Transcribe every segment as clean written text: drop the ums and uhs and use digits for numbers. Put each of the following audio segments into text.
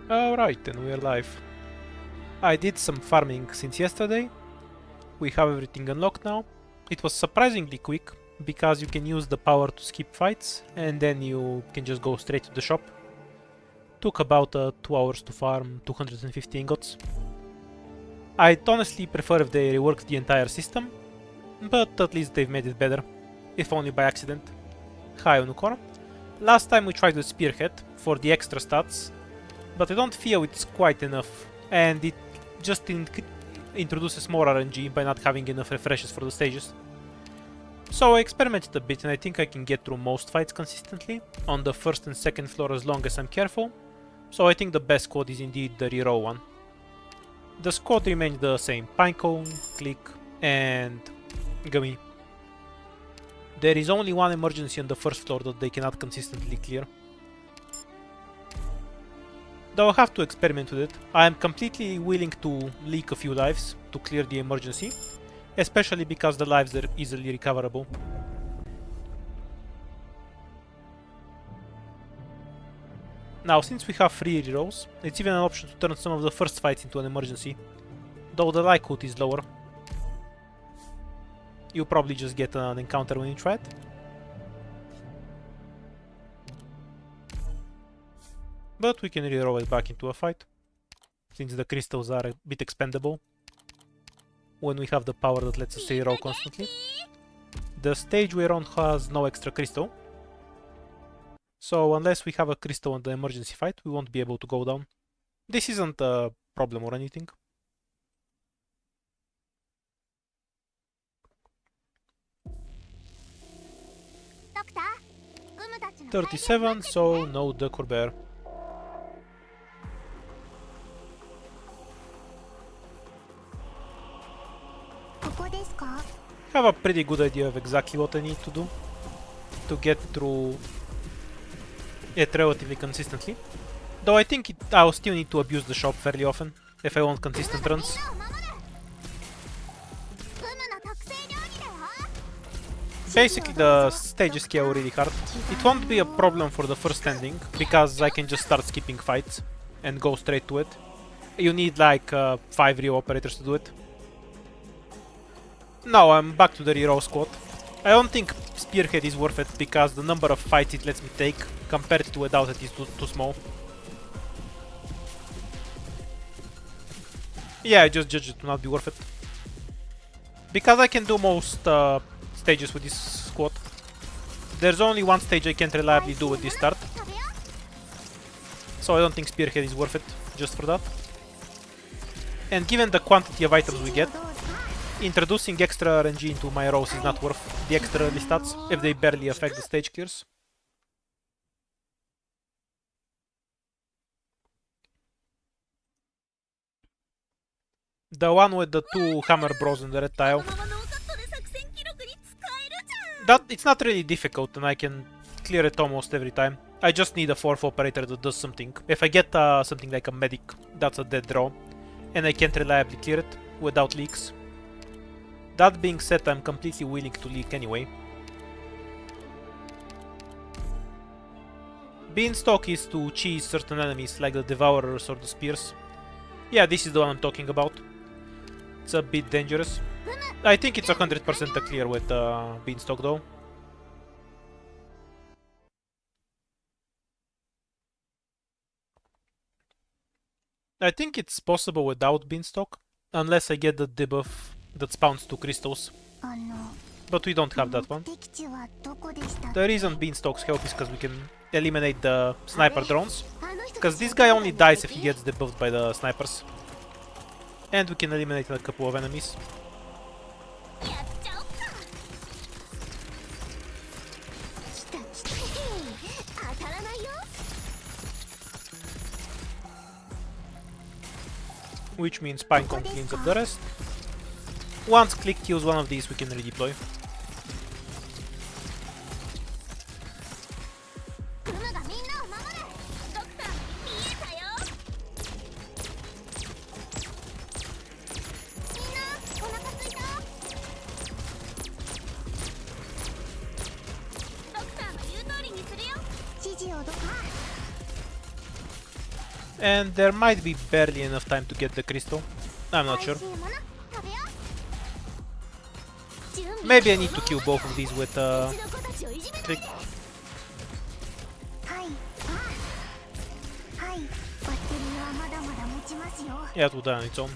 Alright, and we're live. I did some farming since yesterday. We have everything unlocked now. It was surprisingly quick, because you can use the power to skip fights, and then you can just go straight to the shop. Took about 2 hours to farm 250 ingots. I'd honestly prefer if they reworked the entire system, but at least they've made it better, if only by accident. Hi Onukor. Last time we tried with Spearhead for the extra stats, but I don't feel it's quite enough, and it just introduces more RNG by not having enough refreshes for the stages. So I experimented a bit and I think I can get through most fights consistently on the first and second floor as long as I'm careful, so I think the best squad is indeed the reroll one. The squad remains the same: Pinecone, Click, and Gummy. There is only one emergency on the first floor that they cannot consistently clear. Though I'll have to experiment with it. I am completely willing to leak a few lives to clear the emergency, especially because the lives are easily recoverable. Now, since we have free rerolls, it's even an option to turn some of the first fights into an emergency, though the likelihood is lower. You'll probably just get an encounter when you try it. But we can reroll it back into a fight, since the crystals are a bit expendable when we have the power that lets us reroll constantly. The stage we're on has no extra crystal, so unless we have a crystal on the emergency fight, we won't be able to go down. This isn't a problem or anything. $37, so no Decor Bear. Have a pretty good idea of exactly what I need to do to get through it relatively consistently. Though I think I'll still need to abuse the shop fairly often if I want consistent runs. Basically, the stages scale really hard. It won't be a problem for the first ending, because I can just start skipping fights and go straight to it. You need like 5 real operators to do it. Now I'm back to the reroll squad. I don't think Spearhead is worth it because the number of fights it lets me take compared to without it is too small. Yeah, I just judged it to not be worth it. Because I can do most stages with this squad. There's only one stage I can't reliably do with this start. So I don't think Spearhead is worth it just for that. And given the quantity of items we get, introducing extra RNG into my rolls is not worth the extra early stats if they barely affect the stage clears. The one with the 2 hammer bros in the red tile. It's not really difficult and I can clear it almost every time. I just need a 4th operator that does something. If I get something like a medic, that's a dead draw, and I can't reliably clear it without leaks. That being said, I'm completely willing to leak anyway. Beanstalk is to cheese certain enemies like the Devourers or the Spears. Yeah, this is the one I'm talking about. It's a bit dangerous. I think it's 100% a clear with Beanstalk though. I think it's possible without Beanstalk, unless I get the debuff that spawns 2 crystals. But we don't have that one. The reason Beanstalks help is because we can eliminate the sniper drones, because this guy only dies if he gets debuffed by the snipers. And we can eliminate a couple of enemies. Which means Pinecone cleans up the rest. Once Click kills one of these, we can redeploy. And there might be barely enough time to get the crystal. I'm not sure. Maybe I need to kill both of these with trick. Yeah, it will die on its own.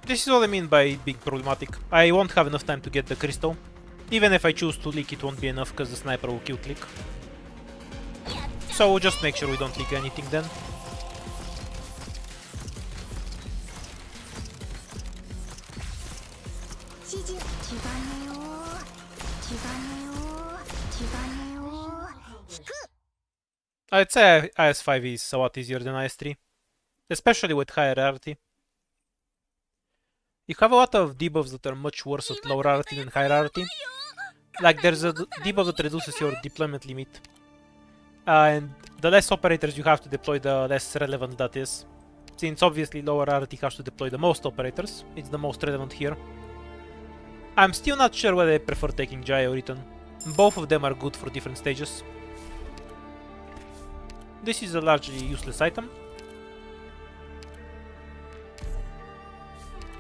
This is what I mean by being problematic. I won't have enough time to get the crystal. Even if I choose to leak, it won't be enough because the sniper will kill click. So we'll just make sure we don't leak anything then. I'd say IS-5 is a lot easier than IS-3, especially with higher rarity. You have a lot of debuffs that are much worse at low rarity than high rarity. Like there's a debuff that reduces your deployment limit. And the less operators you have to deploy, the less relevant that is. Since obviously lower rarity has to deploy the most operators, it's the most relevant here. I'm still not sure whether I prefer taking Jai or Return. Both of them are good for different stages. This is a largely useless item.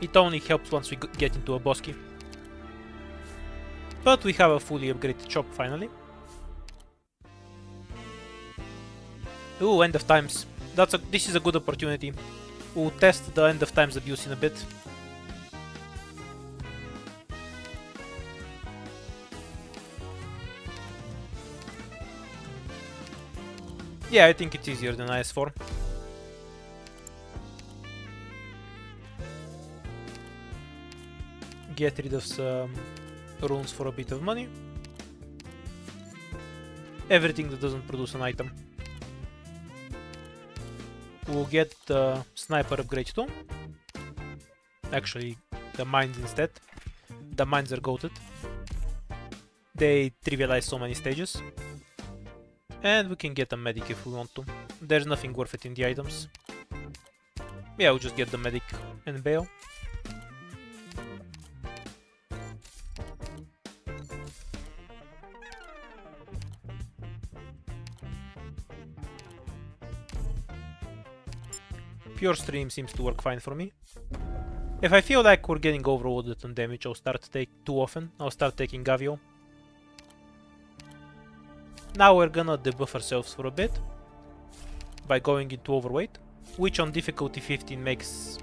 It only helps once we get into a boss key. But we have a fully upgraded chop finally. Ooh, end of times. This is a good opportunity. We'll test the end of times abuse in a bit. Yeah, I think it's easier than IS-4. Get rid of some runes for a bit of money. Everything that doesn't produce an item. We'll get the sniper upgrade too. Actually, the mines instead. The mines are goated. They trivialize so many stages. And we can get a medic if we want to. There's nothing worth it in the items. Yeah, we'll just get the medic and bail. Pure stream seems to work fine for me. If I feel like we're getting overloaded on damage, I'll start taking Gavio. Now we're gonna debuff ourselves for a bit by going into overweight, which on difficulty 15 makes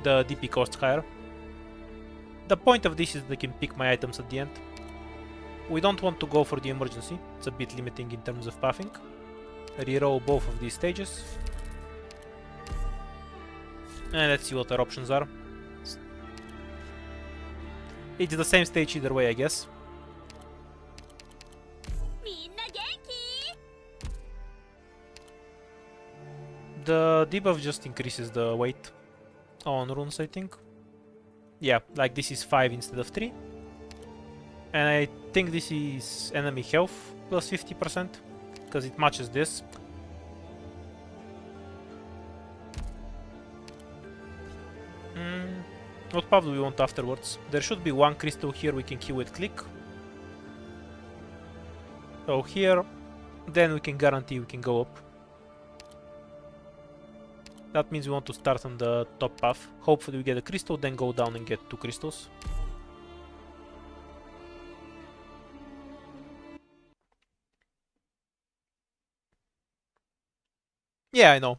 the DP cost higher. The point of this is that I can pick my items at the end. We don't want to go for the emergency, it's a bit limiting in terms of pathing. Reroll both of these stages. And let's see what our options are. It's the same stage either way, I guess. The debuff just increases the weight on runes, I think. Yeah, like this is 5 instead of 3. And I think this is enemy health plus 50%, because it matches this. What path do we want afterwards? There should be one crystal here we can kill with click. So here, then we can guarantee we can go up. That means we want to start on the top path. Hopefully we get a crystal, then go down and get 2 crystals. Yeah, I know.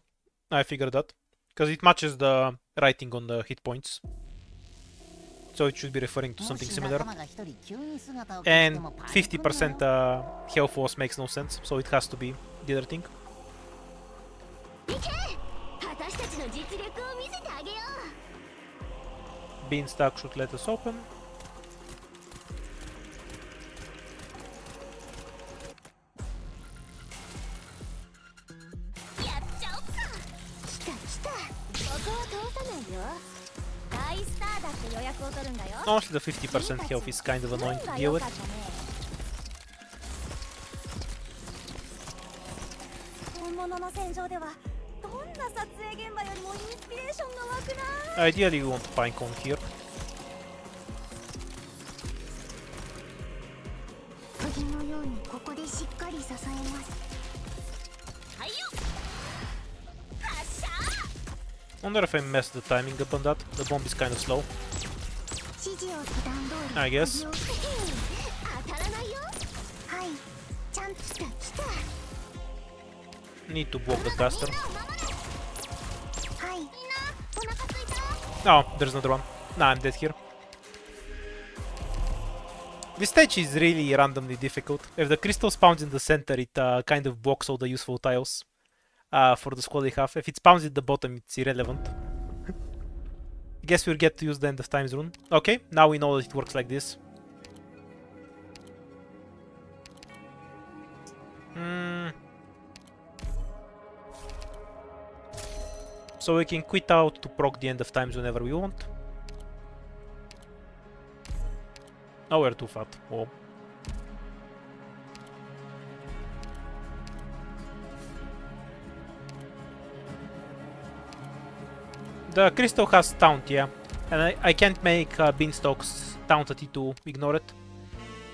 I figured that. Because it matches the writing on the hit points. So it should be referring to something similar. And 50% health loss makes no sense, so it has to be the other thing. Beanstalk should let us open. Honestly, the 50% health is kind of annoying to deal with. Ideally, we want Pinecone here. Wonder if I messed the timing up on that. The bomb is kind of slow. I guess. Need to block the caster. Oh, there's another one. Nah, I'm dead here. This stage is really randomly difficult. If the crystal spawns in the center, it kind of blocks all the useful tiles for the squad they have. If it spawns at the bottom, it's irrelevant. Guess we'll get to use the end of times rune. Okay, now we know that it works like this. So we can quit out to proc the end of times whenever we want. Oh, we're too fat. Oh. The crystal has taunt, yeah. And I can't make beanstalks taunt at it to ignore it.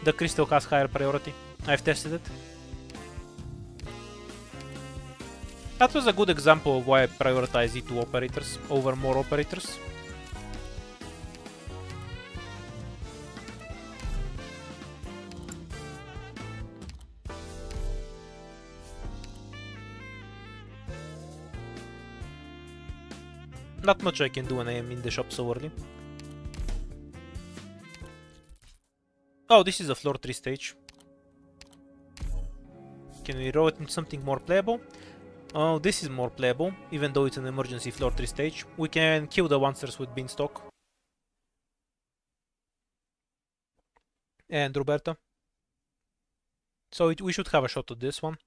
The crystal has higher priority. I've tested it. That was a good example of why I prioritize E2 operators over more operators. Not much I can do when I am in the shop so early. Oh, this is a floor 3 stage. Can we roll it into something more playable? Oh, this is more playable, even though it's an emergency floor 3 stage. We can kill the monsters with Beanstalk. And Roberta. So we should have a shot at this one.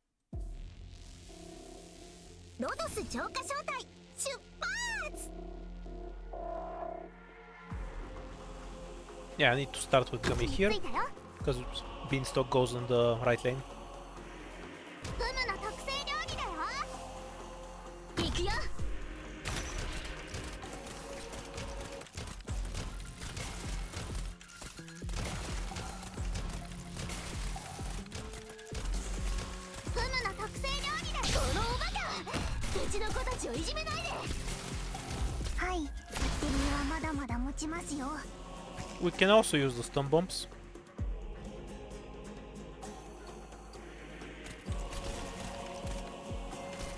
Yeah, I need to start with Gummy here, because Beanstalk goes on the right lane. We can also use the stun bombs.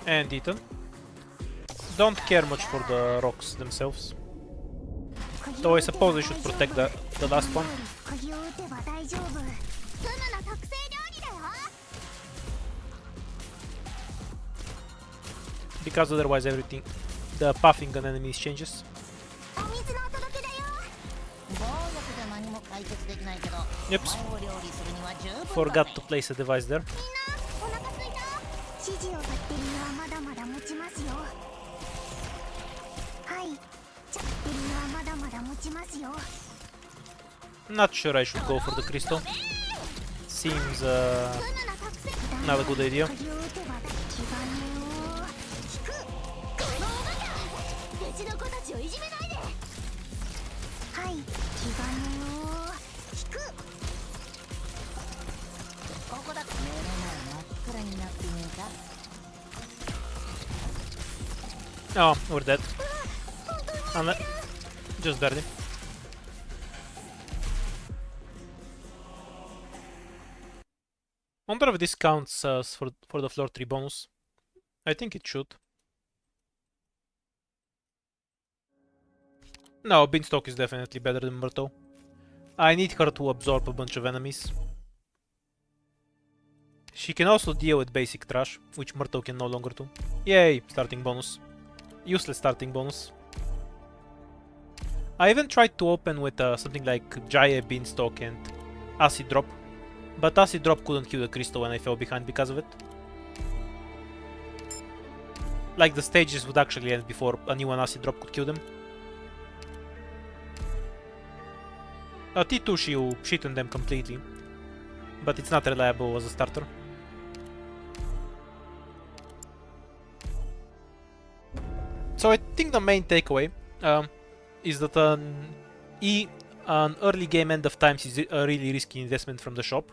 And Ethan. Don't care much for the rocks themselves. Though I suppose I should protect the last one. Because otherwise everything, the pathing on enemies changes. Yep. Forgot to place a device there. Not sure I should go for the crystal. Seems not a good idea. Oh, we're dead. Just barely. Wonder if this counts for the floor 3 bonus. I think it should. No, Beanstalk is definitely better than Myrtle. I need her to absorb a bunch of enemies. She can also deal with basic trash, which Myrtle can no longer do. Yay, starting bonus. Useless starting bonus. I even tried to open with something like Jaya, Beanstalk and Acid Drop, but Acid Drop couldn't kill the crystal when I fell behind because of it. Like the stages would actually end before anyone Acid Drop could kill them. T2 she'll shit on them completely, but it's not reliable as a starter. So I think the main takeaway is that an early game end of times is a really risky investment from the shop.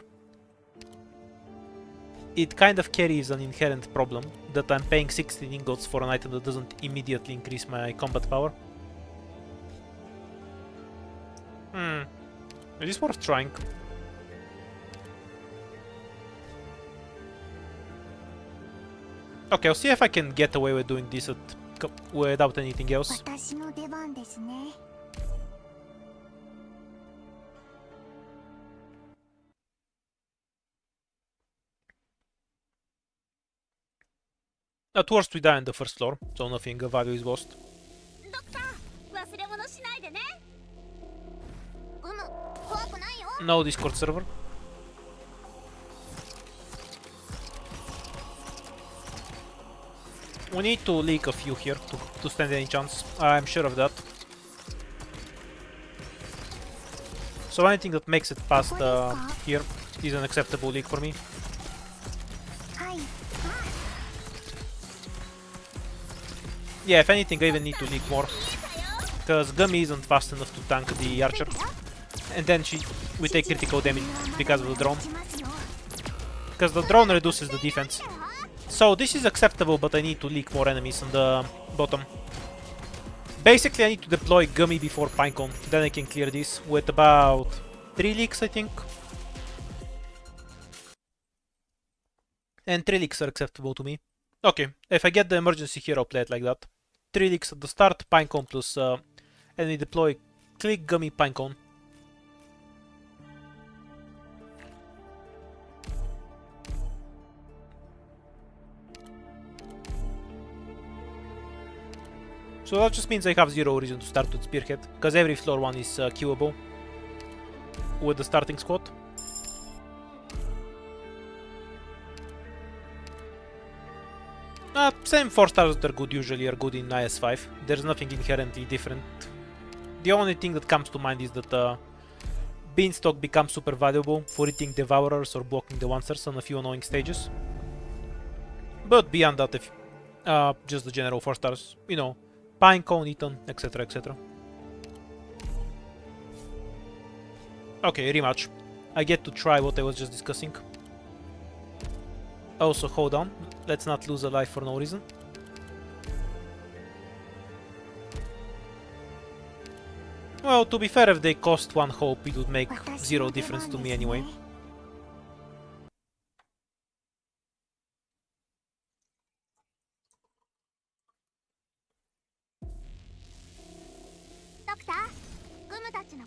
it kind of carries an inherent problem that I'm paying 16 ingots for an item that doesn't immediately increase my combat power. It is worth trying. Okay, I'll see if I can get away with doing this without anything else. At worst, we die on the first floor, so nothing of value is lost. No Discord server. We need to leak a few here to stand any chance. I'm sure of that. So anything that makes it past here is an acceptable leak for me. Yeah, if anything, I even need to leak more, because Gummy isn't fast enough to tank the archer, and then we take critical damage because of the drone, because the drone reduces the defense. So this is acceptable, but I need to leak more enemies on the bottom. Basically, I need to deploy Gummy before Pinecone, then I can clear this with about 3 leaks, I think. And 3 leaks are acceptable to me. Okay, if I get the emergency here, I'll play it like that. 3 leaks at the start, Pinecone plus enemy deploy, click Gummy, Pinecone. So that just means I have 0 reason to start with Spearhead, because every floor 1 is queuable with the starting squad. Same 4 stars that are good usually are good in IS-5. There's nothing inherently different. The only thing that comes to mind is that Beanstalk becomes super valuable for eating Devourers or blocking the Lancers on a few annoying stages. But beyond that, if just the general 4 stars, you know, Pinecone, Eaton, etc, etc. Okay, rematch. I get to try what I was just discussing. Also, hold on. Let's not lose a life for no reason. Well, to be fair, if they cost 1 hope, it would make 0 difference to me anyway.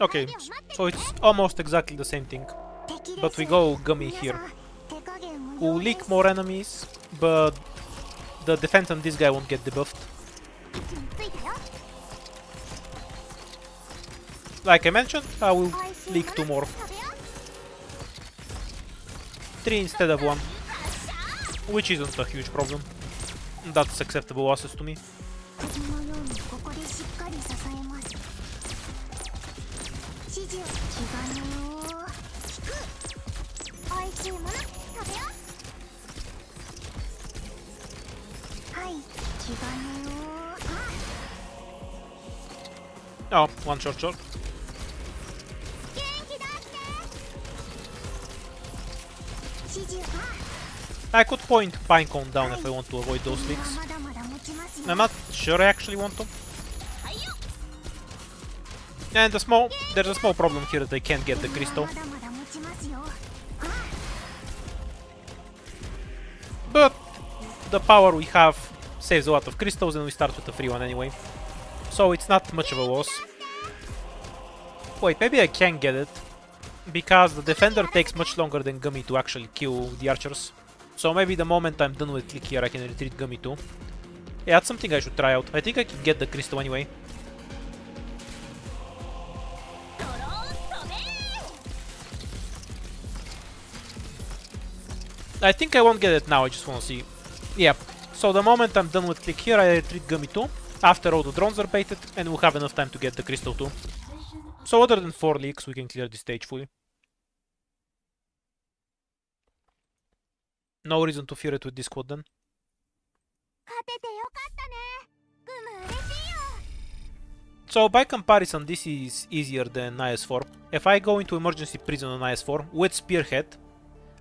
Okay, so it's almost exactly the same thing. But we go Gummy here. We'll leak more enemies, but the defense on this guy won't get debuffed. Like I mentioned, I will leak 2 more. 3 instead of 1. Which isn't a huge problem. That's acceptable assets to me. Oh, 1 short. I could point Pinecone down if I want to avoid those leaks. I'm not sure I actually want to. And there's a small problem here that I can't get the crystal. But the power we have saves a lot of crystals and we start with a free one anyway. So it's not much of a loss. Wait, maybe I can get it. Because the defender takes much longer than Gummy to actually kill the archers. So maybe the moment I'm done with click here I can retreat Gummy too. Yeah, that's something I should try out. I think I can get the crystal anyway. I think I won't get it now, I just want to see. Yeah, so the moment I'm done with click here I retreat Gummy too. After all the drones are baited and we'll have enough time to get the crystal too. So other than 4 leaks we can clear this stage fully. No reason to fear it with this squad then. So by comparison this is easier than IS-4. If I go into emergency prison on IS-4 with Spearhead,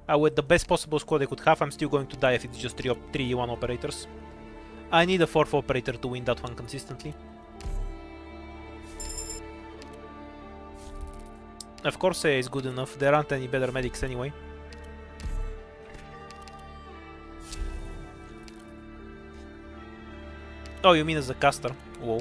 With the best possible squad I could have, I'm still going to die if it's just 3-1 operators. I need a 4th operator to win that one consistently. Of course is good enough, there aren't any better medics anyway. Oh, you mean as a caster? Whoa.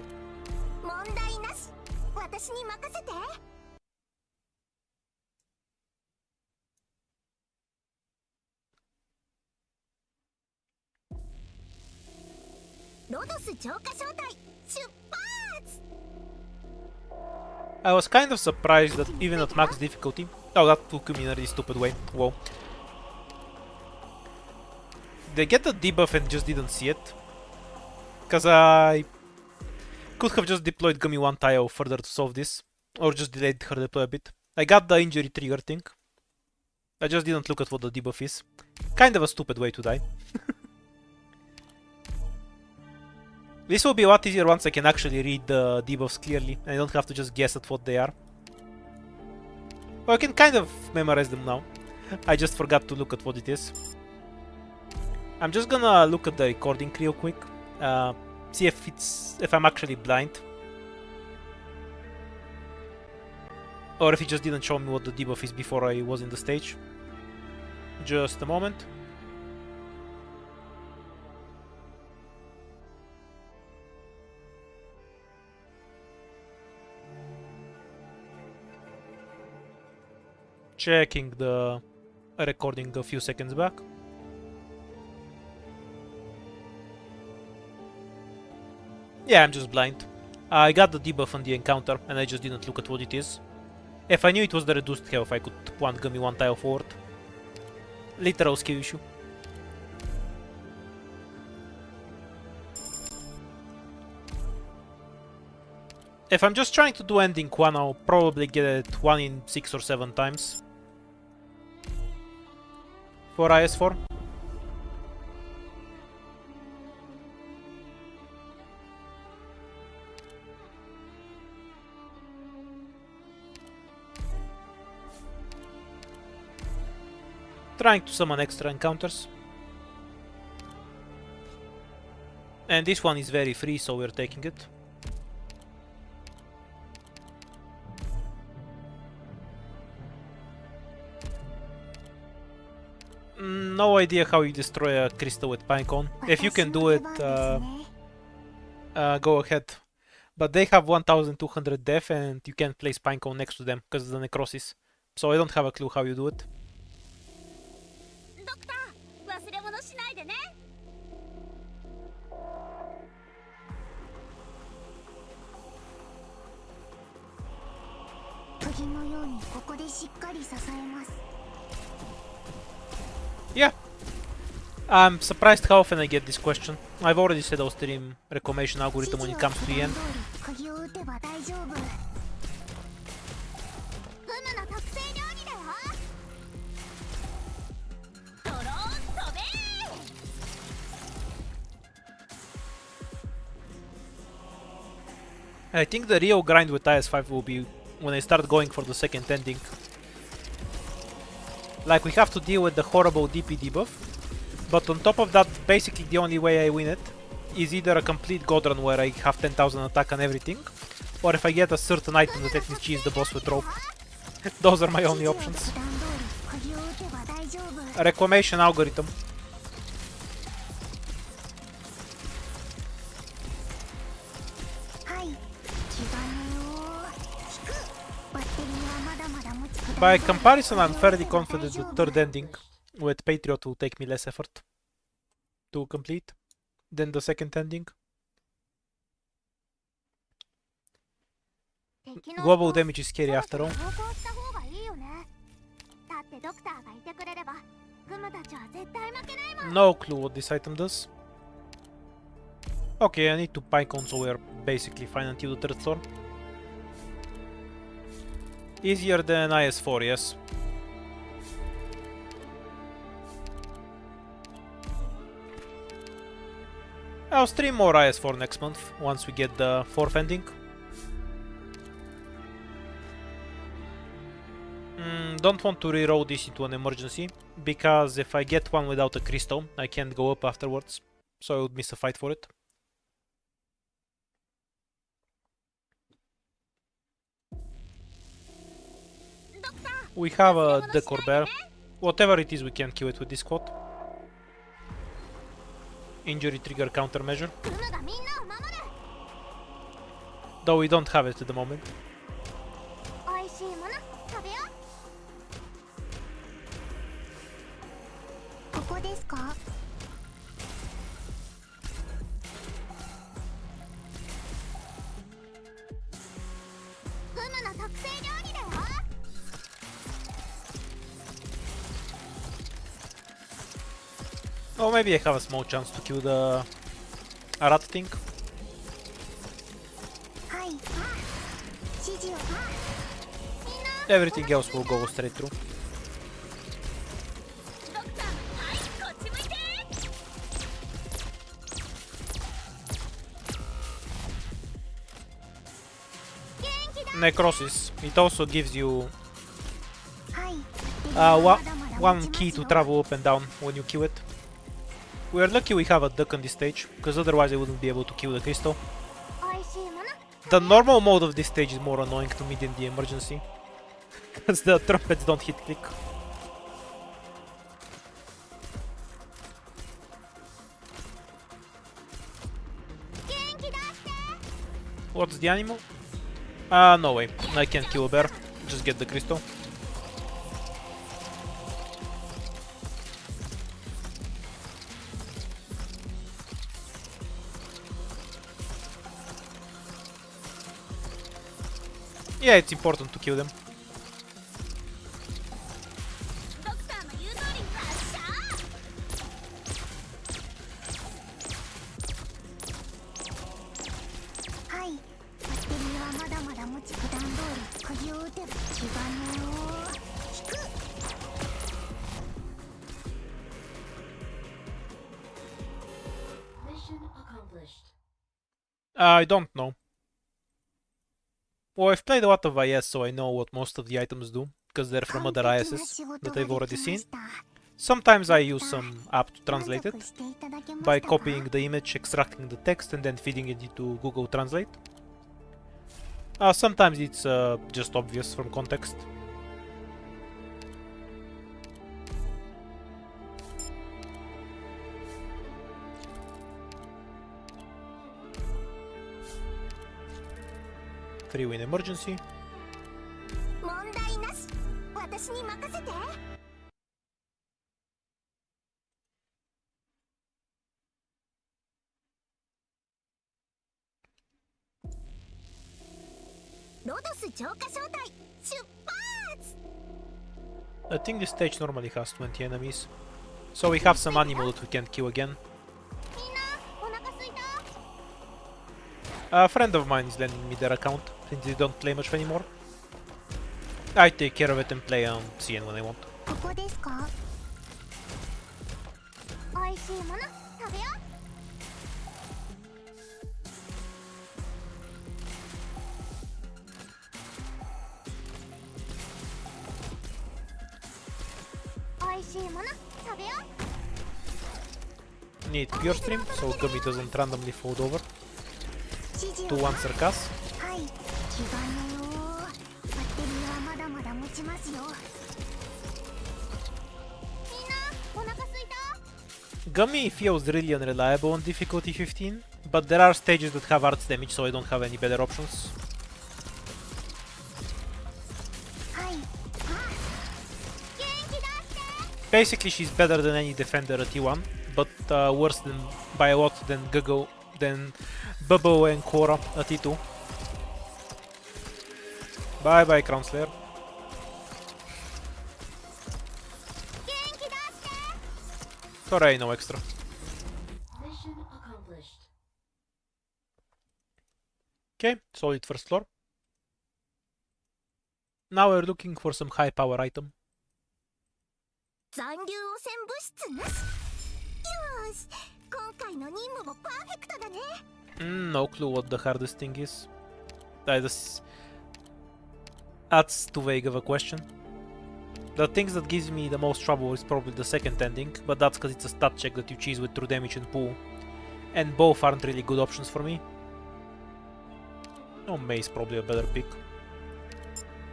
I was kind of surprised that even at max difficulty... Oh, that took me in a really stupid way. Whoa. They get the debuff and just didn't see it. Because I could have just deployed Gummy 1 tile further to solve this. Or just delayed her deploy a bit. I got the injury trigger thing. I just didn't look at what the debuff is. Kind of a stupid way to die. This will be a lot easier once I can actually read the debuffs clearly, and I don't have to just guess at what they are. Well, I can kind of memorize them now. I just forgot to look at what it is. I'm just gonna look at the recording real quick. See if I'm actually blind. Or if it just didn't show me what the debuff is before I was in the stage. Just a moment. Checking the recording a few seconds back. Yeah, I'm just blind. I got the debuff on the encounter and I just didn't look at what it is. If I knew it was the reduced health, I could plant Gummy 1 tile forward. Literal skill issue. If I'm just trying to do ending 1, I'll probably get it 1 in 6 or 7 times. For IS4. Trying to summon extra encounters. And this one is very free, so we're taking it. No idea how you destroy a crystal with Pinecone. If you can do it, go ahead. But they have 1200 def and you can't place Pinecone next to them because of the necrosis. So I don't have a clue how you do it. Yeah. I'm surprised how often I get this question. I've already said I'll stream reclamation algorithm when it comes to the end. I think the real grind with IS5 will be when I start going for the second ending. Like, we have to deal with the horrible DP debuff, but on top of that, basically the only way I win it is either a complete god run where I have 10,000 attack and everything, or if I get a certain item that lets me cheese the boss with rope. Those are my only options. A reclamation algorithm. By comparison, I'm fairly confident the third ending with Patriot will take me less effort to complete than the second ending. Global damage is scary after all. No clue what this item does. Okay, I need to Pinecone, so we're basically fine until the third floor. Easier than IS4, yes. I'll stream more IS4 next month, once we get the fourth ending. Don't want to reroll this into an emergency. because if I get one without a crystal, I can't go up afterwards, so I would miss a fight for it. We have a decor bear. Whatever it is, we can kill it with this quad. Injury trigger countermeasure. Though we don't have it at the moment. Oh, maybe I have a small chance to kill the rat thing. Everything else will go straight through. Necrosis. It also gives you one key to travel up and down when you kill it. We are lucky we have a duck on this stage, because otherwise I wouldn't be able to kill the crystal. The normal mode of this stage is more annoying to me than the emergency, because the trumpets don't hit click. What's the animal? No way. I can't kill a bear. Just get the crystal. Yeah, it's important to kill them. I don't know. Well, I've played a lot of IS, so I know what most of the items do, because they're from other ISs that I've already seen. Sometimes I use some app to translate it, by copying the image, extracting the text, and then feeding it into Google Translate. Sometimes it's just obvious from context. Three-win emergency. I think this stage normally has 20 enemies, so we have some animal that we can't kill again. A friend of mine is lending me their account, since they don't play much anymore. I take care of it and play on CN when I want. Need pure stream, so Gummy doesn't randomly fold over to one Circus. Gummy feels really unreliable on difficulty 15, but there are stages that have arts damage, so I don't have any better options. Basically, she's better than any defender at T1, but worse than by a lot than Bubble and Quora at T2. Bye bye, Crown Slayer. Sorry, no extra. Okay, solid first floor. Now we're looking for some high power item. No clue what the hardest thing is. That's too vague of a question. The things that gives me the most trouble is probably the second ending, but that's because it's a stat check that you cheese with true damage and pool. And both aren't really good options for me. Oh, May is probably a better pick.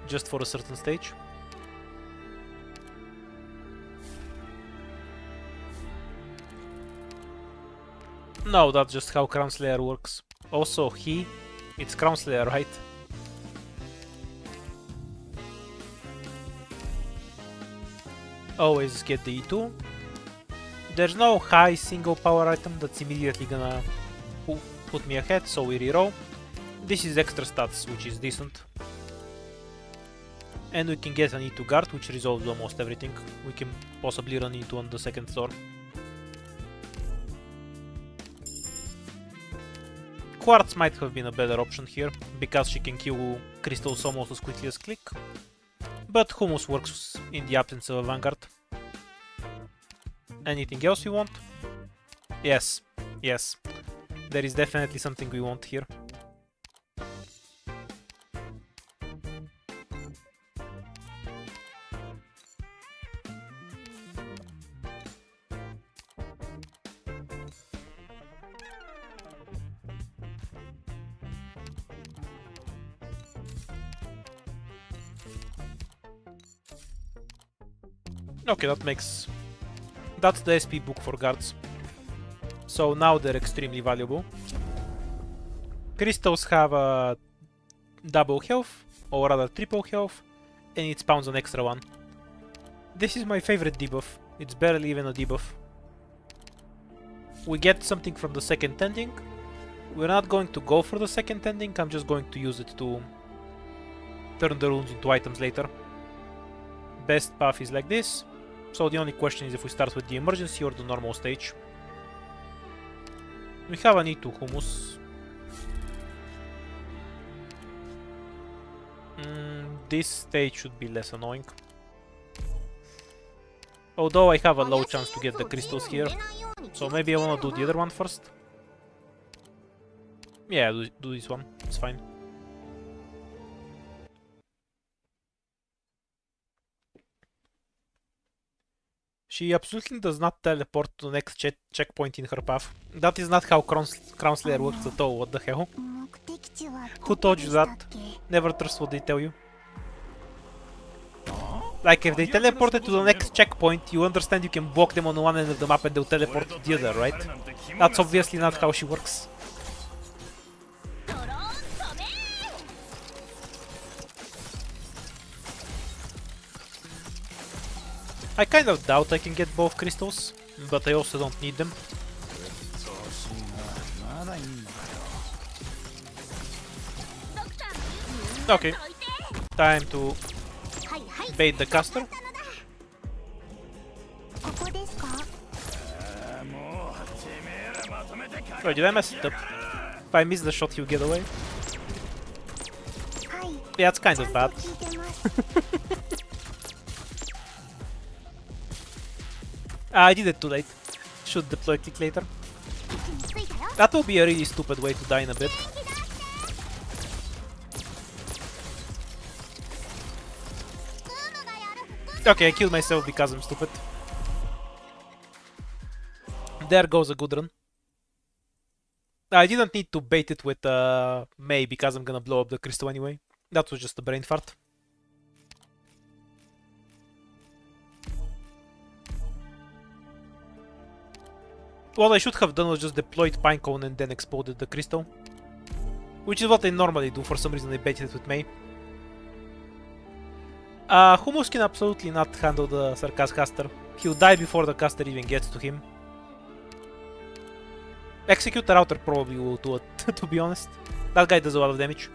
Just for a certain stage. No, that's just how Crown Slayer works. Also, it's Crown Slayer, right? Always get the E2. There's no high single power item that's immediately gonna put me ahead, so we reroll. This is extra stats, which is decent. And we can get an E2 guard, which resolves almost everything. We can possibly run E2 on the second floor. Quartz might have been a better option here, because she can kill crystals almost as quickly as Click. But Hummus works in the absence of a Vanguard. Anything else you want? Yes, yes. There is definitely something we want here. Okay, that's the SP book for guards. So now they're extremely valuable. Crystals have a double health, or rather triple health, and it spawns an extra one. This is my favorite debuff. It's barely even a debuff. We get something from the second ending. We're not going to go for the second ending, I'm just going to use it to turn the runes into items later. Best path is like this. So the only question is if we start with the emergency or the normal stage. We have a need to Hummus. This stage should be less annoying. Although I have a low chance to get the crystals here. So maybe I wanna do the other one first. Yeah, do this one, it's fine. She absolutely does not teleport to the next checkpoint in her path. That is not how Crown Slayer works at all, what the hell? Who told you that? Never trust what they tell you. Like, if they teleported to the next checkpoint, you understand you can block them on one end of the map and they'll teleport to the other, right? That's obviously not how she works. I kind of doubt I can get both crystals, but I also don't need them. Okay, time to bait the caster. Oh, did I mess it up? If I miss the shot, he'll get away. Yeah, it's kind of bad. I did it too late. Should deploy click later. That will be a really stupid way to die in a bit. Okay, I killed myself because I'm stupid. There goes a good run. I didn't need to bait it with May because I'm gonna blow up the crystal anyway. That was just a brain fart. What I should have done was just deployed Pinecone and then exploded the crystal. Which is what I normally do, for some reason I baited it with May. Hummus can absolutely not handle the Sarkaz caster. He'll die before the caster even gets to him. Executor Outer probably will do it, to be honest. That guy does a lot of damage.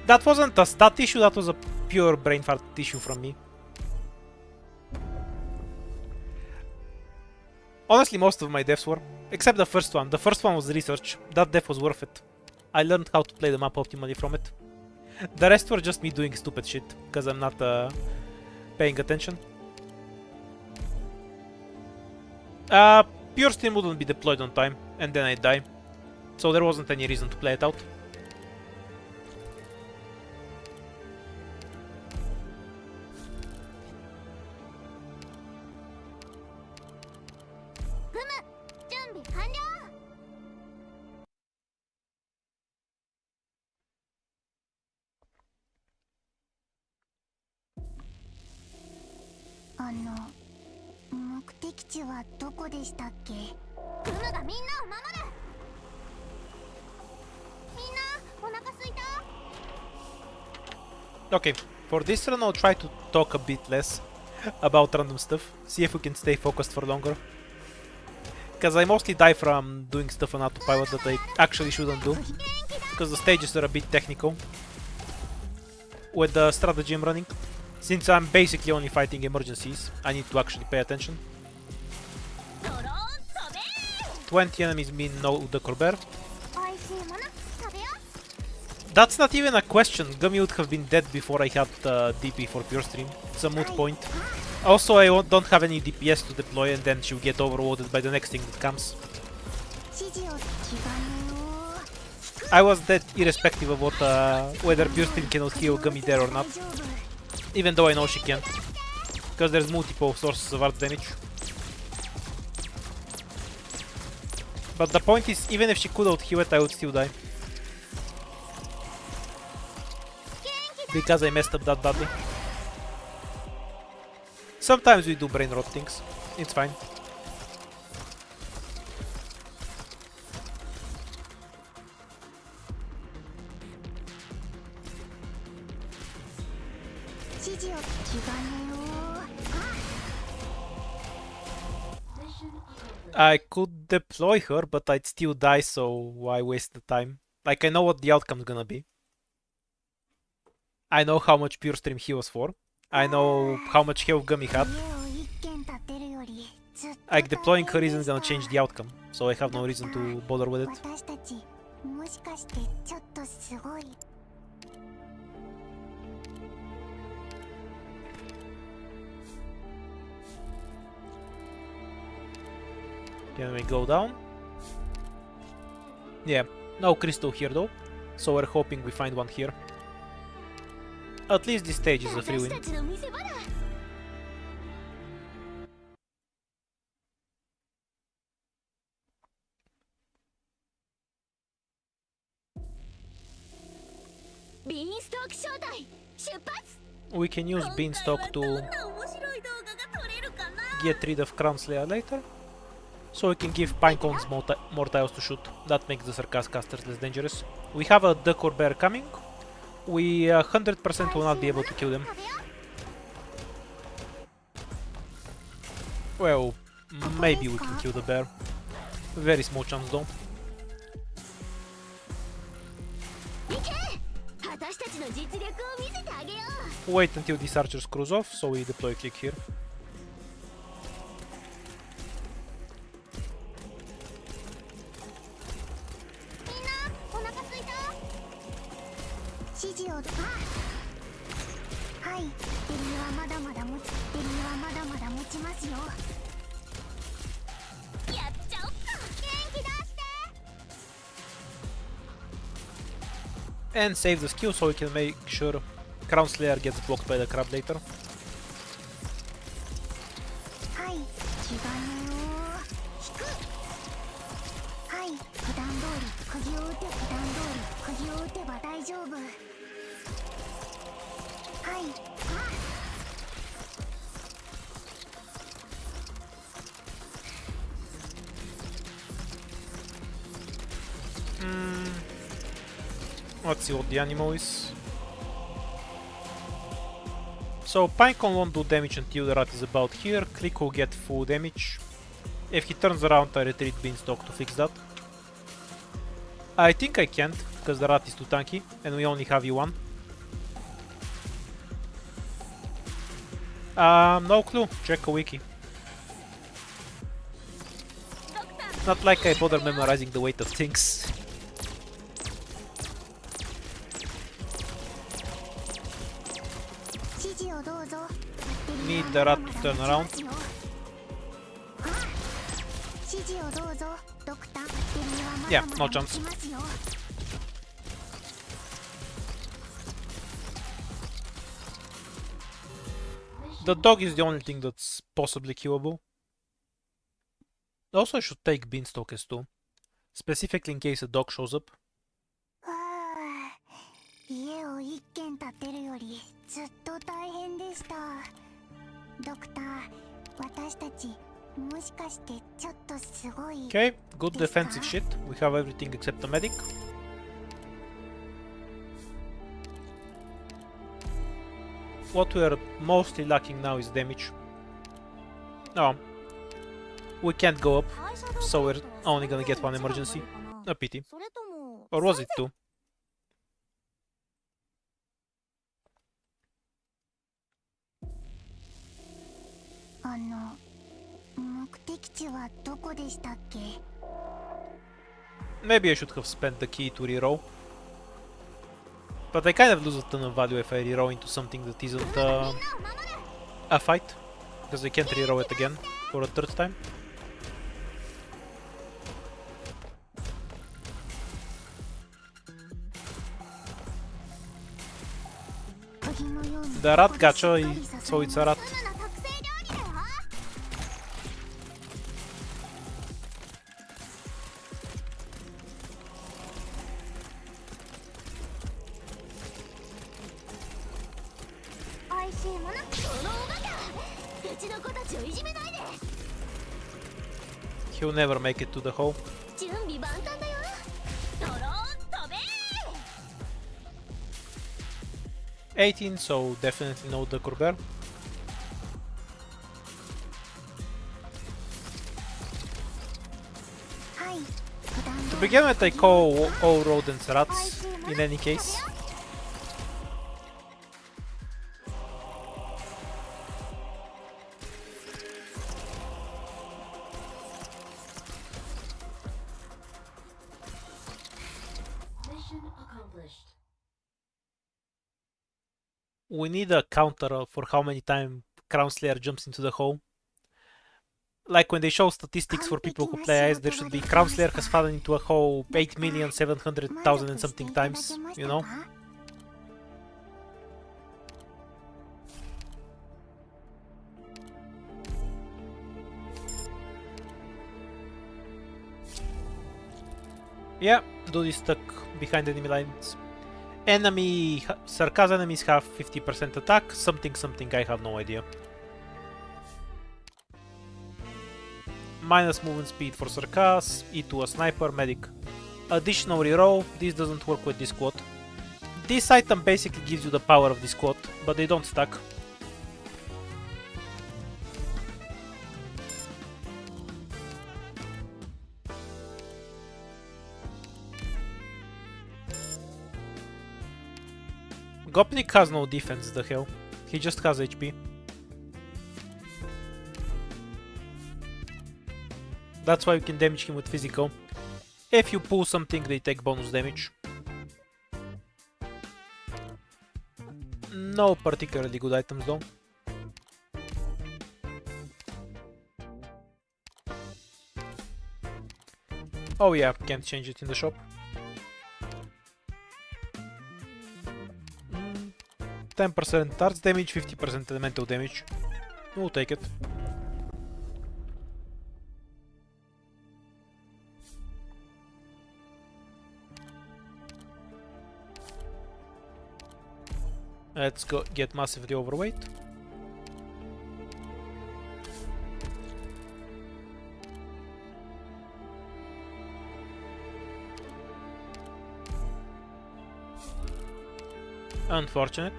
That wasn't a stat issue, that was a pure brain fart issue from me. Honestly, most of my deaths were, except the first one. The first one was research. That death was worth it. I learned how to play the map optimally from it. The rest were just me doing stupid shit, because I'm not paying attention. Pure Steam wouldn't be deployed on time, and then I'd die. So there wasn't any reason to play it out. Okay, for this run I'll try to talk a bit less about random stuff, see if we can stay focused for longer. Because I mostly die from doing stuff on autopilot that I actually shouldn't do, because the stages are a bit technical with the strategy I'm running. Since I'm basically only fighting emergencies, I need to actually pay attention. 20 enemies mean no Uda bear. That's not even a question. Gummy would have been dead before I had DP for pure stream. It's a moot point. Also, I don't have any DPS to deploy, and then she'll get overloaded by the next thing that comes. I was dead irrespective of what, whether pure stream cannot heal Gummy there or not. Even though I know she can't. Because there's multiple sources of art damage. But the point is, even if she could out heal it, I would still die. Because I messed up that badly. Sometimes we do brain rot things. It's fine. I could deploy her, but I'd still die, so why waste the time? Like, I know what the outcome's gonna be. I know how much pure stream he was for. I know how much health Gummy had. Like, deploying her isn't gonna change the outcome, so I have no reason to bother with it. Can we go down? Yeah, no crystal here though, so we're hoping we find one here. At least this stage is a free win. We can use Beanstalk to get rid of Crown Slayer later. So we can give Pinecones more tiles to shoot. That makes the Sarcas casters less dangerous. We have a duck or bear coming. We 100% will not be able to kill them. Well, maybe we can kill the bear. Very small chance though. Wait until this archer screws off, so we deploy click here. And save the skill so we can make sure Crown Slayer gets blocked by the crab later. Let's see what the animal is. So Pinecone won't do damage until the rat is about here. Click will get full damage. If he turns around, I retreat Beanstalk to fix that. I think I can't, because the rat is too tanky, and we only have E1. No clue. Check a wiki. Not like I bother memorizing the weight of things. Need the rat to turn around. Yeah, no chance. The dog is the only thing that's possibly killable. Also, I should take beanstalk as too, specifically in case a dog shows up. 家を一軒建てるよりずっと大変でした。ドクター、私たちもしかしてちょっとすごい。Okay, good defensive shit. We have everything except the medic. What we are mostly lacking now is damage. No, we can't go up, so we're only gonna get one emergency. A pity. Or was it two? Maybe I should have spent the key to reroll. But I kind of lose a ton of value if I reroll into something that isn't a fight. Because I can't reroll it again for a third time. The rat gacha, so it's a rat. He'll never make it to the hole. 18, so definitely no the Corber. To begin with, I call all rodents rats, in any case. We need a counter for how many times Crown Slayer jumps into the hole. Like when they show statistics for people who play Ice, there should be Crown Slayer has fallen into a hole 8,700,000 and something times, you know? Yeah, dude is stuck behind enemy lines. Sarkaz enemies have 50% attack, something, I have no idea. Minus movement speed for Sarkaz, E2 a sniper, medic. Additional reroll, this doesn't work with this quad. This item basically gives you the power of this quad, but they don't stack. Gopnik has no defense, the hell. He just has HP. That's why you can damage him with physical. If you pull something, they take bonus damage. No particularly good items though. Oh yeah, can't change it in the shop. 10% arts damage, 50% elemental damage. We'll take it. Let's go get massively overweight. Unfortunate.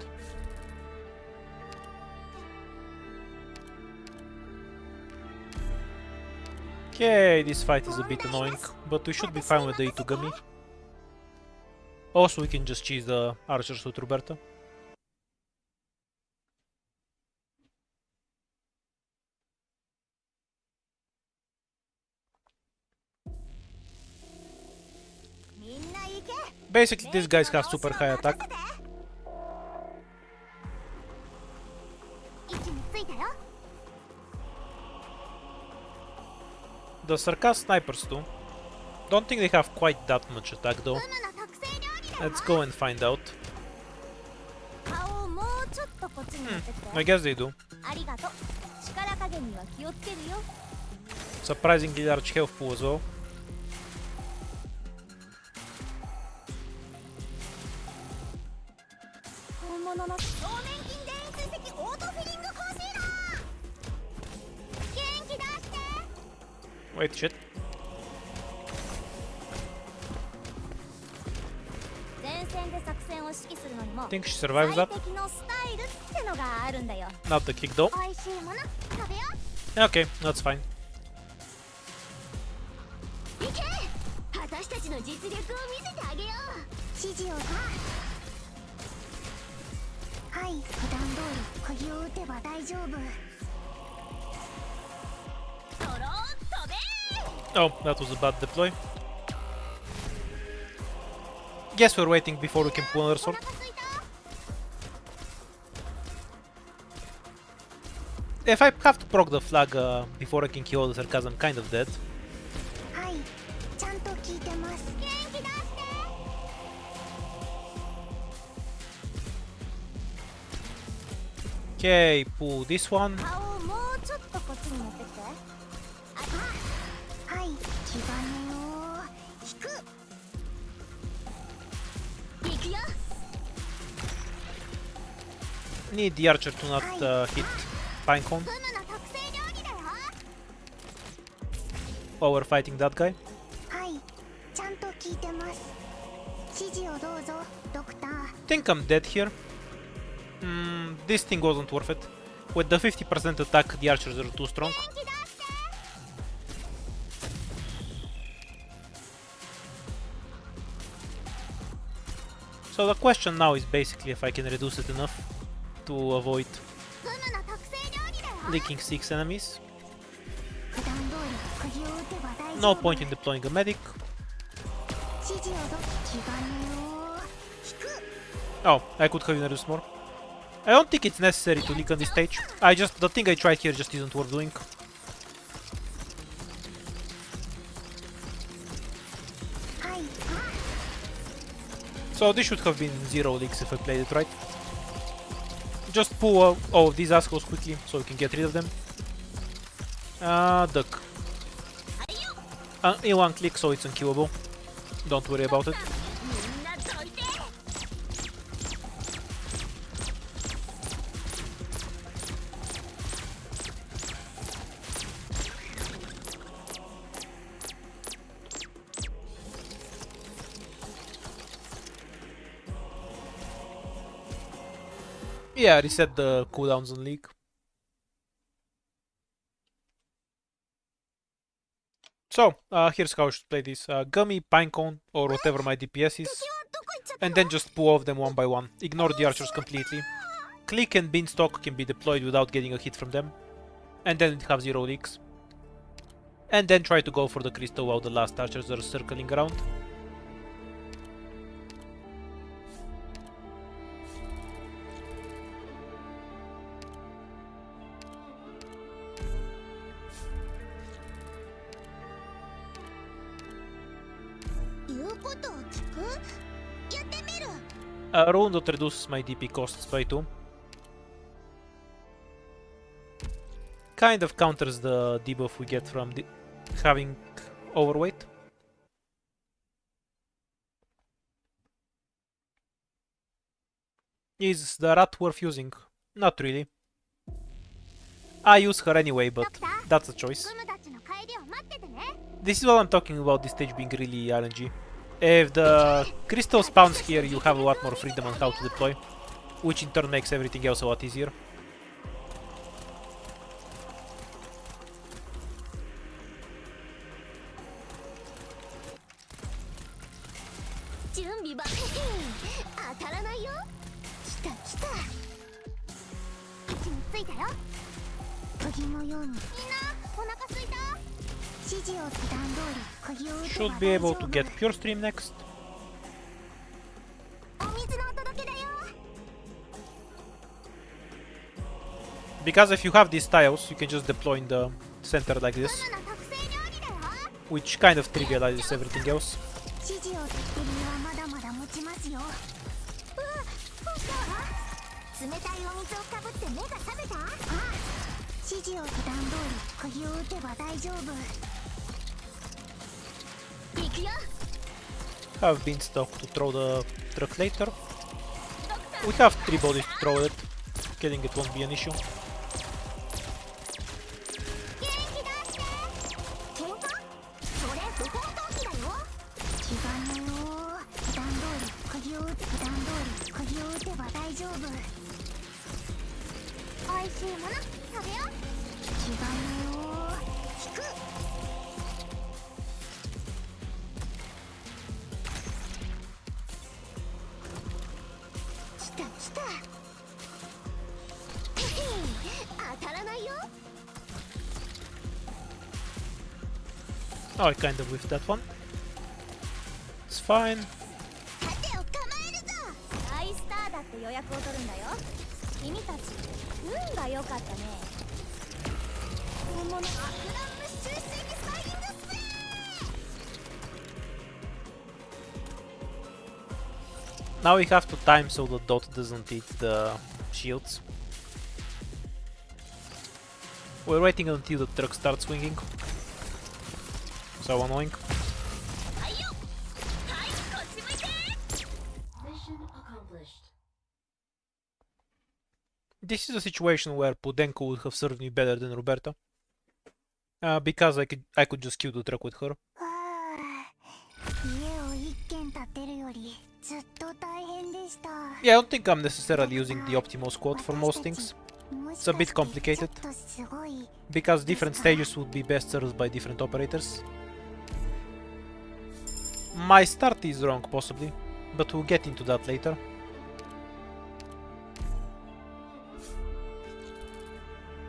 Okay, this fight is a bit annoying, but we should be fine with the Itugami. Also, we can just cheese the archers with Roberta. Basically, these guys have super high attack. The Sarkaz snipers too. Don't think they have quite that much attack though. Let's go and find out. I guess they do. Surprisingly large health pool as well. 本物の表面筋電位追跡オートフィリングコンシーラー。元気出して。 Wait, shit. 前線で作戦を指揮するのにも Think she survives 最 that? 適のスタイルってのがあるんだよ。 Not the kick though. 美味しいもの食べよ Okay, that's fine. う。行け。私たちの実力を見せてあげよう。指示をさ。はい、普段通り釘を打てば大丈夫。ドローン飛べ。 Oh, that was a bad deploy. Guess we're waiting before we can pull another sword. If I have to proc the flag before I can kill the sarcasm, I'm kind of dead. はい、ちゃんと聞いてます。元気出して。 Okay, pull this one. 顔をもうちょっとこっちに持ってきて。はい、気兼ねを引く。行くよ。 Need the archer to not hit Pinecone フムの特製料理だよ。 while we're fighting that guy. はい、ちゃんと聞いてます。指示をどうぞ、ドクター。 Think I'm dead here. This thing wasn't worth it. With the 50% attack, the archers are too strong. 元気出して。 So the question now is basically if I can reduce it enough to avoid フムの特製料理だよ。 licking 6 enemies. 普段通り釘を打てば大丈 No 夫。 point in deploying a medic. 指示をど気兼ねを引く。 Oh, I could have reduced more. I don't think it's necessary to leak on this stage. The thing I tried here just isn't worth doing. はい、 So this should have been 0 leaks if I played it right. Just pull all of these assholes quickly so we can get rid of them. Duck. In one click so it's unkillable. Don't worry about it. みんなどいて。 Yeah, reset the cooldowns on League. So, here's how I should play this. Gummy, Pinecone, or whatever my DPS is. And then just pull off them one by one. Ignore the archers completely. Click and Beanstalk can be deployed without getting a hit from them. And then it have 0 leaks. And then try to go for the crystal while the last archers are circling around. Rune that reduces my DP costs by 2. Kind of counters the debuff we get from having overweight. Is the rat worth using? Not really. I use her anyway, but that's a choice. This is what I'm talking about, this stage being really RNG. If the crystal spawns here, you have a lot more freedom on how to deploy, which in turn makes everything else a lot easier. Should be able to get Pure Stream next. Because if you have these tiles, you can just deploy in the center like this, which kind of trivializes everything else. 指示を普段通り釘を打てば大丈夫。行くよ。 Have Beanstalk to throw the truck later. We have 3 bodies to throw it. Killing it won't be an issue. 元気出して。喧嘩？それ不法投棄だよ。気がねよ。普段通り釘を打て普段通り釘を打てば大丈夫。おいしいもの食べよう。気がねよ。引く。来た来た。当たらないよ。 Oh, I kind of whiffed that one. It's fine. 盾を構えるぞ。大スターだって予約を取るんだよ。君たち運が良かったね。本物アクランムシューシングスタイリングスプレー。 Now we have to time so the dot doesn't hit the shields. We're waiting until the truck starts swinging. So annoying. はいよ。はい、こっち向いて。Mission accomplished. This is a situation where Pudenko would have served me better than Roberta. Because I could just kill the truck with her. はあ、家を一軒建てるよりずっと大変でした。 Yeah, I don't think I'm necessarily using the optimal squad for most things. It's a bit complicated, because different stages would be best served by different operators. My start is wrong, possibly, but we'll get into that later.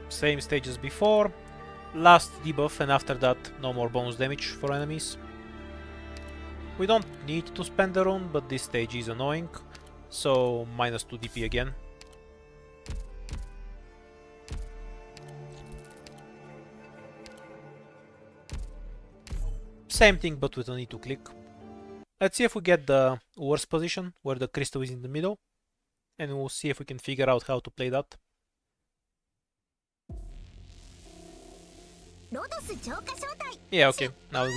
Same stage as before, last debuff, and after that no more bonus damage for enemies. We don't need to spend the rune, but this stage is annoying, so minus 2 DP again. Same thing, but with a need to click. Let's see if we get the worst position, where the crystal is in the middle, and we'll see if we can figure out how to play that. Yeah, okay, now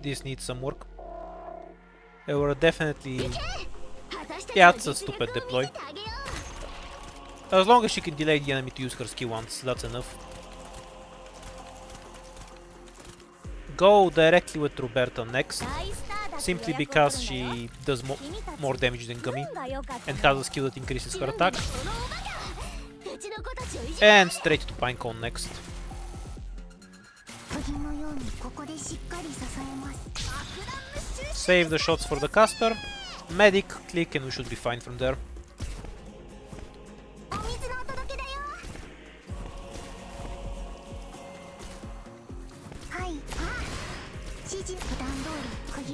this needs some work. They were definitely... Yeah, it's a stupid deploy. As long as she can delay the enemy to use her skill once, that's enough. Go directly with Roberta next, simply because she does more damage than Gummy, and has a skill that increases her attack. And straight to Pinecone next. Save the shots for the caster, medic, click, and we should be fine from there.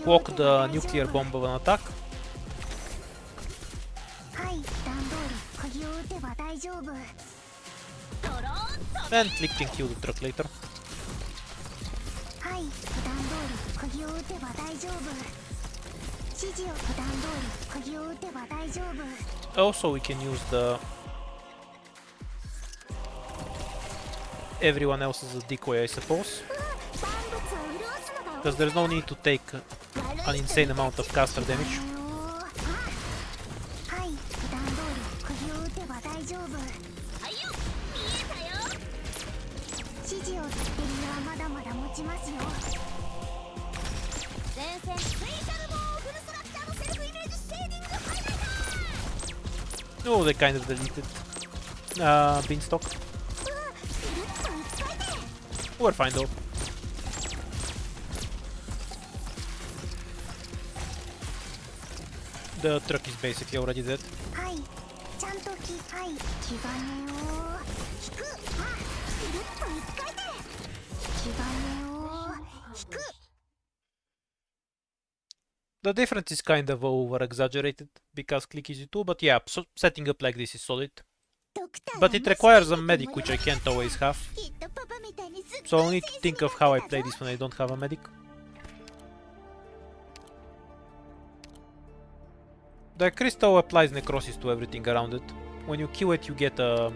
Walk the nuclear bomb of an attack. And click and kill the truck later. Also, we can use the... everyone else as a decoy, I suppose. Because there's no need to take an insane amount of caster damage. Oh, they kind of deleted Beanstalk. We're fine though. The truck is basically already dead. The difference is kind of over-exaggerated, because click easy too, but yeah, so setting up like this is solid. But it requires a medic, which I can't always have. So I'll need to think of how I play this when I don't have a medic. The crystal applies necrosis to everything around it. When you kill it, you get a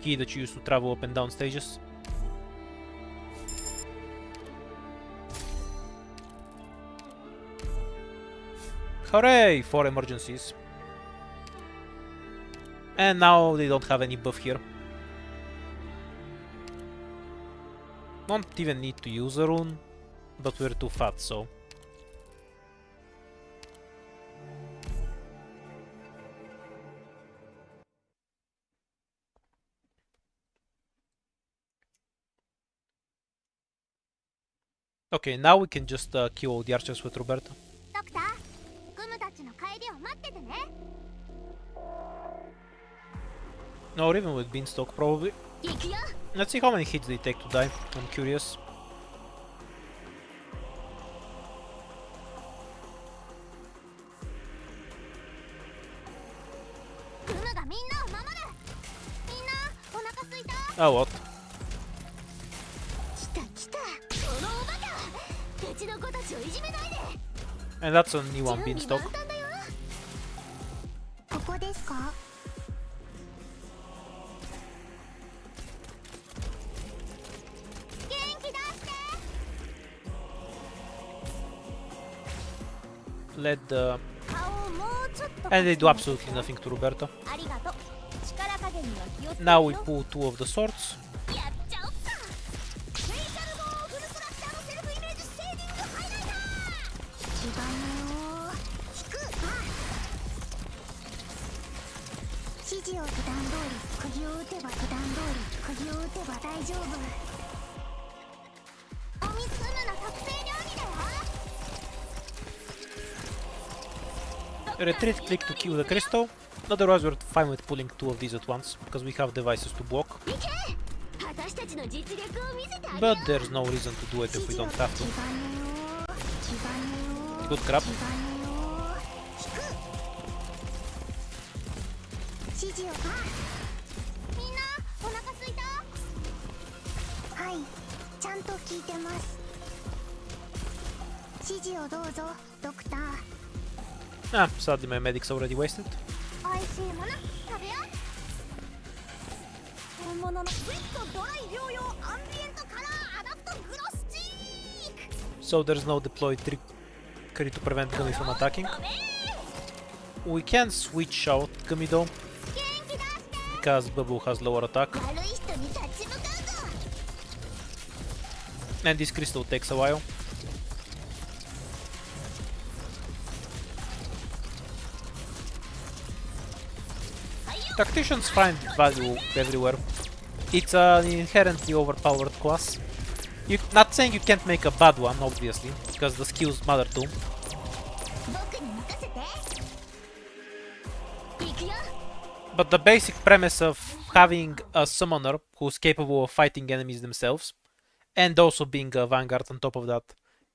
key that you use to travel up and down stages. Hooray! 4 emergencies. And now they don't have any buff here. Don't even need to use a rune, but we're too fat, so... Okay, now we can just kill all the archers with Roberto. ドクター、グムたちの帰りを待っててね。 Or even with Beanstalk, probably. 行くよ。 Let's see how many hits they take to die. I'm curious. グムがみんなを守る。みんなお腹すいた。 Oh, what? 来た来た。このおバカ。うちの子たちをいじめないで。 And that's a new one, 準備 Beanstalk. 万端だよ。ここですか？ 元気出して。 Let the... 顔をもうちょっと。 And they do absolutely nothing to Roberto. ありがとう。力加減には気をつけてよ。 Now we pull 2 of the swords. やっちゃおっか。スペシャルボーフルスラッシャーのセルフイメージセービングハイライター。火花を引く。指示を普段通り釘を打てば普段通り釘を打てば大丈夫。おみすむの特製料理だよ。 Retreat click to kill the crystal. Otherwise we're fine with pulling 2 of these at once, because we have devices to block. 行け。私たちの実力を見せてあげよう。 But there's no reason to do it if we don't have to. Good crap. 指示を。みんなお腹すいた。はい、ちゃんと聞いてます。指示をどうぞ、ドクター。 Ah, sadly my medic's already wasted. おいしいもの食べよう。本物のスイットドライ療養アンビエントカラーアダプトグロスチーク。 So there's no deployed trickery to prevent Gummy from attacking. We can switch out Gummy though, 元気出して。 because Babu has lower attack. 悪い人に立ち向かうぞ。 And this crystal takes a while. Tacticians find value everywhere. It's an inherently overpowered class. Not saying you can't make a bad one, obviously, because the skills matter too. 僕に任せて。行くよ。 But the basic premise of having a summoner who's capable of fighting enemies themselves, and also being a vanguard on top of that,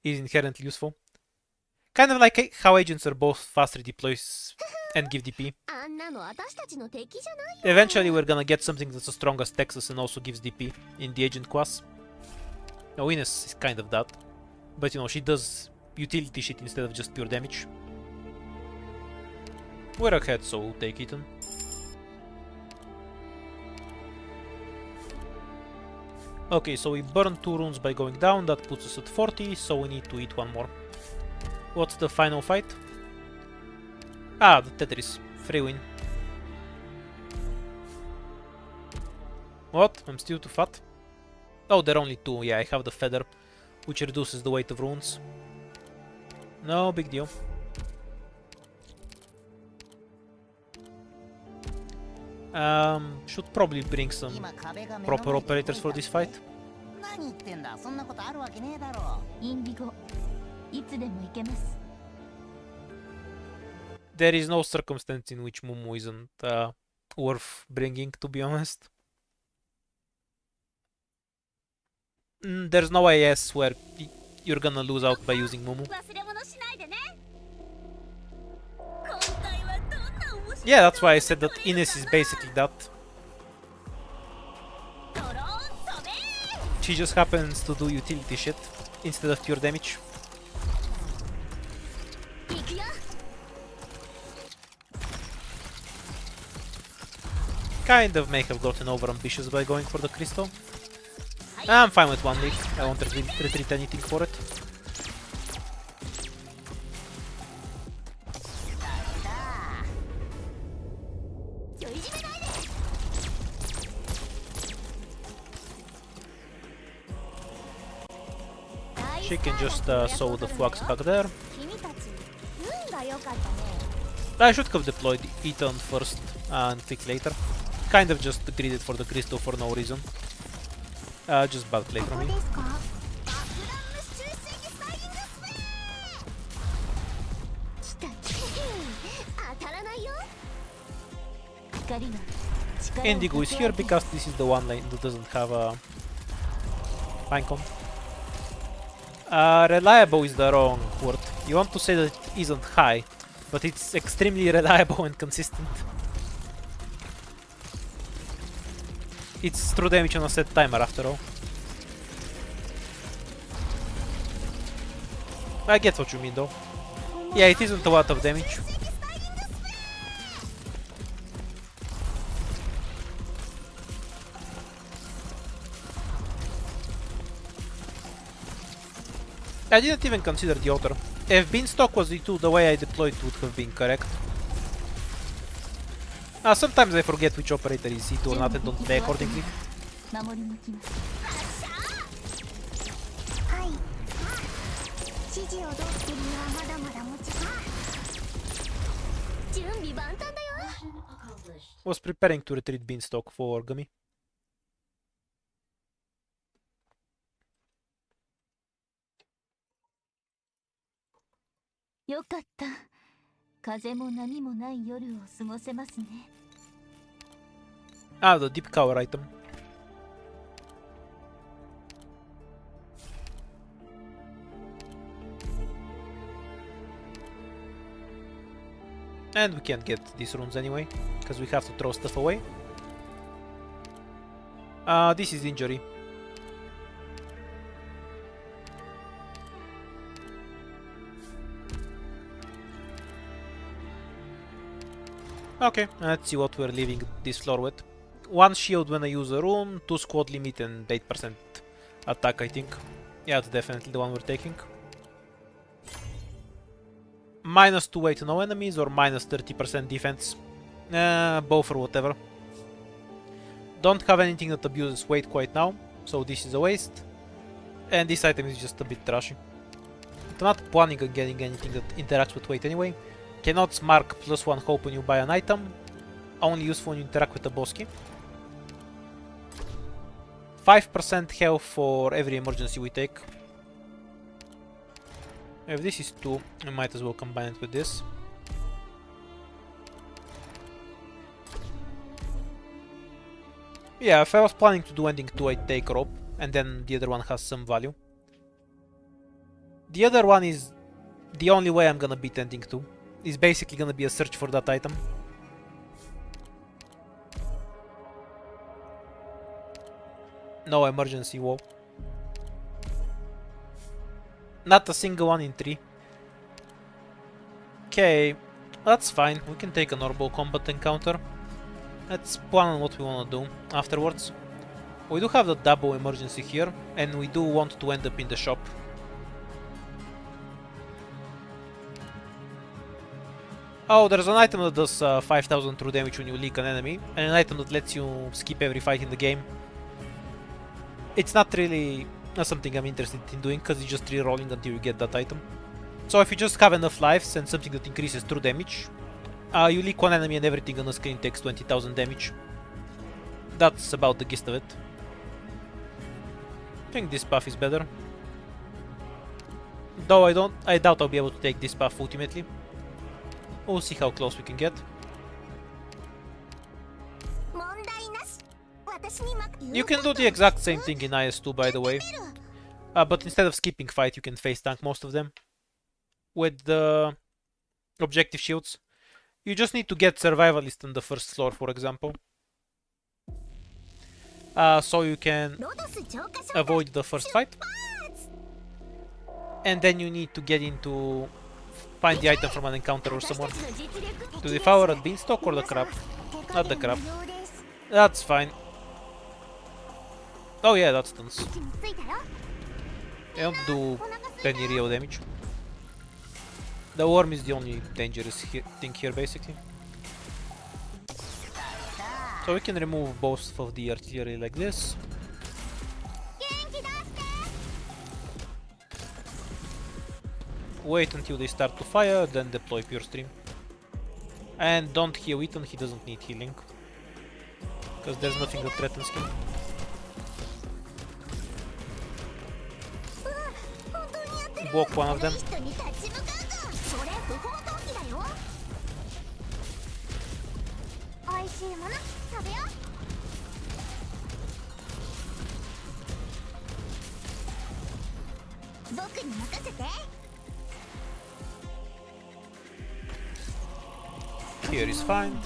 is inherently useful. Kind of like how agents are both fast redeploys and give DP. あんなの私たちの敵じゃないよ。 Eventually we're gonna get something that's as strong as Texas and also gives DP in the agent class. Now Ines is kind of that, but you know, she does utility shit instead of just pure damage. We're ahead, so we'll take it on. Okay, so we burned 2 runes by going down, that puts us at 40, so we need to eat 1 more. What's the final fight? Ah, the Tetris. Free win. What? I'm still too fat? Oh, there are only 2. Yeah, I have the feather, which reduces the weight of runes. No big deal. Should probably bring some proper operators for this fight. 何言ってんだ、そんなことあるわけねえだろ。インディゴ、いつでも行けます。 There is no circumstance in which Mumu isn't worth bringing, to be honest. There's no AS where you're gonna lose out by using Mumu. 忘れ物しないでね。今回はどんな面白い。 Yeah, that's why I said that Ines is basically that. ドローン飛べ。 She just happens to do utility shit instead of pure damage. 行くよ。 Kind of may have gotten over ambitious by going for the crystal. I'm fine with 1 leak. I won't retreat anything for it. She can just sow the flux back there. 君たち運が良かったね。 I should have deployed Eton first and click later. Kind of just greeded for the crystal for no reason. Just bad play こ from こ me. ですか？来た。当たらないよ。光が Indigo is here because this is the one lane that doesn't have a Pinecone. Reliable is the wrong word. You want to say that it isn't high, but it's extremely reliable and consistent. It's true damage on a set timer after all. I get what you mean though. Yeah, it isn't a lot of damage. I didn't even consider the author. If Beanstalk was E2, the way I deployed would have been correct. Sometimes I forget which operator is E2 or not and don't play accordingly. 守り抜きます。はい。指示をどうするにはまだまだ持ちか。準備万端だよ。 Was preparing to retreat Beanstalk for Gummy. よかった。風も波もない夜を過ごせますね。The deep cover item. And we can't get these runes anyway, because we have to throw stuff away. This is injury. Okay, let's see what we're leaving this floor with. 1 shield when I use a rune, 2 squad limit and 8% attack, I think. Yeah, that's definitely the one we're taking. -2 weight to no enemies or -30% defense. Both or whatever. Don't have anything that abuses weight quite now, so this is a waste. And this item is just a bit trashy. I'm not planning on getting anything that interacts with weight anyway. Cannot mark +1 hope when you buy an item. Only useful when you interact with a boss key. 5% health for every emergency we take. If this is 2, I might as well combine it with this. Yeah, if I was planning to do ending 2, I'd take rope, and then the other one has some value. The other one is the only way I'm gonna beat ending 2. It's basically gonna be a search for that item. No emergency wall. Not a single one in 3. Okay, that's fine. We can take a normal combat encounter. Let's plan on what we wanna do afterwards. We do have the double emergency here, and we do want to end up in the shop. Oh, there's an item that does 5000 true damage when you leak an enemy, and an item that lets you skip every fight in the game. It's not really something I'm interested in doing, because it's just re-rolling until you get that item. So if you just have enough lives and something that increases true damage, you leak one enemy and everything on the screen takes 20,000 damage. That's about the gist of it. I think this buff is better. Though I doubt I'll be able to take this buff ultimately. We'll see how close we can get. You can do the exact same thing in IS2, by the way. But instead of skipping fight, you can face tank most of them. With the objective shields. You just need to get survivalist on the first floor, for example. So you can avoid the first fight. And then you need to get into... find the item from an encounter or someone. To devour a beanstalk or the crab? Not the crab. That's fine. Oh yeah, that stuns. I don't do any real damage. The worm is the only dangerous thing here, basically. So we can remove both of the artillery like this. Wait until they start to fire, then deploy Pure Stream. And don't heal Ethan, he doesn't need healing. Because there's nothing that threatens him. Walk one of them. Here is fine.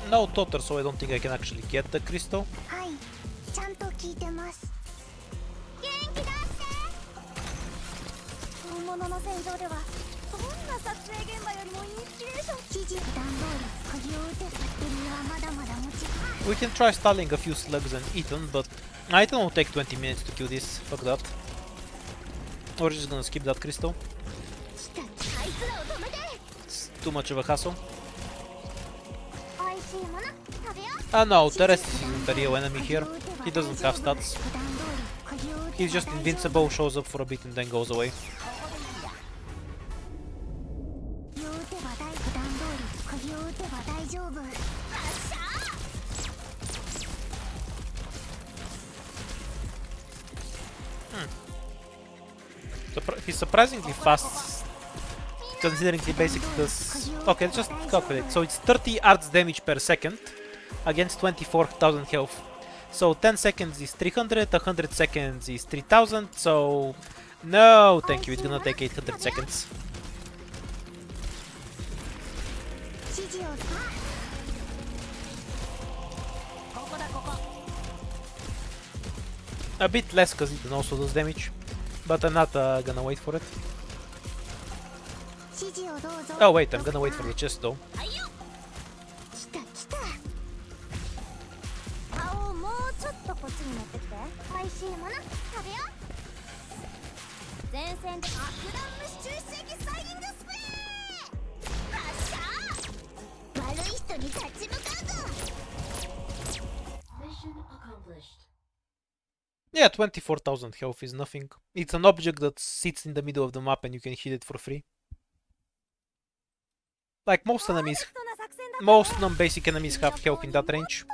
No totter, so I don't think I can actually get the crystal. We can try stalling a few slugs and Ethan, but Ethan will take 20 minutes to kill this. Fuck that. We're just gonna skip that crystal. It's too much of a hassle. No, Teres isn't the real enemy here. He doesn't have stats. He's just invincible, shows up for a bit and then goes away. He's surprisingly fast, considering he basically does... Okay, let's just calculate. So it's 30 arts damage per second against 24,000 health. So 10 seconds is 300, 100 seconds is 3000, so... No, thank you, it's gonna take 800 seconds. A bit less because it also does damage, but I'm not gonna wait for it. Oh wait, I'm gonna wait for the chest though. Yeah, 24,000 health is nothing. It's an object that sits in the middle of the map and you can hit it for free. Like most enemies, most non-basic enemies have health in that range.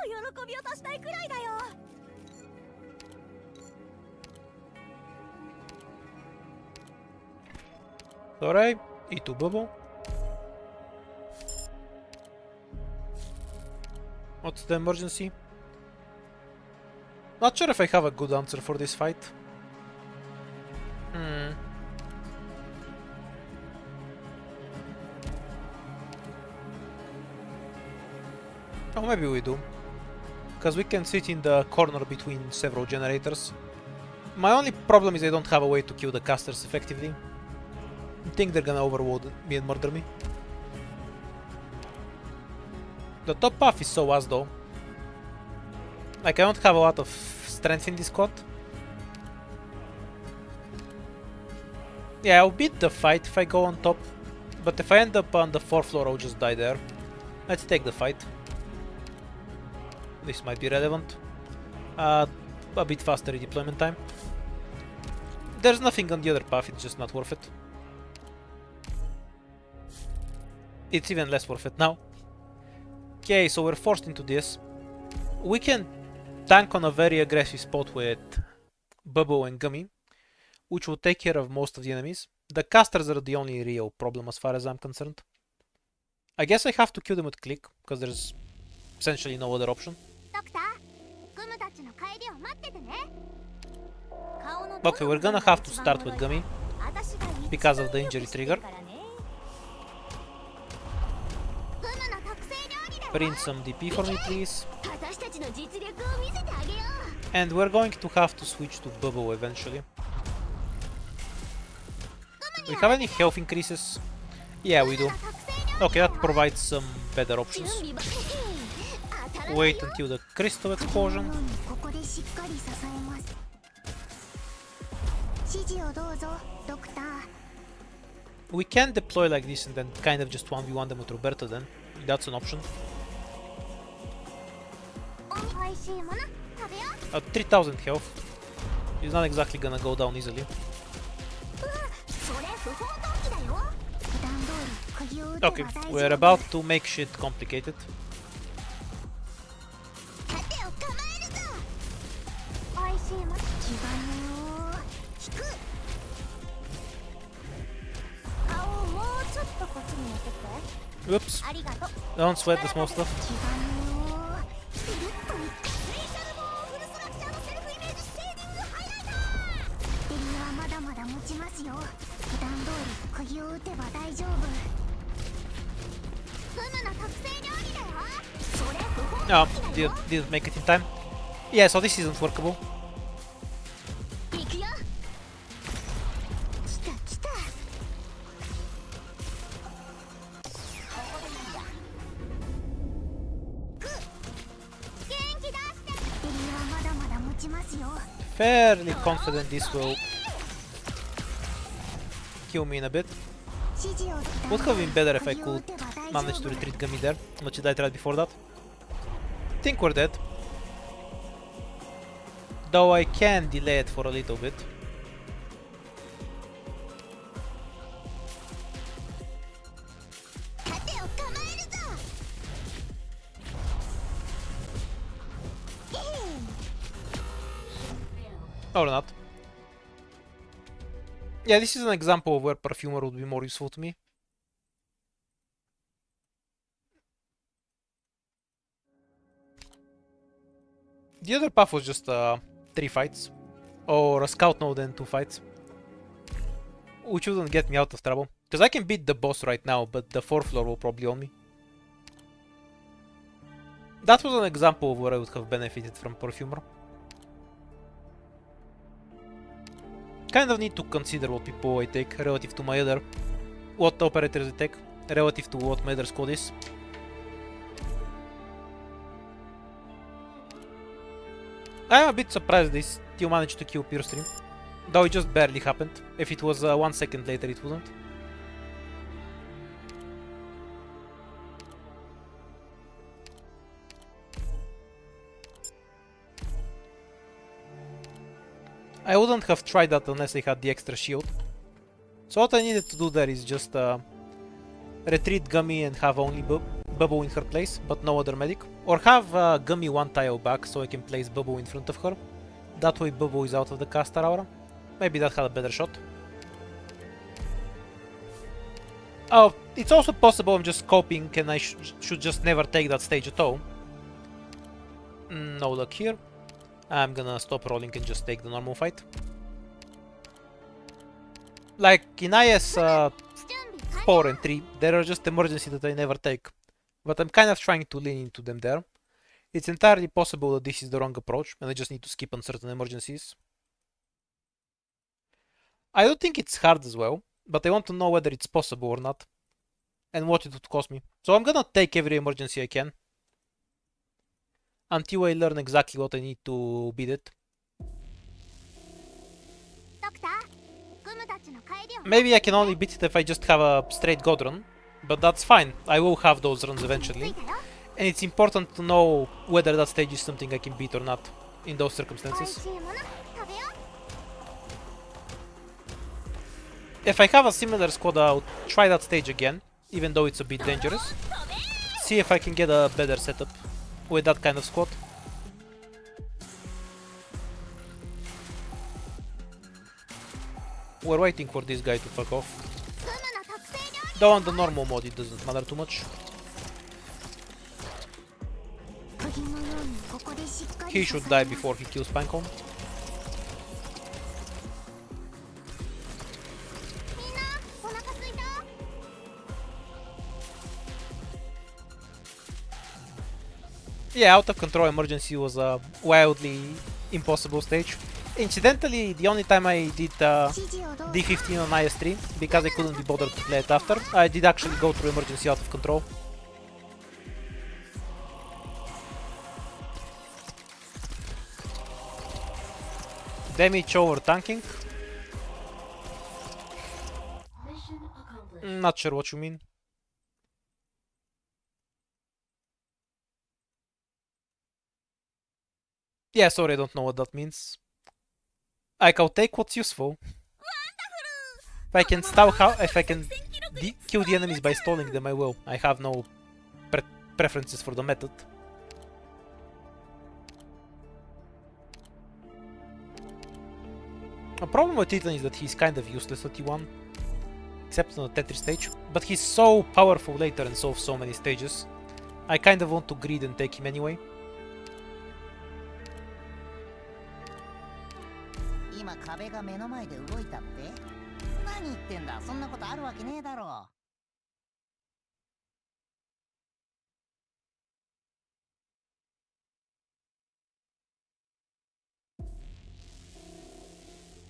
Alright, E2 bubble. What's the emergency? Not sure if I have a good answer for this fight. Oh, maybe we do. Because we can sit in the corner between several generators. My only problem is I don't have a way to kill the casters effectively. I think they're gonna overload me and murder me. The top path is so ass though. Like, I don't have a lot of strength in this squad. Yeah, I'll beat the fight if I go on top. But if I end up on the 4th floor, I'll just die there. Let's take the fight. This might be relevant. A bit faster redeployment time. There's nothing on the other path, it's just not worth it. It's even less worth it now. Okay, so we're forced into this. We can tank on a very aggressive spot with Bubble and Gummy, which will take care of most of the enemies. The casters are the only real problem as far as I'm concerned. I guess I have to kill them with click, because there's essentially no other option. Okay, we're gonna have to start with Gummy, because of the injury trigger. Print some DP for me, please. And we're going to have to switch to Bubble eventually. We have any health increases? Yeah, we do. Okay, that provides some better options. Wait until the crystal explosion. しっかり支えます。指示をどうぞドクター。 We can deploy like this and then kind of just 1v1 them with Roberto then. That's an option. おいしいもの食べよう。 At 3000 health. He's not exactly gonna go down easily. それ不法投棄だよ。普段通り釘を打てば Okay, 大丈夫。 we're about to make shit complicated. 盾を構えるぞ。おいしいもの。気兼ねを引く。顔をもうちょっとこっちに持ってきて。 Whoops. ありがとう。 Don't sweat the small stuff. 気兼ねをピリッと。スペシャルボーンフルストラクチャーのセルフイメージシェーディングハイライター。エリアはまだまだ持ちますよ。普段通り釘を打てば大丈夫。フムの特製料理だよ。それ不法 No, 投棄だよ。 didn't make it in time. Yeah, so this isn't workable. 行くよ。来た来た。元気出して。エリアはまだまだ持ちますよ。 Fairly confident this will kill me in a bit. 指示を Would have been better if I 釘を could 打てば大 manage 丈 to 夫。 retreat Gummy there. Much did I tried before that? Think we're dead. Though I can delay it for a little bit. 盾を構えるぞ。 Or not. Yeah, this is an example of where Perfumer would be more useful to me. The other path was just 3 fights. Or a scout node and 2 fights. Which wouldn't get me out of trouble. Because I can beat the boss right now, but the 4th floor will probably own me. That was an example of where I would have benefited from Perfumer. Kind of need to consider what people I take relative to my other... what operators I take relative to what my other squad is. I'm a bit surprised they still managed to kill Pure Stream. Though it just barely happened. If it was 1 second later it wouldn't. I wouldn't have tried that unless I had the extra shield. So what I needed to do there is just retreat Gummy and have only Bubble in her place, but no other medic. Or have Gummy one tile back so I can place Bubble in front of her. That way Bubble is out of the caster aura. Maybe that had a better shot. Oh, it's also possible I'm just coping and I should just never take that stage at all. No luck here. I'm gonna stop rolling and just take the normal fight. Like in IS 4 and 3, there are just emergencies that I never take. But I'm kind of trying to lean into them there. It's entirely possible that this is the wrong approach and I just need to skip on certain emergencies. I don't think it's hard as well, but I want to know whether it's possible or not. And what it would cost me. So I'm gonna take every emergency I can. Until I learn exactly what I need to beat it. ドクター、グムたちの帰りを。 Maybe I can only beat it if I just have a straight god run. But that's fine. I will have those runs eventually. And it's important to know whether that stage is something I can beat or not in those おい circumstances. しいもの食べよう。 If I have a similar squad, I'll try that stage again, even though it's a bit dangerous. See if I can get a better setup with that kind of squad. We're waiting for this guy to fuck off. グムの特製料理。 Though on the normal mode it doesn't matter too much. 釘のようにここでしっかり He 支え should ま die す。 before he kills Pancom. みんなお腹すいた。 Yeah, out of control emergency was a wildly impossible stage. Incidentally, the only time I did 指示をどうぞ。 D15 on IS3, because I couldn't be bothered to play it after, I did actually go through emergency out of control. Damage over tanking? Not sure what you mean. Yeah, sorry, I don't know what that means. I'll take what's useful. If I can kill the enemies by stalling them, I will. I have no preferences for the method. A problem with Titan is that he's kind of useless at T1, except on the Tetris stage, but he's so powerful later and solves so many stages. I kind of want to greed and take him anyway. 今壁が目の前で動いたって？何言ってんだ、そんなことあるわけねえだろ。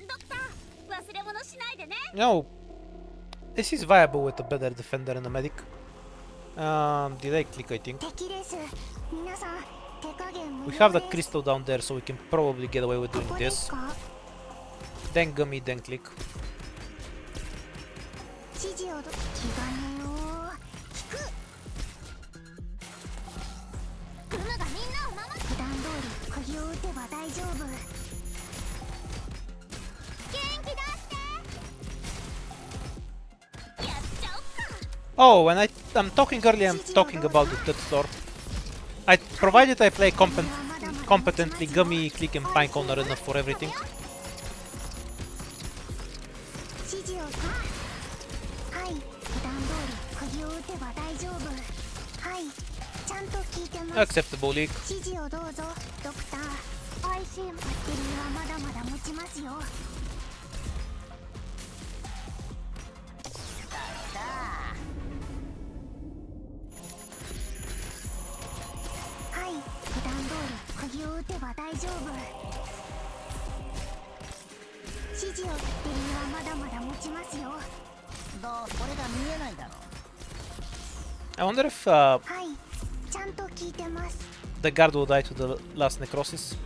ドクター、忘れ物しないでね。 No, this is viable with a better defender and a medic. Did I click, I think? 敵です。皆さん、手加減無 We 料 have the です。 crystal down there, so we can probably get away with こ doing こです this. か？ Then gummy, then click. 指示を気兼ねを聞く。グムがみんなを守る。普段通り釘を打てば大丈夫。元気出して。やっちゃおっか。 Oh, when I'm talking earlier, I'm talking about the third floor. Provided I play competently, gummy, click and pine corner enough for everything. 指示をはい、普段通り釘を打てば大丈夫。はい、ちゃんと聞いてます。 Acceptable leak. 指示をどうぞ、ドクター。IC バッテリーはまだまだ持ちますよ。はい、普段通り釘を打てば大丈夫。指示をバッテリーはまだまだ持ちますよ。これが見えないだろ。 I wonder if はい、ちゃんと聞いてます。 the guard will die to the last necrosis.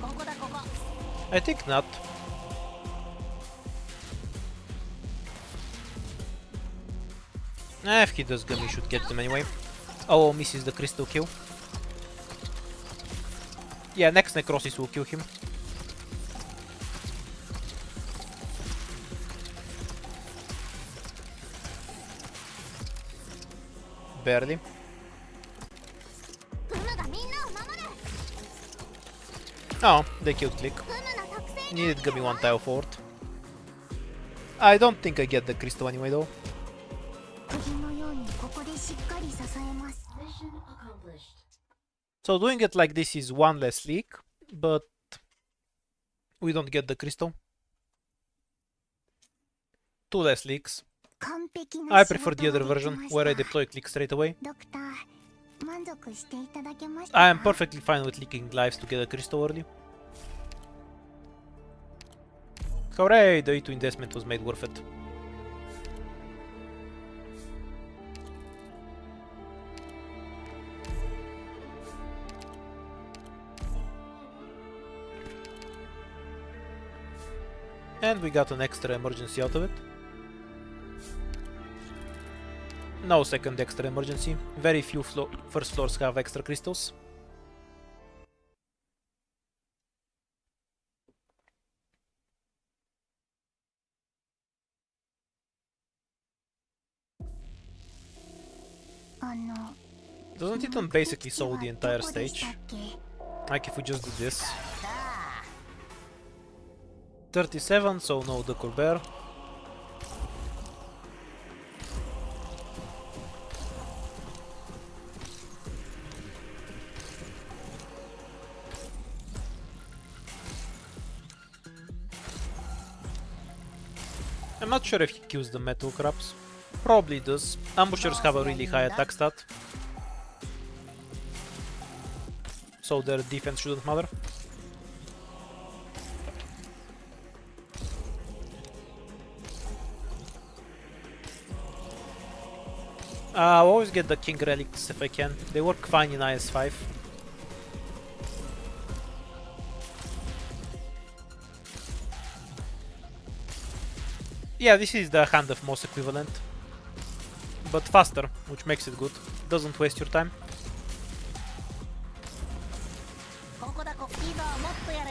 ここだここ。 I think not. If he does gummy, should get them anyway. Oh, misses the crystal kill. Yeah, next necrosis will kill him. Barely. グムがみんなを守る。 Oh, they killed Click. グムの特性 Needed gummy one tile forward. I don't think I get the crystal anyway though. 釘のようにここでしっかり支えます。 So doing it like this is one less leak, but we don't get the crystal. Two less leaks. 完璧な I 仕 prefer 事 the が other でき version ました where I deploy click straight away. ドクター、満足していただけましたか？ I am perfectly fine with leaking lives to get a crystal early. Hooray, the E2 investment was made worth it. And we got an extra emergency out of it. No second extra emergency. Very few first floors have extra crystals. Doesn't it basically solve the entire stage? Like if we just do this. 37, so no the Colbert. I'm not sure if he kills the metal crabs. Probably does. Ambushers have a really high attack stat, so their defense shouldn't matter. I'll always get the king relics if I can. They work fine in IS-5. Yeah, this is the Hand of Moss equivalent. But faster, which makes it good. Doesn't waste your time. ここだこいいぞもっとやれ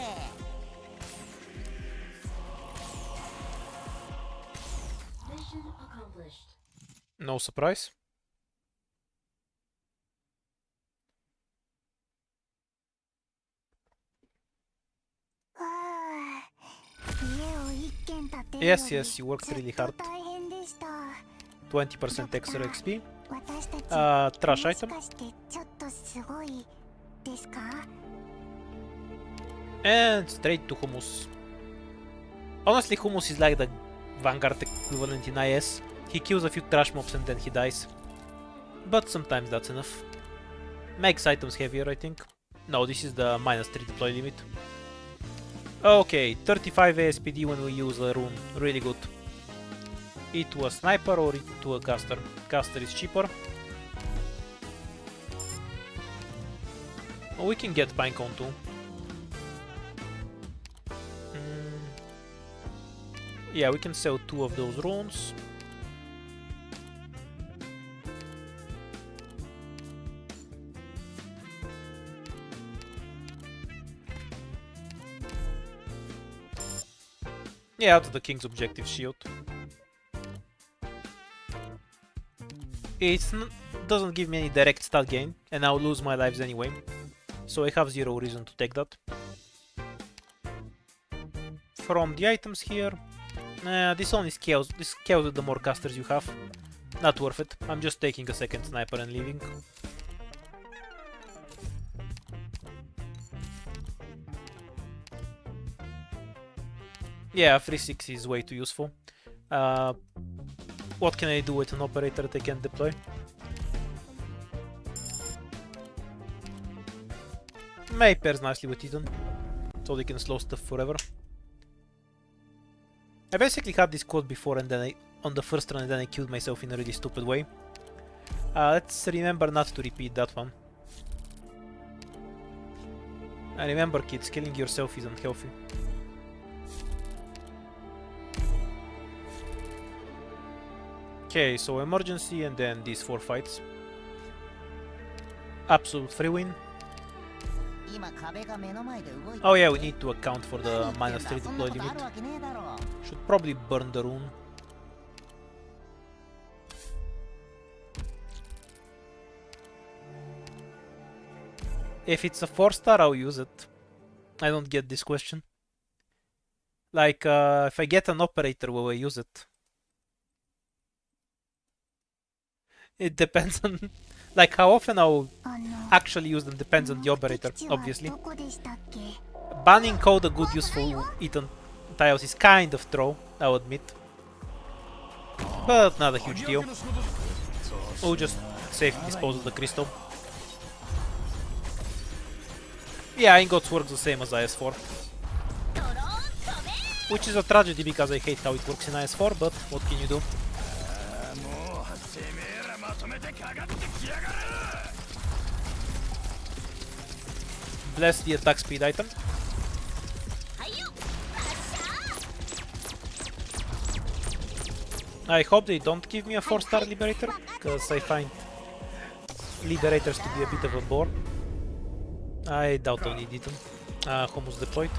No surprise. Yes, yes, you worked really hard. 20% extra XP. Trash item. And straight to Hummus. Honestly, Hummus is like the Vanguard equivalent in IS. He kills a few trash mobs and then he dies. But sometimes that's enough. Makes items heavier, I think. No, this is the -3 deploy limit. Okay, 35 ASPD when we use a rune. Really good. It to a sniper or it to a caster. Caster is cheaper. Oh, we can get Pinecone too. Yeah, we can sell 2 of those runes. Yeah, out of the king's objective shield. It doesn't give me any direct stat gain, and I'll lose my lives anyway. So I have 0 reason to take that. From the items here, this only scales with the more casters you have. Not worth it. I'm just taking a second sniper and leaving. Yeah, 360 is way too useful. What can I do with an operator that I can deploy? May pairs nicely with Eden, so they can slow stuff forever. I basically had this quote before and then on the first run and then I killed myself in a really stupid way. Let's remember not to repeat that one. And remember kids, killing yourself is unhealthy. Okay, so emergency and then these 4 fights. Absolute free win. Oh yeah, we need to account for the -3 deploy limit. Should probably burn the rune. If it's a 4-star, I'll use it. I don't get this question. Like, if I get an operator, will I use it? It depends on... like, how often I'll actually use them depends on the operator, obviously. Banning code a good useful Eton tiles is kind of throw, I'll admit. But not a huge deal. We'll just safely dispose of the crystal. Yeah, ingots works the same as IS4. Which is a tragedy because I hate how it works in IS4, but what can you do? Bless the attack speed item. I hope they don't give me a 4-star Liberator, because I find Liberators to be a bit of a bore. I doubt I'll need it. Hummus deployed.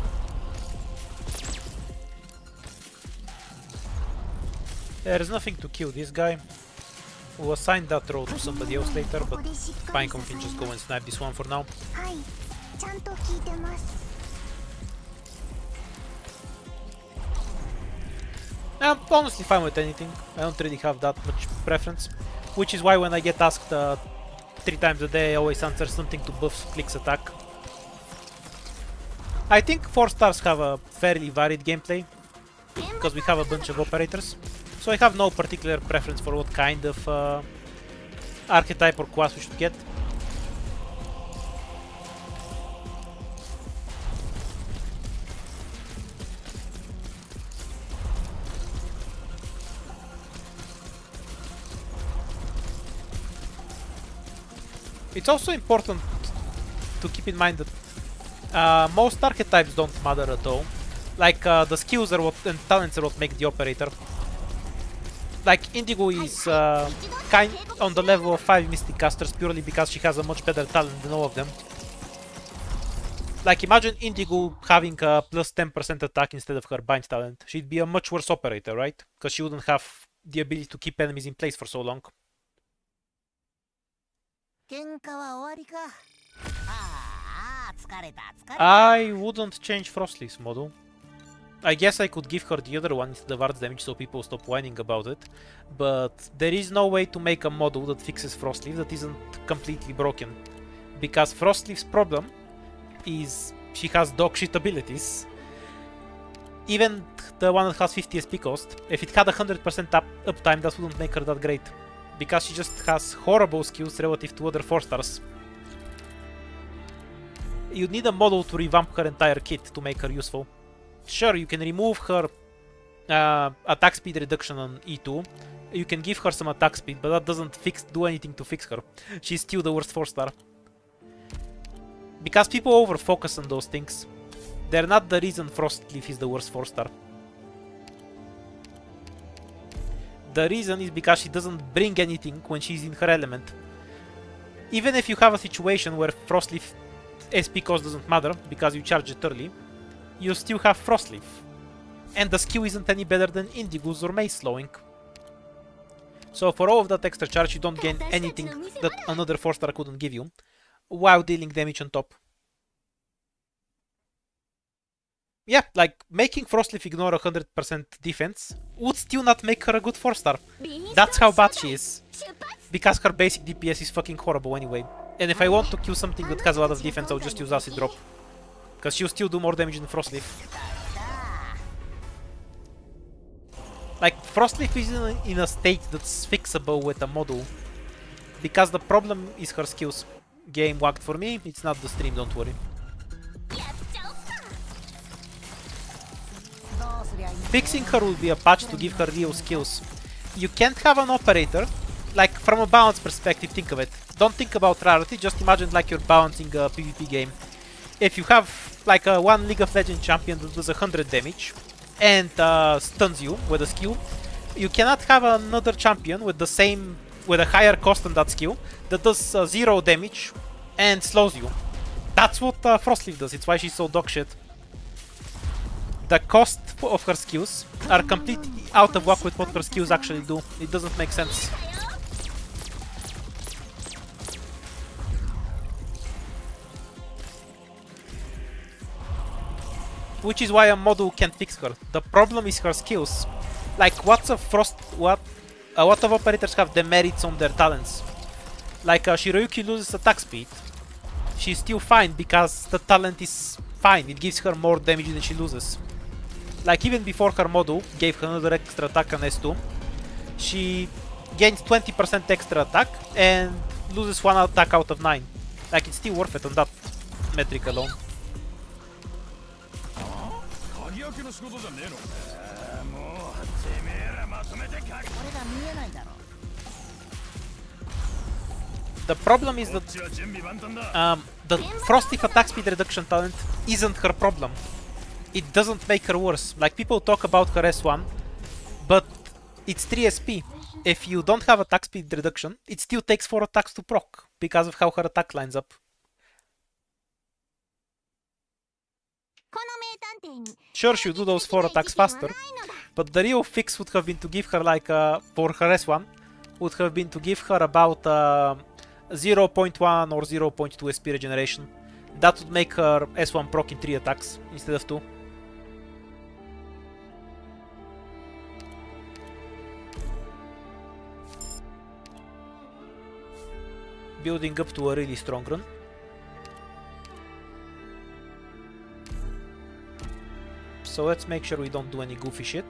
There's nothing to kill this guy. We'll assign that road to somebody else later, but Pinecone can just go and snipe this one for now. I'm honestly fine with anything. I don't really have that much preference. Which is why when I get asked 3 times a day, I always answer something to buff Click's attack. I think 4 stars have a fairly varied gameplay, because we have a bunch of operators. So I have no particular preference for what kind of archetype or class we should get. It's also important to keep in mind that most archetypes don't matter at all. Like the skills are what and talents are what make the operator. like Indigo is kind on the level of 5 Mystic Casters purely because she has a much better talent than all of them. Like imagine Indigo having a plus 10% attack instead of her bind talent. She'd be a much worse operator, right? Because she wouldn't have the ability to keep enemies in place for so long. 喧嘩は終わりか。ああ、疲れた、疲れた。 I wouldn't change Frostleaf's model. I guess I could give her the other one instead of arts damage so people stop whining about it. But there is no way to make a model that fixes Frostleaf that isn't completely broken. Because Frostleaf's problem is she has dog shit abilities. Even the one that has 50 SP cost, if it had 100% uptime, that wouldn't make her that great. Because she just has horrible skills relative to other 4-stars. You need a model to revamp her entire kit to make her useful. Sure, you can remove her attack speed reduction on E2. You can give her some attack speed, but that doesn't do anything to fix her. She's still the worst 4-star. Because people over-focus on those things. They're not the reason Frostleaf is the worst 4-star. The reason is because she doesn't bring anything when she's in her element. Even if you have a situation where Frostleaf SP cost doesn't matter because you charge it early, you still have Frostleaf. And the skill isn't any better than Indigo's or Mace slowing. So for all of that extra charge you don't gain anything that another 4-star couldn't give you, while dealing damage on top. Yeah, like making Frostleaf ignore 100% defense would still not make her a good 4-star. That's how bad she is. Because her basic DPS is fucking horrible anyway. And if I want to kill something that has a lot of defense, I'll just use Acid Drop. Because she'll still do more damage than Frostleaf. Like, Frostleaf is in a state that's fixable with a model. Because the problem is her skills. Game wagged for me, it's not the stream, don't worry. Fixing her will be a patch to give her real skills. You can't have an operator, like from a balance perspective, think of it. Don't think about rarity, just imagine like you're balancing a PvP game. If you have like a one League of Legends champion that does 100 damage and stuns you with a skill, you cannot have another champion with a higher cost on that skill that does 0 damage and slows you. That's what Frostleaf does, it's why she's so dogshit. The cost of her skills are completely out of whack with what her skills actually do. It doesn't make sense. Which is why a model can't fix her. The problem is her skills. Like, what of operators have demerits on their talents? Like, Shiroyuki loses attack speed. She's still fine because the talent is fine. It gives her more damage than she loses. Like, even before her model gave her another extra attack on S2, she gains 20% extra attack and loses 1 attack out of 9. Like, it's still worth it on that metric alone. The problem is that the Frostleaf attack speed reduction talent isn't her problem. It doesn't make her worse. Like, people talk about her S1, but it's 3 SP. If you don't have attack speed reduction, it still takes 4 attacks to proc because of how her attack lines up. Sure, she'll do those 4 attacks faster, but the real fix would have been to give her like, for her S1, would have been to give her about 0.1 or 0.2 SP regeneration. That would make her S1 proc in 3 attacks instead of 2. Building up to a really strong run. So let's make sure we don't do any goofy shit.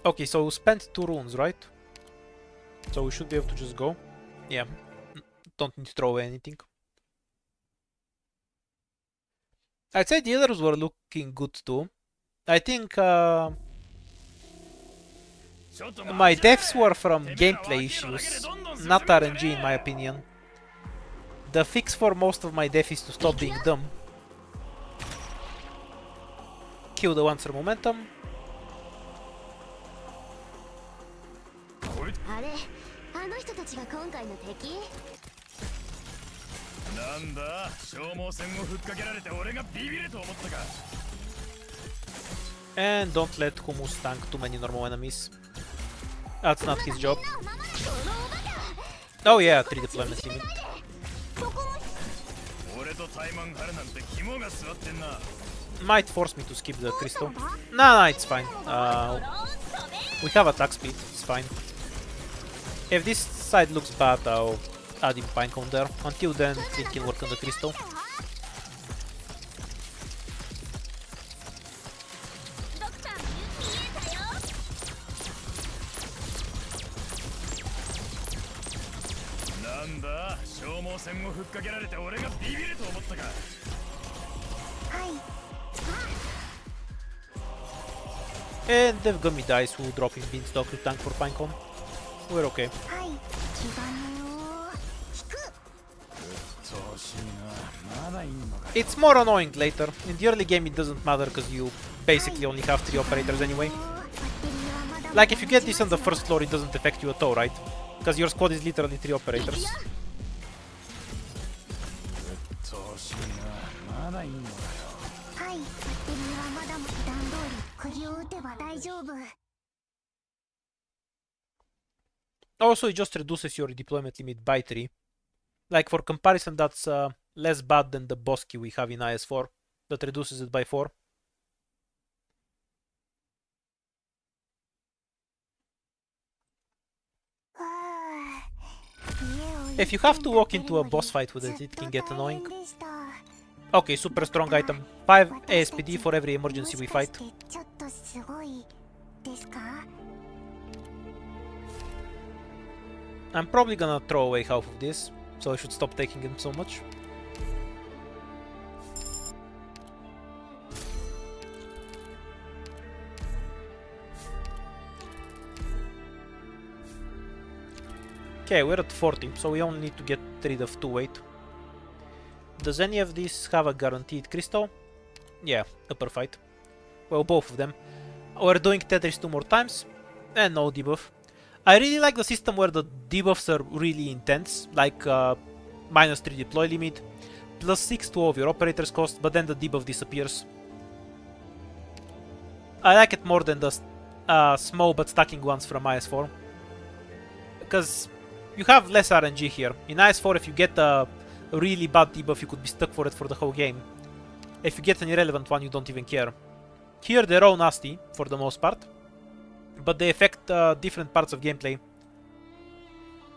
Okay, so we spent 2 runes, right? So we should be able to just go. Yeah, don't need to throw away anything. I'd say the others were looking good too. I think my deaths were from gameplay issues, not RNG in my opinion. The fix for most of my death is to stop being dumb. Kill the ones for momentum. あれ、あの人たちが今回の敵？なんだ、消耗戦をふっかけられて俺がビビると思ったか。 And don't let Humus tank too many normal enemies. That's not his job. Oh yeah, 3 deployment limit. 俺とタイマン張るなんて肝が座ってんな。 Might force me to skip the crystal. Nah, it's fine. We have attack speed, it's fine. If this side looks bad, I'll add in Pinecone there. Until then, it can work on the crystal. なんだ、消耗戦をふっかけられて俺がビビると思ったか。はい。 And they've got me dice who drop in Beanstalk to tank for Pinecone. We're okay. はい。気兼ねを引く。調子いいな。まだいいのか。 It's more annoying later. In the early game it doesn't matter because you basically only have 3 operators anyway. バッテリーはまだ Like if you get this on the first floor it doesn't affect you at all, right? Because your squad is literally 3 operators. 調子いいな。まだいいのかよ。はい。バッテリーはまだ普段通り釘を打てば大丈夫。 Also it just reduces your deployment limit by 3. Like for comparison that's less bad than the boss key we have in IS4 that reduces it by 4. If you have to walk into a boss fight with it, it can get annoying. Okay, super strong item. 5 ASPD for every emergency we fight. ちょっとすごいですか？ I'm probably gonna throw away half of this, so I should stop taking him so much. Okay, we're at 40, so we only need to get rid of 2 weight. Does any of these have a guaranteed crystal? Yeah, upper fight. Well, both of them. We're doing Tetris 2 more times, and no debuff. I really like the system where the debuffs are really intense, like -3 deploy limit, +6 to all of your operators cost, but then the debuff disappears. I like it more than the small but stacking ones from IS4, because you have less RNG here. In IS4, if you get a really bad debuff, you could be stuck for it for the whole game. If you get an irrelevant one, you don't even care. Here they're all nasty, for the most part, but they affect different parts of gameplay.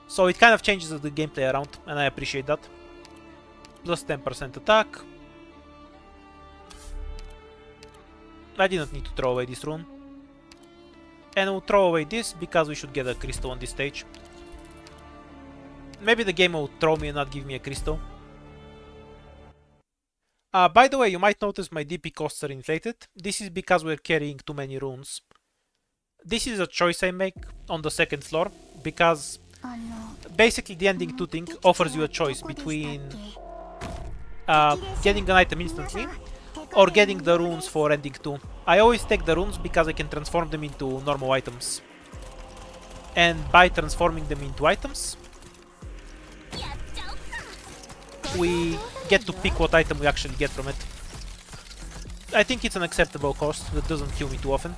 So it kind of changes the gameplay around, and I appreciate that. Plus 10% attack. I didn't need to throw away this rune. And we'll throw away this because we should get a crystal on this stage. Maybe the game will throw me and not give me a crystal. By the way, you might notice my DP costs are inflated. This is because we're carrying too many runes. This is a choice I make on the second floor, because basically the ending 2 thing offers you a choice between getting an item instantly or getting the runes for ending 2. I always take the runes because I can transform them into normal items. And by transforming them into items, we get to pick what item we actually get from it. I think it's an acceptable cost that doesn't kill me too often.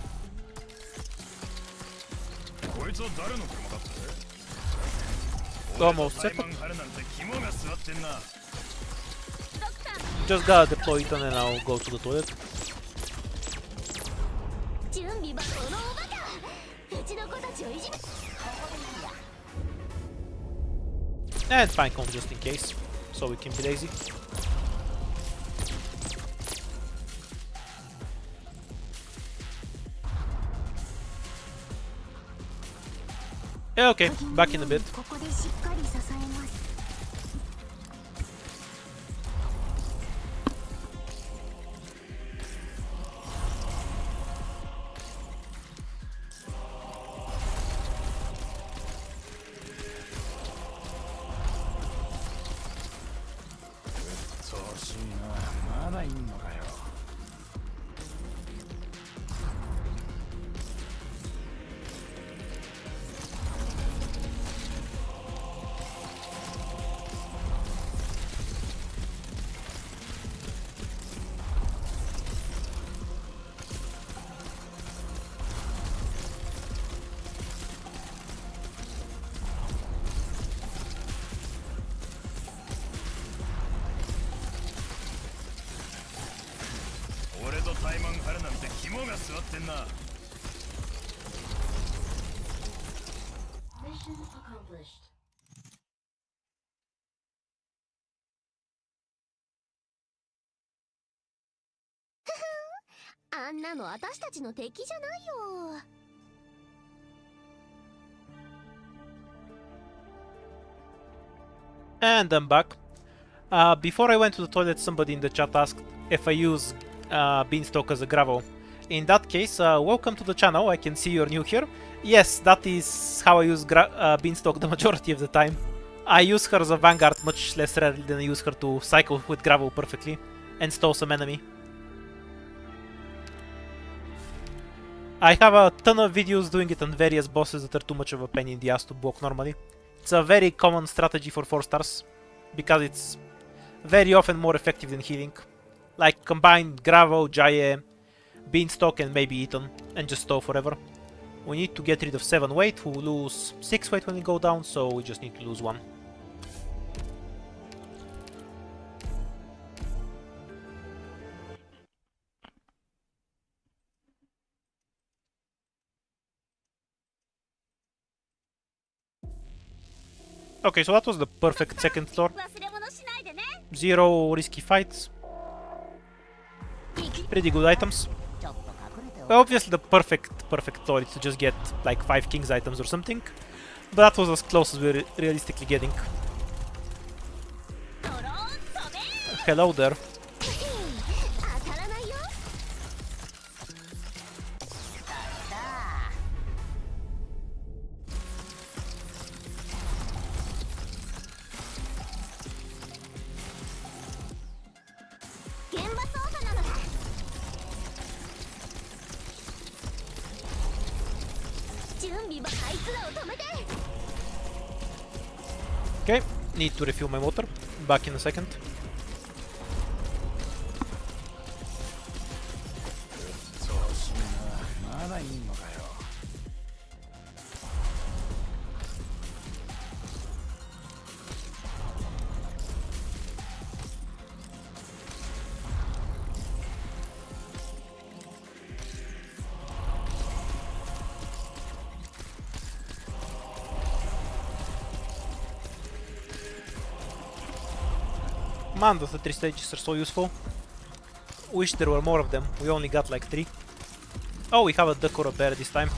Almost set. Just gotta deploy it and then I'll go to the toilet. And Pinecone just in case, so we can be lazy. Yeah, okay, back in a bit. 怠慢張るなんて肝が据わってんな。 Mission accomplished. あんなの私たちの敵じゃないよ。And I'm back. Before I went to the toilet, somebody in the chat asked if I use Beanstalk as a gravel. In that case, welcome to the channel. I can see you're new here. Yes, that is how I use Beanstalk the majority of the time. I use her as a vanguard much less rarely than I use her to cycle with gravel perfectly and stall some enemy. I have a ton of videos doing it on various bosses that are too much of a pain in the ass to block normally. It's a very common strategy for 4 stars, because it's very often more effective than healing. Like combine Gravo, Jaye, Beanstalk and maybe Eaton, and just stall forever. We need to get rid of 7 weight, who lose 6 weight when we go down, so we just need to lose 1. Okay, so that was the perfect second floor. 忘れ物しないでね。 Zero risky fights. Pretty good items. ちょっと隠れてお Well, obviously the perfect floor is to just get like 5 kings items or something. But that was as close as we're realistically getting. ドローン飛べ。 Hello there. 当たらないよ。現場操作なのだ。準備はあいつらを止めて。 Okay, need to refill my water. Back in a second. 調子いいな。まだいんのかよ。 Man, those 3 stages are so useful. Wish there were more of them. We only got like 3. Oh, we have a duck or a bear this time.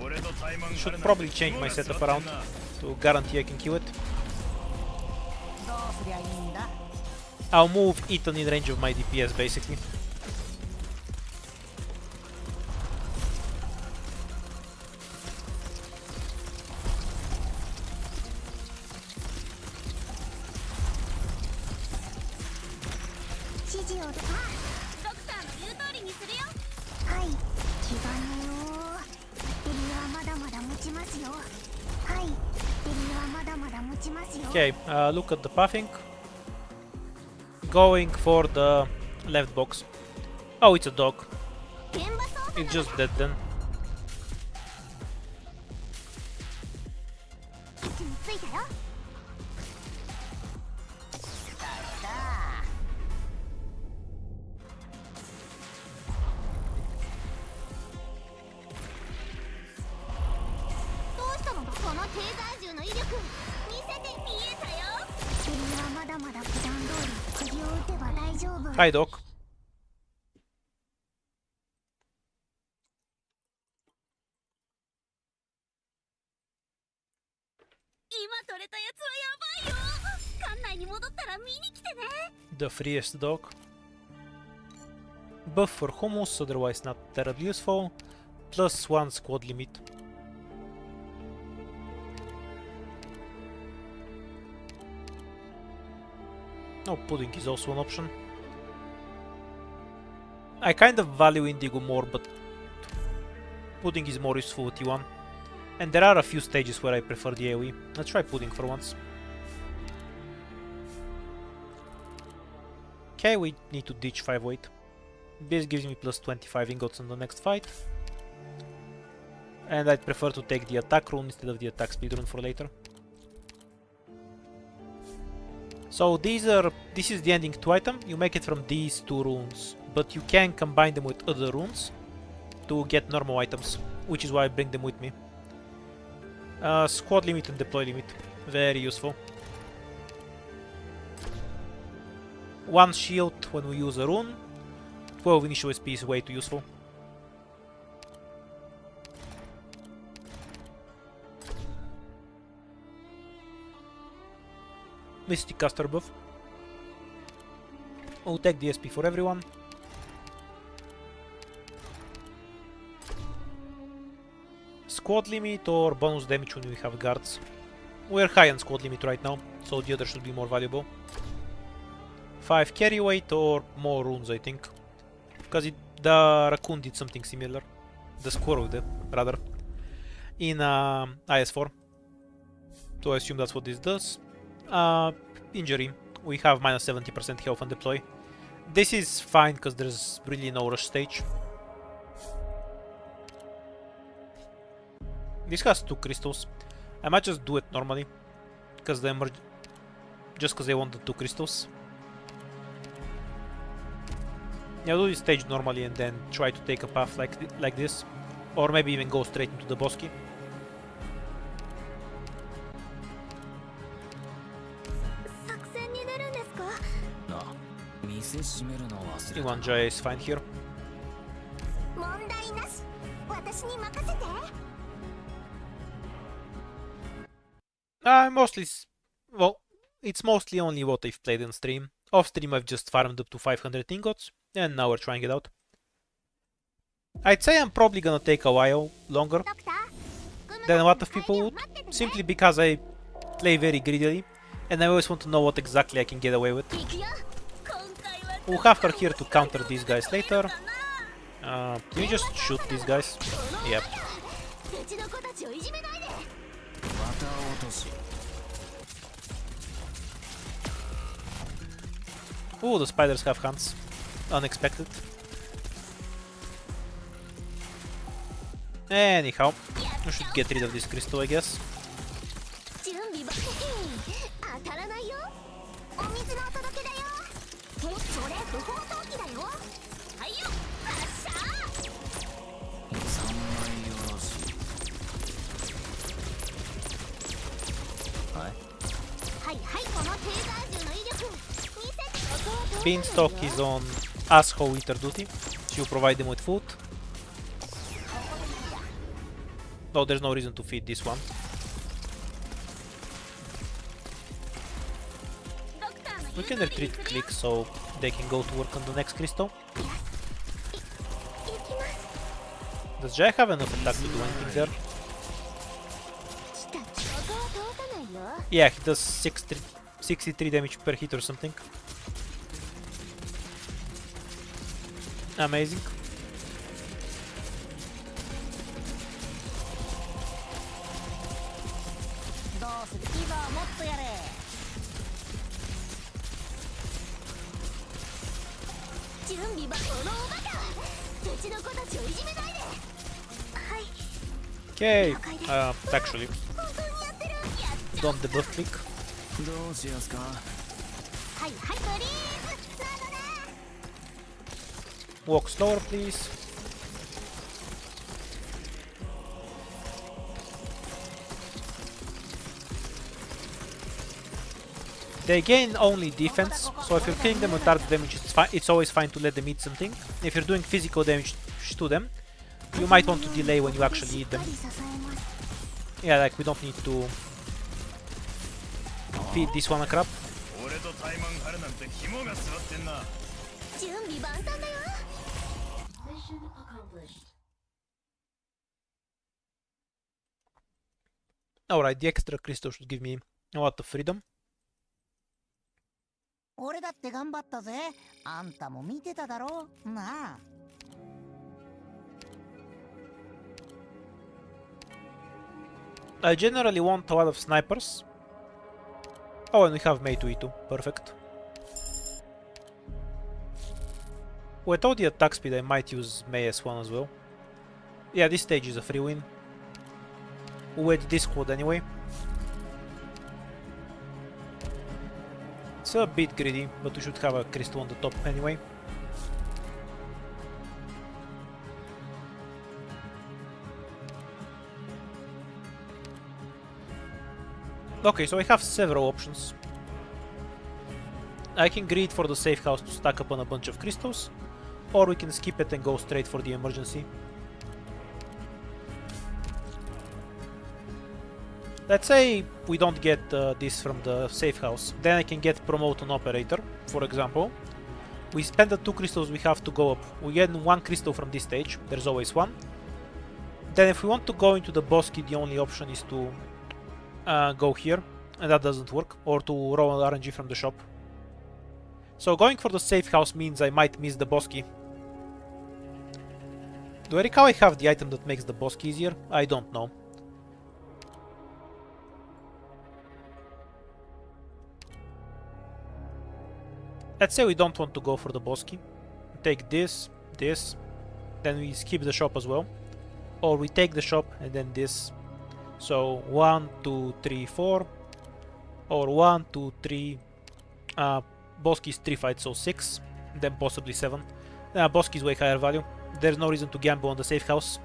俺と怠慢張 Should るなんて probably change 肝 my が据 setup わって around んな。 to guarantee I can kill it. どうすりゃいいんだ。 I'll move Eaton in range of my DPS basically.指示を。ドクターの言う通りにするよ。はい、気がねよ。バッテリーはまだまだ持ちますよ。はい、バッテリーはまだまだ持ちますよ。 Okay, look at the pathing. Going for the left box. Oh, it's a dog. 現場操作 It's just dead then. 位置についたよ。どうしたのだ。この低体重の威力見せて見えたよ。バッテリーはまだまだ普段通り釘を打てば大丈夫。 Hi, dog. 今取れたやつはやばいよ。館内に戻ったら見に来てね。 The freest dog. Buff for hummus, otherwise not terribly useful. Plus 1 squad limit. Oh, pudding is also an option. I kind of value Indigo more, but pudding is more useful with T1. And there are a few stages where I prefer the AoE. Let's try pudding for once. Okay, we need to ditch 5 weight. This gives me plus 25 ingots on the next fight. And I'd prefer to take the attack rune instead of the attack speed rune for later. So this is the ending 2 item. You make it from these 2 runes. but you can combine them with other runes to get normal items, which is why I bring them with me. Squad limit and deploy limit, very useful. 1 shield when we use a rune, 12 initial SP is way too useful. Mystic caster buff. We'll take the SP for everyone. Squad limit or bonus damage when we have guards. We're high on squad limit right now, so the other should be more valuable. 5 carry weight or more runes, I think. Because the raccoon did something similar. The squirrel did, rather. In IS4. So I assume that's what this does. Injury. We have minus 70% health on deploy. This is fine because there's really no rush stage. This has 2 crystals. I might just do it normally. Because they emerge. Just because I want the 2 crystals. Yeah, I'll do this stage normally and then try to take a path like this. Or maybe even go straight into the bosky. Even Jaya is fine here. Well, it's mostly only what I've played on stream. Off stream I've just farmed up to 500 ingots, and now we're trying it out. I'd say I'm probably gonna take a while longer than a lot of people would, simply because I play very greedily, and I always want to know what exactly I can get away with. We'll have her here to counter these guys later. Can you just shoot these guys? Yep. Ooh, the spiders have hands. Unexpected. Anyhow, we should get rid of this crystal, I guess. Beanstalk is on asshole eater duty. She'll provide them with food. No, there's no reason to feed this one. We can retreat click so they can go to work on the next crystal. Does Jai have enough attack to do anything there? Yeah, he does 63 damage per hit or something. Amazing. Okay, actually, don't debuff click. Walk slower, please. They gain only defense, so if you're killing them with target damage, it's always fine to let them eat something. If you're doing physical damage to them, you might want to delay when you actually eat them. Yeah, like we don't need to feed this one a crap. Alright, the extra crystal should give me a lot of freedom. 俺だって頑張ったぜ。あんたも見てただろなあ。I generally want a lot of snipers. Oh, and we have Mei to E2. Perfect. With all the attack speed, I might use Mei S1 as well. Yeah, this stage is a free win. We'll edit this squad anyway. It's a bit greedy, but we should have a crystal on the top anyway. Okay, so I have several options. I can greed for the safe house to stack up on a bunch of crystals, or we can skip it and go straight for the emergency. Let's say we don't get this from the safe house, then I can get promote an operator, for example. We spend the 2 crystals we have to go up. We get 1 crystal from this stage, there's always 1. Then if we want to go into the boss key, the only option is to go here, and that doesn't work, or to roll an RNG from the shop. So going for the safe house means I might miss the boss key. Do I recall I have the item that makes the boss key easier? I don't know. Let's say we don't want to go for the boss key. Take this, this, then we skip the shop as well. Or we take the shop and then this. So 1, 2, 3, 4. Or 1, 2, 3. Boss key is 3 fights, so 6. Then possibly 7. Boss key is way higher value. There's no reason to gamble on the safe house.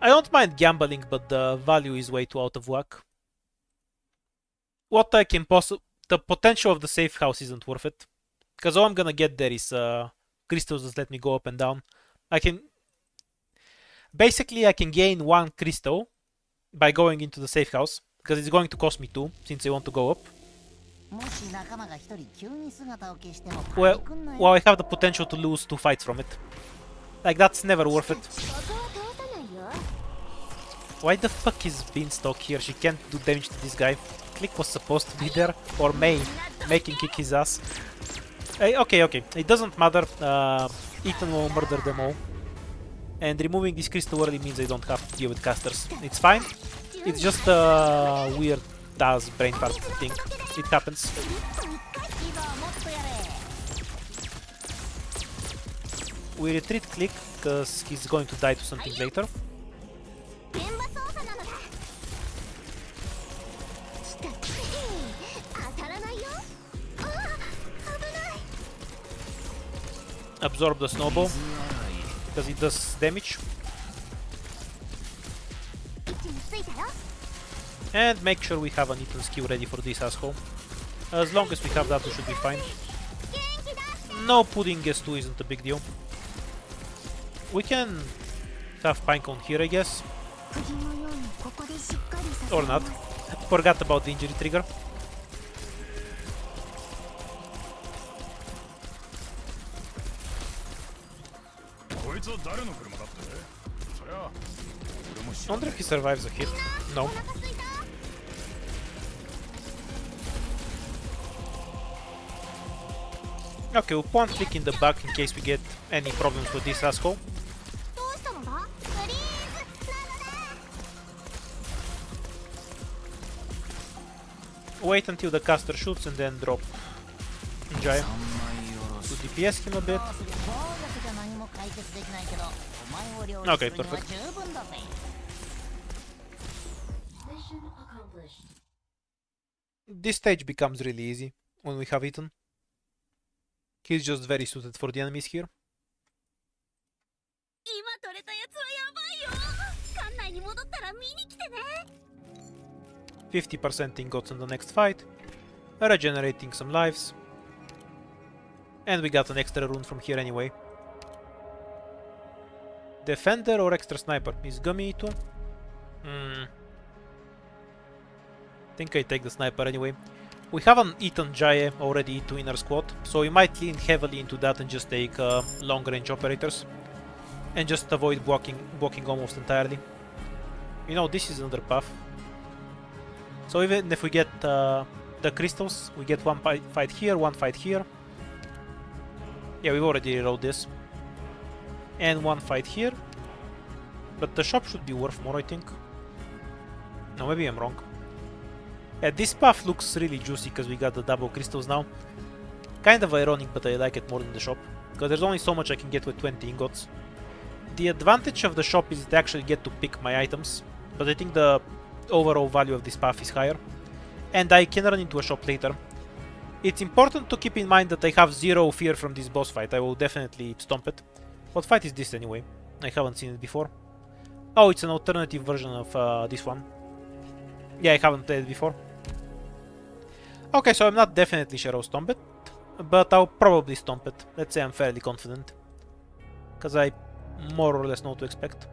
I don't mind gambling, but the value is way too out of whack. What I can the potential of the safe house isn't worth it. Because all I'm gonna get there is crystals that let me go up and down. Basically I can gain 1 crystal by going into the safe house, because it's going to cost me 2 since I want to go up. Well, I have the potential to lose 2 fights from it. Like, that's never worth it. Why the fuck is Beanstalk here? She can't do damage to this guy. Click was supposed to be there, or May can kick his ass. Okay, it doesn't matter. Ethan will murder them all. And removing this crystal early means I don't have to deal with casters. It's fine. It's just a weird ass brain fart thing. It happens. We retreat Click because he's going to die to something later. Absorb the snowball because it does damage. And make sure we have an Ethan skill ready for this asshole. As long as we have that, we should be fine. No pudding S2 isn't a big deal. We can have Pinecone here, I guess. Or not. Forgot about the injury trigger. I wonder if he survives a hit. No. Okay, we'll point Click in the back in case we get any problems with this asshole. Wait until the caster shoots and then drop Jaya to DPS him a bit. Okay, perfect. This stage becomes really easy when we have Ethan. He's just very suited for the enemies here. 50% ingots in the next fight, regenerating some lives, and we got an extra rune from here anyway. Defender or extra sniper? Is Gummy too? Think I take the sniper anyway. We have an Ethan Jaya already to inner squad, so we might lean heavily into that and just take long range operators and just avoid blocking almost entirely. You know, this is another path. So even if we get the crystals, we get 1 fight here, 1 fight here. Yeah, we've already rerolled this. And 1 fight here. But the shop should be worth more, I think. No, maybe I'm wrong. Yeah, this path looks really juicy because we got the double crystals now. Kind of ironic, but I like it more than the shop. Because there's only so much I can get with 20 ingots. The advantage of the shop is to actually get to pick my items. But I think the overall value of this path is higher. And I can run into a shop later. It's important to keep in mind that I have 0 fear from this boss fight. I will definitely stomp it. What fight is this anyway? I haven't seen it before. Oh, it's an alternative version of this one. Yeah, I haven't played it before. Okay, so I'm not definitely sure I'll stomp it, but I'll probably stomp it. Let's say I'm fairly confident, because I more or less know what to expect.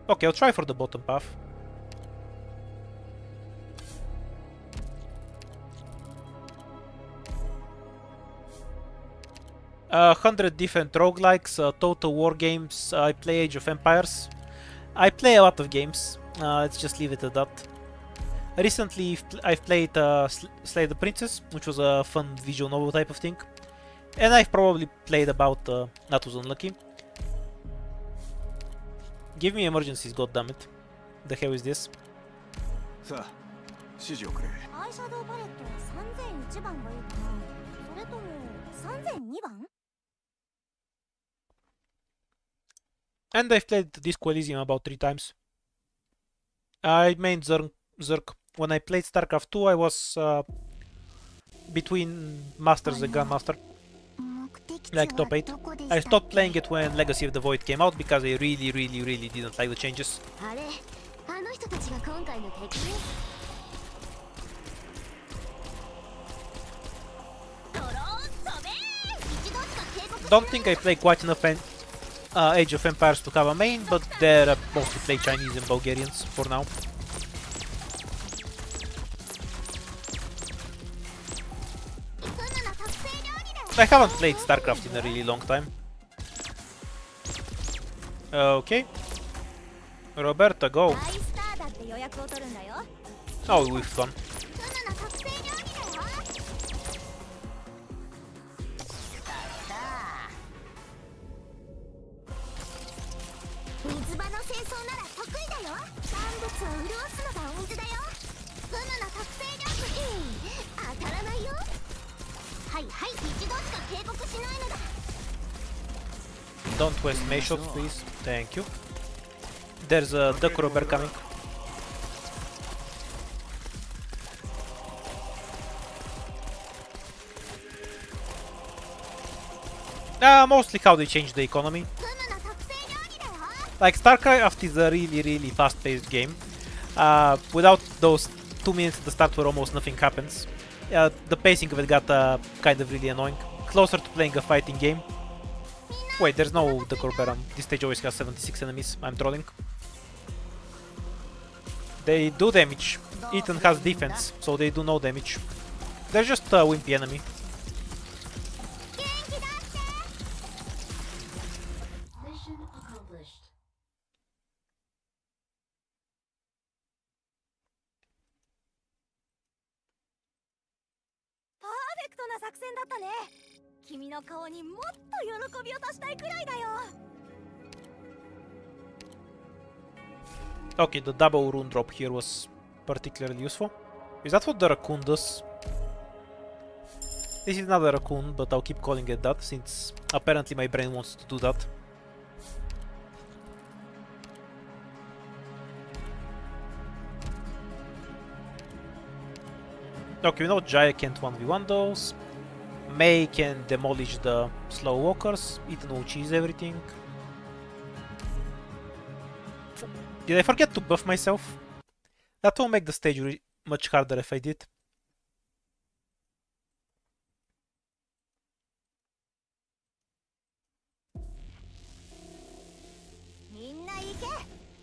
Okay, I'll try for the bottom path. 100 different roguelikes, total war games. I play Age of Empires. I play a lot of games. Let's just leave it at that. Recently, I've played Slay the Princess, which was a fun visual novel type of thing. And I've probably played about That Was Unlucky. Give me emergencies, goddammit. The hell is this? さあ指示をくれ。アイシャドウパレットは3001番がいいかな。それとも3002番？ And I've played Disco Elysium about 3 times. I main Zerk. When I played StarCraft 2, I was between Masters and Grandmaster, like top 8. I stopped playing it when Legacy of the Void came out because I really didn't like the changes. あれ、あの人たちが今回の敵？ドローン飛べ！一度しか警告しない。 Don't think I play quite enough Age of Empires to have a main, but they're mostly play Chinese and Bulgarians for now. I haven't played StarCraft in a really long time. Okay. Roberta, go. Oh, we whiffed one. 水場の清掃なら得意だよ。産物を潤すのが大事だよ。フムの特製料理当たらないよ。はいはい、一度しか警告しないのだ。 Don't waste May shots, please. Thank you. There's a duck robber coming. Mostly how they change the economy. Like StarCraft is a really fast-paced game. Without those 2 minutes at the start where almost nothing happens, the pacing of it got kind of really annoying. Closer to playing a fighting game. Wait, there's no Duck Robber. This stage always has 76 enemies. I'm trolling. They do damage. Ethan has defense, so they do no damage. They're just a wimpy enemy. Mission accomplished. パーフェクトな作戦だったね。君の顔にもっと喜びを足したいくらいだよ。 Okay, the double rune drop here was particularly useful. Is that what the raccoon does? This is not a raccoon, but I'll keep calling it that, since apparently my brain wants to do that. Okay, we know Jaya can't 1v1 those. May can demolish the slow walkers. Ethan will cheese everything. Did I forget to buff myself? That will make the stage much harder if I did.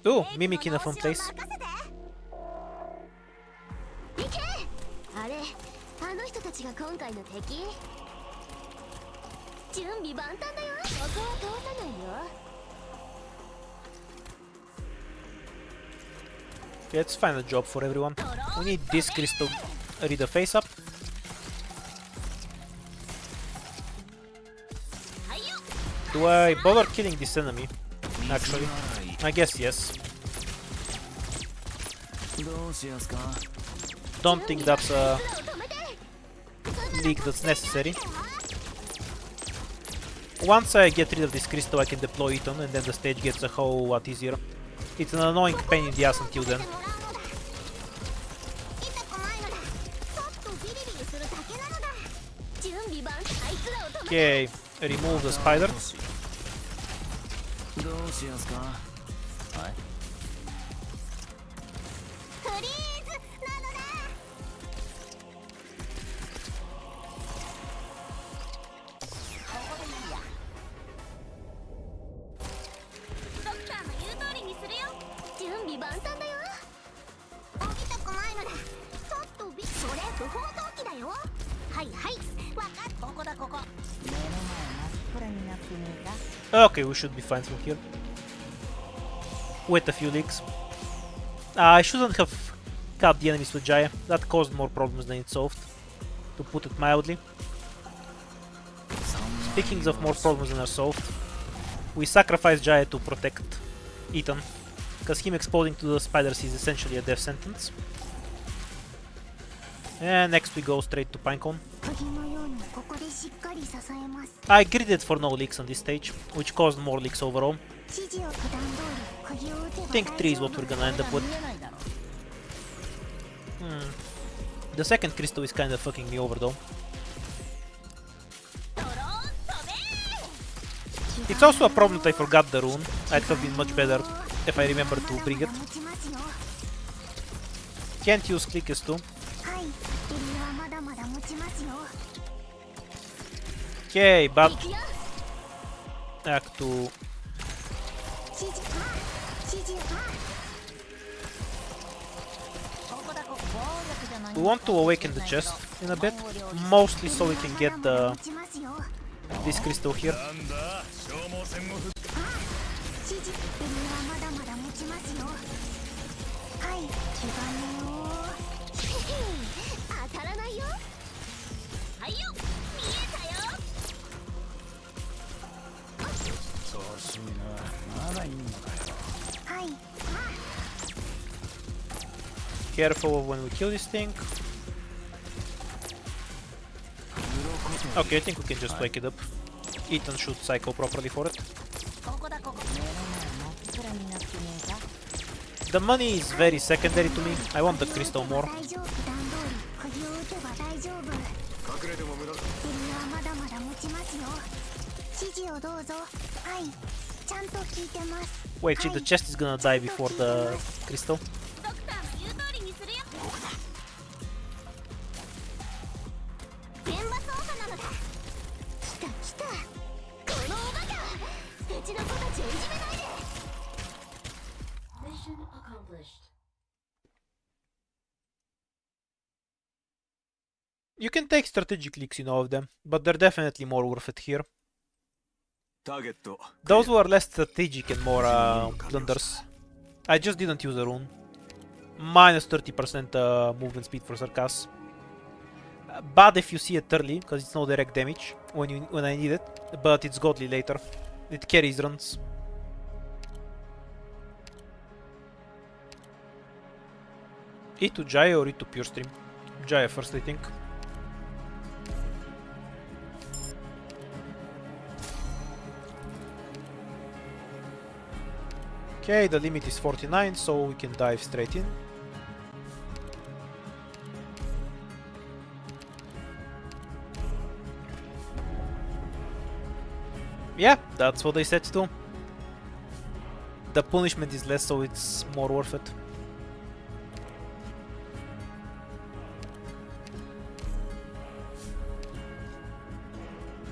Ooh, Mimic in a fun place. あれ、あの人たちが今回の敵？準備万端だよ。ここは通さないよ。 Okay, let's find a job for everyone. We need this crystal to read the face up. Do I bother killing this enemy? Actually, I guess yes. Don't think that's a leak that's necessary. Once I get rid of this crystal, I can deploy Eton, and then the stage gets a whole lot easier. It's an annoying pain in the ass until then. Okay, remove the spider. はい。フリーズなのだ。ここでいいや。ドクターの言う通りにするよ。準備万端だよ。起きたくないのだ。ちょっとそれ不法投棄だよ。はいはい、わかっ。ここだここ。目の前真っ暗になってねえか。Okay, we should be fine from here. With a few leaks. I shouldn't have cut the enemies with Jaya. That caused more problems than it solved, to put it mildly. Speaking of more problems than are solved, we sacrificed Jaya to protect Ethan, because him exploding to the spiders is essentially a death sentence. And next we go straight to Pinecone. 釘のようにここでしっかり支えます。 I gridded for no leaks on this stage, which caused more leaks overall. 指示を普段通り釘を打てば I think 3 is what we're gonna end up with. 見えないだろ。 The second crystal is kinda fucking me over though. ドローン飛べ。 It's also a problem that I forgot the rune. I'd have been much better if I remembered to bring it. 持ちますよ。 Can't use clickers too. はい、エリアはまだまだ持ちますよ。 Okay, but 行くよ。 Act 2. 指示は指示は ここだここ。暴力じゃない。 We want to awaken the chest in a bit, mostly so we can get まだまだ the 持ちますよ。 this crystal here. なんだ消耗戦を振っ指示エリアはまだまだ持ちますよ。はい、黄金を当たらないよ。はいよ、見えたよ。調子いいな。まだいいのかよ。はい、 Careful when we kill this thing. Okay, I think we can just wake it up. Ethan should cycle properly for it. ここだここ。目の前真っ暗になってねえか。 The money is very secondary to me. I want the crystal more. 大丈夫、普段通り釘を打てば大丈夫。エ隠れても無駄だ。リアはまだまだ持ちますよ。指示をどうぞ。はい、ちゃんと聞いてます。 Wait, shit, the chest is gonna die before the crystal. ドクターの言う通りにするよ。現場操作なのだ。来た来た。このおバカ。うちの子たちをいじめないで。Mission accomplished. You can take strategic leaks in all of them, but they're definitely more worth it here. ターゲット。 Those were less strategic and more blunders. I just didn't use a rune. Minus 30% movement speed for Sarkas. Bad if you see it early, because it's no direct damage when I need it, but it's godly later. It carries runs. E to Jaya or E to Pure Stream? Jaya first, I think. Okay, the limit is 49, so we can dive straight in. Yeah, that's what I said too. The punishment is less, so it's more worth it.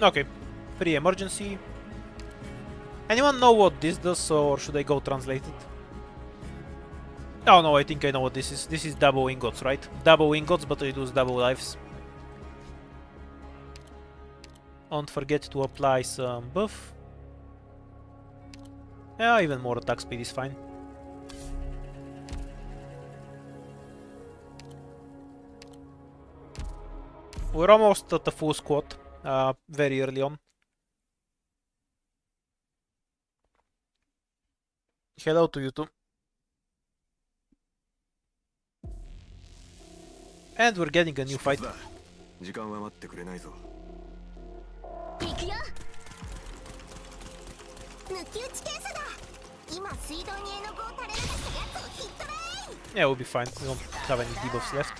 Okay, free emergency. Anyone know what this does, or should I go translate it? Oh no, I think I know what this is. This is double ingots, right? Double ingots, but I lose double lives. Don't forget to apply some buff. Yeah, even more attack speed is fine. We're almost at the full squad, very early on. Hello to you too. And we're getting a new fight. 時間は待ってくれないぞ。行くよ。抜き打ち検査だ。今水道に絵の具を垂れ流したやつをヒットレイン。 Yeah, we'll be fine. We don't have any debuffs left.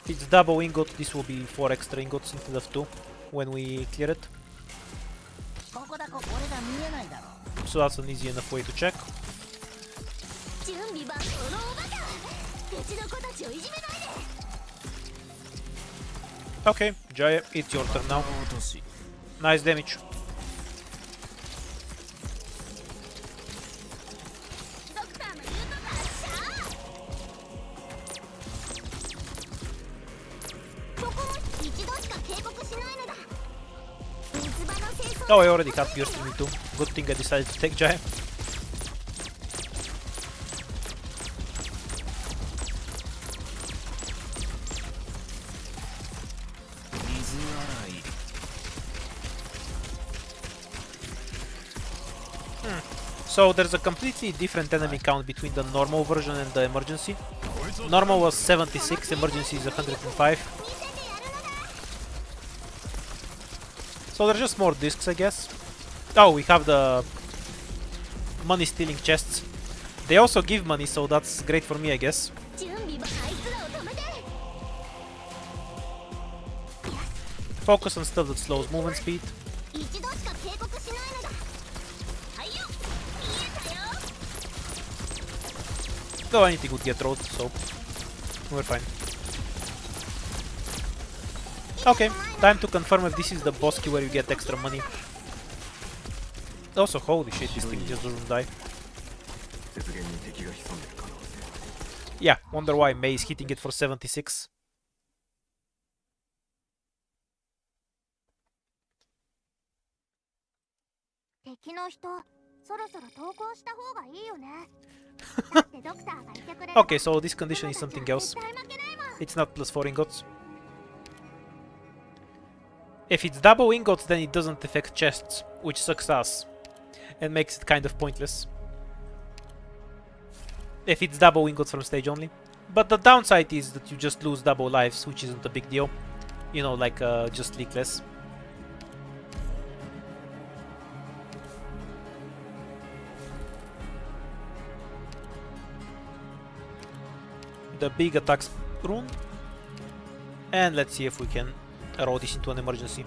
If it's double ingot, this will be 4 extra ingots instead of 2 when we clear it. ここだここ。俺が見えないだろ。so that's an easy enough way to check. 準備万能のおバカうちの子たちをいじめないで Okay, Jaya, it's your turn now. Nice damage. ドクターの言うことはシャーここも一度しか警告しないのだ水場の清掃 Oh, I already had pierced me too. Good thing I decided to take Jaya. 水洗い So there's a completely different enemy count between the normal version and the emergency. Normal was 76, emergency is 105. So there's just more discs, I guess. Oh, we have the money stealing chests. They also give money, so that's great for me, I guess. 準備はあいつらを止めて Focus on stuff that slows movement speed. 一度しか警告しないのだはいよ見えたよ Though anything would get rolled, so we're fine. Okay, time to confirm if this is the boss key where you get extra money. Also, holy shit, this thing just doesn't die. Yeah, wonder why May is hitting it for 76. 敵の人そろそろ投降した方がいいよねだってドクターがいてくれる Okay, so this condition is something else. 絶対負けないもん It's not plus 4 ingots. If it's double ingots, then it doesn't affect chests, which sucks ass and makes it kind of pointless. If it's double ingots from stage only. But the downside is that you just lose double lives, which isn't a big deal. You know, like just leak less. The big attacks rune. And let's see if we can roll this into an emergency.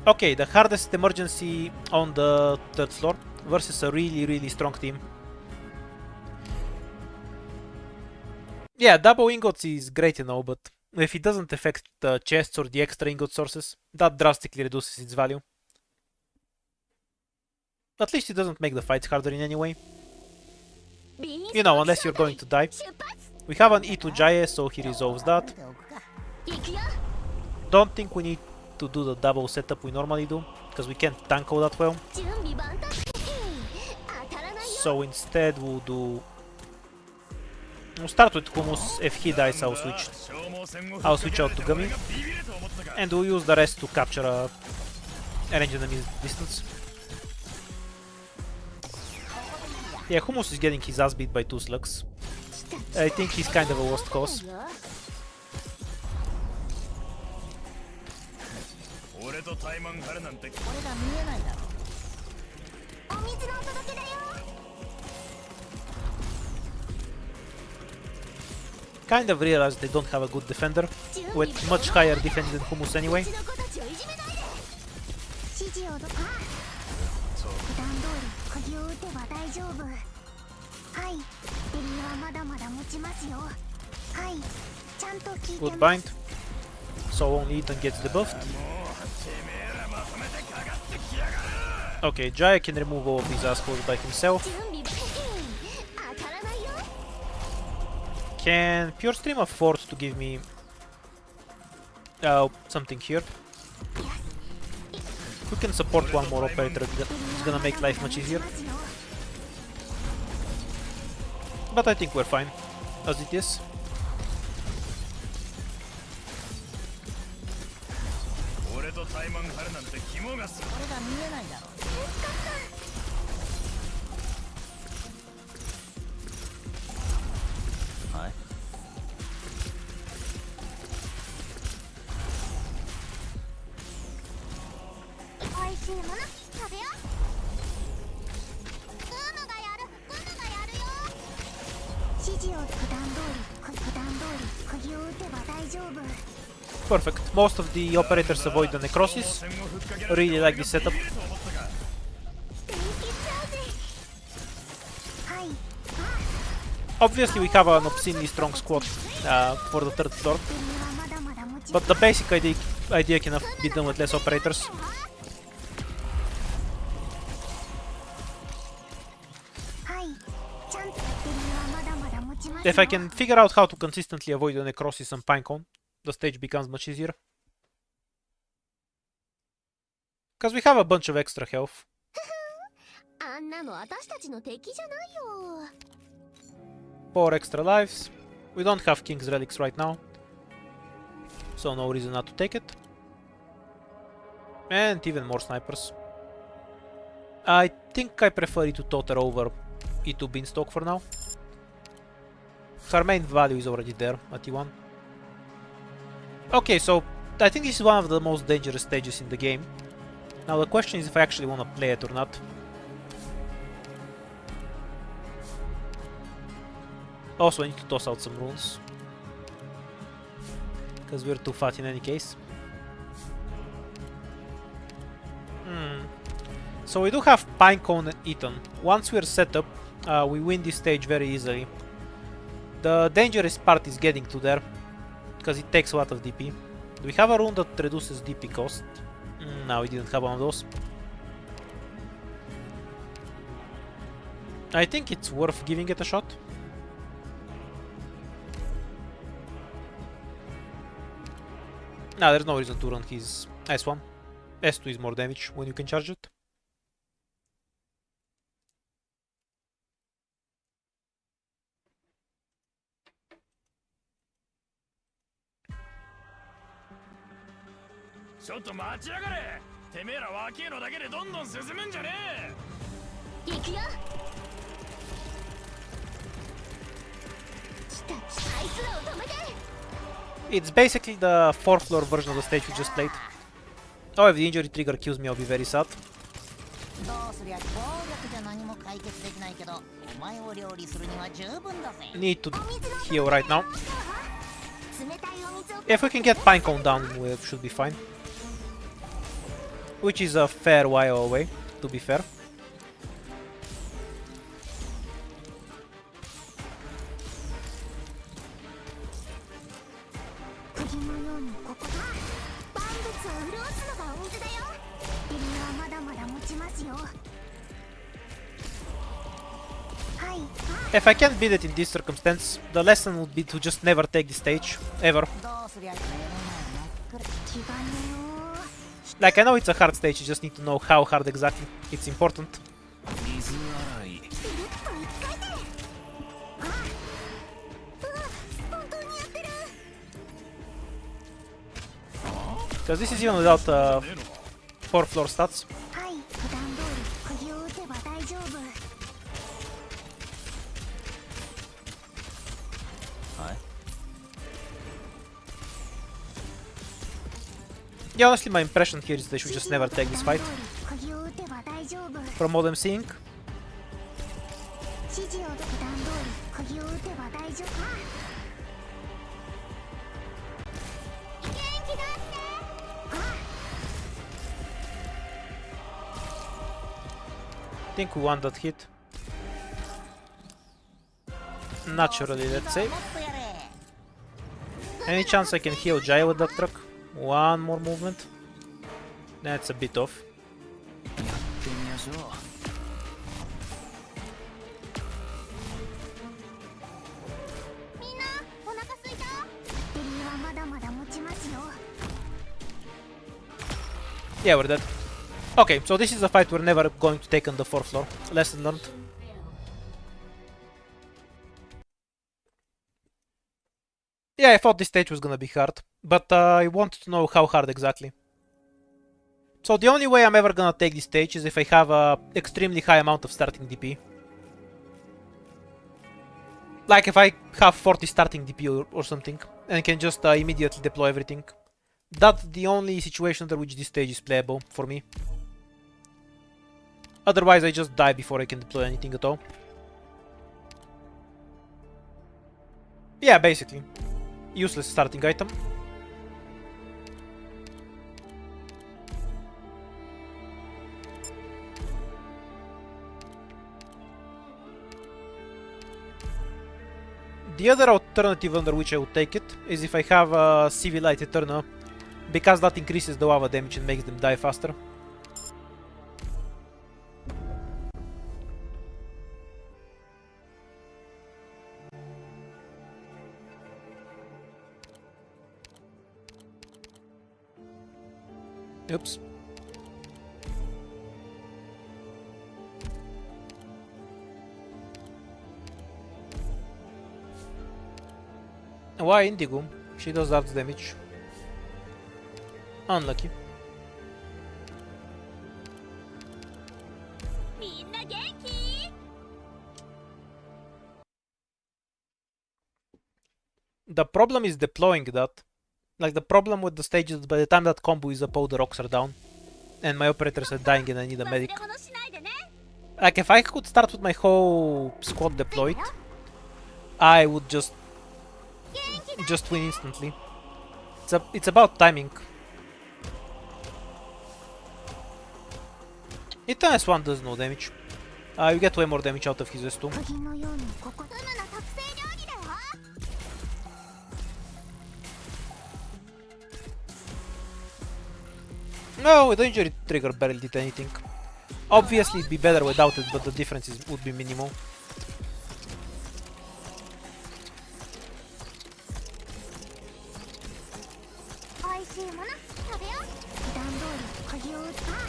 Okay, the hardest emergency on the third floor versus a really strong team. Yeah, double ingots is great, you know, but if it doesn't affect the chests or the extra ingot sources, that drastically reduces its value. At least it doesn't make the fights harder in any way. You know, unless you're going to die. We have an E2 Jaya, so he resolves that. 行くよ Don't think we need to do the double setup we normally do, because we can't tank all that well. 準備万端当たらないよ So instead we'll start with Hummus. If he dies, I'll switch out to Gummy, and we'll use the rest to capture a range enemy distance. Yeah, Hummus is getting his ass beat by 2 slugs. I think he's kind of a worst cause. 俺とタイマン張るなんてこれが見えないだろお水のお届けだよ Kind of realized they don't have a good defender, with much higher defense than Hummus anyway. うちの子たちをいじめないで指示をどか普段通り釘を打てば大丈夫はいデリはまだまだ持ちますよはいちゃんと聞いて Good ま bind. So only Ethan gets debuffed. てめえらまとめてかかってきやがる Okay, Jaya can remove all of these assholes by himself. 準備当たらないよ Can Pure Stream afford to give me something here? We can support one more operator, it's gonna make life much easier. But I think we're fine, as it is. 俺とタイマン張るなんて肝がすこれが見えないだろはいおいしいもの食べようグムがやるよ指示を普段通り釘を打てば大丈夫 Perfect. Most of the operators avoid the necrosis. Really like this setup. 電気ちゃ Obviously we have an obscenely strong squad for the third floor, but the basic idea can be done with less operators. If I can figure out how to consistently avoid the necrosis and pinecone, the stage becomes much easier. Because we have a bunch of extra health. あんなの私たちの敵じゃないよ。 4 extra lives. We don't have King's Relics right now, so no reason not to take it. And even more snipers. I think I prefer E2 Toter over E2 Beanstalk for now. Her main value is already there at E1. Okay, so I think this is one of the most dangerous stages in the game. Now the question is if I actually want to play it or not. Also, I need to toss out some runes, because we're too fat in any case. So we do have Pinecone and Eton. Once we're set up, we win this stage very easily. The dangerous part is getting to there, because it takes a lot of DP. Do we have a rune that reduces DP cost? No, we didn't have one of those. I think it's worth giving it a shot. Nah, there's no reason to run his S1. S2 is more damage when you can charge it.ちょっと待ちやがれ。てめえら若えのだけでどんどん進むんじゃねえ。行くよ。来た。あいつらを止めて。 It's basically the 4th floor version of the stage we just played. Oh, if the injury trigger kills me, I'll be very sad. どうすりゃ暴力じゃ何も解決できないけど、お前を料理するには十分だぜ。 Need to heal right now. 冷たいお水を。 If we can get Pinecone down, we should be fine. Which is a fair while away, to be fair. If I can't beat it in this circumstance, the lesson would be to just never take this stage, ever. どうすりゃ目の前真っ暗。 Like, I know it's a hard stage, you just need to know how hard exactly. It's important. 水洗い。 Because this is even without 4th floor stats. はい普段通り釘を打てば大丈夫。 Yeah, honestly, my impression here is they should just never take this fight. 釘を打てば大丈夫。 From what I'm seeing. 指示を普段通り釘を打てば大丈夫。 I think we want that hit. Naturally, let's say. もっとやれ。 Any chance I can heal Jaya with that truck? One more movement? That's a bit off. やってみましょう。 みんなお腹すいた。バッテリーはまだまだ持ちますよ。 Yeah, we're dead. Okay, so this is a fight we're never going to take on the 4th floor. Lesson learned. Yeah, I thought this stage was gonna be hard, but I wanted to know how hard exactly. So the only way I'm ever gonna take this stage is if I have a extremely high amount of starting DP. Like if I have 40 starting DP or something, and can just immediately deploy everything. That's the only situation under which this stage is playable for me. Otherwise, I just die before I can deploy anything at all. Yeah, basically. Useless starting item. The other alternative under which I would take it is if I have a Civilite Eterna, because that increases the lava damage and makes them die faster. Oops. Why Indigo? She does that damage. Unlucky. みんな元気？ The problem is deploying that. Like, the problem with the stage is by the time that combo is up, all the rocks are down. And my operators are dying and I need a medic. 忘れ物しないでね。 Like, if I could start with my whole squad deployed, I would just win instantly. It's about timing. Eternus 1 does no damage. You get way more damage out of his S2. 釘のようにここフムの特製料理だよ。 No, with the injury trigger barely did anything. Obviously it'd be better without it, but the difference would be minimal.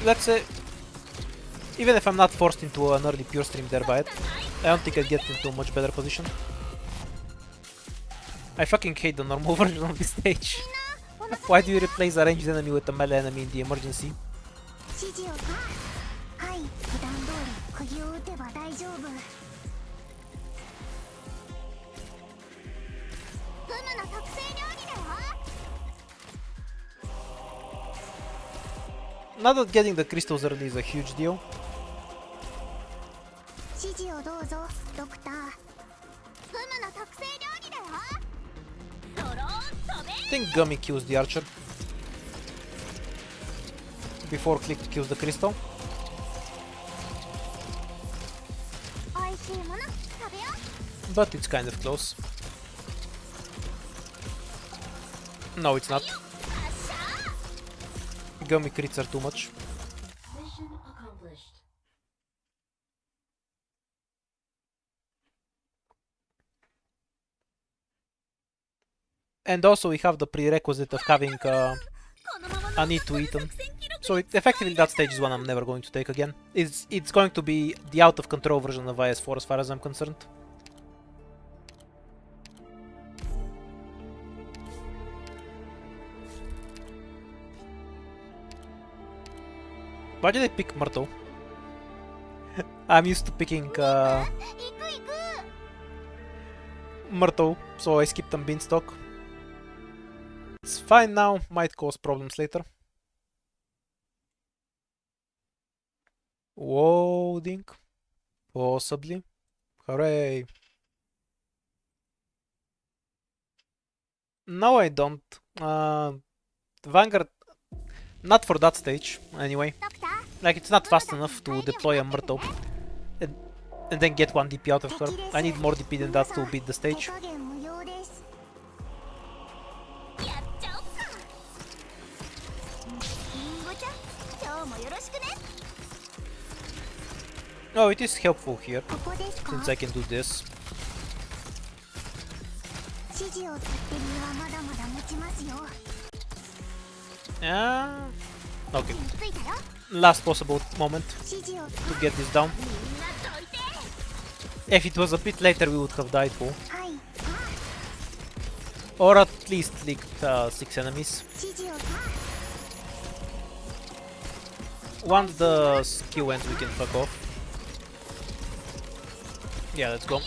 Let's say, even if I'm not forced into an early pure stream there by it, I don't think I'd get into a much better position. I fucking hate the normal version of this stage. Why do you replace a ranged enemy with a melee enemy in the emergency? 指示をはい普段通り釘を打てば大丈夫。 フムの特製料理だよ。 Not that getting the crystals early is a huge deal. 指示をどうぞドクター。フムの特製料理だよ。ドローン飛べ。 I think Gummy kills the archer before Click kills the crystal. おいしいもの食べよう。 But it's kind of close. No, it's not. 発射。 Gummy crits are too much. And also we have the prerequisite of having a need to eat them. So effectively that stage is one I'm never going to take again. It's going to be the out of control version of IS4 as far as I'm concerned. Why did I pick Myrtle? I'm used to picking 行く行く。 Myrtle, so I skipped on Beanstalk. It's fine now, might cause problems later. Loading. Possibly. Hooray. No, I don't. Vanguard, not for that stage, anyway. ドクター。 Like, it's not fast enough to deploy a Myrtle and then get 1 DP out of her. I need more DP than that to beat the stage. 手加減無用です。やっちゃおっか。リンゴちゃん、今日もよろしくね。 Oh, it is helpful here, ここですか？ since I can do this. 指示を取って身はまだまだ持ちますよ。 Okay. ついたよ。 Last possible moment 指示を to get this down. みんなどいて。 If it was a bit later, we would have died for. はい。 Or at least leaked 6 enemies. 指示を Once the skill ends, we can fuck off. Yeah, let's go.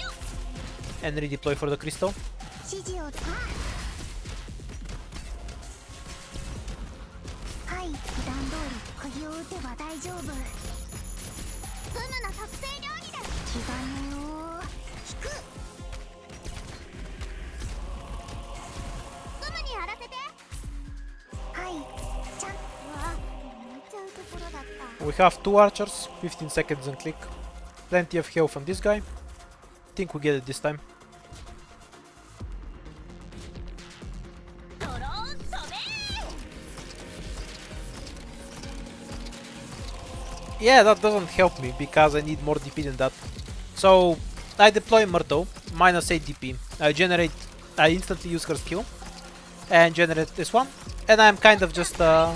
And redeploy for the crystal. 指示をはい普段通り釘を打てば大丈夫。フムの特製料理だよ。気兼ねを引く。フムにやらせて。はいちゃん。うわ、寝ちゃうところだった。 We have 2 archers, 15 seconds and click. Plenty of health on this guy. Think we get it this time. Yeah, that doesn't help me because I need more DP than that. So I deploy Myrtle, minus 8 DP. I instantly use her skill and generate this one, and I'm kind of just got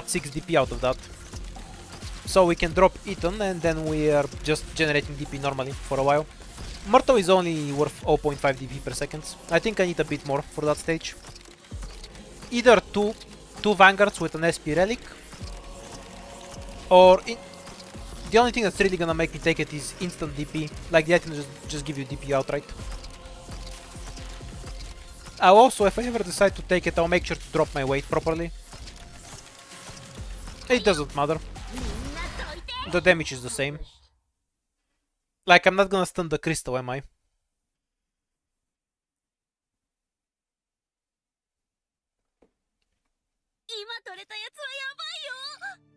6 DP out of that. So we can drop Eton and then we are just generating DP normally for a while. Myrtle is only worth 0.5 DP per second. I think I need a bit more for that stage. Either two Vanguards with an SP relic, or the only thing that's really gonna make me take it is instant DP. Like the items just give you DP outright. I'll also, if I ever decide to take it, I'll make sure to drop my weight properly. It doesn't matter. The damage is the same. Like, I'm not gonna stun the crystal, am I? 今取れたやつはやばいよ。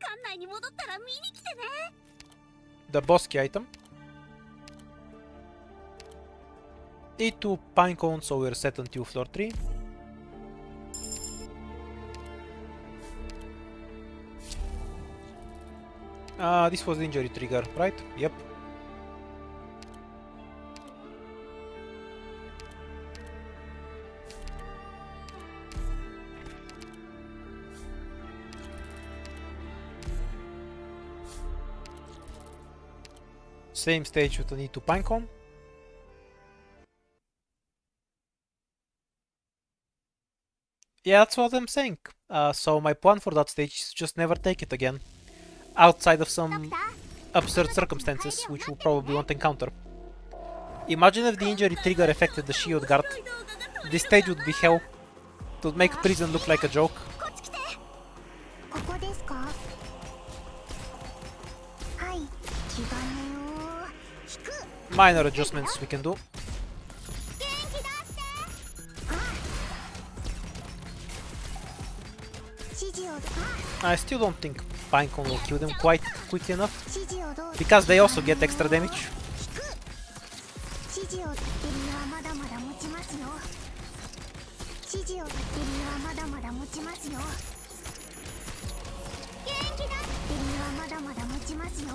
館内に戻ったら見に来てね。 The boss key item. E2 pinecone, so we're set until floor 3. This was the injury trigger, right? Yep. Same stage with an E2 pinecone. Yeah, that's what I'm saying. So my plan for that stage is just never take it again. Outside of some absurd circumstances, which we'll probably won't encounter. Imagine if the injury trigger affected the shield guard. This stage would be hell. It would make prison look like a joke. ここですか？はい、気兼ねを引く。 Minor adjustments we can do. 元気出して。指示をI still don't think pinecone will kill them quite quickly enough. 指示をどう Because they also get extra damage. 指示を立ってるにはまだまだ持ちますよ。指示を立ってるにはまだまだ持ちますよ。元気だ。立ってるにはまだまだ持ちますよ。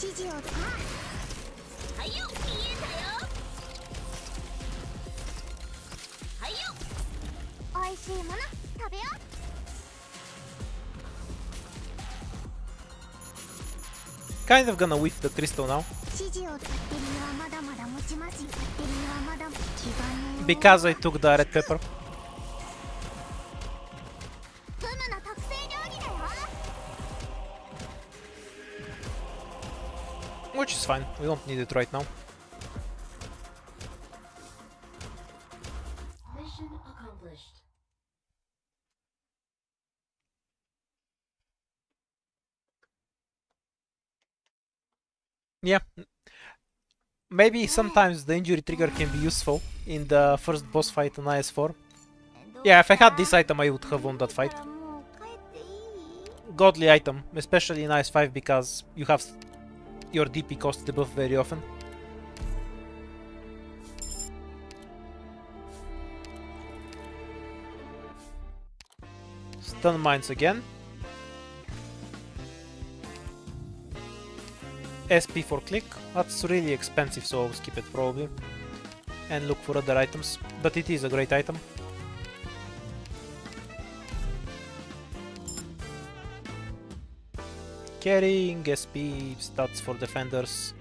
指示をはいよ、見えたよ。はいよ。おいしいもの食べよう。 Kind of gonna whiff the crystal now. 指示を立ってるにはまだまだ持ちますよ。立ってるにはまだ気兼ねを Because I took the red pepper. フムの特製料理だよ。 Which is fine, we don't need it right now. Mission accomplished. Yeah. Maybe sometimes the injury trigger can be useful in the first boss fight on IS4. Yeah, if I had this item I would have won that fight. もう帰っていい？ Godly item, especially in IS5 because you have your DP costs the buff very often. Stun mines again. SP for click. That's really expensive, so I'll skip it probably. And look for other items. But it is a great item. Carrying SP, stats for defenders.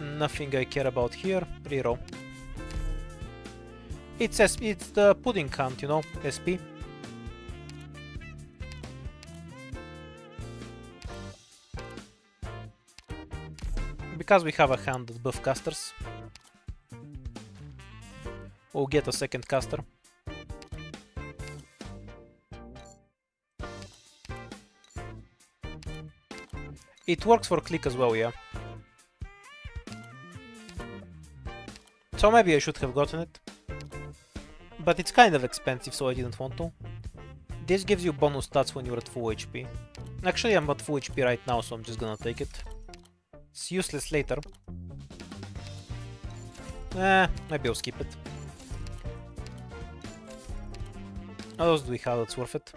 Nothing I care about here. Reroll. It's the pudding count, you know, SP. Because we have a hand that buff casters, we'll get a second caster. It works for click as well, yeah. So maybe I should have gotten it. But it's kind of expensive, so I didn't want to. This gives you bonus stats when you're at full HP. Actually, I'm at full HP right now, so I'm just gonna take it. It's useless later. Maybe I'll skip it. What else do we have that's worth it?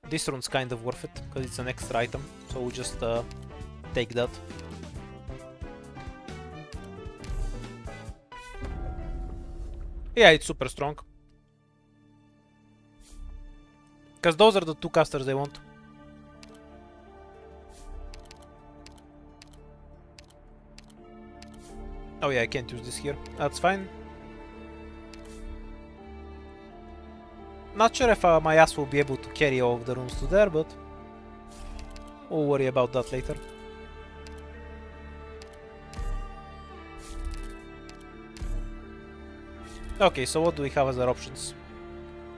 This rune's kind of worth it, because it's an extra item, so so we just take that. Yeah, it's super strong. Because those are the two casters they want. Oh yeah, I can't use this here. That's fine. Not sure if my ass will be able to carry all of the runes to there, but we'll worry about that later. Okay, so what do we have as our options?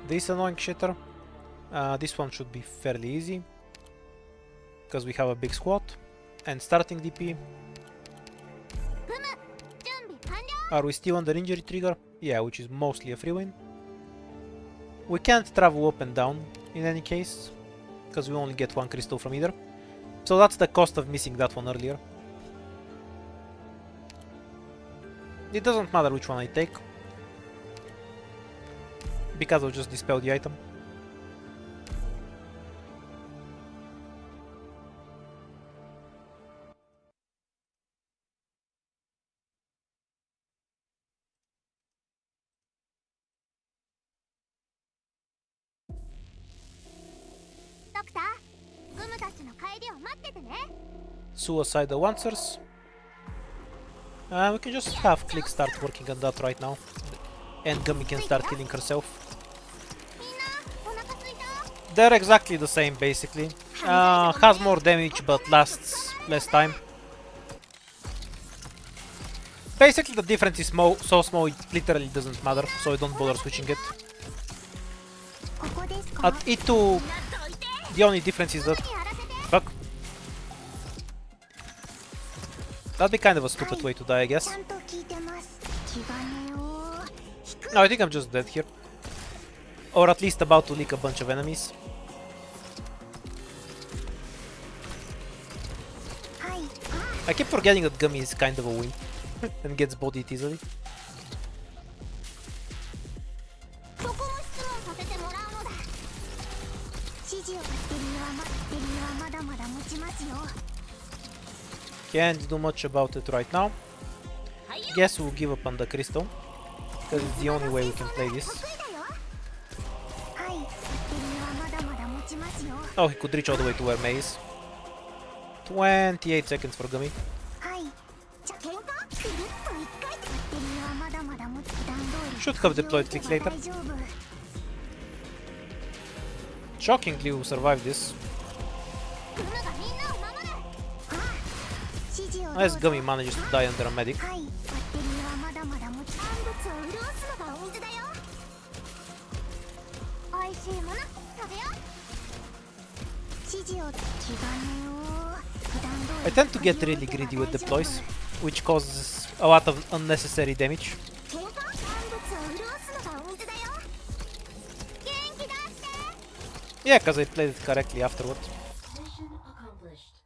This annoying shitter. This one should be fairly easy, because we have a big squad. And starting DP. Are we still under injury trigger? Yeah, which is mostly a free win. We can't travel up and down in any case, because we only get one crystal from either. So that's the cost of missing that one earlier. It doesn't matter which one I take, because I'll just dispel the item. Suicidal answers. We can just have Click start working on that right now. And Gummy can start healing herself. They're exactly the same basically. Has more damage but lasts less time. Basically the difference is so small it literally doesn't matter, so I don't bother switching it. At E2, the only difference is that... Fuck. That'd be kind of a stupid way to die, I guess. No, I think I'm just dead here. Or at least about to leak a bunch of enemies. I keep forgetting that Gummy is kind of a wimp and gets bodied easily. Can't do much about it right now. Guess we'll give up on the crystal, because it's the only way we can play this. Oh, he could reach all the way to where Mei is. 28 seconds for Gummy. Should have deployed Click later. Shockingly, we survived this. Unless Gummy manages to die under a medic. I tend to get really greedy with deploys, which causes a lot of unnecessary damage. Yeah, because I played it correctly afterward. Mission accomplished.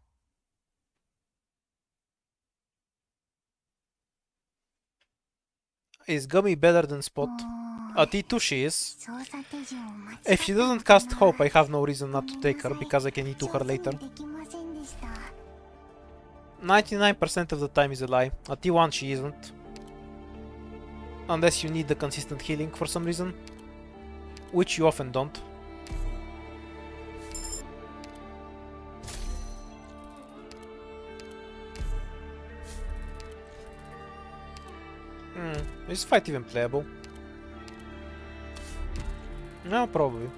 Is Gummy better than Spot? At E2 she is. If she doesn't cast Hope, I have no reason not to take her, because I can E2 her later. 99% of the time is a lie. At T1 she isn't. Unless you need the consistent healing for some reason. Which you often don't. Is this fight even playable? No, probably.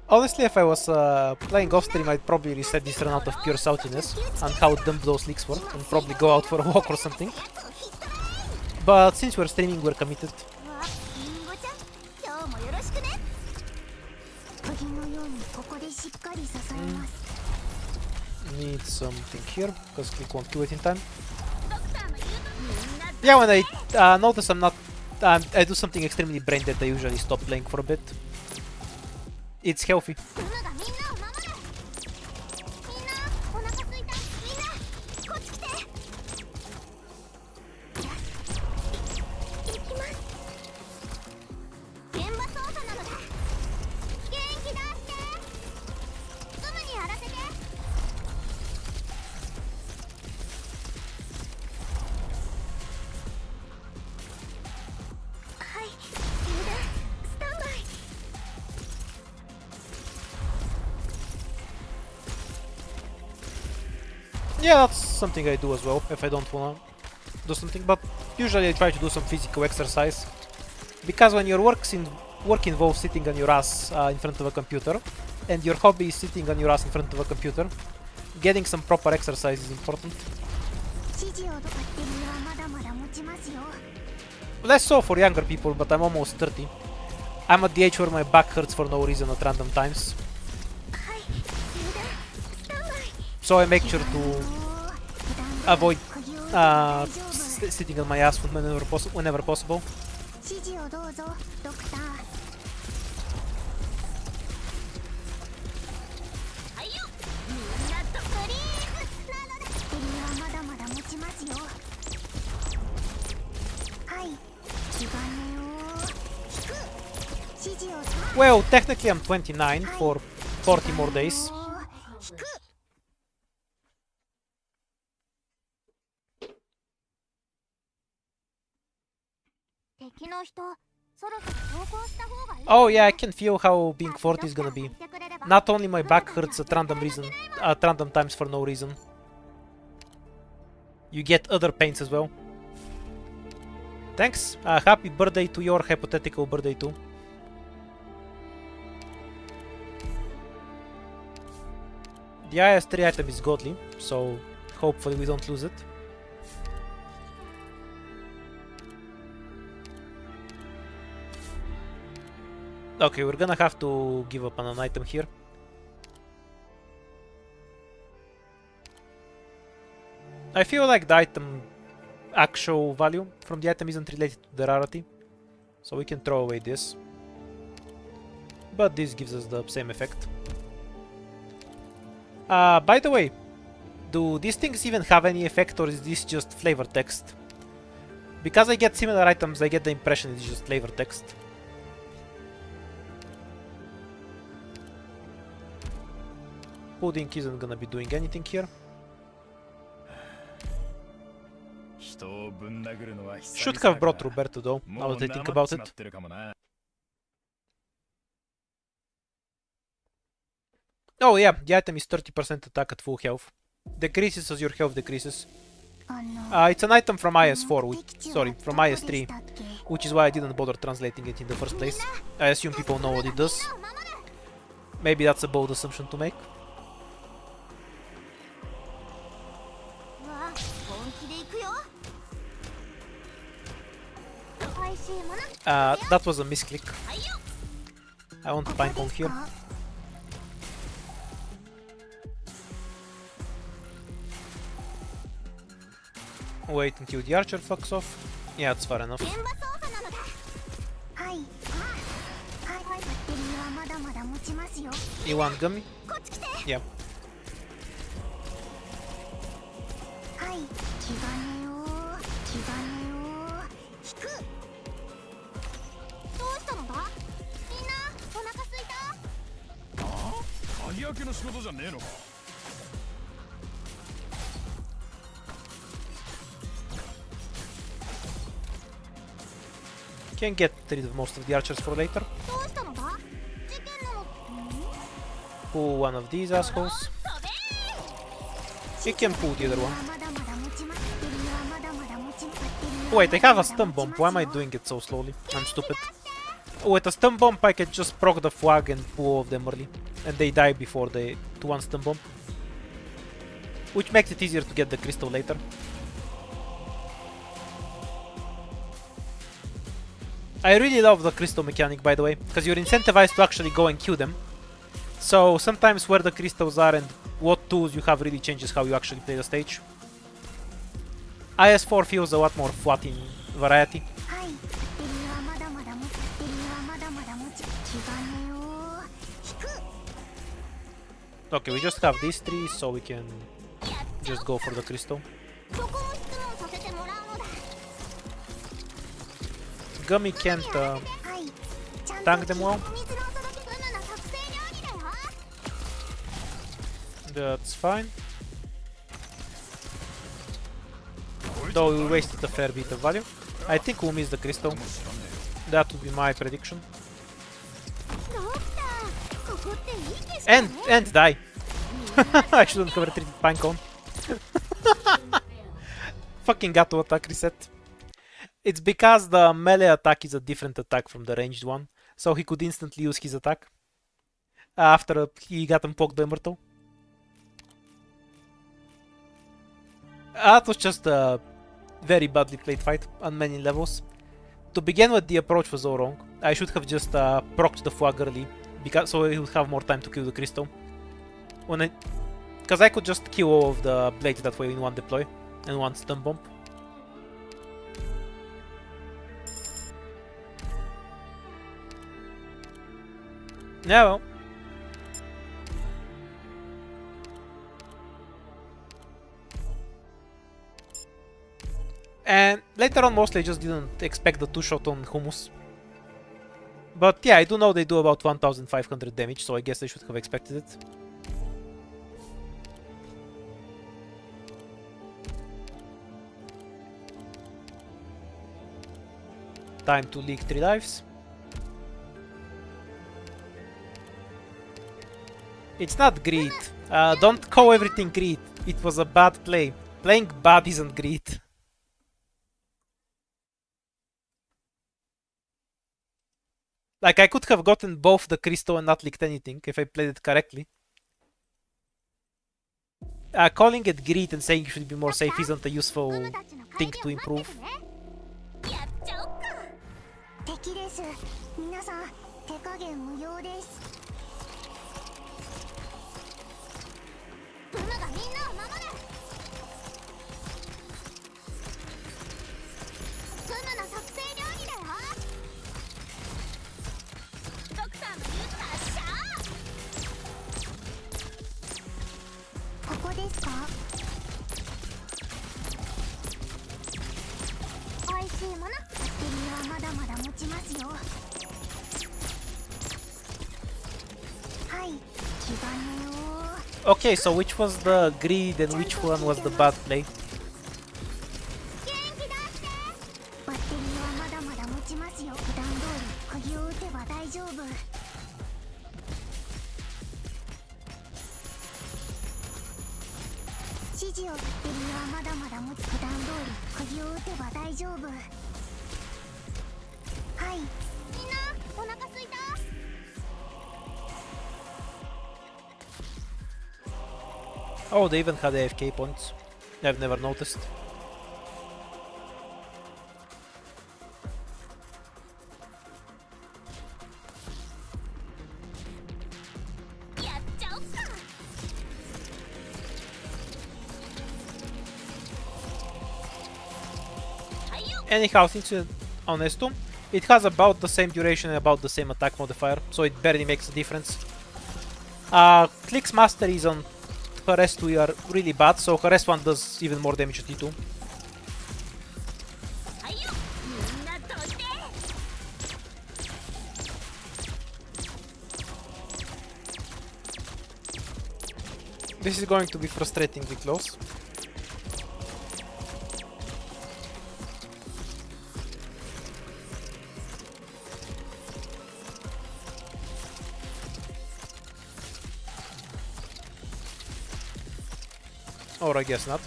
Honestly, if I was playing off stream, I'd probably reset this run out of pure saltiness and how dumb those leaks were, and probably go out for a walk or something. But since we're streaming, we're committed. Need something here, because Click won't kill it in time. Yeah, when I notice I'm not... I do something extremely brain dead, I usually stop playing for a bit. It's healthy. Yeah, that's something I do as well if I don't wanna do something, but usually I try to do some physical exercise. Because when your work involves sitting on your ass in front of a computer, and your hobby is sitting on your ass in front of a computer, getting some proper exercise is important. 指示をとかってにはまだまだ持ちますよ。 Less so for younger people, but I'm almost 30. I'm at the age where my back hurts for no reason at random times. はい、油断、スタンバイ。 So I make sure to おー、 avoid 釘を打って大丈夫。 sitting on my ass whenever possible. 指示をどうぞ、ドクター。はいよみんなとフリーズなのだ。手にはまだまだ持ちますよ。はい、気兼ねを引く。指示をさ。 Well, technically I'm 29 for 40 more days. 引く。敵の人そろそろ投降した方がいい。 Oh yeah, I can feel how being 40 is gonna be. Not only my back hurts at random times for no reason. You get other pains as well. Thanks. Happy birthday to your hypothetical birthday too. The IS-3 item is godly, so hopefully we don't lose it. Okay, we're gonna have to give up on an item here. I feel like the item actual value from the item isn't related to the rarity, so we can throw away this. But this gives us the same effect. By the way, do these things even have any effect, or is this just flavor text? Because I get similar items, I get the impression it's just flavor text. Pudding isn't gonna be doing anything here. Should have brought Roberto though, now that I think about it. Oh yeah, the item is 30% attack at full health. Decreases as your health decreases. It's an item from IS-4, from IS-3, which is why I didn't bother translating it in the first place. I assume people know what it does. Maybe that's a bold assumption to make. うわ本気で行くよ。美味しいもの。 That was a misclick. はいよ。 I want Pinecone here. Wait until the archer fucks off. Yeah, that's far enough. 現場操作なのだ。はい。はい。バッテリーはまだまだ持ちますよ。 You want gummy? こっち来て。 Yeah. はい。気兼ねを引く。どうしたのだ。みんなお腹すいた。ああ、鍵開けの仕事じゃねえのか。 Can get rid of most of the archers for later. どうしたのだ。事件なの。Pull one of these assholes. You can pull the other one. まだまだ持ちます。バッテリーはまだまだ持ちます。バッテリーは Wait, I have a stun bomb. Why am I doing it so slowly? I'm stupid. With a stun bomb, I can just proc the flag and pull all of them early, and they die before the one stun bomb, which makes it easier to get the crystal later. I really love the crystal mechanic, by the way, because you're incentivized to actually go and kill them. So sometimes where the crystals are and what tools you have really changes how you actually play the stage. IS-4 feels a lot more flat in variety. はい。バッテリーはまだまだ持ち。バッテリーはまだまだ持ち。気兼ねを引く。 Okay, we just have these three, so we can just go for the crystal. そこも質問させてもらうのだ。 Gummy can't はい。ちゃんと tank them well. お水のお届け。うぬの特製料理だよ。 That's fine. Though we wasted a fair bit of value. I think we'll miss the crystal. That would be my prediction. ドクター、ここっていいですかね。 And die. I shouldn't have retreated Pinecone. Fucking auto attack reset. It's because the melee attack is a different attack from the ranged one, so he could instantly use his attack after he got poked by Myrtle. That was just a very badly played fight on many levels. To begin with, the approach was all wrong. I should have just procced the Fwag early, because so he would have more time to kill the crystal. Because I could just kill all of the blades that way in one deploy and one stun bomb. Yeah, well. And later on, mostly I just didn't expect the 2-shot on Hummus. But yeah, I do know they do about 1500 damage, so I guess I should have expected it. Time to leak 3 lives. It's not greed. Don't call everything greed. It was a bad play. Playing bad isn't greed. Like, I could have gotten both the crystal and not leaked anything if I played it correctly. Calling it greed and saying you should be more safe isn't a useful thing to improve. 敵です。皆さん、手加減無用です。ブムがみんなを守る。ブムの特製料理だよ。ドクターの言う達者。ここですか？おいしいもの。バッテリーはまだまだ持ちますよ。はい、気兼ねを。Okay, so which was the greed and which one was the bad play? 元気だって。バッテリーはまだまだ持ちますよ。普段通り釘を打てば大丈夫。指示をバッテリーはまだまだ持つ。普段通り釘を打てば大丈夫。はい。みんなお腹すいた。 Oh, they even had AFK points. I've never noticed. Anyhow, since you're honest, it has about the same duration and about the same attack modifier, so it barely makes a difference. Click's mastery is on Harass 2 are really bad, so Harass 1 does even more damage to T2. This is going to be frustratingly close. Or I guess not.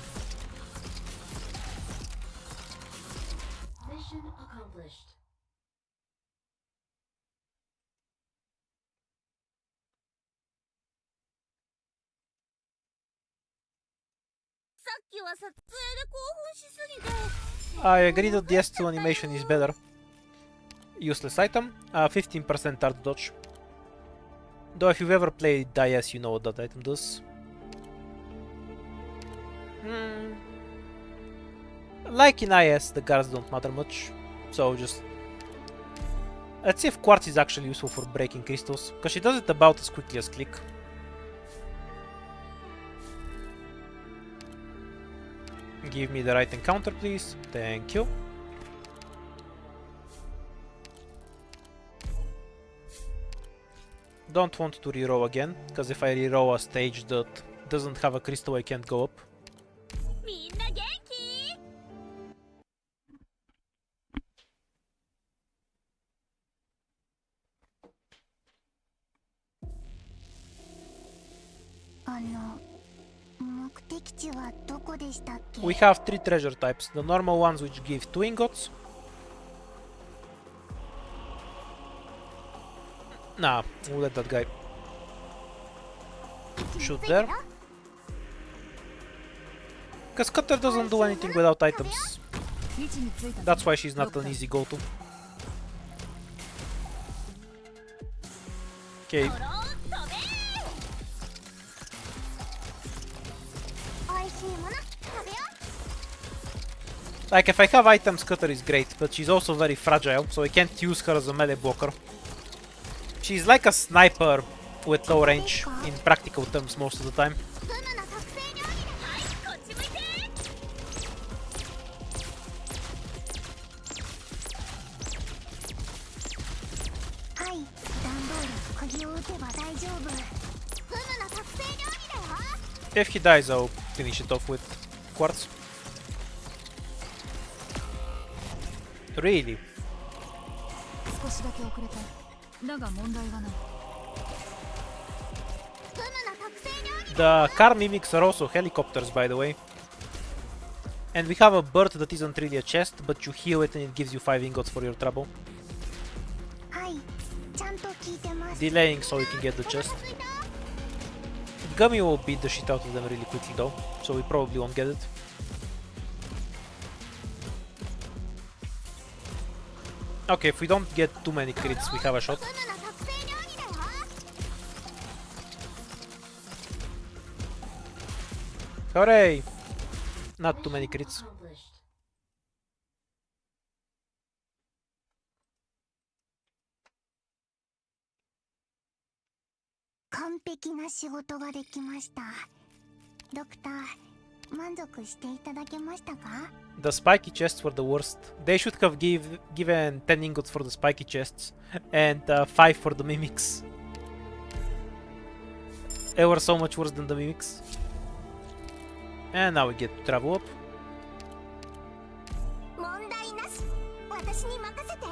Mission accomplished. I agree that the S2 animation is better. Useless item, 15% art dodge. Though if you've ever played IS, you know what that item does. Like in IS, the guards don't matter much, so just... Let's see if Quartz is actually useful for breaking crystals, because she does it about as quickly as Click. Give me the right encounter, please. Thank you. Don't want to reroll again, because if I reroll a stage that doesn't have a crystal, I can't go up. 目的地はどこでしたっけ？ We have 3 treasure types. The normal ones which give 2 ingots. Nah, we'll let that guy shoot there. Because Cutter doesn't do anything without items. That's why she's not an easy go-to. Okay. Like, if I have items, Cutter is great, but she's also very fragile, so I can't use her as a melee blocker. She's like a sniper with low range, in practical terms most of the time. If he dies, I'll finish it off with quartz. Really? The car mimics are also helicopters, by the way. And we have a bird that isn't really a chest, but you heal it and it gives you 5 ingots for your trouble. Delaying so we can get the chest. Gummy will beat the shit out of them really quickly though, so we probably won't get it. Okay, if we don't get too many crits, we have a shot. Hooray! Not too many crits. Accomplished. 完璧な仕事ができました。ドクター、満足していただけましたか？ The spiky chests were the worst. They should have given 10 ingots for the spiky chests and 5 for the mimics. They were so much worse than the mimics. And now we get to travel up. 問題なし。私に任せて。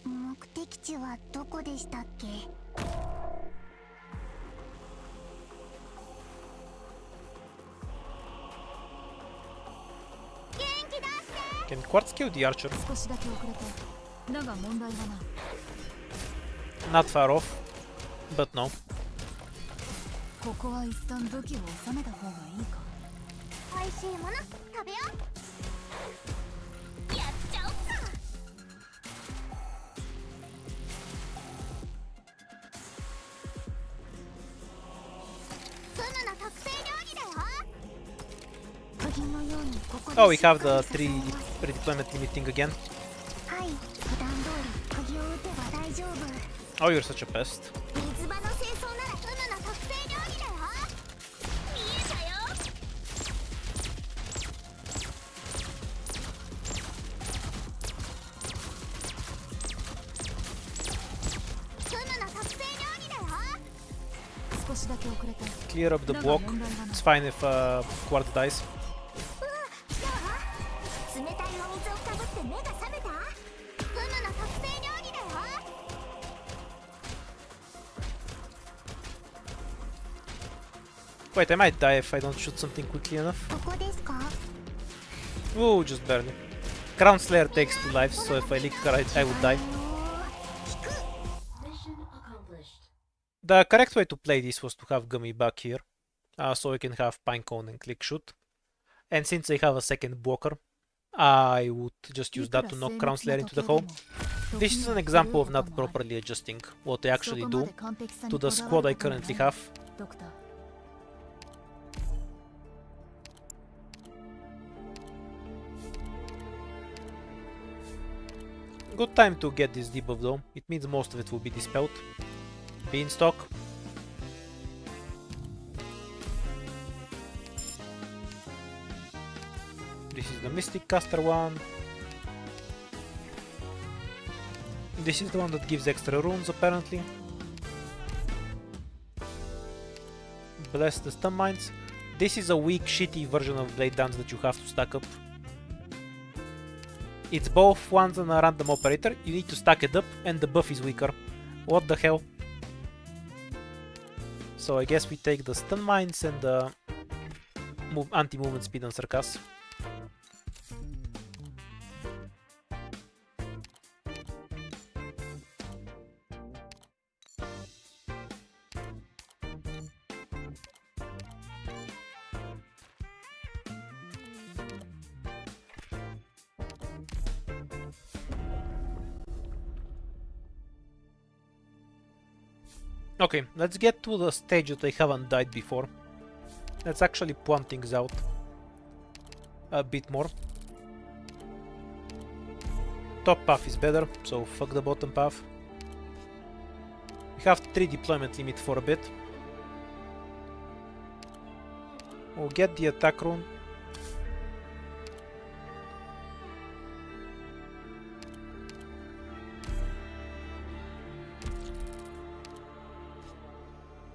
目的地はどこでしたっけ？ Can Quartz kill the archer? 少しだけ遅れた。だが問題はない。 Not far off, but no. ここは一旦武器を収めた方がいいか。美味しいもの食べよう。やっちゃおっか。フムの特製料理だよ。 Oh, we have the 3 redeployment limiting again. はい、普段通り釘を打てば大丈夫。 Oh, you're such a pest. 水場の清掃ならフムの特製料理だよ。見えたよ。フムの特製料理だよ。少しだけ遅れた。 Clear up the block. It's fine if Quartz dies. 冷たいお水をかぶって目が覚めた。フムの特製料理だよ。 Wait, I might die if I don't shoot something quickly enough. ここですか？ Ooh, just barely. Crown Slayer takes 2 lives, so if I licked her, I would die. Mission accomplished. The correct way to play this was to have Gummy back here, so we can have Pinecone and click shoot. And since I have a second blocker, I would just use that to knock Crown Slayer into the hole. This is an example of not properly adjusting what I actually do to the squad I currently have. ドクター。 Good time to get this debuff though, it means most of it will be dispelled. Beanstalk. This is the Mystic Caster one. This is the one that gives extra runes apparently. Bless the stun mines. This is a weak, shitty version of Blade Dance that you have to stack up. It's both ones and a random operator. You need to stack it up, and the buff is weaker. What the hell? So I guess we take the stun mines and the anti-movement speed on Sarkas. Okay, let's get to the stage that I haven't died before. Let's actually plan things out a bit more. Top path is better, so fuck the bottom path. We have 3 deployment limit for a bit. We'll get the attack rune.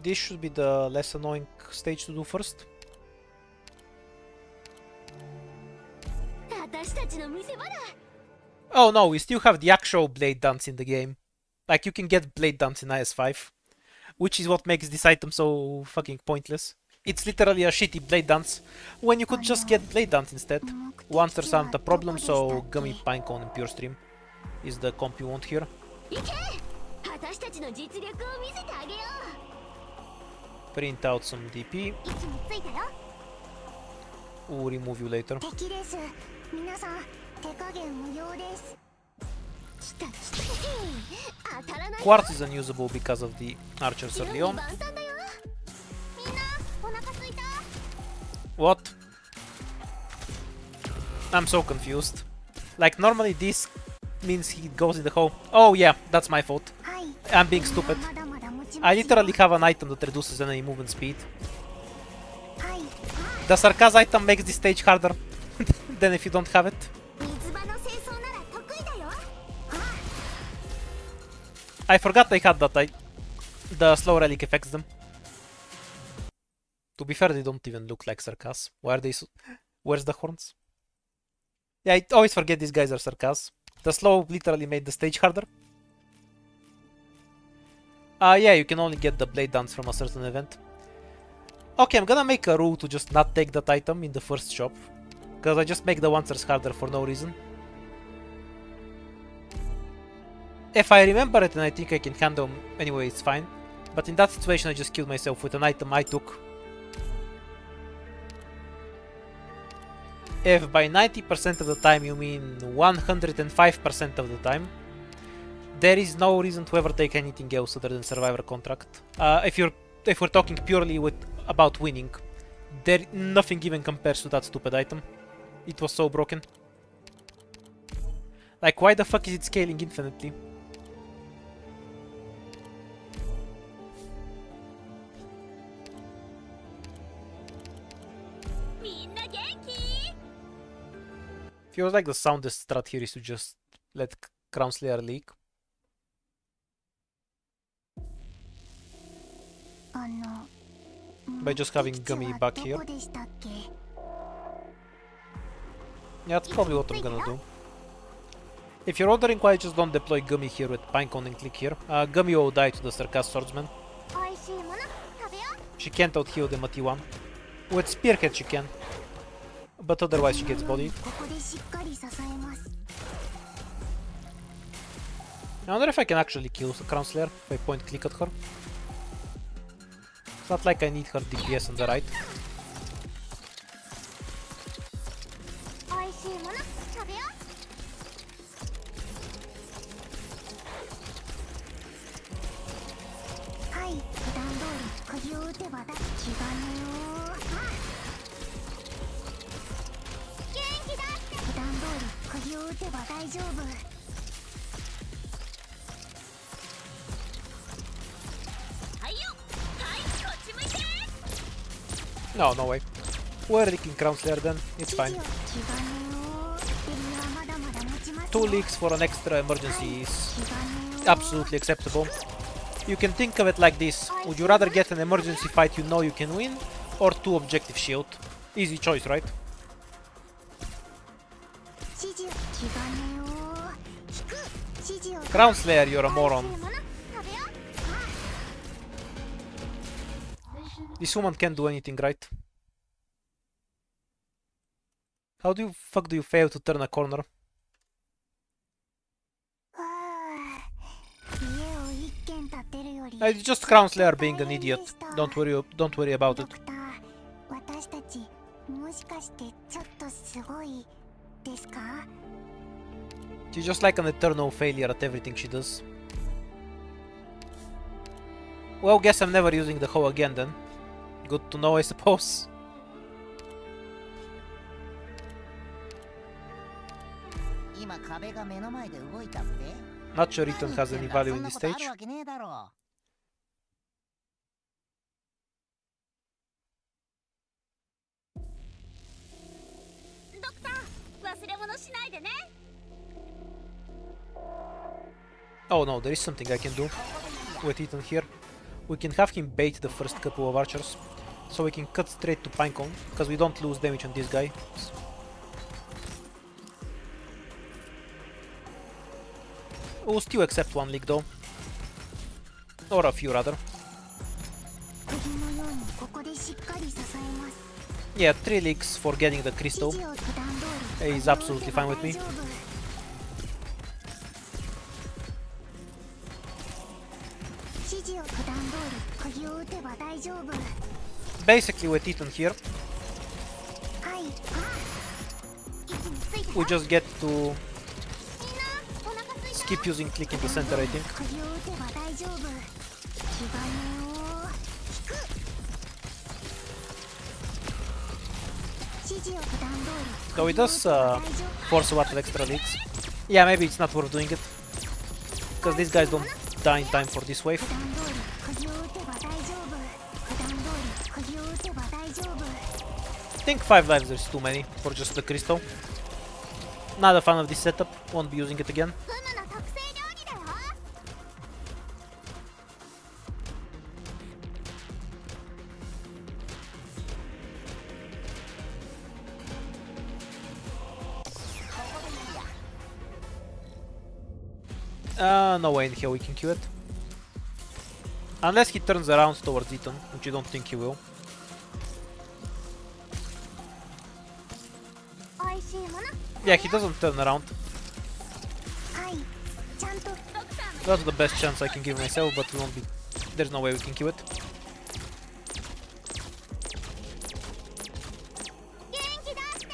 This should be the less annoying stage to do first. Oh no, we still have the actual blade dance in the game. Like, you can get blade dance in IS-5, which is what makes this item so fucking pointless. It's literally a shitty blade dance, when you could just get blade dance instead. Lancers aren't a problem, so Gummy, Pinecone and Pure Stream is the comp you want here. Print out some DP. We'll remove you later. Quartz is unusable because of the archers early on. What? I'm so confused. Like, normally this means he goes in the hole. Oh yeah, that's my fault. I'm being stupid. I literally have an item that reduces enemy movement speed. The Sarkaz item makes this stage harder than if you don't have it. I forgot I had that. The slow relic affects them. To be fair, they don't even look like Sarkaz. Why are they so... Where's the horns? Yeah, I always forget these guys are Sarkaz. The slow literally made the stage harder. Yeah, you can only get the blade dance from a certain event. Okay, I'm gonna make a rule to just not take that item in the first shop, because I just make the Lancers harder for no reason. If I remember it and I think I can handle them anyway, it's fine. But in that situation I just killed myself with an item I took. If by 90% of the time you mean 105% of the time, there is no reason to ever take anything else other than Survivor Contract. If we're talking purely about winning, nothing even compares to that stupid item. It was so broken. Like, why the fuck is it scaling infinitely? Feels like the soundest strat here is to just let Crown Slayer leak. By just having Gummy back here. Yeah, that's probably what I'm gonna do. If you're wondering why I just don't deploy Gummy here with Pinecone and click here, Gummy will die to the Sarkaz Swordsman. She can't out-heal them at T1. With Spearhead she can, but otherwise she gets bodied. I wonder if I can actually kill the Crown Slayer if I point click at her. It's not like I need her DPS on the right. No, no way. We're leaking Crown Slayer then, it's fine. 2 leaks for an extra emergency is absolutely acceptable. You can think of it like this: would you rather get an emergency fight you know you can win, or 2 objective shield? Easy choice, right? 指示気兼ねを引く指示を Crown Slayer, you're a moron. 食べよう。 This woman can't do anything, right? How do you fuck do you fail to turn a corner? はあ家を一軒建てるより It's just Crown Slayer being an idiot. Don't worry about ド it. クター私たちもしかしてちょっとすごいですか She's just like an eternal failure at everything she does. Well, guess I'm never using the hoe again then. Good to know, I suppose. 今壁が目の前で動いたって。 Not sure Ethan has any value in this そんなことあ stage. るわけねえだろドクター忘れ物しないでね。 Oh no, there is something I can do with Ethan here. We can have him bait the first couple of archers, so we can cut straight to Pinecone, because we don't lose damage on this guy. We'll still accept one leak though. Or a few rather. 釘のようにここでしっかり支えます Yeah, 3 leaks for getting the 指 crystal 示を普段通り is absolutely fine with me. 大丈夫指示を普段通り釘を打てば大丈夫 Basically with Ethan here, はい位置について we よ。 just get to みんなお腹すいた。 skip using click in the center, I think. 釘を打てば大丈夫気兼ねを引く指示を普段通り So it does force a lot of extra leaks. Yeah, maybe it's not worth doing it, because these guys don't die in time for this wave. 普段通り釘を打てば大丈夫普段通り釘を打てば大丈夫 I think 5 lives is too many for just the crystal. Not a fan of this setup, won't be using it again. フムの特製料理だよ。 No way in here we can kill it. Unless he turns around towards Ethan, which I don't think he will. おいしいもの。 Yeah, he doesn't turn around. はいちゃんと ドクターも That's the best chance I can give myself, but we won't be. There's no way we can kill it. 元気出して。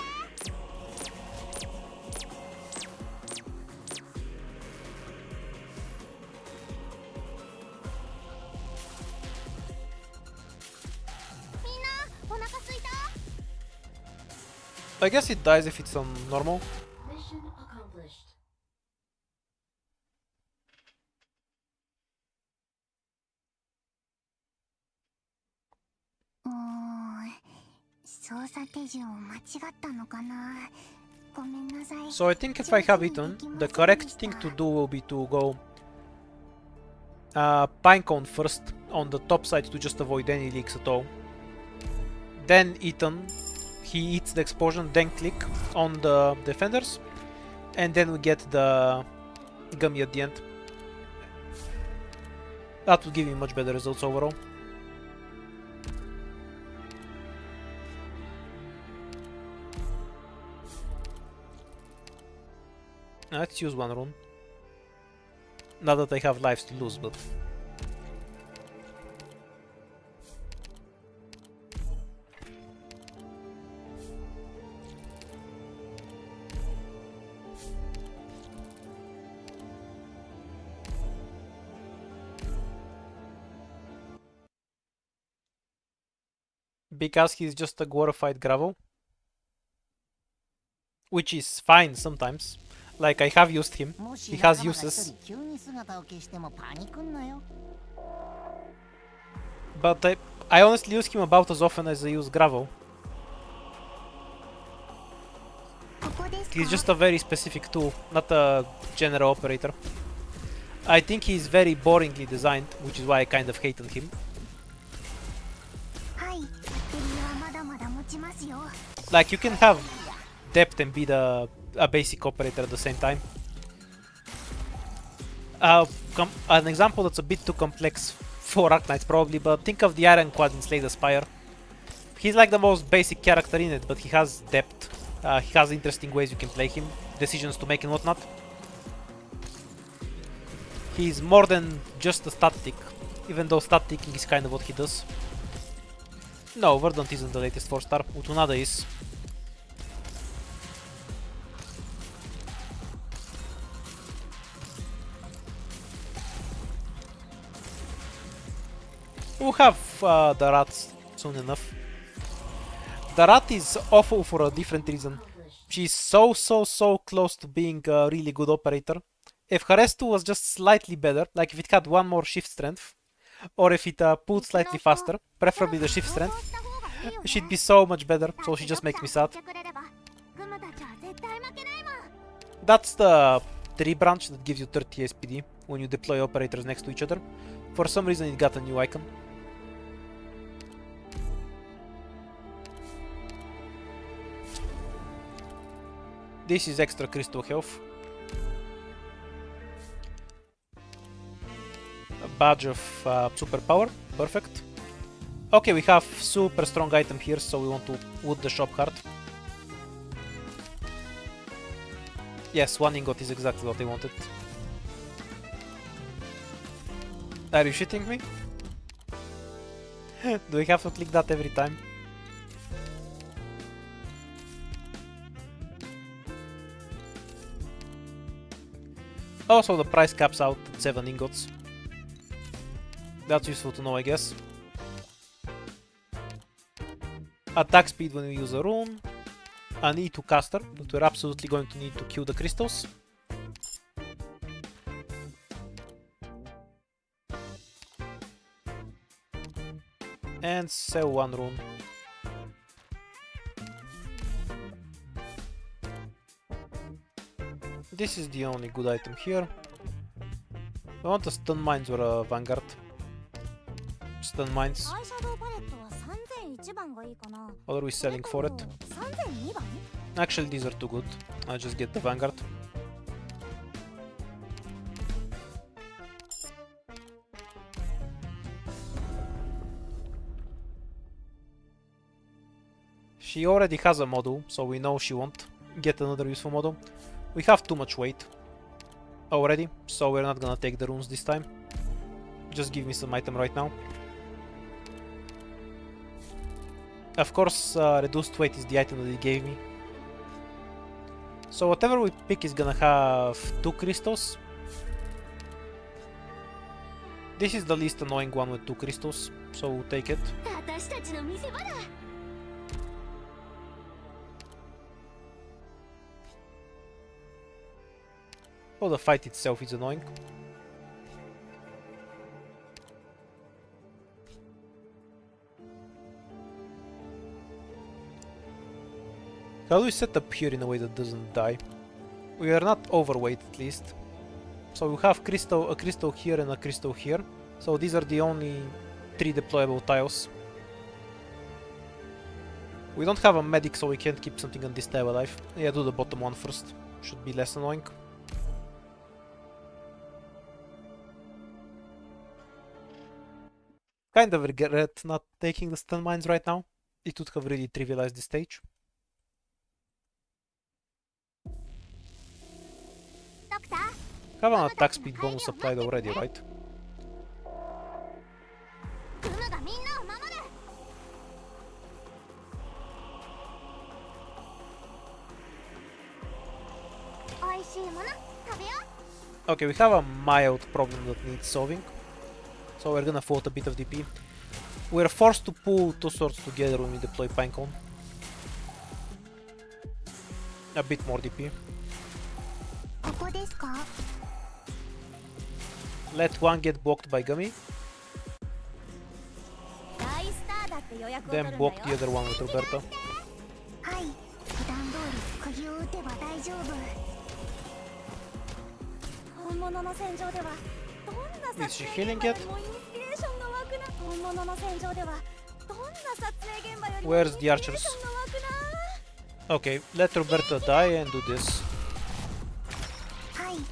みんなお腹すいた。 I guess it dies if it's on normal. Mission accomplished. 操作手順を間違ったのかなごめんなさい So I think if I have Ethan, the correct thing to do will be to go Pinecone first on the top side to just avoid any leaks at all. Then Ethan, he eats the explosion, then click on the defenders, and then we get the gummy at the end. That will give you much better results overall. Let's use one rune. Not that I have lives to lose, but... Because he's just a glorified gravel. Which is fine sometimes. Like, I have used him. もし He 仲 has 間が一 uses. 人急に姿を消してもパニクんなよ。 But I honestly use him about as often as I use gravel. ここですか He's just a very specific tool, not a general operator. I think he's very boringly designed, which is why I kind of hated him. はいバッテリーはまだまだ持ちますよ Like, you can have depth and be the a basic operator at the same time. An example that's a bit too complex for Arknights probably, but think of the Iron Quad in Slay the Spire. He's like the most basic character in it, but he has depth. He has interesting ways you can play him, decisions to make and whatnot. He's more than just a stat tick, even though stat ticking is kind of what he does. No, Verdant isn't the latest 4-star, Utunada is. We'll have the rats soon enough. The rat is awful for a different reason. She's so close to being a really good operator. If her S2 was just slightly better, like if it had one more shift strength, or if it pulled slightly faster, preferably the shift strength, she'd be so much better, so she just makes me sad. That's the 3 branch that gives you 30 SPD when you deploy operators next to each other. For some reason it got a new icon. This is extra crystal health. A badge of superpower, perfect. Okay, we have super strong item here, so we want to wood the shop cart. Yes, 1 ingot is exactly what I wanted. Are you shitting me? Do we have to click that every time? Also, the price caps out at 7 ingots. That's useful to know, I guess. Attack speed when we use a rune. An E2 caster that we're absolutely going to need to kill the crystals. And sell 1 rune. This is the only good item here. I want a stun mines or a vanguard. Stun mines. What are we selling for it? Actually, these are too good. I'll just get the vanguard. She already has a model, so we know she won't get another useful model. We have too much weight already, so we're not gonna take the runes this time. Just give me some item right now. Of course, reduced weight is the item that he gave me. So whatever we pick is gonna have 2 crystals. This is the least annoying one with 2 crystals, so we'll take it. Oh, the fight itself is annoying. How do we set up here in a way that doesn't die? We are not overweight at least. So we have a crystal here and a crystal here. So these are the only 3 deployable tiles. We don't have a medic, so we can't keep something on this tile alive. Yeah, do the bottom one first. Should be less annoying. Kind of regret not taking the stun mines right now. It would have really trivialized the stage. Have an attack speed bonus applied already, right? Okay, we have a mild problem that needs solving. So we're gonna float a bit of DP. We're forced to pull 2 swords together when we deploy Pinecone. A bit more DP. Let one get blocked by Gummy. Then block the other one with Roberto. Is she healing yet? Where's the archers? Okay, let Roberto die and do this. はい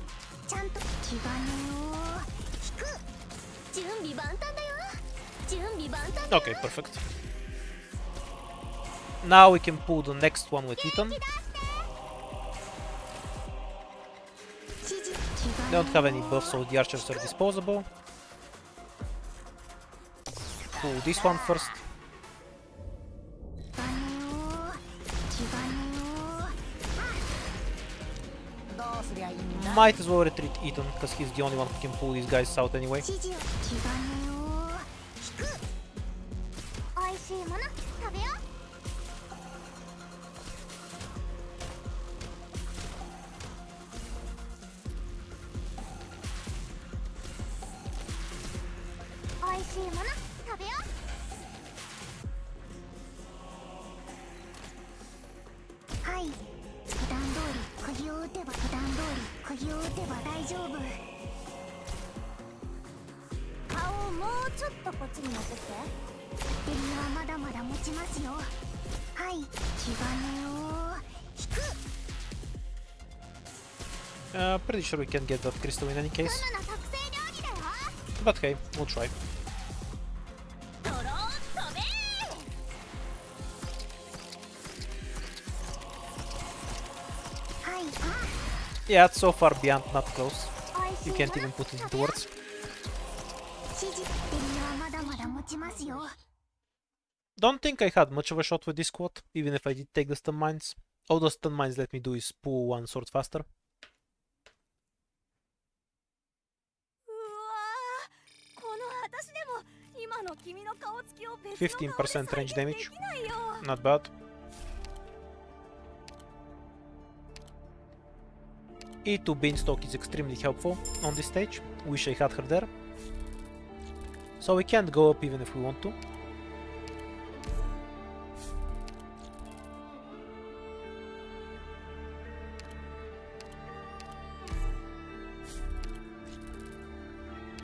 ちゃんと気兼ねを引く準備万端だよ準備万端だよ Okay, perfect. Now we can pull the next one with Ethan. 指示気兼 Don't ね have any buffs, so the archers are disposable. Pull this one first. 気兼ねを気兼ねをどうすりゃいいんだ Might as well retreat Ethan, because he's the only one who can pull these guys out anyway. 指示を気兼ねを引くおいしいもの食べようおいしいもの食べよはい普段通り釘を打てば普段通り釘を打てば大丈夫う顔をもうちょっとこっちに持ってきてバッテリーはまだまだ持ちますよはい気兼ねを引く Pretty sure we can get that crystal in any フ case. ムの特製料理だよ But hey, we'll try. ドローン飛べはい Yeah, it's so far beyond not close. おいしい You も can't の even put it into words. 指示バッテリーはまだまだ持ちますよ Don't think I had much of a shot with this squad, even if I did take the stun mines. All the stun mines let me do is pull one sword faster. うわーこの私でも今の君の顔つきを別の顔で再15% range 現 damage. できないよ Not bad. E2 Beanstalk is extremely helpful on this stage. Wish I had her there. So we can't go up even if we want to.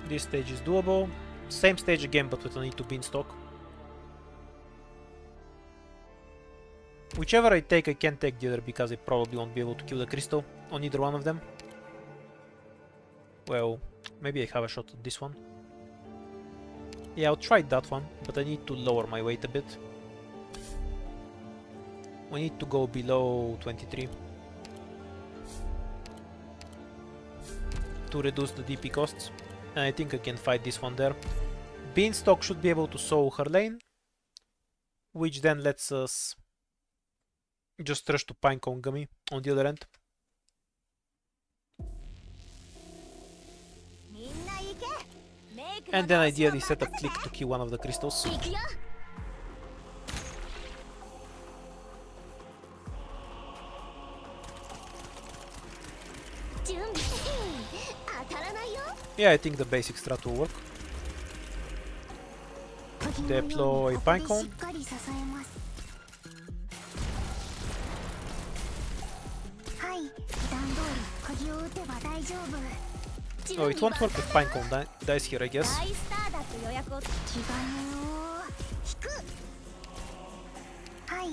This stage is doable. Same stage again, but with an E2 Beanstalk. Whichever I take, I can't take the other because I probably won't be able to kill the crystal on either one of them. Well, maybe I have a shot at this one. Yeah, I'll try that one, but I need to lower my weight a bit. We need to go below 23 to reduce the DP costs, and I think I can fight this one there. Beanstalk should be able to sow her lane, which then lets us just rush to Pinecone Gummy on the other end. みんな行けメイクの And then 帽子を ideally set a 任せて click to kill one of the crystals. 行くよ 準備当たらないよ Yeah, I think the basic strat will work. 釘のように Deploy ここで Pinecone. しっかり支えますはい普段通り釘を打てば大丈夫 Oh, it won't work if Pinecone dies here, I guess. 大スターだって予約を気兼ねを引くはい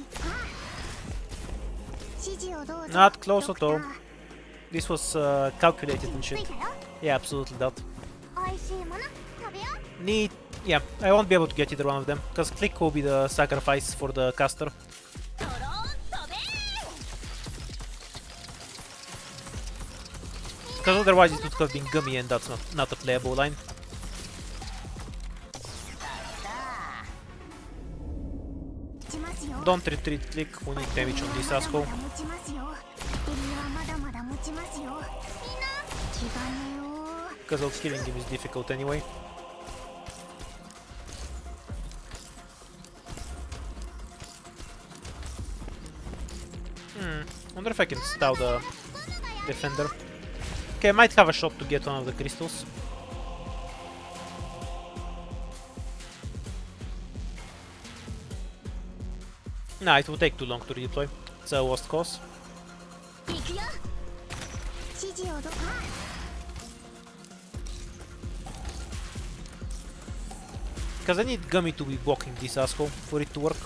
指示をどうぞ Not close at ド all. クター This was calculated and つい shit. たよ Yeah, absolutely that. おいしいもの食べよ Need... Yeah, I won't be able to get either one of them, because click will be the sacrifice for the caster. ドローン飛べ Because otherwise it would have been Gummy and that's not a playable line. 打ちますよ Don't retreat click, we need damage on this asshole. まだまだ持ちますよバッテリーはまだまだ持ちますよみんな気兼ねを Because of killing him is difficult anyway. Wonder if I can stall the defender. Okay, I might have a shot to get one of the crystals. Nah, it will take too long to redeploy. It's a worst cause. 行くよ指示をど Because I need Gummy to be blocking this asshole for it to work.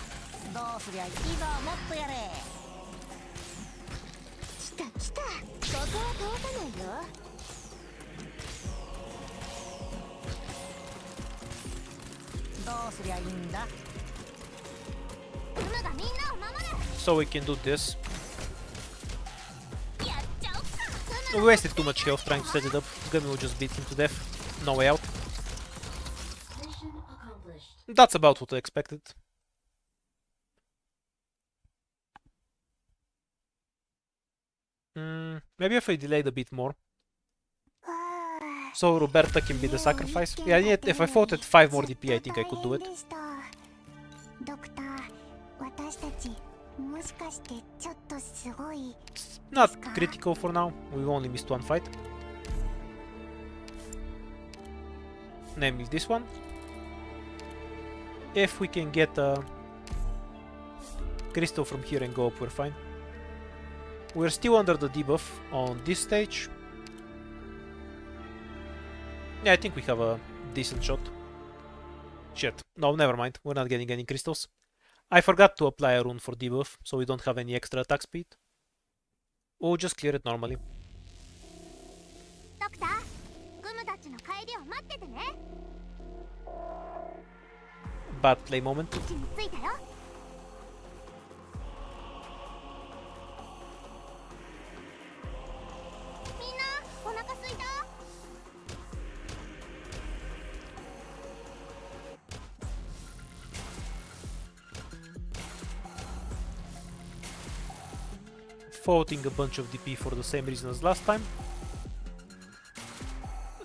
どうすりゃいいぞもっとやれ来た来たここは通さないようすりゃいいんだ。クムがみんなを守る。 So we can do this. やっちゃおっか。 We wasted too much health trying to set it up. Gummy will just beat him to death. No way out. Mission accomplished. That's about what I expected. Maybe if I delayed a bit more. So Roberta can be the sacrifice. Yeah, yet if I fought at 5 more DP, I think I could do it. ドクター、私たちもしかしてちょっとすごい Not critical for now. We've only missed one fight. Namely this one. If we can get a crystal from here and go up, we're fine. We're still under the debuff on this stage. Yeah, I think we have a decent shot. Shit. No, never mind. We're not getting any crystals. I forgot to apply a rune for debuff, so we don't have any extra attack speed. We'll just clear it normally. ドクター、クムたちの帰りを待っててね。 Bad play moment. 位置についたよ。みんな、お腹すいた？ Faulting a bunch of DP for the same reason as last time.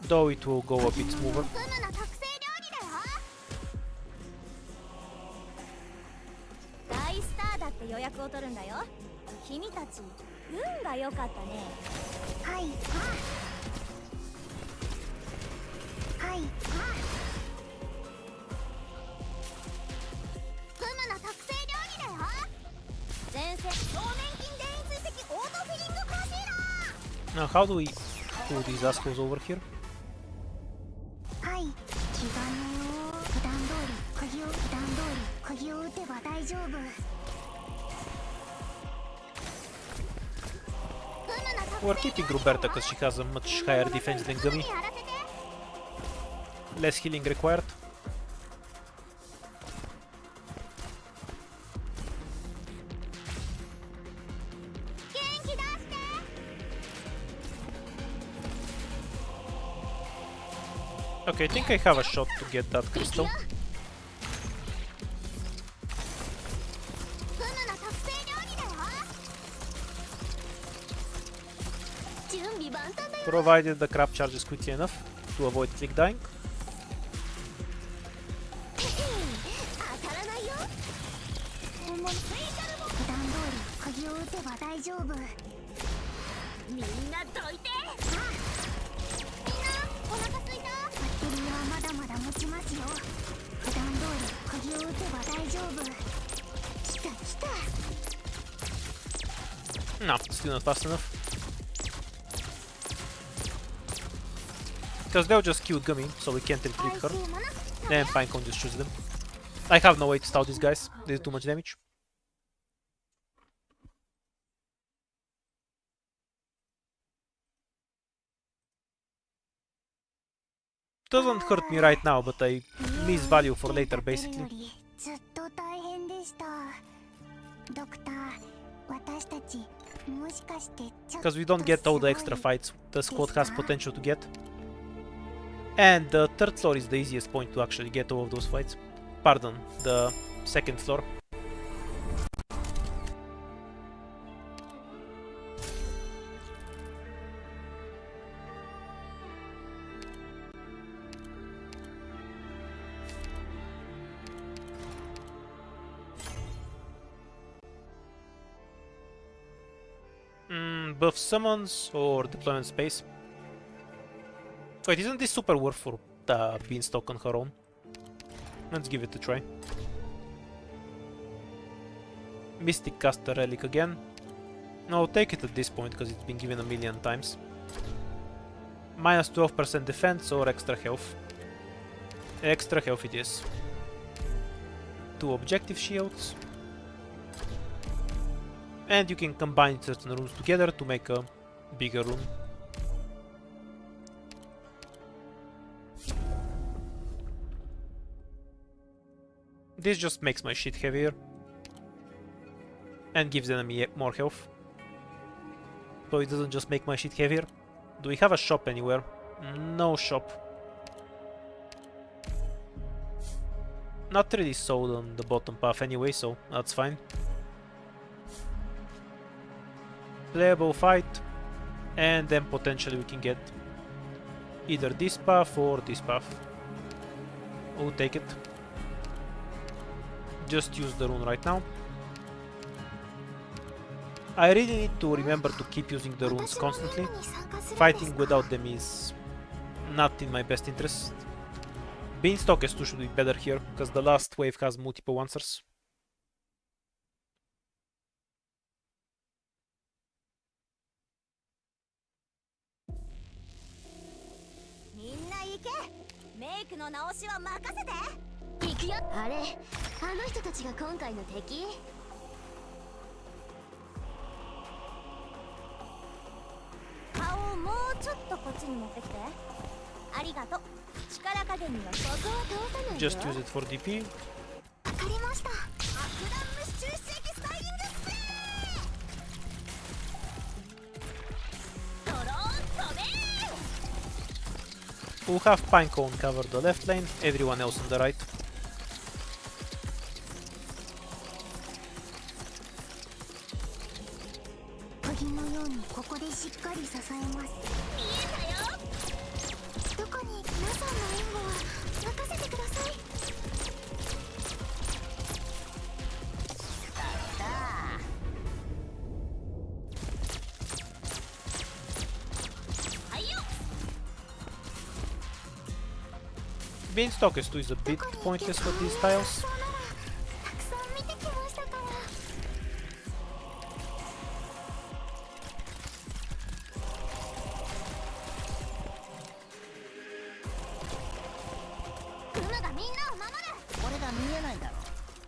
Though it will go a bit smoother. クムの特製料理だよ。大スターだって予約を取るんだよ。君たち運が良かったね。はいはいはいクムの特製料理だよ。前線表面筋電位追跡オートフィリングコンシーラー。 Now how do we pull these assholes over here? はい、気がねを普段通り釘を打てば大丈夫。 クムの特 We're keeping Roberta because she has a much higher defense than Gummy. やらせて。 Less healing required. 元気出して。 Okay, I think I have a shot to get that crystal. クムの特製料理だよ。準備万端だよ。 Provided the crab charges quickly enough to avoid click dying. 当たらないよ。本物スペシャルボ普段通り釘を打てば大丈夫。みんなどいて。みんなお腹すいた。バッテリーはまだまだ持ちますよ。普段通り釘を打てば大丈夫。来た来た。 No, still not fast enough. Because they'll just kill Gummy, so we can't retreat her. 回収もな。 And Pinecone just shoots them. I have no way to stop these guys. They do too much damage. Doesn't hurt me right now, but I miss value for later, basically. ずっと大変でした。ドクター、私たちもしかしてちょっと Because we don't get all the extra fights the squad has potential to get. And the third floor is the easiest point to actually get all of those fights. Pardon, the second floor. Buff summons or deployment space. Wait, isn't this super worth for Beanstalk on her own? Let's give it a try. Mystic Caster Relic again. No, take it at this point because it's been given a million times. Minus 12% defense or extra health. Extra health it is. 2 objective shields. And you can combine certain runes together to make a bigger rune. This just makes my shit heavier and gives enemy more health. So it doesn't just make my shit heavier. Do we have a shop anywhere? No shop. Not really sold on the bottom path anyway, so that's fine. Playable fight, and then potentially we can get either this path or this path. We'll take it. Just use the rune right now. I really need to remember to keep using the runes constantly. Fighting without them is not in my best interest. Beanstalk S2 should be better here, because the last wave has multiple answers. Just use it for DP. We'll have Pinecone cover the left lane, everyone else on the right. Beanstalk S2 is a bit pointless for these tiles.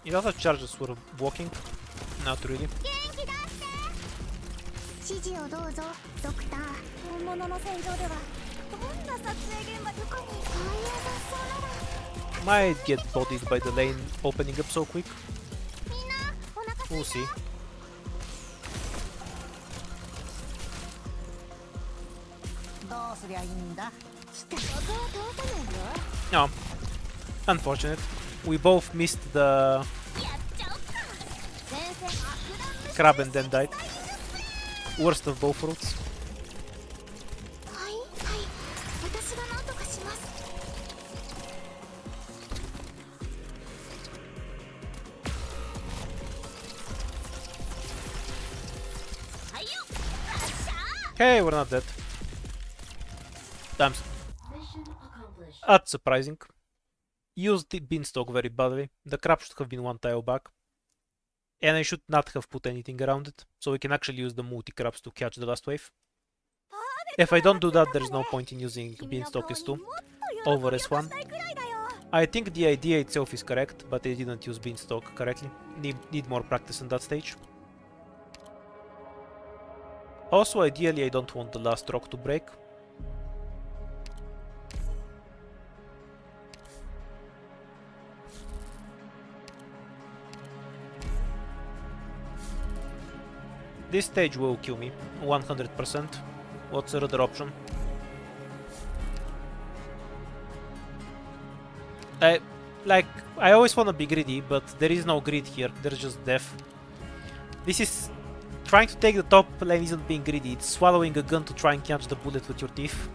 It also charges for walking, not really. Might get bodied by the lane opening up so quick. We'll see. No. Unfortunate. We both missed the crab and then died. Worst of both routes. Hey, we're not dead. Damn. That's surprising. Used the Beanstalk very badly. The crab should have been one tile back. And I should not have put anything around it, so we can actually use the multi-crabs to catch the last wave. If I don't do that, there's no point in using Beanstalk S2 over S1. I think the idea itself is correct, but I didn't use Beanstalk correctly. Need more practice on that stage. Also, ideally, I don't want the last rock to break. This stage will kill me, 100%. What's the other option? I always want to be greedy, but there is no greed here, there's just death. This is... Trying to take the top lane isn't being greedy, it's swallowing a gun to try and catch the bullet with your teeth.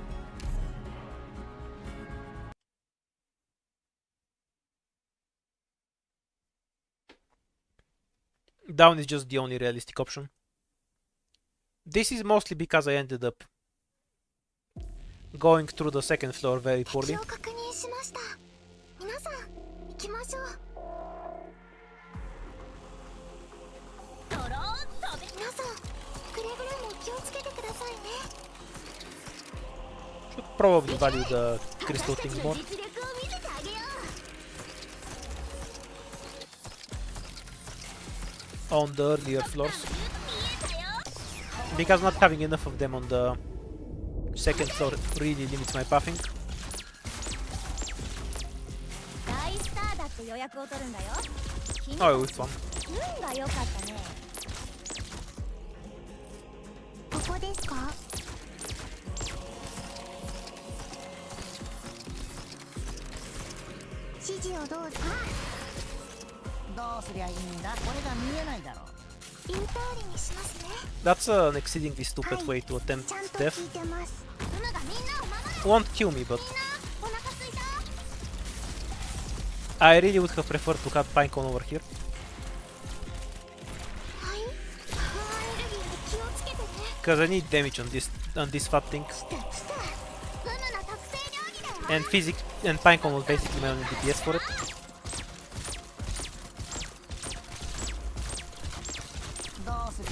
Down is just the only realistic option. This is mostly because I ended up going through the second floor very poorly. Should probably value the crystal things more. On the earlier floors. Because not having enough of them on the second floor really limits my pathing. 予約を取るんだよ。君 Oh, it's fun. 運が良かったね。ここですか？指示をどうぞ。どうすりゃいいんだ？これが見えないだろう。ビンターリにしますね。 That's an exceedingly stupid way to attempt ちゃんと death. 聞いてます。ふむがみんなを守る。 Won't kill me, but みんなお腹すいた？ I really would have preferred to have Pinecone over here. はい。アレルギーに気をつけてね。 Because I need damage on this fat thing. 来た来た。ふむの特製料理だよ。 And Pinecone was basically my only DPS for it. どうする？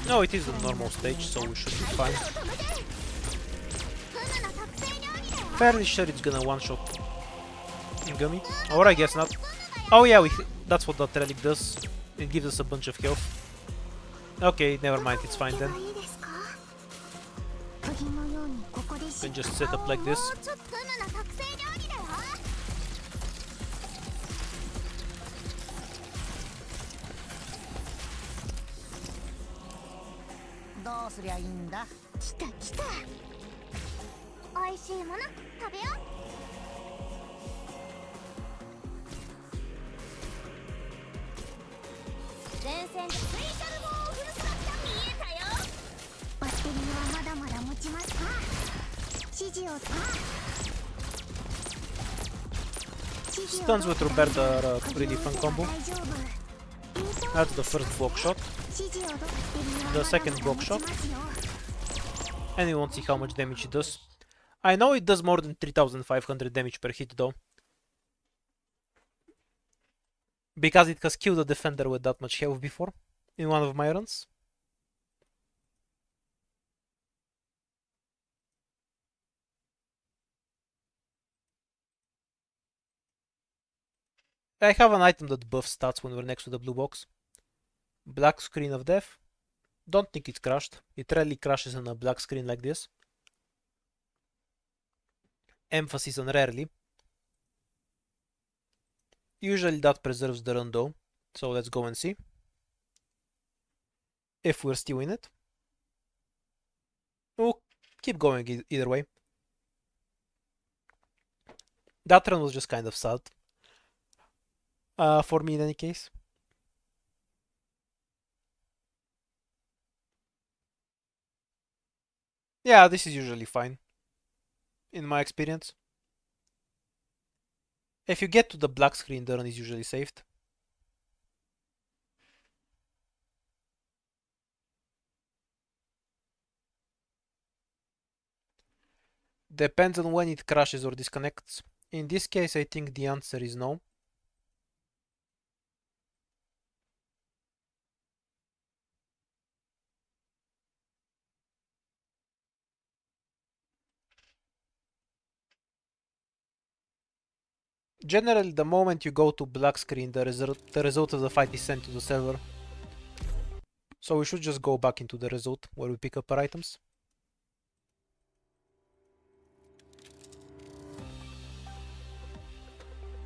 No, it is a normal stage, so we should be fine. 止めて。ふむの特製料理だよ。 Fairly sure it's gonna one-shot Gummy. Or I guess not. Oh yeah, that's what that relic does. It gives us a bunch of health. Okay, never mind, it's fine then. いいですか？釘のようにここでし Can just set up like this. ちょっとふむの特製料理だよ。 どうすりゃいいんだ？来た来た。おいしいもの食べよう。前線でスペシャルボールフルスラッシャー見えたよ。バッテリーはまだまだ持ちますか？指示を。Stuns with Roberta are a really fun combo. 大丈夫。 That's the first block shot. 指示をど。バッテリーは The まだ second まだ block 持ち shot. ますよ。 And we won't see how much damage it does. I know it does more than 3500 damage per hit though. Because it has killed a defender with that much health before in one of my runs. I have an item that buffs stats when we're next to the blue box. Black screen of death. Don't think it's crashed. It rarely crashes on a black screen like this. Emphasis on rarely. Usually that preserves the run though. So let's go and see. If we're still in it. We'll keep going either way. That run was just kind of sad. For me in any case. Yeah, this is usually fine. In my experience. If you get to the black screen, the run is usually saved. Depends on when it crashes or disconnects. In this case, I think the answer is no. Generally, the moment you go to black screen, the result of the fight is sent to the server. So we should just go back into the result where we pick up our items.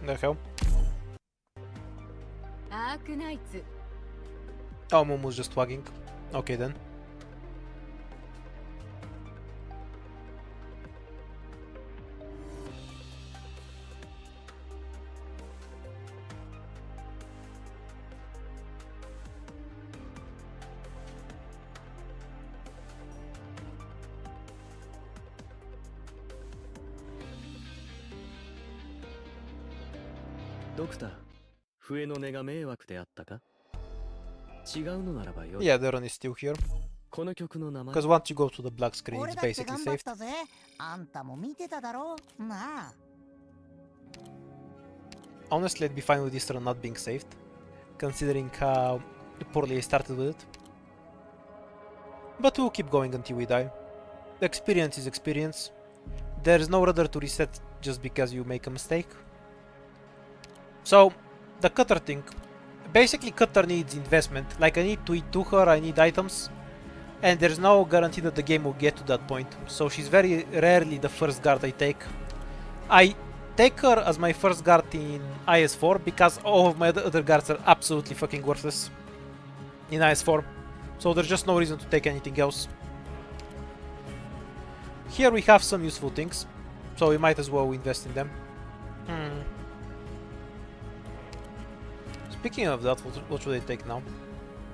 The hell? Oh, Momo's just wagging. Okay then. Yeah, the run is still here. Because once you go to the black screen, 俺 it's だって basically 頑張っ saved. たぜ。あんたも見てただろう。なあ。 Honestly, I'd be fine with this run not being saved, considering how poorly I started with it. But we'll keep going until we die. Experience is experience. There's no rudder to reset just because you make a mistake. So, the cutter thing. Basically, cutter needs investment. Like, I need to eat to her, I need items. And there's no guarantee that the game will get to that point. So she's very rarely the first guard I take. I take her as my first guard in IS4 because all of my other guards are absolutely fucking worthless in IS4. So there's just no reason to take anything else. Here we have some useful things, so we might as well invest in them. Speaking of that, what should I take now?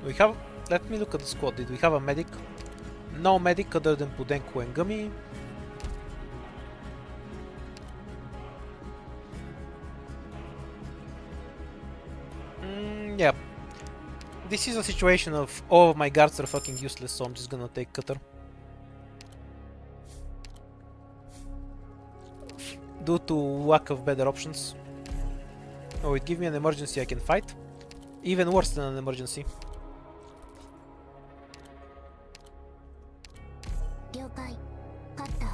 We have... Let me look at the squad. Did we have a medic? No medic other than Pudenko and Gummy. Yeah. This is a situation of all of my guards are fucking useless, so I'm just gonna take Cutter. Due to lack of better options. Oh, it give me an emergency I can fight. Even worse than an emergency. 了解カッタ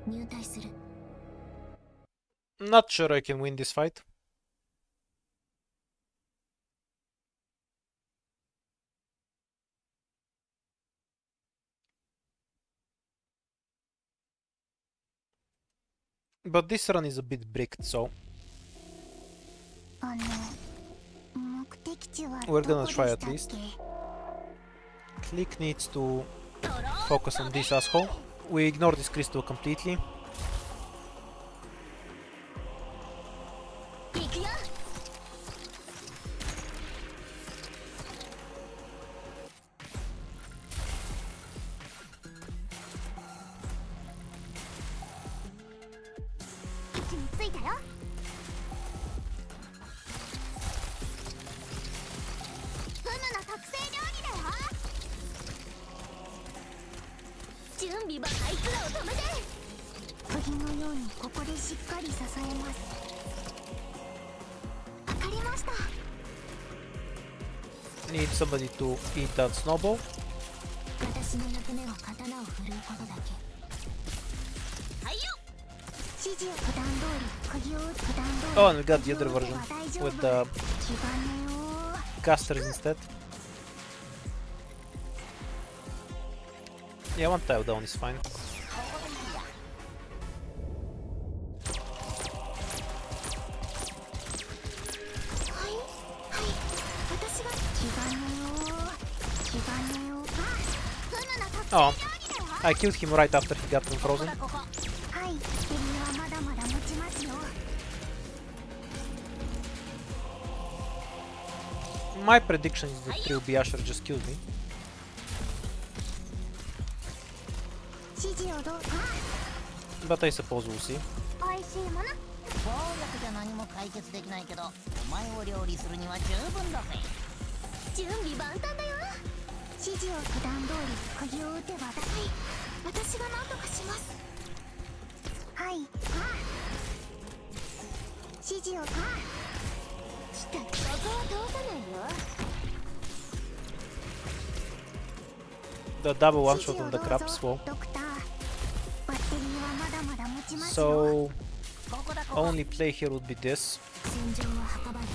ー入隊する Not sure I can win this fight. But this run is a bit bricked, so 目的地は we're ど gonna こで try し at たっ least. け Click needs to focus on this asshole. We ignore this crystal completely. 行くよ位置についたよフムの特製料理だよ準備はあいつらを止めて釘のようにここでしっかり支えますわかりました Need somebody to eat that snowball. 私の役目は刀を振るうことだけはいよ指示を普段通り釘を打つ普段通り Oh, and we got the other 釘を打 version てば大丈夫 with the 気兼ねを casters instead. Yeah, one tile down is fine. はいはい私が気兼ねを気兼ねを Oh, I killed him right after he got unfrozen. はい敵はまだまだ持ちますよ My prediction is that Trilby Asher just killed me. 指示をどう But I suppose we'll see. おいしいもの暴力じゃ何も解決できないけどお前を料理するには十分だぜ準備万端だよ指示を普段通り釘を打てばはい私が何とかしますはい指示を来たここは通さないよ The double one 指 shot 示を on ど the うぞ crabs, well. ドクターバッテリーはまだまだ持ちますよ So ここだここ only play here would be this. 戦場は墓場だ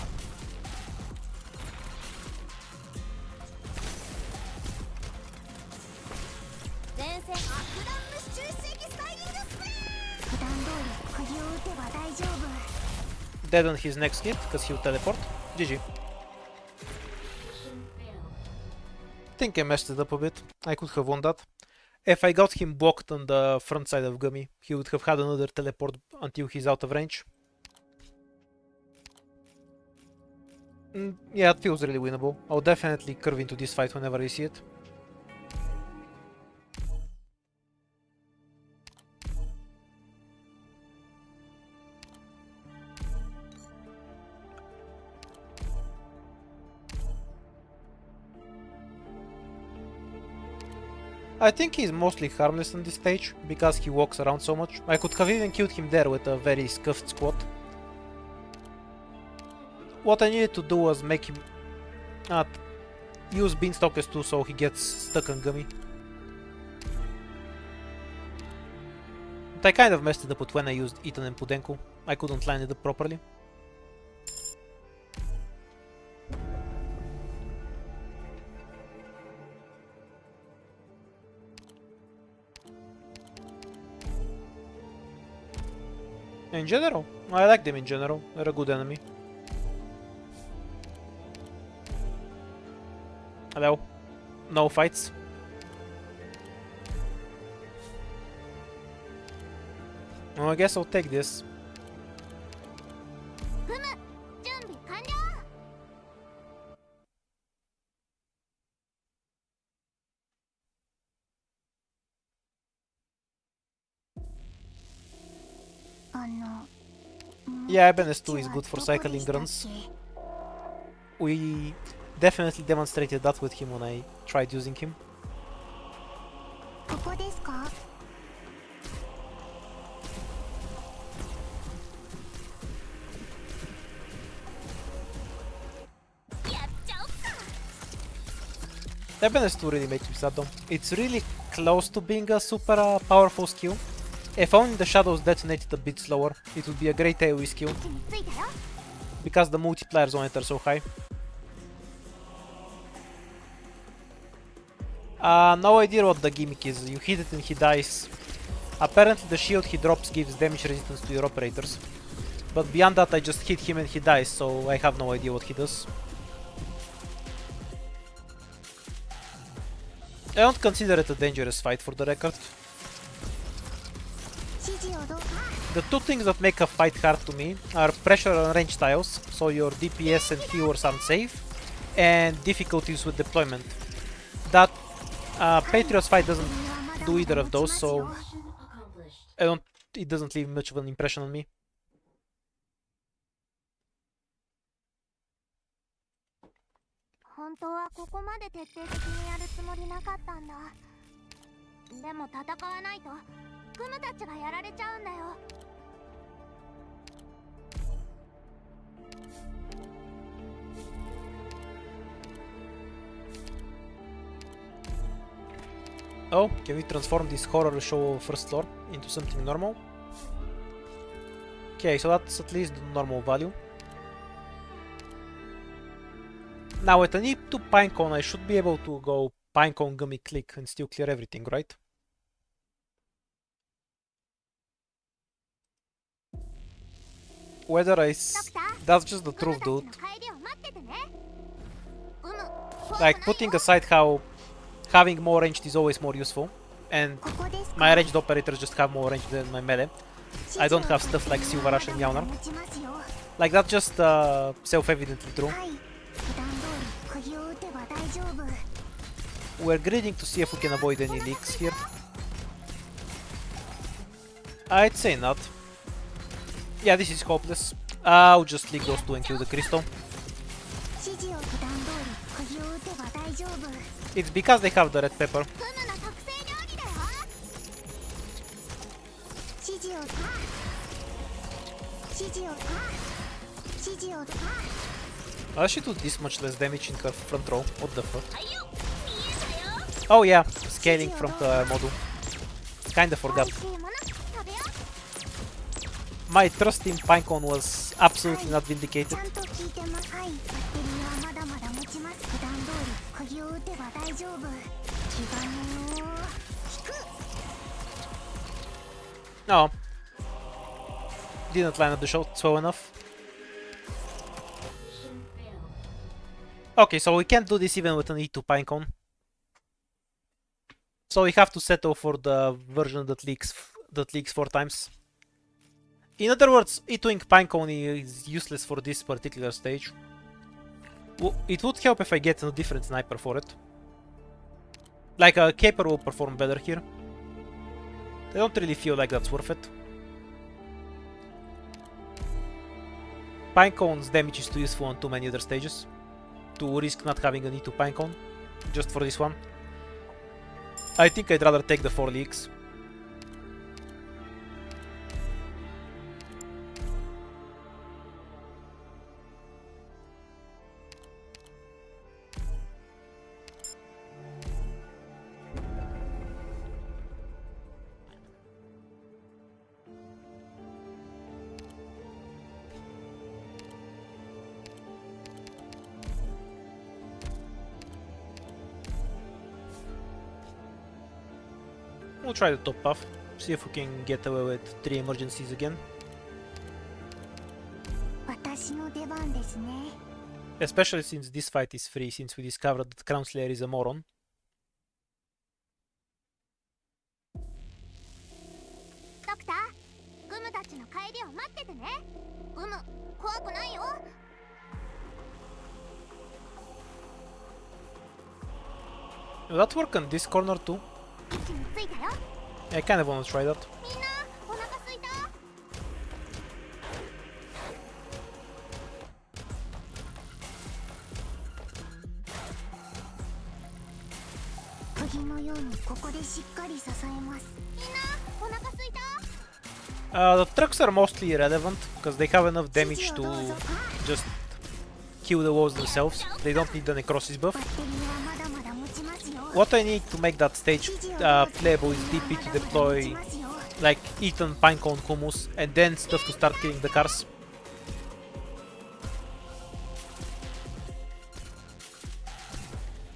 前線アクランムシ中止スタイリングスピー普段通り釘を打てば大丈夫 Dead on his next hit, because he'll teleport. GG. Mission failed. Think I messed it up a bit. I could have won that. If I got him blocked on the front side of Gummy, he would have had another teleport until he's out of range. Yeah, it feels really winnable. I'll definitely curve into this fight whenever I see it. I think he's mostly harmless on this stage, because he walks around so much. I could have even killed him there with a very scuffed squad. What I needed to do was make him use Beanstalkers too, so he gets stuck on Gummy. But I kind of messed it up with when I used Ethan and Pudenko. I couldn't line it up properly. In general, I like them in general. They're a good enemy. Hello. No fights. Well, I guess I'll take this. ふむ準備完了 Yeah, Ibanez 2 is good for cycling runs. We definitely demonstrated that with him when I tried using him. ここですか？ やっちゃおっか Ibanez 2 really makes me sad though. It's really close to being a super powerful skill. If only the shadows detonated a bit slower, it would be a great AoE skill, 位置についたよ because the multipliers on it are so high. No idea what the gimmick is. You hit it and he dies. Apparently the shield he drops gives damage resistance to your operators. But beyond that I just hit him and he dies, so I have no idea what he does. I don't consider it a dangerous fight, for the record. 指示をどう？ The two things that make a fight hard to me are pressure on range tiles, so your DPS and healers aren't safe, and difficulties with deployment. That Patriot's fight doesn't do either of those, so Mission accomplished. it doesn't leave much of an impression on me. 本当はここまで徹底的にやるつもりなかったんだでも戦わないとクムたちがやられちゃうんだよ Oh, can we transform this horror show first floor into something normal? Okay, so that's at least the normal value. Now with an E2 Pinecone I should be able to go Pinecone Gummy Click and still clear everything, right? Whether that's just the truth, dude. 帰りを待っててねLike, putting aside how having more ranged is always more useful, and ここですか？ my ranged operators just have more range than my melee. I don't have stuff like Silver Rush and Yawner. 持ちますよ。 Like, that's just self-evidently true. はい。普段通り釘を打てば大丈夫。 We're greeding to see if we can avoid any leaks here. I'd say not. Yeah, this is hopeless. I'll just leak those two and kill the crystal. 指示を普段通り釘を打てば大丈夫。 It's because they have the red pepper. クムの特製料理だよ指示を指示を指示を How does she do this much less damage in her front row? What the fuck? はいよ見えたよ Oh yeah, scaling from her module. Kinda 美 forgot. 味しいもの食べよ My trust in Pinecone was absolutely not ち vindicated. ゃんと聞いてます。はい。バッテリーはまだまだ持ちます。普段通り釘を打てば大丈夫。気兼ねを引く。 No. Didn't line up the shot well enough. Mission failed. Okay, so we can't do this even with an E2 Pinecone. So we have to settle for the version that leaks 4 times. In other words, E2ing Pinecone is useless for this particular stage. It would help if I get a different sniper for it. Like a Caper will perform better here. I don't really feel like that's worth it. Pinecone's damage is too useful on too many other stages to risk not having an E2 Pinecone just for this one. I think I'd rather take the 4 leaks. We'll try the top path, see if we can get away with 3 emergencies again. 私の出番ですね。 Especially since this fight is free, since we discovered that Crown Slayer is a moron. ドクター、グムたちの帰りを待っててね。グム、怖くないよ。 Will that work on this corner too? 位置についたよ。 I kind of want to try that. みんなお腹すいた。 釘のようにここでしっかり支えます。 みんなお腹すいた。 The trucks are mostly irrelevant because they have enough damage to just kill the walls themselves. They don't need the necrosis buff. バッテリーはまだまだ持ちますよ。 What I need to make that stage playable is DP to deploy like Eaton, Pinecone, Hummus, and then stuff to start killing the cars.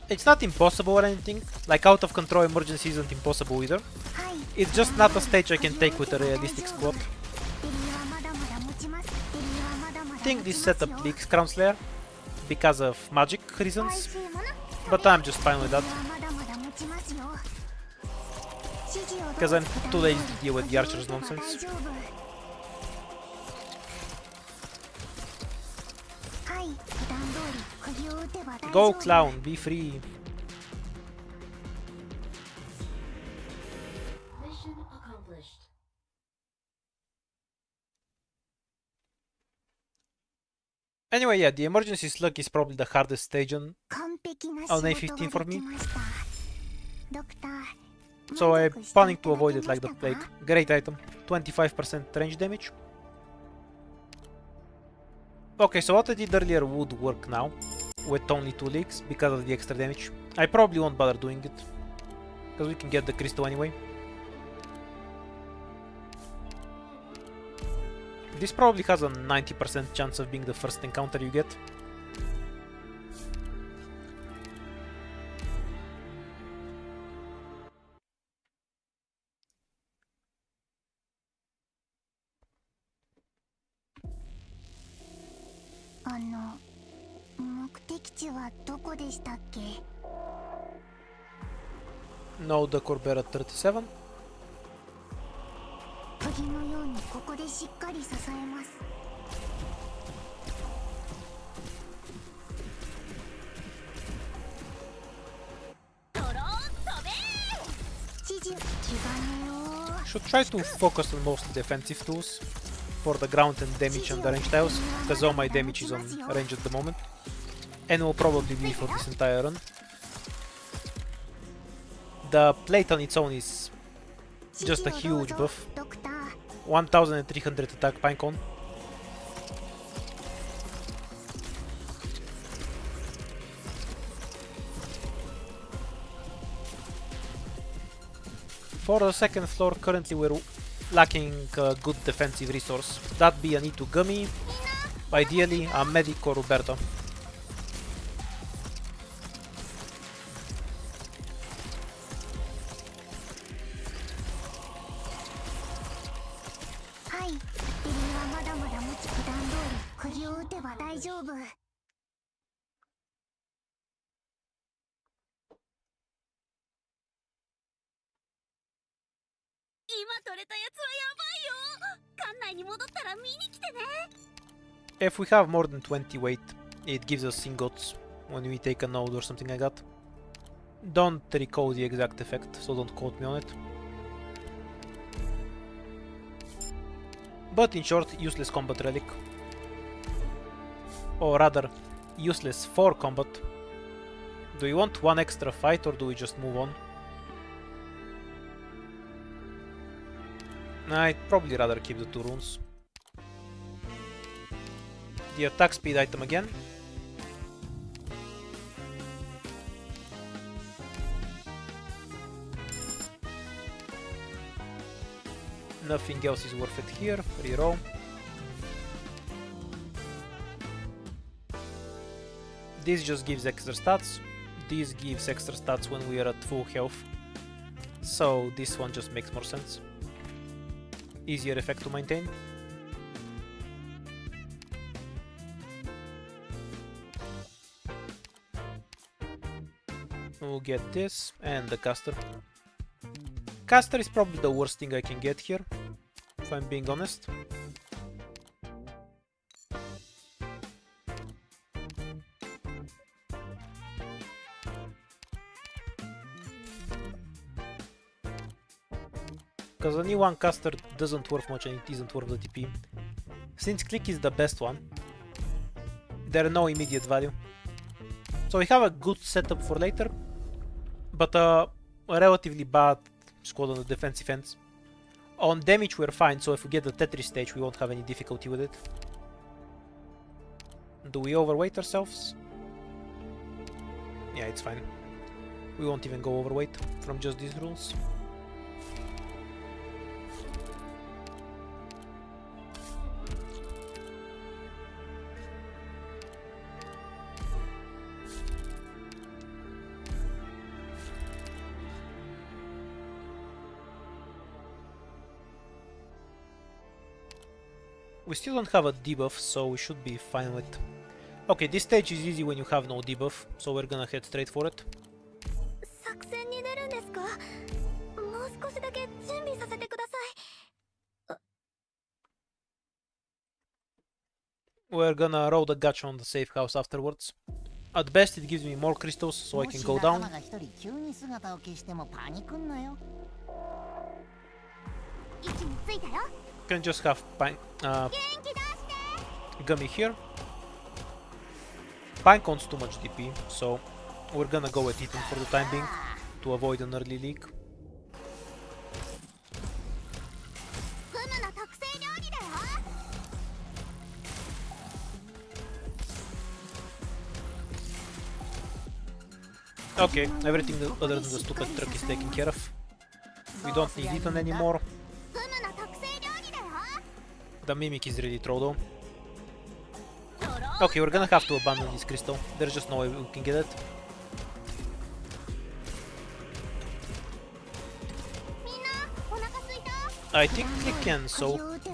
It's not impossible or anything, like out of control emergency isn't impossible either. はい。 It's just not a stage I can take with a realistic squad. バッテリーはまだまだ持ちます。バッテリーはまだまだ I 持ち think ます this よ。 setup leaks Crown Slayer because of magic 来 reasons, 週もな。 but I'm just fine with that まだまだ持ちますよ。指示をどう because ぞ I'm too lazy to deal with the archer's 大 nonsense. 丈夫。はい、普段通り釘を打てば大丈 Go 夫。 clown, be free. Mission accomplished. Anyway, yeah, the emergency slug is probably the hardest stage on, 完璧な on 仕事 A15 for がで me. きました。ドクター、 So I'm 満足して planning いた to だ avoid け it ま like した the か？ plague. Great item. 25% range damage. Okay, so what I did earlier would work now, with only 2 leaks, because of the extra damage. I probably won't bother doing it, because we can get the crystal anyway. This probably has a 90% chance of being the first encounter you get. .目的地はどこでしたっけ？ No, the Corbera 37. 釘のようにここでしっかり支えます。ドローン飛べ。指示気兼ねを。 Should try to focus on mostly defensive tools for the ground and damage on the range tiles, because all my damage is on range at the moment, and will probably be for this entire run. The plate on its own is just a huge buff. ドクター、 1300 attack Pinecone. For the second floor, currently we're lacking a good defensive resource. That be an E2 Gummy, ideally a Medic or Roberta.はい、バッテリーはまだまだ持ち。普段通り釘を打てば大丈夫。今取れたやつはやばいよ。館内に戻ったら見に来てね。 If we have more than 20 weight, it gives us ingots when we take a node or something like that. Don't recall the exact effect, so don't quote me on it. But in short, useless combat relic. Or rather, useless for combat. Do you want one extra fight or do we just move on? I'd probably rather keep the 2 runes. The attack speed item again. Nothing else is worth it here. Reroll. This just gives extra stats. This gives extra stats when we are at full health. So this one just makes more sense. Easier effect to maintain. We'll get this and the caster. Caster is probably the worst thing I can get here, if I'm being honest. Because only one caster doesn't worth much and it isn't worth the TP. Since click is the best one, there are no immediate value. So we have a good setup for later, but a relatively bad squad on the defensive ends. On damage we're fine, so if we get the Tetris stage we won't have any difficulty with it. Do we overweight ourselves? Yeah, it's fine. We won't even go overweight from just these rules. We still don't have a debuff, so we should be fine with... Okay, this stage is easy when you have no debuff, so we're gonna head straight for it. 作戦に出るんですか？もう少しだけ準備させてください。 We're gonna roll the gacha on the safe house afterwards. At best it gives me more crystals, so I can go down. もし仲間が一人急に姿を消してもパニクんなよ。位置についたよ。 Can just have Gummy here. Pinecon's too much DP, so we're gonna go with Ethan for the time being to avoid an early leak. フムの特製料理だよ。 Okay, everything other than the stupid truck is taken care of. We don't need Ethan anymore. フムの特製料理だよ。 The Mimic is really throw though. Okay, we're gonna have to abandon this crystal. There's just no way we can get it. みんなお腹すいた？ I think we can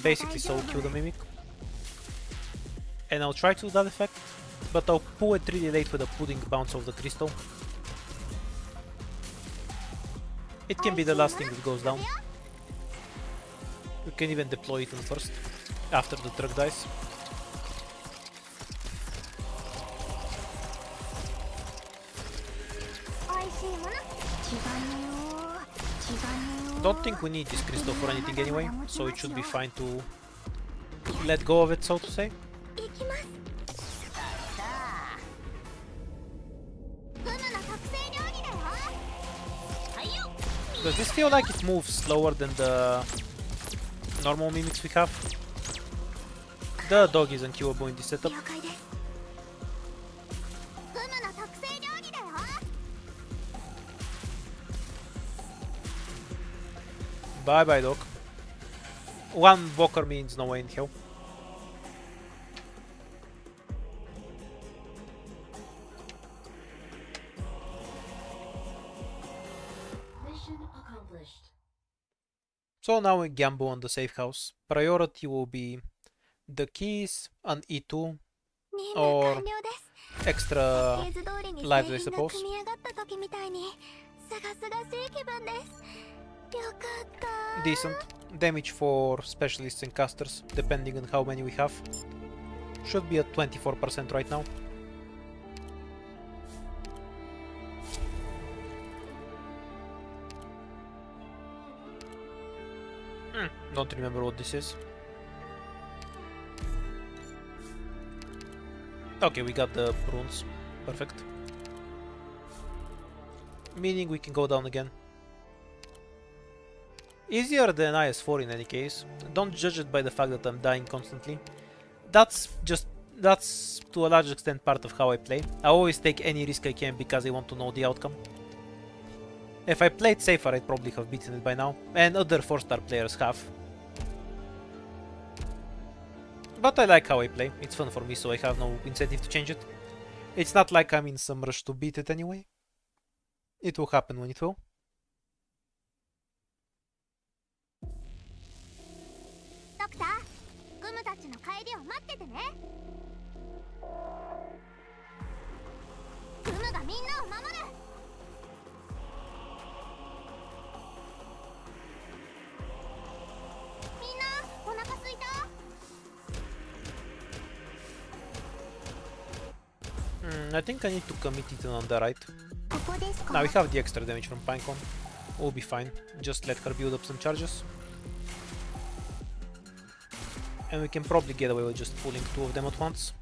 basically kill the Mimic. And I'll try to do that effect, but I'll pull it really late with a pudding bounce of the crystal. It can be the last thing that goes down. We can even deploy it first, after the truck dies. Don't think we need this crystal for anything anyway, so it should be fine to let go of it, so to say. 行きます。フムの特製料理だよ。はいよ。 Does this feel like it moves slower than the normal mimics we have? The dog is unkillable in this setup. 了解です。フムの特製料理だよ。 Bye bye, dog. One walker means no way in hell. Mission accomplished. So now we gamble on the safe house. Priority will be the keys, an E2, 任務 or 完了です。 extra 系図通りに lives, 製 I 品が suppose. 組み上がった時みたいにすがすがしい気分です。よかった。 decent damage for specialists and casters, depending on how many we have. Should be at 24% right now. Don't remember what this is. Okay, we got the runes. Perfect. Meaning we can go down again. Easier than IS4 in any case. Don't judge it by the fact that I'm dying constantly. That's to a large extent part of how I play. I always take any risk I can because I want to know the outcome. If I played safer, I'd probably have beaten it by now, and other 4-star players have. But I like how I play, it's fun for me, so I have no incentive to change it. It's not like I'm in some rush to beat it anyway. It will happen when it will. ドクター、グムたちの帰りを待っててね。グムがみんなを守る。I think I need to commit it on the right. ここですか Now we have the extra damage from Pinecone. We'll be fine. Just let her build up some charges. And we can probably get away with just pulling two of them at once.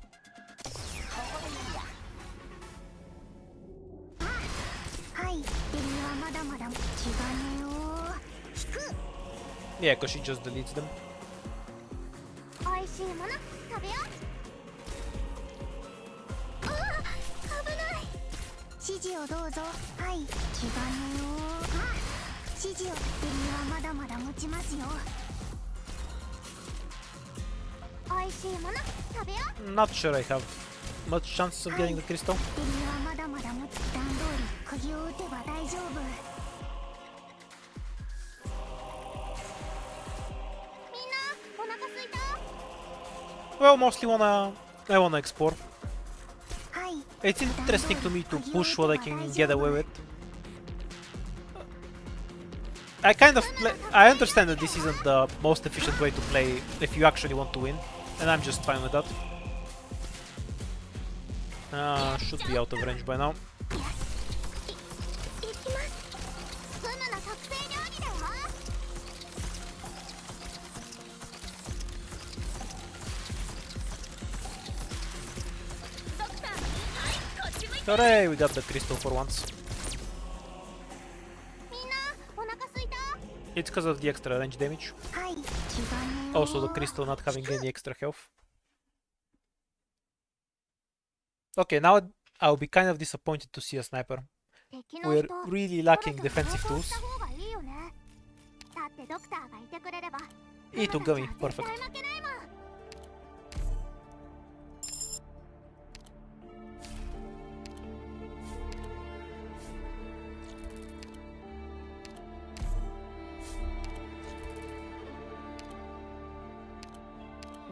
はい、デリはまだまだ気兼ねを引く Yeah, because she just deletes them. おいしいもの食べよう。ああ、危ない。指示をどうぞはい気兼ねを指示をデリはまだまだ持ちますよ おいしいもの食べよう。 Not sure I have much chances of getting the crystal. デリはまだまだ持つ段通り釘を打てば大丈夫みんなお腹すいた？ Well, mostly I wanna explore. はい It's interesting to me to push what I can get away with. I kind of I understand that this isn't the most efficient way to play if you actually want to win, and I'm just fine with that. Should be out of range by now. いきます。フムの特製料理だよ。ドクター、はい、こっち向いて。 Hooray, we got the crystal for once. みんなお腹すいた？ It's because of the extra range damage. はい気兼ねを Also the crystal not having any extra health. Okay, now I'll be kind of disappointed to see a sniper. 敵の We're 人 really そろ lacking そろ defensive 逃走 tools. した方がいいよね。だってドクターがいてくれれば E to ママたち Gummy, は perfect. 絶対負けないもん。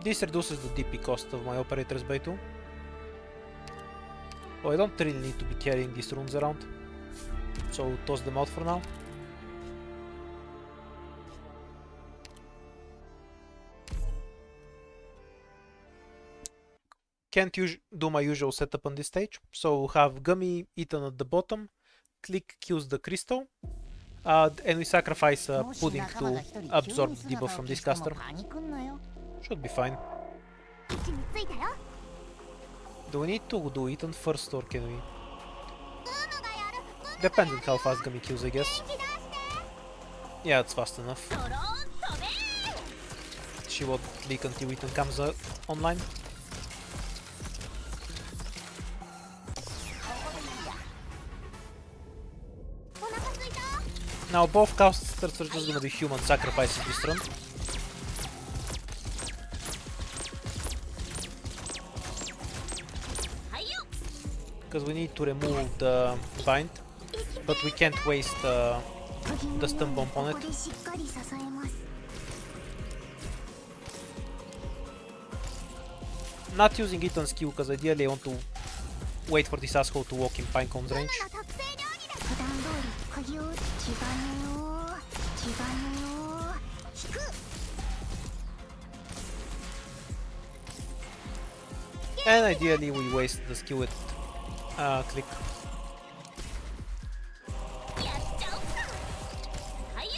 This reduces the DP cost of my operators by 2. Oh, I don't really need to be carrying these runes around, so toss them out for now. Can't do my usual setup on this stage, so have Gummy eaten at the bottom, click kills the crystal, and we sacrifice Pudding to absorb the debuff from this caster. Should be fine. 位置についたよ。 Do we need to do Eaton first or can we? フムがやる。フム Depends on how fast Gummy kills, I guess. 元気出して。 Yeah, it's fast enough. ドローン飛べ。 She won't leak until Eaton comes online. お腹すいた？ Now both casters are just gonna be human sacrifices this round. Because we need to remove the bind, but we can't waste the stun bomb on it. ここでしっかり支えます Not using Eaton's Q because ideally I want to wait for this asshole to walk in Pinecone's フム range. の特製料理だ。普段通り釘を打つ気兼ねを引く And ideally we waste the skill with click. やっちゃおっか。はいよ。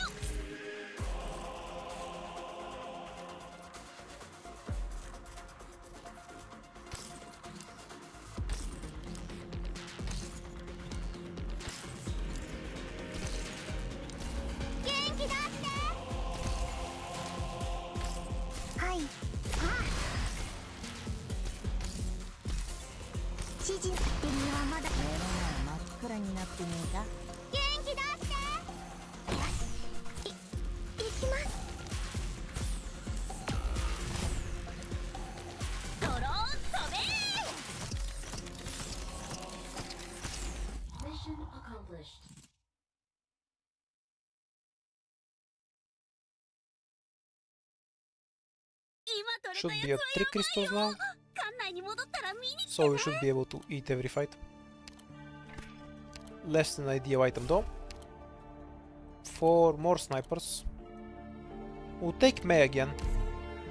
元気出して。はい指示デリはまだ目の前真っ暗になってねえか？元気出して。行きますドローン飛べ。 Mission accomplished. Should be at 3 crystals now, 館内に戻ったら見に来て so we should be able to eat every fight. Less than ideal item though. 4 more snipers. We'll take Mei again.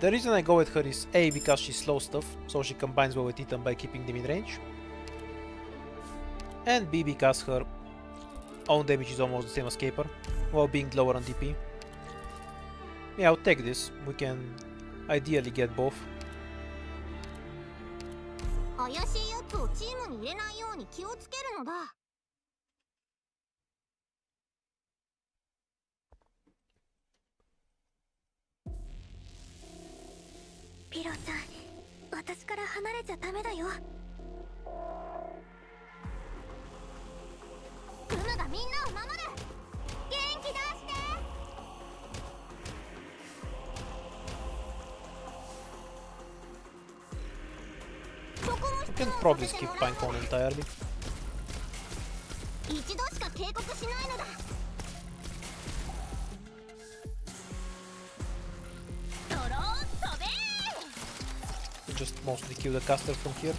The reason I go with her is A, because she slows stuff, so she combines well with Ethan by keeping them in range. And B because her own damage is almost the same as Caper, while being lower on DP. Yeah, I'll take this. We can ideally get both. 怪しいやつをチームに入れないように気をつけるのだ。ピロさん、私から離れちゃダメだよ。クムがみんなを守る。元気出して。 We can probably skip Pinecone entirely. 一度しか警告しないのだ。ドローン飛べ。 Just mostly kill the caster from here,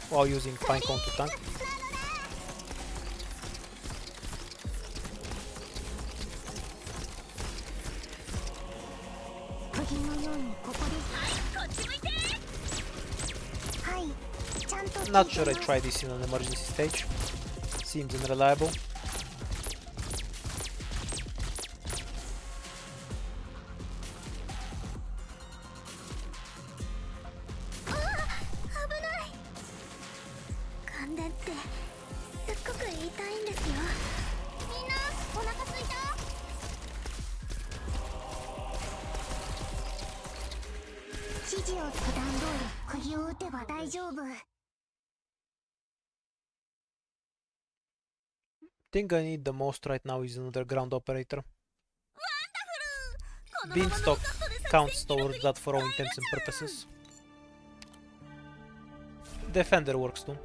while using Pinecone to tank. 釘のようにここです。こっち向いて。はい、ちゃんと聞いて Not sure I ます tried this in an emergency stage. Seems unreliable. 危ない。感電ってすっごく痛いんですよ。みんなお腹すいた。指示を普段通り釘を打てば大丈夫。 Thing I need the most right now is another ground operator. Beanstalk counts toward that for all intents and purposes. Defender works too.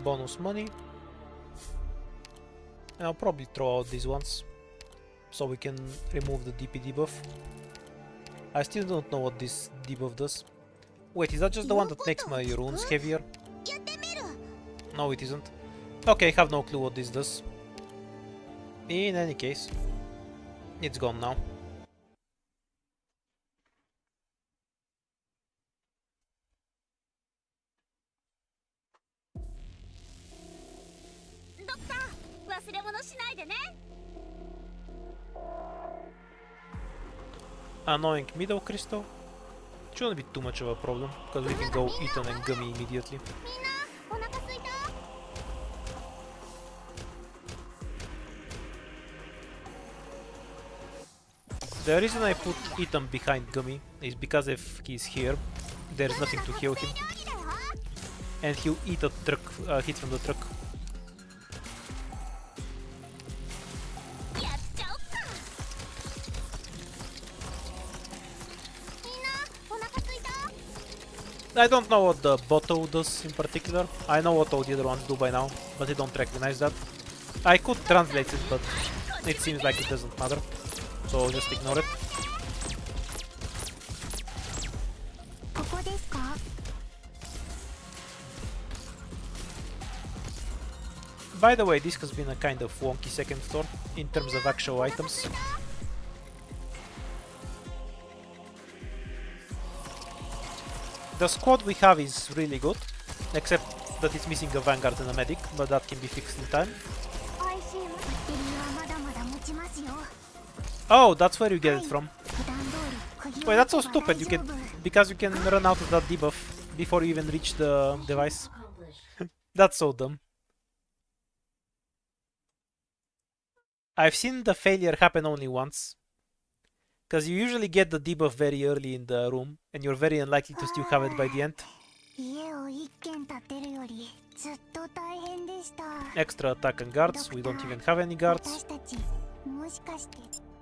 Bonus money. And I'll probably throw out these ones so we can remove the DP debuff. I still don't know what this debuff does. Wait, is that just the one that makes my runes heavier? やってみる。 No, it isn't. Okay, I have no clue what this does. In any case, it's gone now. ドクター、忘れ物しないでね。 Annoying middle crystal? Shouldn't be too much of a problem, because we can go Eton and Gummy immediately. みんなお腹すいた。 The reason I put Eton behind Gummy is because if he's here, there's nothing to heal him, 料理だよ。 and he'll eat a truck, hit from the truck. やっちゃおっか。みんなお腹すいた。 I don't know what the bottle does in particular. I know what all the other ones do by now, but I don't recognize that. I could translate it, but it seems like it doesn't matter, so just ignore it. ここですか？ By the way, this has been a kind of wonky second floor in terms of actual items. The squad we have is really good, except that it's missing a vanguard and a medic, but that can be fixed in time. おいしいもバッテリーはまだまだ持ちますよ。 Oh, that's where you get it from. 普段通り釘を Wait, 打 that's so てば stupid. 大 You 丈 can 夫。 because you can run out of that debuff before you even reach the device. Accomplished. That's so dumb. I've seen the failure happen only once. Because you usually get the debuff very early in the room, and you're very unlikely to still have it by the end. 家を一軒建てるよりずっと大変でした。 Extra attack and guards, we don't even have any guards. 私たちもしかして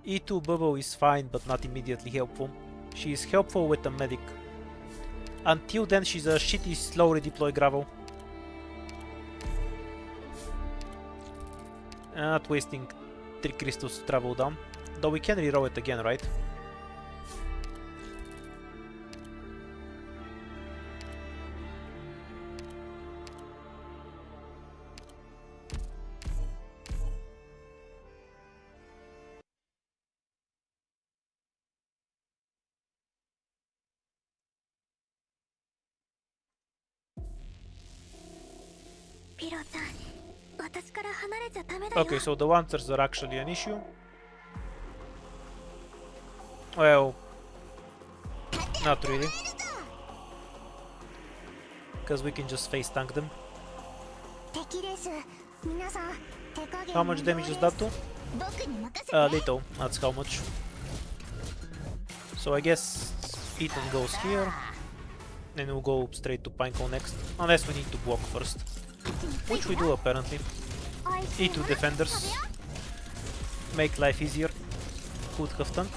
E2 bubble is fine, but not immediately helpful. She is helpful with a medic. Until then, she's a shitty slow redeploy gravel. Not wasting 3 crystals to travel down. Though we can reroll it again, right? Okay, so the Lancers are actually an issue. Well, not really. Because we can just face tank them. How much damage does that do? Little, that's how much. So I guess Ethan goes here. Then we'll go straight to Pinecone next. Unless we need to block first. Which we do apparently. E2 defenders. Make life easier. Could have tank.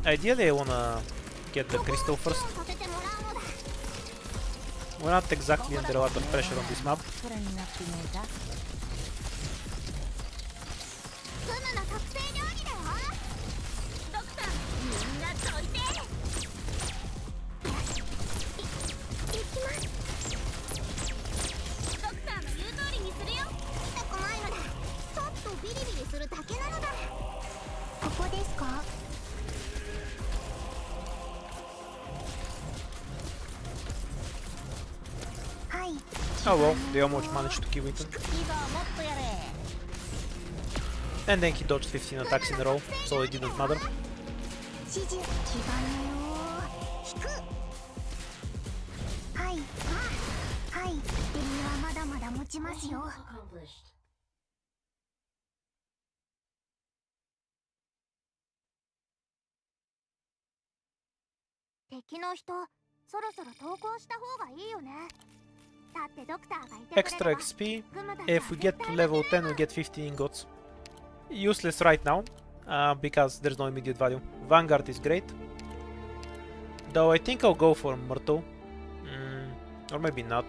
Ideally I wanna get the crystal first. We're not exactly under a lot of pressure on this map. Oh well, they almost managed to kill Ethan. And then he dodged 15 attacks in a row, so it didn't matter. Mission accomplished. Extra XP. If we get to level 10 we get 50 ingots. Useless right now, because there's no immediate value. Vanguard is great. Though I think I'll go for Myrtle. Or maybe not.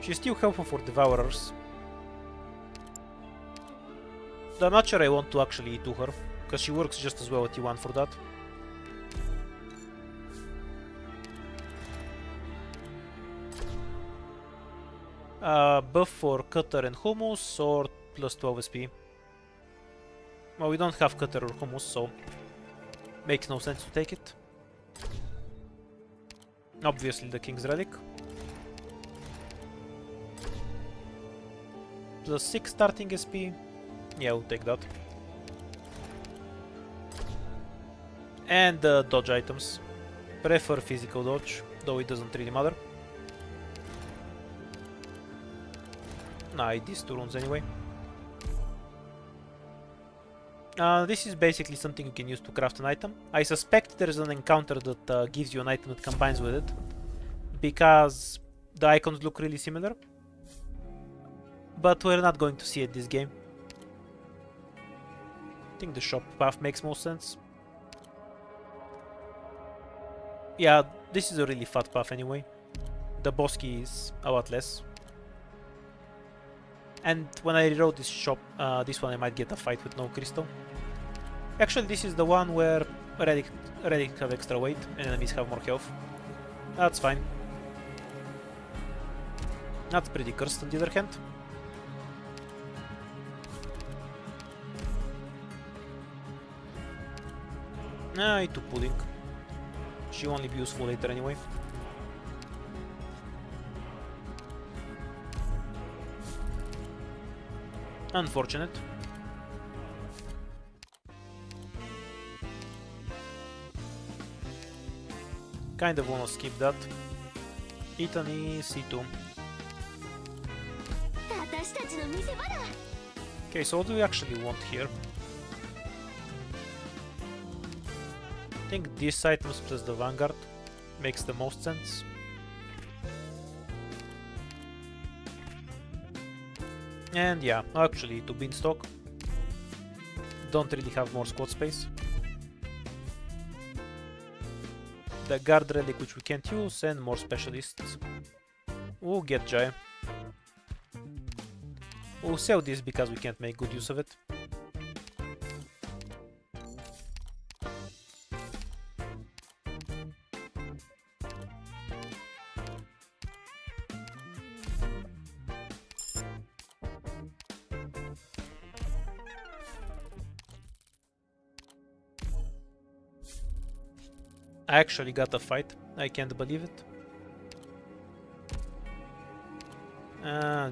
She's still helpful for Devourers. Though I'm not sure I want to actually E2 her, because she works just as well at T1 for that. Buff for Cutter and Hummus or plus 12 SP. Well, we don't have Cutter or Hummus, so makes no sense to take it. Obviously the King's Relic. Plus 6 starting SP. Yeah, we'll take that. And dodge items. Prefer physical dodge, though it doesn't really matter. Nah, these 2 runes anyway. This is basically something you can use to craft an item. I suspect there is an encounter that gives you an item that combines with it, because the icons look really similar. But we're not going to see it this game. I think the shop path makes more sense. Yeah, this is a really fat path anyway. The boss key is a lot less. And when I reload this shop, this one I might get a fight with no crystal. Actually, this is the one where relic have extra weight and enemies have more health. That's fine. That's pretty cursed on the other hand. E2 pudding. She won't be useful later anyway. Unfortunate. Kind of wanna skip that. Ethan is C2. Okay, so what do we actually want here? I think these items plus the Vanguard makes the most sense. And yeah, actually to Beanstalk. Don't really have more squad space. The guard relic which we can't use, and more specialists. We'll get Jaya. We'll sell this because we can't make good use of it. I actually got a fight. I can't believe it.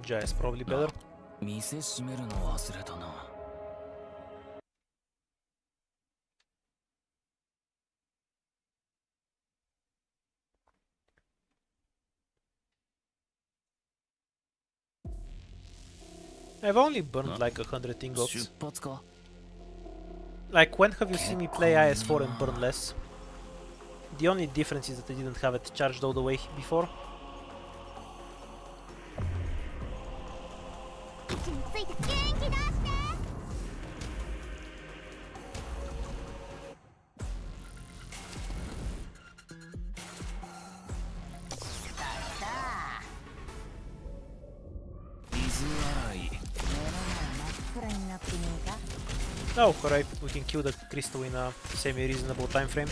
Jaya is probably better. 店閉めるの忘れたな。I've only burned like 100 ingots. 出発か。 Like, when have you seen me play IS4 and burn less? The only difference is that I didn't have it charged all the way before. 位置について元気出して。水洗い。目の前真っ暗になってねえか。 Oh, alright, we can kill the crystal in a semi-reasonable time frame.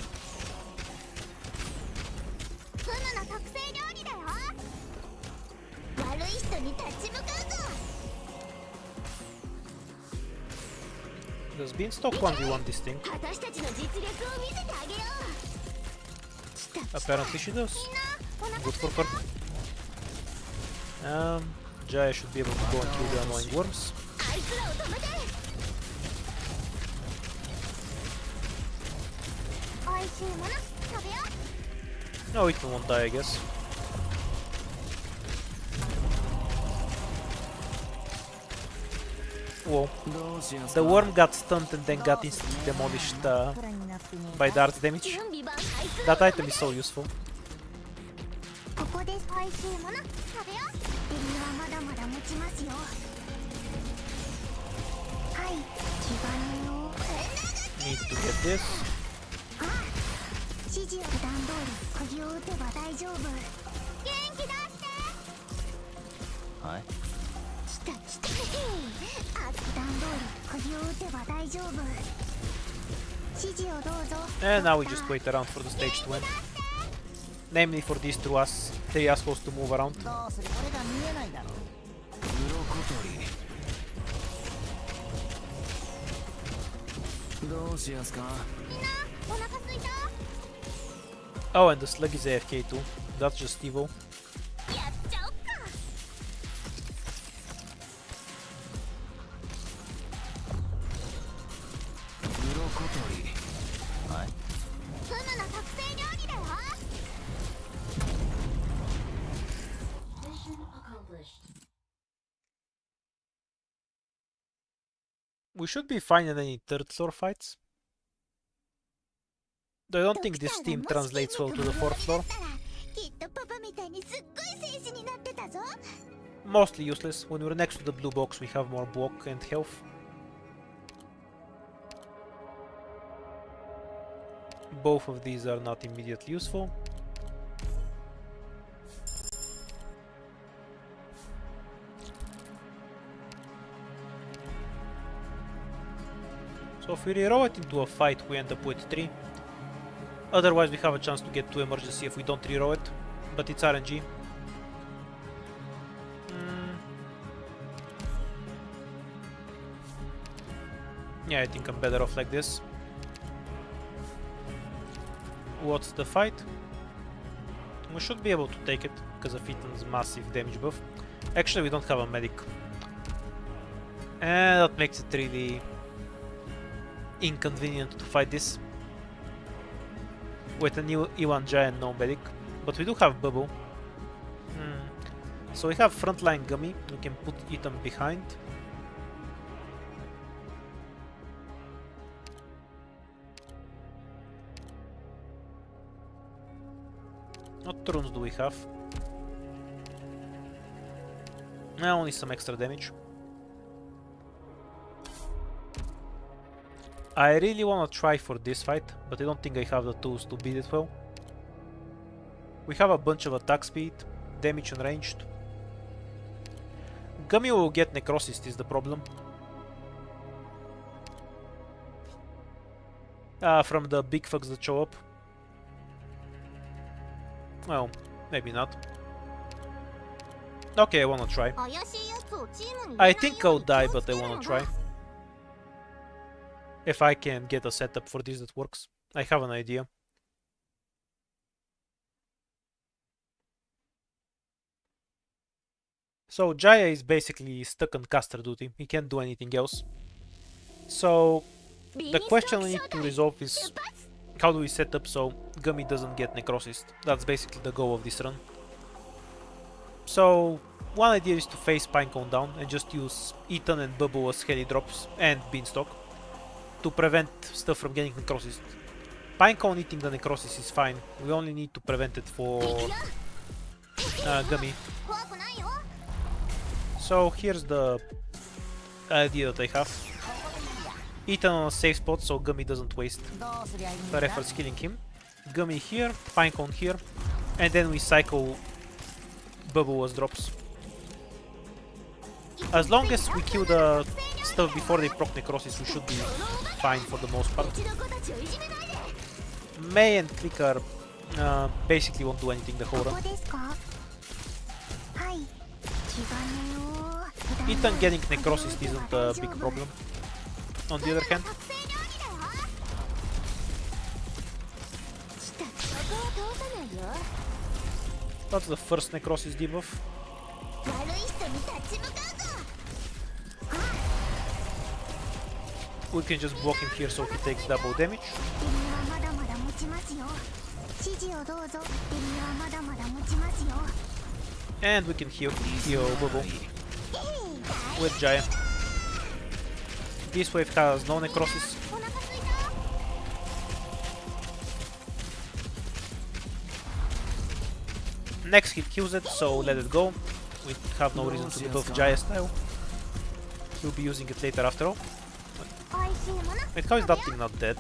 フムの特製料理だよ。悪い人に立ち向かうぞ。 Does Beanstalk 1v1 this thing? 私たちの実力を見せてあげよう。 Apparently she does. みんなお腹 Good for her. Jaya should be able to go and kill the annoying worms. あいつらを止めて。おいしいもの食べよう。 No, it won't die, I guess. Whoa. どうしやす The か。 worm got stunned and then got instantly demolished 真っ暗になってねえか。 by dart damage. 準備万回する。 That item is so useful. ここです。おいしいもの食べよう。エリはまだまだ持ちますよ。はい、気兼ねを。 Need to get this. ああ、指示を普段通り釘を打てば大丈夫。元気出して。はい。来た来た。あ、普段通り釘を打てば大丈夫。指示をどうぞ。 And now we just wait around for the stage to end. Namely for these three assholes to move around. どうするこれが見えないだろ。鱗取り。どうしやすか。みんなお腹すいた。 Oh, and the slug is AFK too. That's just evil. やっちゃおっか。鱗取り。はい。フムの特製料理だよ。 Mission accomplished. We should be fine in any third floor fights. Though I don't think this team translates well to the fourth floor. きっとパパみたいにすっごい戦士になってたぞ。 Mostly useless. When we're next to the blue box, we have more block and health. Both of these are not immediately useful. So if we reroll it into a fight, we end up with 3. Otherwise, we have a chance to get 2 emergency if we don't reroll it. But it's RNG. Yeah, I think I'm better off like this. What's the fight? We should be able to take it because of Ethan's massive damage buff. Actually, we don't have a medic. And that makes it really inconvenient to fight this with a new E1 giant no medic. But we do have Bubble. So we have frontline Gummy. We can put Ethan behind. What runes do we have? Only some extra damage. I really wanna try for this fight, but I don't think I have the tools to beat it well. We have a bunch of attack speed, damage unranged. Gummy will get necrosis is the problem. From the big fucks that show up. Well, maybe not. Okay, I wanna try. 怪しいやつをチームに I 入れない think よ I'll うに気を die, つ but け I る wanna の try. だ If I can get a setup for this that works. I have an idea. So Jaya is basically stuck on caster duty. He can't do anything else. So the question we need to resolve is how do we set up so Gummy doesn't get necrosis? That's basically the goal of this run. So one idea is to face Pinecone down and just use Ethan and Bubble as heli drops and Beanstalk to prevent stuff from getting necrosis. Pinecone eating the necrosis is fine. We only need to prevent it for Gummy. 怖くないよ So here's the idea that I have. Ethan on a safe spot so Gummy doesn't waste どうすりゃいいん her だ efforts killing him. Gummy here, Pinecone here, and then we cycle Bubble as drops. As long as we kill the stuff before they proc necrosis, we should be fine for the most part. うちの子たちをいじめないで May and Clicker basically won't do anything the whole こ run. こですか？はい気兼ねを Ethan getting necrosis isn't a big problem. On the other hand, 特製料理だよしたそこは通さないよ that's the first necrosis debuff. 悪い人に立ち向かうぞ We can just block him here so he takes double damage. デリはまだまだ持ちますよ指示をどうぞデリはまだまだ持ちますよ And we can heal Bubble with Jaya. This wave has no necrosis. お腹すいた Next hit kills it, so let it go. We have no reason to debuff Jaya style. We'll be using it later after all. おいしいもの Wait, how is that thing not dead?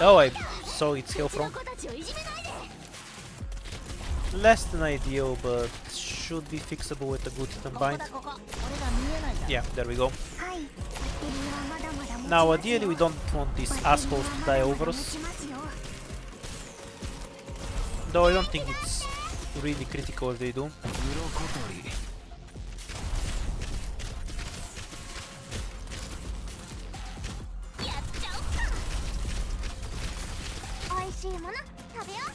Oh, I saw its health うちの wrong. 子たちをいじめないで Less than ideal, but should be fixable with a good hit and ここ bind. だここ俺が見えないだ Yeah, there we go. はいデリはまだまだ持ちますよ Now, ideally, we don't want these デリ assholes は to まだ die ま over だ us. 持ちますよ Though I don't think it's really critical if they do. 鱗取り やっちゃおっかおいしいもの食べよう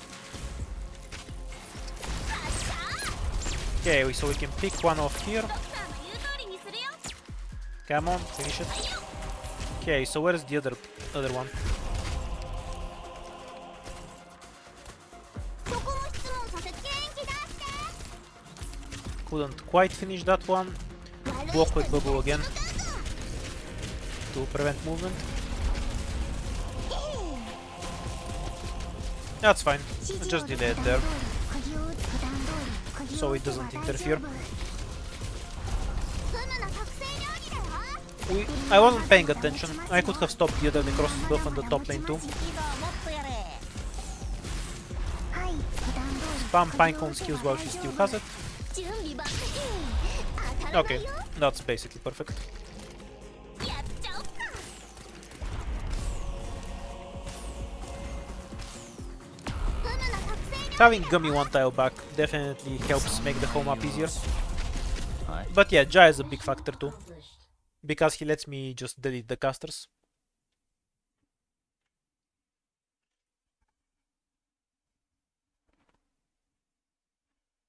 さっしゃー Okay, so we can pick one off here. ドクターの言う通りにするよ Come on, finish it. Okay, so where's the other one? そこも質問させて元気出して Couldn't quite finish that one. 悪い Block 人 with に Bubble 立 again ち向かうぞ to prevent movement. That's fine. 指示 Just を delay it 普 there. 段通り釘を打つ普段通り釘 So を it 打てば doesn't 大丈 interfere. 夫 フムの特製料理だよ I wasn't paying attention. I could have stopped the other necrosis buff on the top lane too. いいぞもっとやれはい普段通り Spam 釘を Pinecone 打て skills ば while 大 she 丈 still 夫 has it. 準備万全当たらな Okay, いよ that's basically perfect. やっちゃおっか フムの特製料理 Having Gummy one tile back definitely helps make the whole map easier. はい But yeah, Jai is a big factor too. Because he lets me just delete the casters.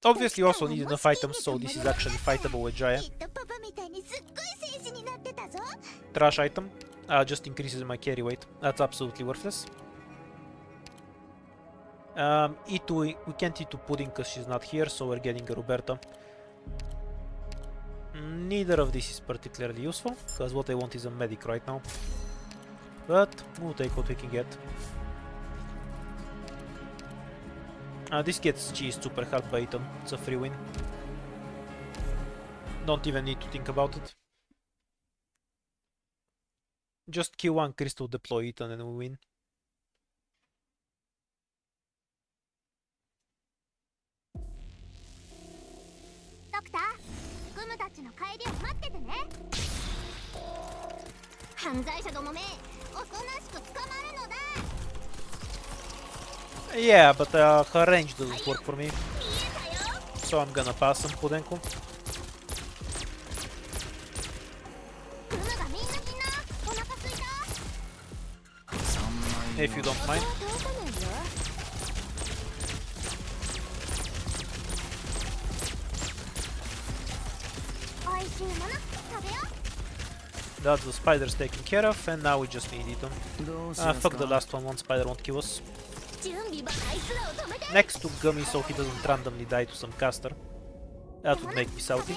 Obviously, you also need enough items, so this is actually fightable with Jaya. きっとパパみたいにすっごい戦士になってたぞ Trash item just increases my carry weight. That's absolutely worthless. E2, we can't E2 Pudding because she's not here, so we're getting a Roberta. Neither of this is particularly useful, because what I want is a medic right now. But we'll take what we can get. This gets cheesed super hard by Ethan. It's a free win. Don't even need to think about it. Just kill one crystal, deploy Ethan, and we win. 帰りを待っててね。犯罪者どもめ、おとなしく捕まるのだ。 Yeah, but her range doesn't work for me. So I'm gonna pass on Podenko. ふむがみんなお腹すいた。 If you don't mind. おいしいもの食べよう。 That's the spiders taken care of, and now we just need Eton. Fuck the last one spider won't kill us. 準備ばあいつらを止めて。 Next to Gummy so he doesn't randomly die to some caster. That would make me salty.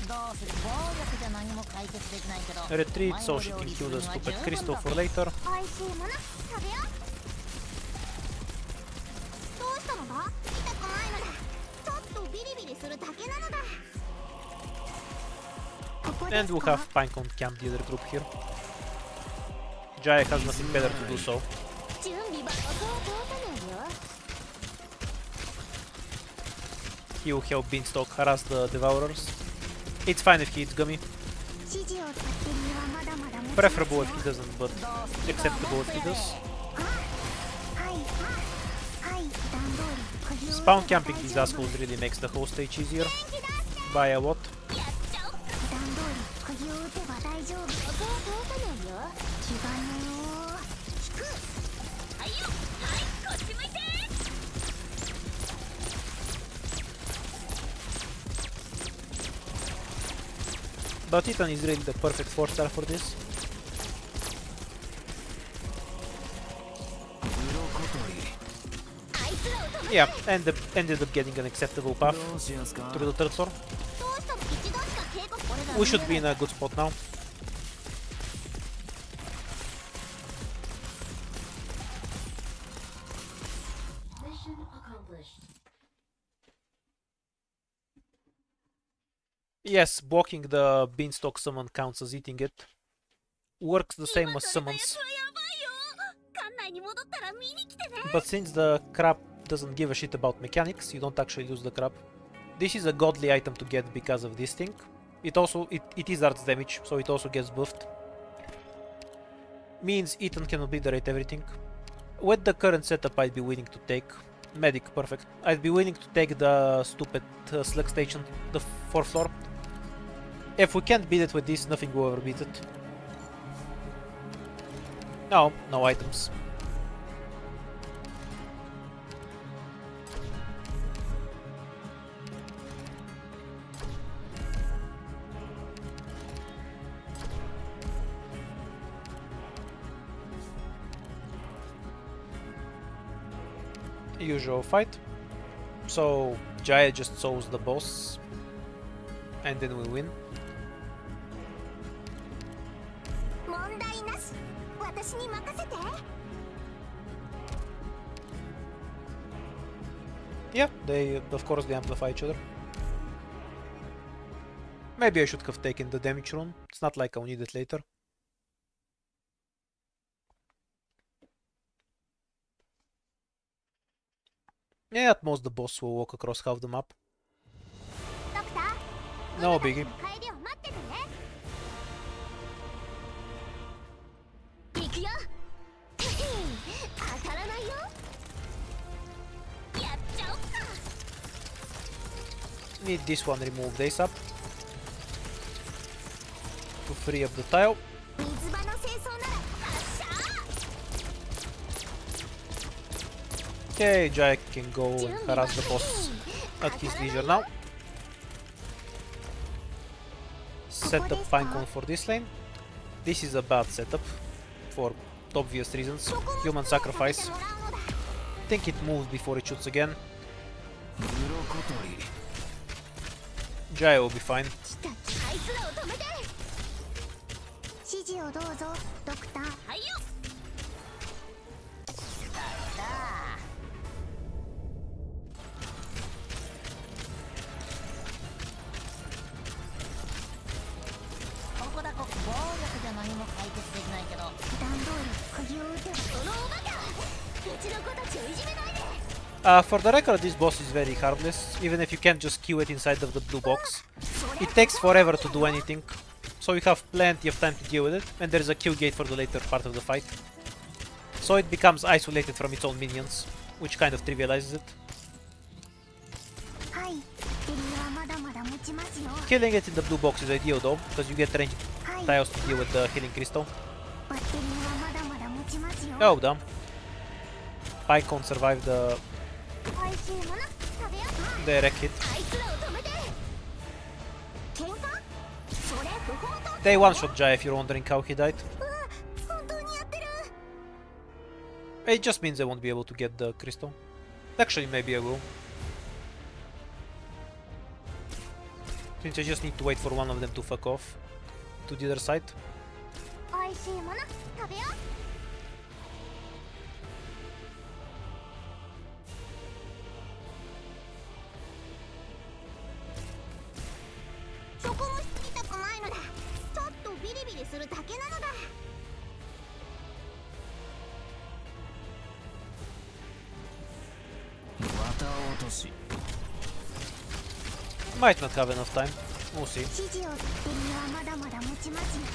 どうする暴力じゃ何も解決できないけど Retreat so she can kill the stupid crystal for later. おいしいもの食べよう。どうしたのだ。痛くないのだ。ちょっとビリビリするだけなのだ。ここで And す we'll か。 have Pinecone camp the other group here. Jaya has nothing better to do so. 準備ば音を通さないよ。 He will help Beanstalk harass the Devourers. It's fine if he hits Gummy. 指示を勝手にはまだまだ持ち Preferable if he doesn't, but acceptable if he does. はいはい段通り釘を Spawn camping these assholes really makes the whole stage easier. By a what? やっちゃおう。段通り釘を打てば大丈夫。音を通さないよ。気兼ねを引く。はいよ。はい、こっち向いて。 But Titan is really the perfect 4-star for this. Yeah, and ended up getting an acceptable path through the third floor. どうしたの。一度しか警告。 We should be in a good spot now. Mission accomplished. Yes, blocking the Beanstalk summon counts as eating it. Works the same as summons. やばいよ。館内に戻ったら見に来てね。 But since the crab doesn't give a shit about mechanics, you don't actually use the crab. This is a godly item to get because of this thing. It is arts damage, so it also gets buffed. Means Ethan can obliterate everything. With the current setup, I'd be willing to take Medic, perfect. I'd be willing to take the stupid slug station, the 4th floor. If we can't beat it with this, nothing will ever beat it. No, no items. Usual fight. So Jaya just solves the boss and then we win. 問題なし。私に任せて。 Yeah, of course they amplify each other. Maybe I should have taken the damage rune. It's not like I'll need it later. Yeah, at most the boss will walk across half the map. ドクター。 No biggie. 帰りを待っててね。行くよ。当たらないよ。やっちゃおっか。 Need this one removed ASAP to free up the tile. 水場の清掃なら発射。 Okay, Jaya can go and harass the boss at his leisure now. Set the Pinecone for this lane. This is a bad setup for obvious reasons. Human sacrifice. Think it moved before it shoots again. Jaya will be fine. あいつらを止めて。指示をどうぞドクター。はいよ。ここだここ暴力じゃ何も解決できないけど段通り釘を打てばそのおバカ。ぶち For the record, this boss is very harmless, even if you can't just queue it inside of the blue box. It takes forever to do anything, so you have plenty of time to deal with it, and there is a queue gate for the later part of the fight. So it becomes isolated from its own minions, which kind of trivializes it. はい、デリはまだまだ持ちますよ。 Killing it in the blue box is ideal though, because you get ranged はい、 tiles to deal with the healing crystal. バッテリーはまだまだ持ちますよ。 Oh, damn. I can't survive the 美味しいもの食べよう。 direct hit. あいつらを止めて。喧嘩？それ不法投棄。 They one-shot Jai if you're wondering how he died. 本当にやってる。 It just means I won't be able to get the crystal. Actually, maybe I will. Since I just need to wait for one of them to fuck off to the other side. 美味しいもの食べよう。 職務室痛くないのだ。ちょっとビリビリするだけなのだ。 綿落とし Might not have enough time. We'll see. 指示をデリはまだまだ持ちますよ。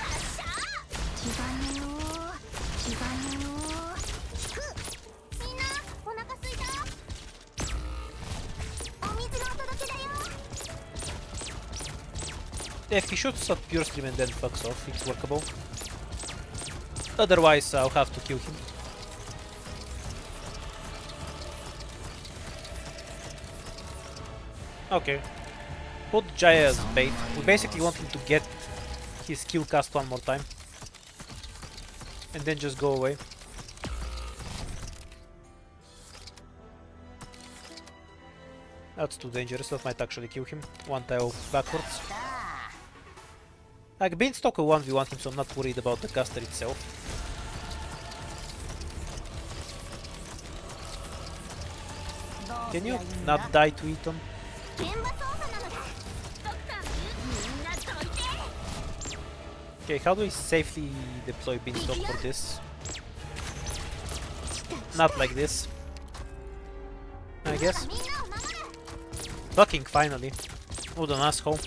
気がねよ気がねよ。聞く。みんなお腹すいた。お水のお届けだよ。 If he shoots at pure stream and then fucks off, it's workable. Otherwise, I'll have to kill him. Okay. Put Jaya as bait. We basically want him to get his skill cast one more time. And then just go away. That's too dangerous, that might actually kill him. One tile backwards. Like, Beanstalk will 1v1 him, so I'm not worried about the caster itself. Can you not die to Eaton? 現場操作なのだ。ドクターの言うみんなどいて。 Okay, how do we safely deploy Beanstalk for this? Not like this, I guess. みんなを守る。 Fucking finally. What an asshole.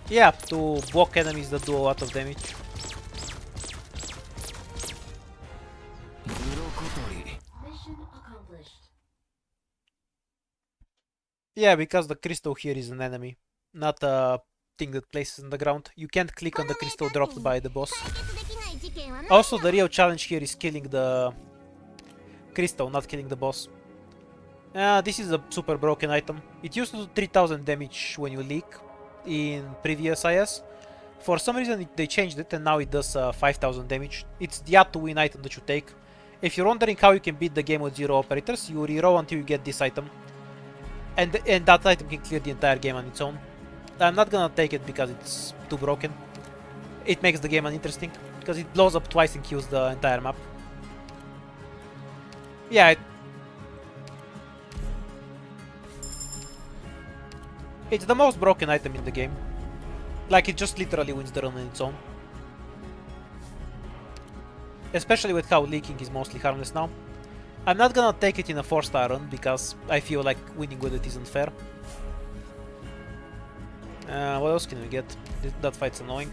Yeah, to block enemies that do a lot of damage. 鱗取り Mission accomplished. Yeah, because the crystal here is an enemy, not a thing that places on the ground. You can't click on the crystal dropped by the boss. 解決できない事件はない。 Also, the real challenge here is killing the crystal, not killing the boss. This is a super broken item. It used to do 3000 damage when you leak in previous IS. For some reason they changed it and now it does 5000 damage. It's the up to win item that you take. If you're wondering how you can beat the game with 0 operators, you reroll until you get this item. And that item can clear the entire game on its own. I'm not gonna take it because it's too broken. It makes the game uninteresting, because it blows up twice and kills the entire map. Yeah, it's the most broken item in the game. Like, it just literally wins the run on its own. Especially with how leaking is mostly harmless now. I'm not gonna take it in a 4-star run, because I feel like winning with it isn't fair. What else can we get? That fight's annoying.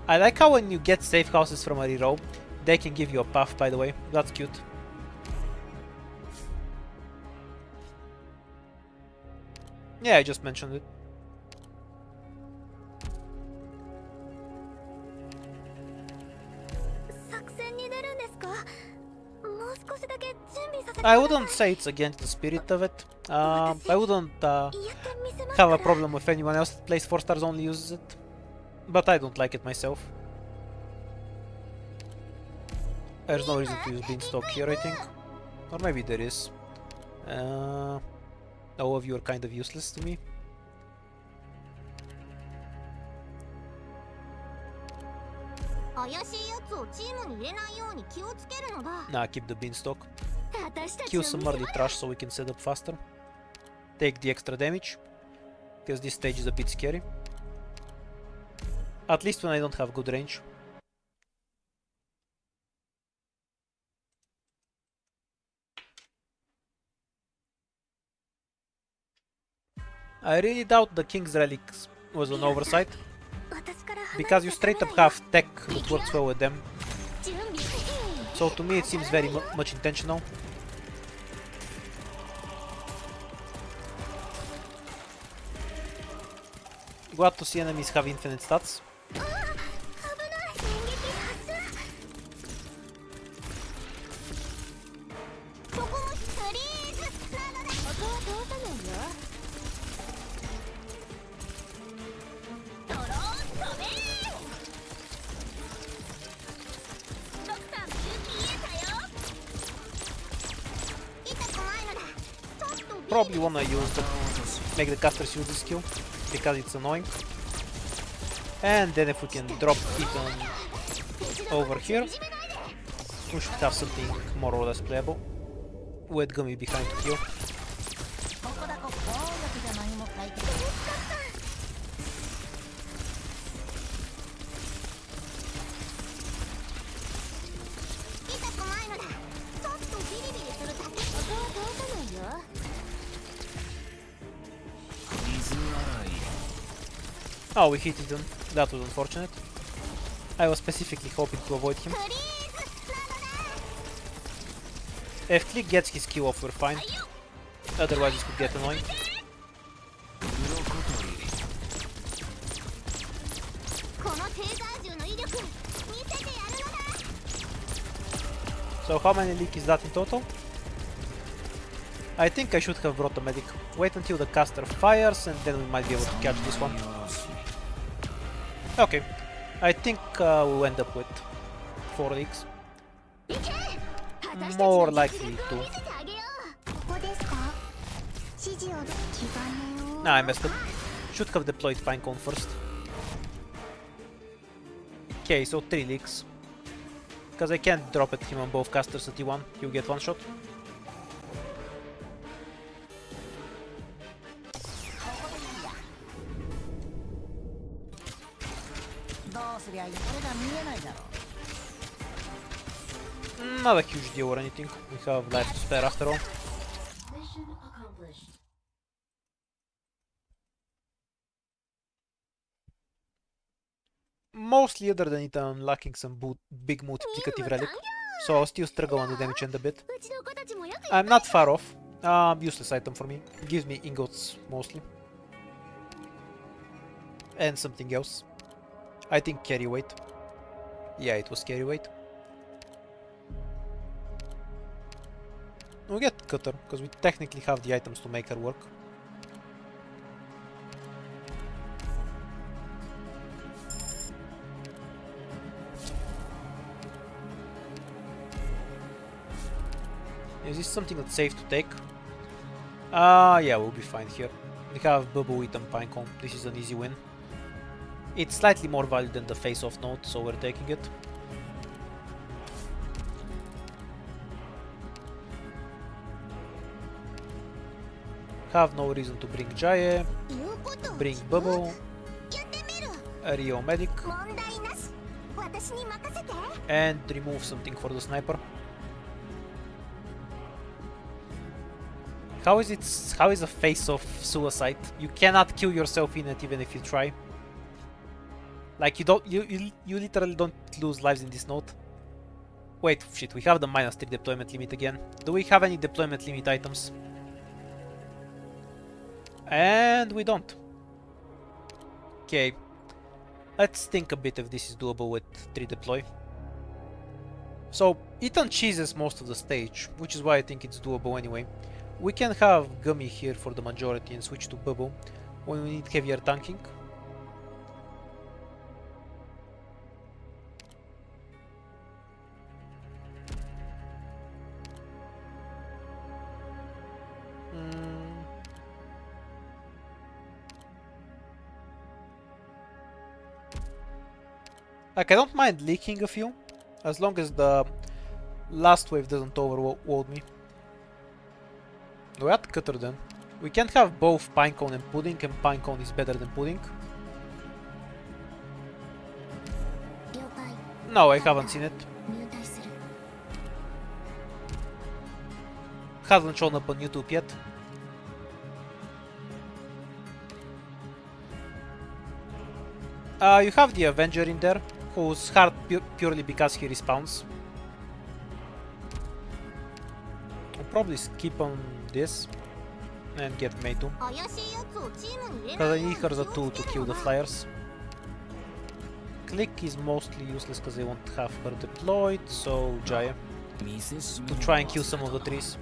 I like how when you get safe houses from a reroll, they can give you a puff, by the way. That's cute. Yeah, I just mentioned it. I wouldn't say it's against the spirit of it. I wouldn't have a problem if anyone else that plays 4 stars only uses it. But I don't like it myself. There's no reason to use Beanstalk here, I think. Or maybe there is. All of you are kind of useless to me. Nah, keep the Beanstalk. Kill some early trash so we can set up faster. Take the extra damage, because this stage is a bit scary. At least when I don't have good range. I really doubt the King's Relics was an oversight, 私から離れ because you て straight く up れない have tech that works well with them, 準備 so to me it seems very much intentional. Glad to see enemies have infinite stats. 危ない電撃発そこもフリーズなのでここは通さないよドローン飛べドクターの勇気言えたよ痛くないのだちょっと Probably wanna make the casters use this skill, because it's annoying. And then if we can drop Ethan over here, we should have something more or less playable. With Gummy behind to heal. ここだこ暴力じゃ何も解決痛くないのだちょっとビリビリするだけここは通さないよ 水洗い Oh, we hit Ethan. That was unfortunate. I was specifically hoping to avoid him. フリーズなのだ If Click gets his Q off, we're fine. Otherwise, this could get annoying. 鱗取りこのテーザー銃の威力見せてやるのだ So how many leak is that in total? I think I should have brought a medic. Wait until the caster fires and then we might be able to catch this one. よし Okay. I think we'll end up with 4 leaks. 行け私たち More の likely 実 to. 力を見せてあげようここですか指示を気兼ねを Nah, I messed up. Should have deployed Pinecone first. Okay, so 3 leaks. Because I can't drop at him on both casters at T1, he'll get one shot. どうすりゃいいこれが見えないだろう Not a huge deal or anything. We have life to spare after all. Mission accomplished. Mostly other than it, I'm lacking some big multiplicative relic. So I'll still struggle on the damage end a bit. うちの子たちもよく I'm not far off. Useless item for me. Gives me ingots mostly. And something else. I think carry weight. Yeah, it was carry weight. We'll get cutter, because we technically have the items to make her work. Is this something that's safe to take? Yeah, we'll be fine here. We have Bubble Wheat and Pinecone. This is an easy win. It's slightly more value than the face-off note, so we're taking it. Have no reason to bring Jaye, 言うことを bring Bubble, やってみる a Rio Medic, 問題なし私に任せて and remove something for the sniper. How is a face-off suicide? You cannot kill yourself in it even if you try. Like you literally don't lose lives in this node. Wait, shit, we have the -3 deployment limit again. Do we have any deployment limit items? And we don't. Okay. Let's think a bit if this is doable with 3 deploy. So, Ethan cheeses most of the stage, which is why I think it's doable anyway. We can have Gummy here for the majority and switch to Bubble when we need heavier tanking. Like, I don't mind leaking a few, as long as the last wave doesn't overload me. We had Cutter then. We can't have both Pinecone and Pudding, and Pinecone is better than Pudding. 了解 No, I haven't seen it. 入隊する Hasn't shown up on YouTube yet. You have the Avenger in there, who's hard purely because he respawns. I'll probably skip on this and get Meitu, 怪しいやつをチームに入れ because な I いよう need に her 気 the を tool つ to け kill る the よな flyers. Click is mostly useless because I won't have her deployed, so Jaya 見せしめ to ろ try and kill some of the trees.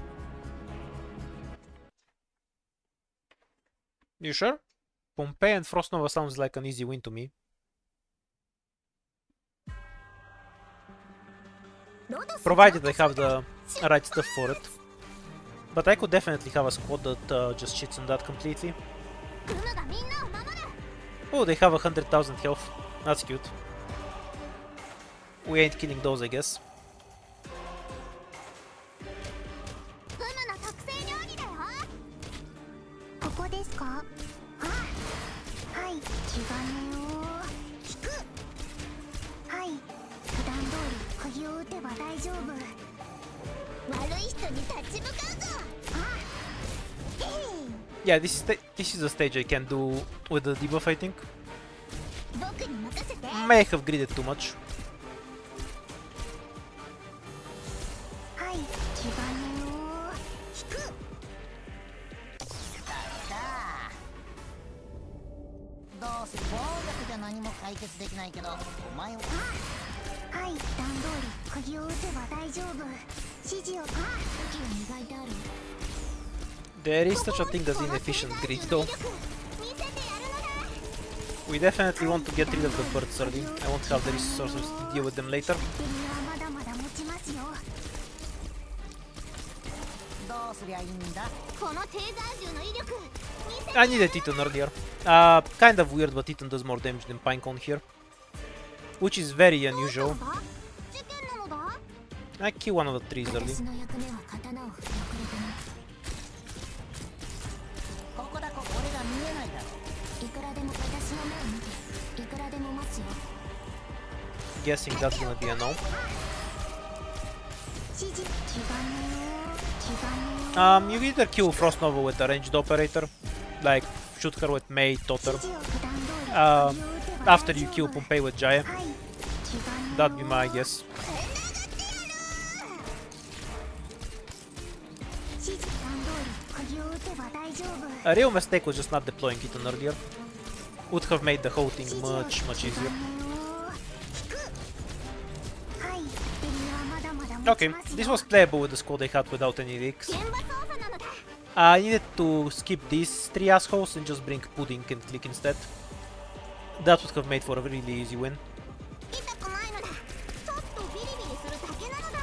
You sure? Pompeii and Frost Nova sounds like an easy win to me. ロドス Provided I have the right stuff for it. But I could definitely have a squad that just cheats on that completely. クムがみんなを守る Oh, they have 100,000 health. That's cute. We ain't killing those, I guess. クムの特製料理だよここですか？あ、はい、気兼ねを引く。はい、普段通り釘を打てば大丈夫。悪い人に立ち向かうぞあ、Yeah, this is a stage I can do with the debuff, I think. 僕に任せて May have greeded too much. はい、気兼ねを引く。どうせ暴力じゃ何も解決できないけど、お前ははい、段通り釘を打てば大丈夫。指示を。あ、武器を磨いてある There is such a thing as inefficient greed, though. 見せてやるのだ We definitely want to get rid of the birds early. I won't have the resources to deal with them later. 敵はまだまだ持ちますよ。どうすりゃいいんだ。このテーザー銃の威力見せ I needed Titan earlier. Kind of weird, but Titan does more damage than Pinecone here. Which is very unusual. 事件なのだ I kill one of the trees early. 私の役目は刀を振り遅れてねここだこ俺が見えないだろ。いくらでも私の目を見ていくらでも待つよ Guessing that's gonna be a no. 指示、気兼ねを気兼ねを You either kill Frost Nova with a ranged operator, like shoot her with Mei, 指 Totter, 示を普段通り釘を打てば after you kill Pompeii with Jaya. はい、気兼ねを That'd be my guess. 指示段通り釘を打てば大丈夫。 A real mistake was just not deploying Titan earlier. Would have made the whole thing much, much easier. Okay, this was playable with the squad I had without any leaks. 現場操作なのだ I needed to skip these three assholes and just bring Pudding and Click instead. That would have made for a really easy win. 痛くないのだちょっとビリビリするだけなのだ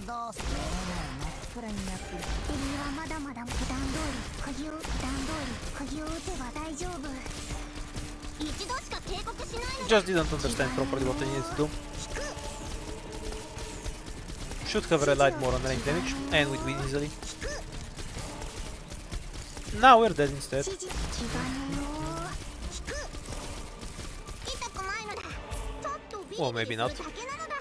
どうすりゃ真っ暗になってる。敵はまだまだ普段通り釘を打てば大丈夫。一度しか警告しないの Just didn't understand properly what I needed to do. Should have relied more on range damage, and we'd win easily. Now we're dead instead. 指示気兼ねを痛くないのだちょっとビ Or リビ maybe リする not. だけなのだ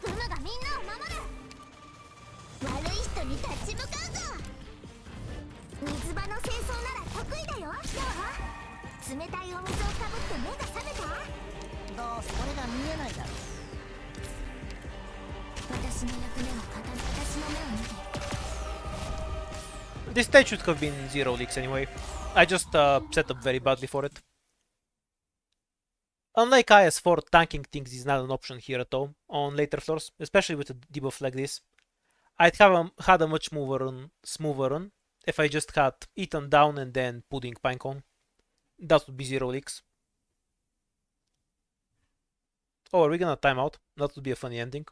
クムがみんなを守る悪い人に立ち向かうぞ水場の清掃なら得意だよどう冷たいお水をかぶって目が覚めたどうせ俺が見えないだろ。私の役目は私の目を見て This stage should have been 0 leaks anyway. I just set up very badly for it. Unlike IS4, tanking things is not an option here at all on later floors, especially with a debuff like this. I'd have had a much smoother run if I just had Eaten down and then Pudding Pinecone. That would be 0 leaks. Oh, are we gonna time out? That would be a funny ending.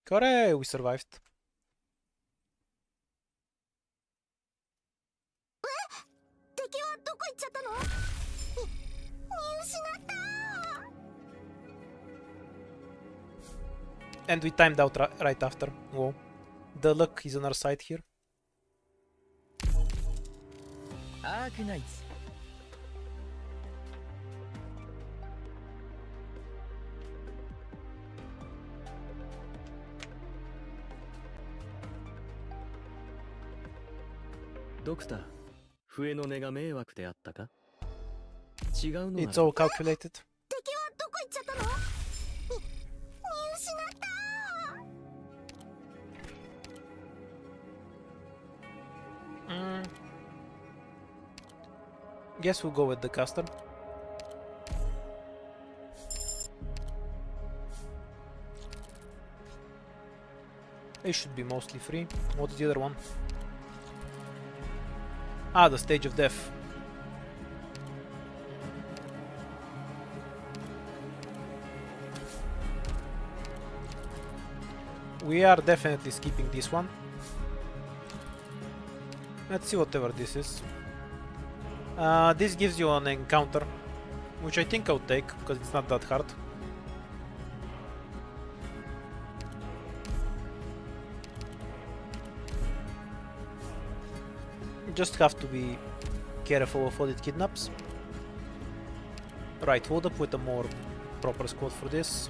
Hooray, we survived. 敵はどこ行っちゃったの見失った And we timed out right after. Whoa. The luck is on our side here. アークナイツ。ドクター、笛の音が迷惑であったか？違うのなら It's all calculated. 敵はどこ行っちゃったの？見失った Guess we'll go with the caster. It should be mostly free. What's the other one? Ah, the Stage of Death. We are definitely skipping this one. Let's see whatever this is. This gives you an encounter, which I think I'll take, because it's not that hard. You just have to be careful of what it kidnaps. Right, hold up with a more proper squad for this.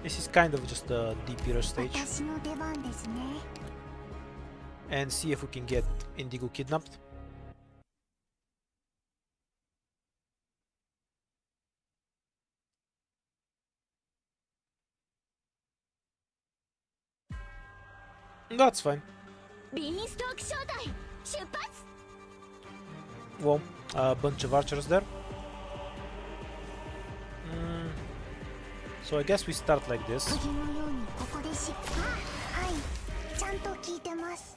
This is kind of just a DP rush stage. 私の出番ですね。 And see if we can get Indigo kidnapped. That's fine. ビーンストーク小隊出発。 Well, a bunch of archers there. So I guess we start like this. 鍵のようにここでしはい、ちゃんと聞いてます。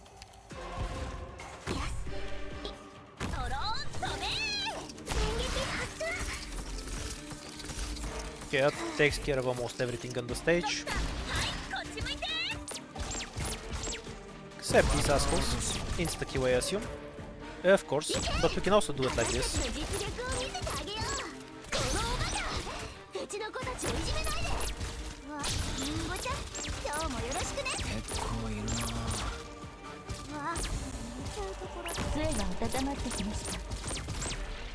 ドローン飛べー。電撃発射。 Okay, that takes care of almost everything on the stage. はい、こっち向いて。 Except these assholes. Insta-kill, I assume. Of course, but we can also do it like this. 実力を見せてあげよう。このおバカ。うちの子たちをいじめないで。わ、リンゴちゃん、今日もよろしくね。結構いるな。わ、ちゃうところ。杖が温まってきました。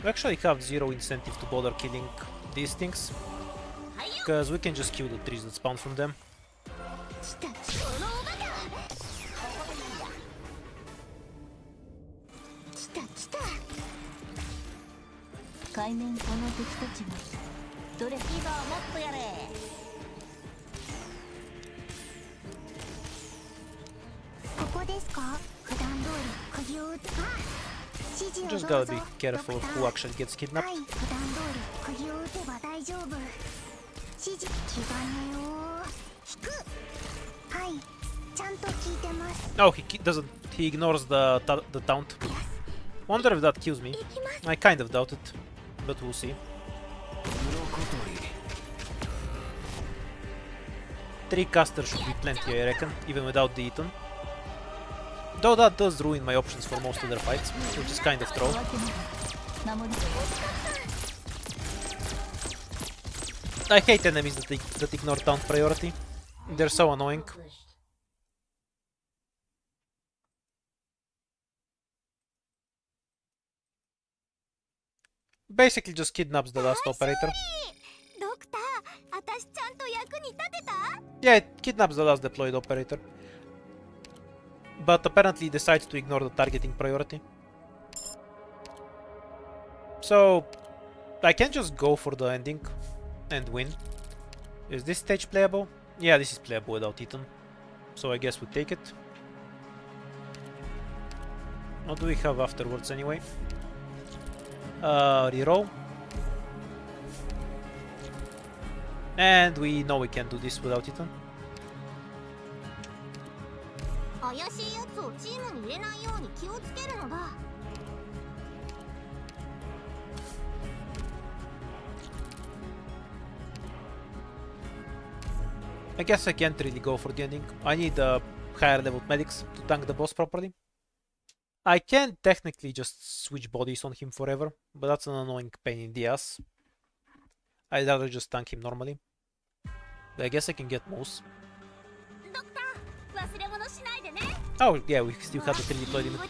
We actually have zero incentive to bother killing these things, because we can just kill the trees that spawn from them. 来た、このおバカ。来た来た。海面この敵たちはどれ？いいぞ、もっとやれ。ここですか？普段通り釘を打って。指示をどう Just ぞ。 gotta be careful ド of クタ who ー actually gets は kidnapped. い、普段通り釘を打てば大丈夫。指示、気兼ねを引く。はい、ちゃんと聞いてます。 Oh, doesn't. He ignores the taunt. Wonder if that kills me. I kind of doubt it, but we'll see. 鱗取り。 3 casters should be plenty, I reckon, even without the Eaton. Though that does ruin my options for most of their fights, which is kind of troll. 守り I hate enemies that ignore taunt priority. They're so annoying. Basically just kidnaps the last operator. ドクター、私ちゃんと役に立てた？ Yeah, it kidnaps the last deployed operator. But apparently decides to ignore the targeting priority. So, I can just go for the ending and win. Is this stage playable? Yeah, this is playable without Eaton. So I guess we take it. What do we have afterwards anyway? Reroll. And we know we can do this without Eaton. 怪しいやつをチームに入れないように気をつけるのだ。 I guess I can't really go for the ending. I need higher level medics to tank the boss properly. I can technically just switch bodies on him forever, but that's an annoying pain in the ass. I'd rather just tank him normally. But I guess I can get most. ドクター、忘れ物しないでね。Oh yeah, we still have the 3 deploy limit.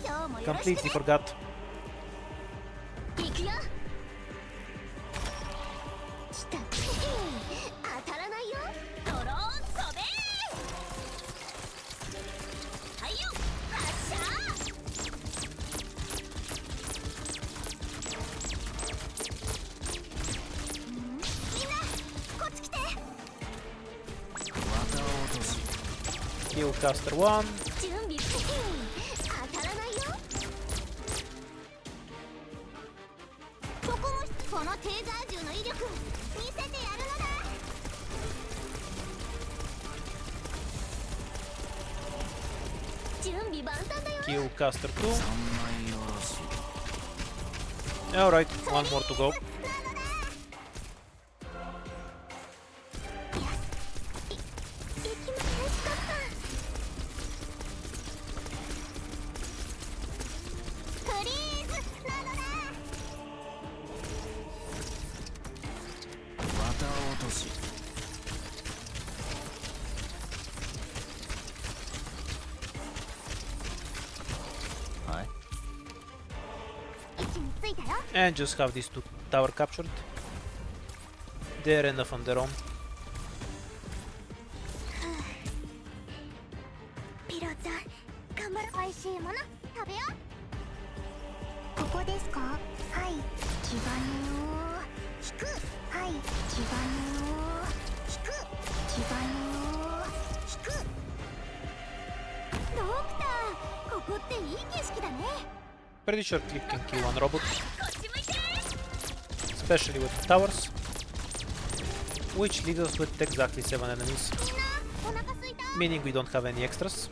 今日もよろしく Completely ね forgot. 行くよ来た当たらないよドローン飛べはいよ発射みんなこっち来て Kill caster 1. 準備当たらないよここもこのテーザー銃の威力見せてやるのだ準備万端だよ Kill caster 2. 3枚よろし Alright, one more to go. 行きましかったフリーズなのだ綿落としはい 位置についたよ And just have these 2 tower captured. They're enough on their own. ピロちゃん頑張る美味しいもの食べようここですかはい気兼ねを引くはい気兼ねを引く気兼ねを引くドクターここっていい景色だね Pretty sure Click can kill one robot, こっち向いて especially with the towers. Which leaves us with exactly 7 enemies, みんなお腹すいた meaning we don't have any extras.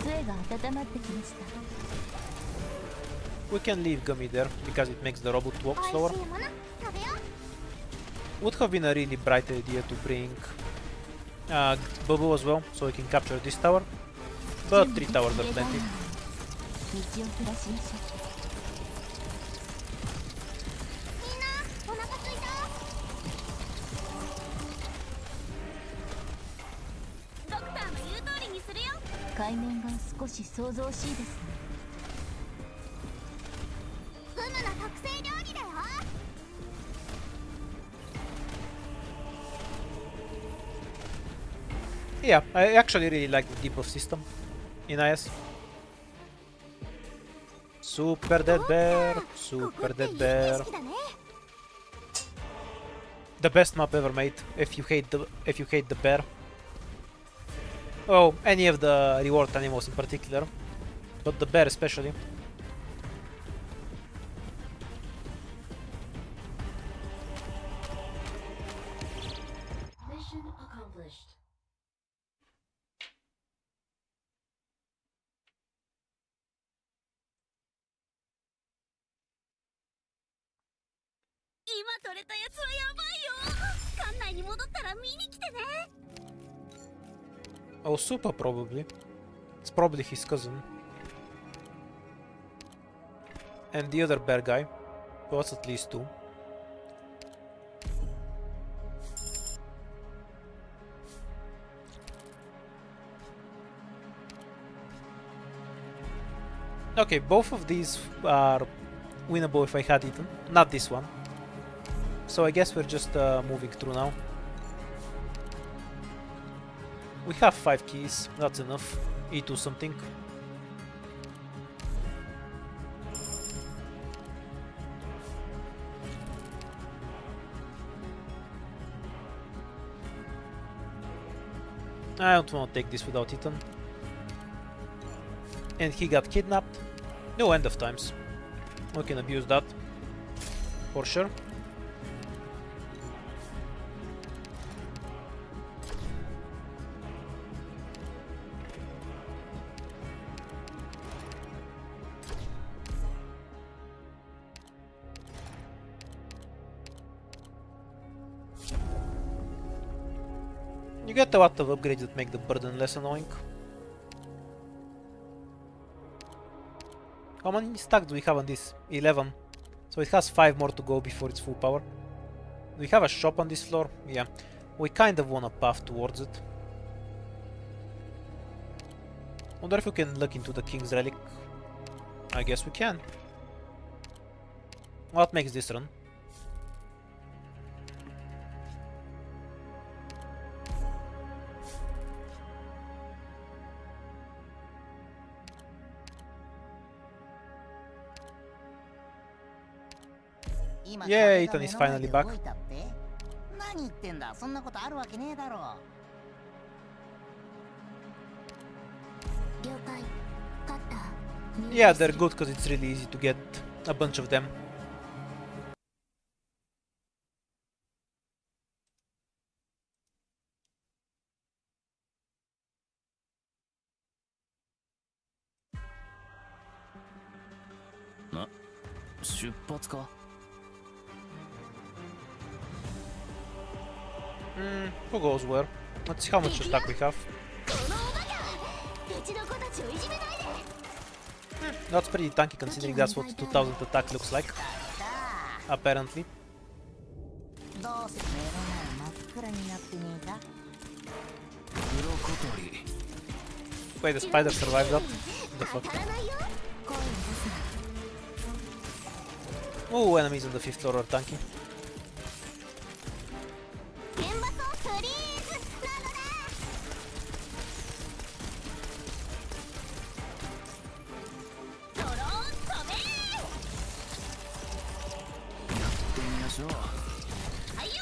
杖が温まってきました We can leave Gummy there, because it makes the robot walk 美 slower. 味しいもの食べよう Would have been a really bright idea to bring Bobo as well, so we can capture this tower. But 3 towers are plenty. 道を照らしましょみんなお腹すいたドクターの言う通りにするよう海面が少し想像しいですねフムの特製料理だよ Yeah, I actually really like the debuff system in IS. Super dead bear, ここ super ってい dead い bear. 景色だね The best map ever made. If you hate the bear. Oh, any of the reward animals in particular, but the bear especially. Mission accomplished. 今取れたやつはやばいよ館内に戻ったら見に来てね Oh, Super probably. It's probably his cousin. And the other bear guy. Was at least 2. Okay, both of these are winnable if I had eaten. Not this one. So I guess we're just moving through now. We have 5 keys, that's enough. E2 something. I don't want to take this without Ethan. And he got kidnapped. No end of times. We can abuse that. For sure. You get a lot of upgrades that make the burden less annoying. How many stacks do we have on this? 11. So it has 5 more to go before it's full power. Do we have a shop on this floor? Yeah. We kind of want a path towards it. Wonder if we can look into the King's Relic. I guess we can. What makes this run? Yeah, Ethan is finally back. 何言ってんだ、そんなことあるわけねえだろ。了解カッター Yeah, they're good because it's really easy to get a bunch of them. Na, 出発か? Who goes where? Let's see how much attack we have. このおバカうちの子たちをいじめないで That's pretty tanky considering that's what 2000 attack looks like. Apparently. どうせ目の前真っ暗になってねえか。鱗取り Wait, the spider survived that? The fuck? 当たらないよ 声を出すな Oh, enemies on the 5th floor are tanky. 現場とフリーズなのだドローン飛べやってみましょう。はいよ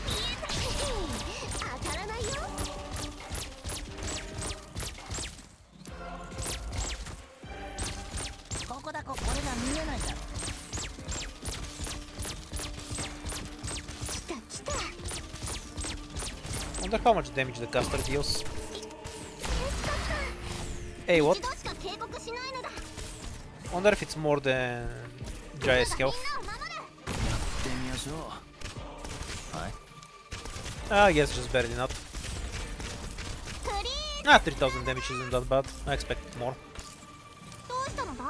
見えた当たらないよここだこ、俺が見えないだろ。来た来た Wonder how much damage the caster deals. Hey, what? 一度しか警告しないのだ Wonder if it's more than Jai's health. みんなを守るやってみましょう。はい。 I guess just barely not. フリー 3000 damage isn't that bad. I expected more. どうしたのだ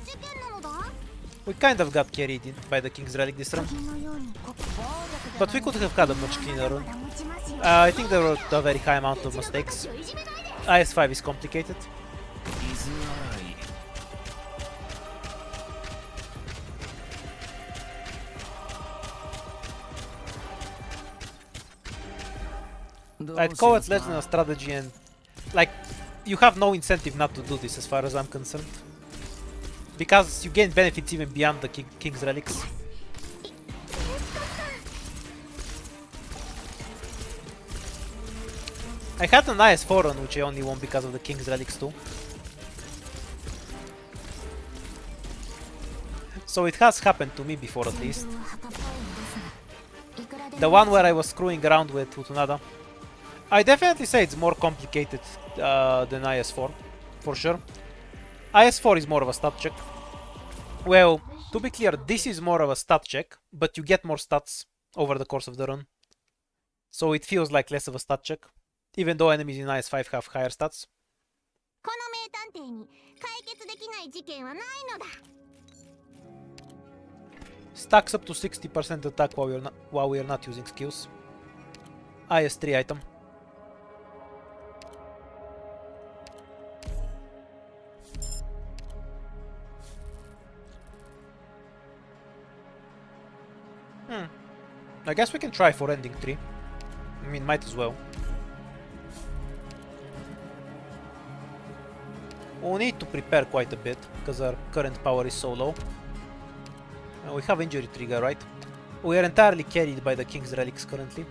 事件なのだ We kind of got carried by the King's Relic this run. のようにここ But we could have had a much cleaner run. まだ持ちますよ I think there were a very high amount of mistakes. いじめないで IS5 is complicated. 水洗い。I'd call it less than a strategy and like you have no incentive not to do this as far as I'm concerned. Because you gain benefits even beyond the King's Relics. I had an IS4 run which I only won because of the King's Relics too. So it has happened to me before at least. 旗っぽいのですがいくらでも The one where I was screwing around with Utunada. I definitely say it's more complicated than IS4, for sure. IS4 is more of a stat check. Well, to be clear, this is more of a stat check, but you get more stats over the course of the run. So it feels like less of a stat check, even though enemies in IS5 have higher stats. この名探偵に解決できない事件はないのだ Stacks up to 60% attack while we are not using skills. IS3 item. I guess we can try for ending 3. I mean, might as well. We'll need to prepare quite a bit, because our current power is so low. We have injury trigger, right? We are entirely carried by the King's Relics currently,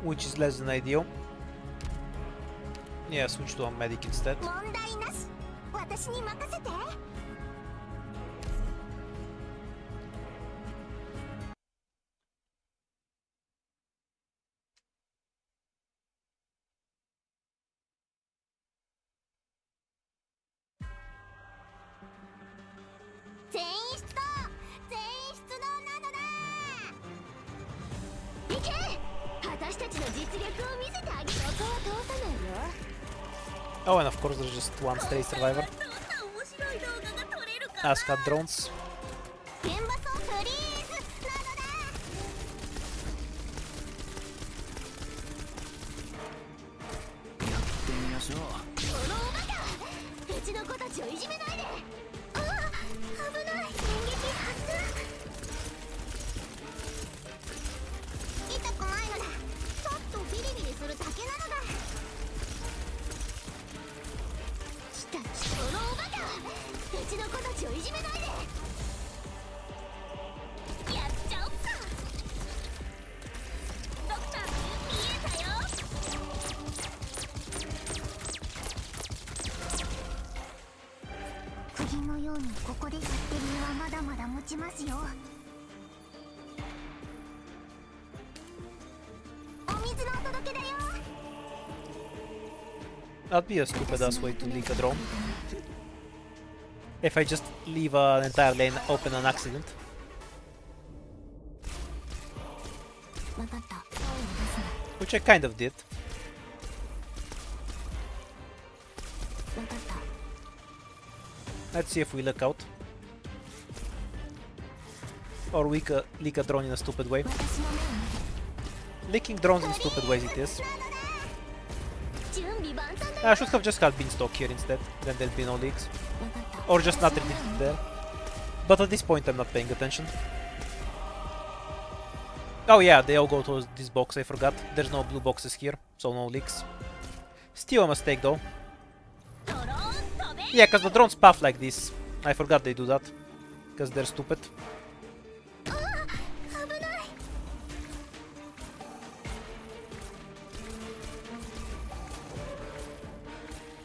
which is less than ideal. Yeah, switch to a medic instead. 問題なし私に任せて 全員出動全員出動なのだいけ私たちの実力を見せてあげるそこは通さないよ Oh, and of course there's just one stray survivor. どんな面白い動画が撮れるか Ask at drones. 現場とフリーズなのだうちの子たちをいじめないで。やっちゃおっか。ドクターの見えたよ。釘のようにここでやってる身はまだまだ持ちますよ。お水のお届けだよ。 That'd be a stupid ass way to leak a drone. If I just leave an entire lane open on accident. わかった。声を出すな。 Which I kind of did. わかった。 Let's see if we look out. Or we could leak a drone in a stupid way. 私の目を見て。 Leaking drones in stupid ways it is. 準備万端だよ。 I should have just had beanstalk here instead, then there'll be no leaks. わかった。 Or just not read it there. But at this point I'm not paying attention. Oh yeah, they all go to this box, I forgot. There's no blue boxes here, so no leaks. Still a mistake though. ドローン飛べ。 Yeah, cause the drones puff like this. I forgot they do that. Cause they're stupid. ああ、危ない。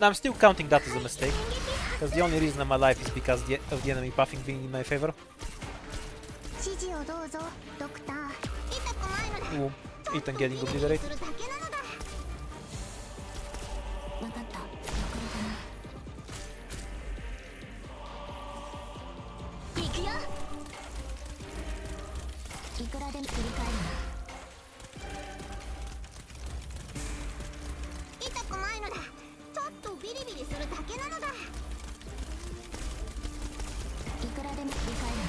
I'm still counting that as a mistake. Because the only reason I'm alive is because of the enemy puffing being in my favor. 指示をどうぞ、ドクター。痛くないのだ。 Ooh, Ethan getting obliterated. するだけなのだ。わかった。わかるかな。行くよ。いくらでも振り返るな。痛くないのだ。ちょっとビリビリするだけなのだ。いくらでも振り返るな。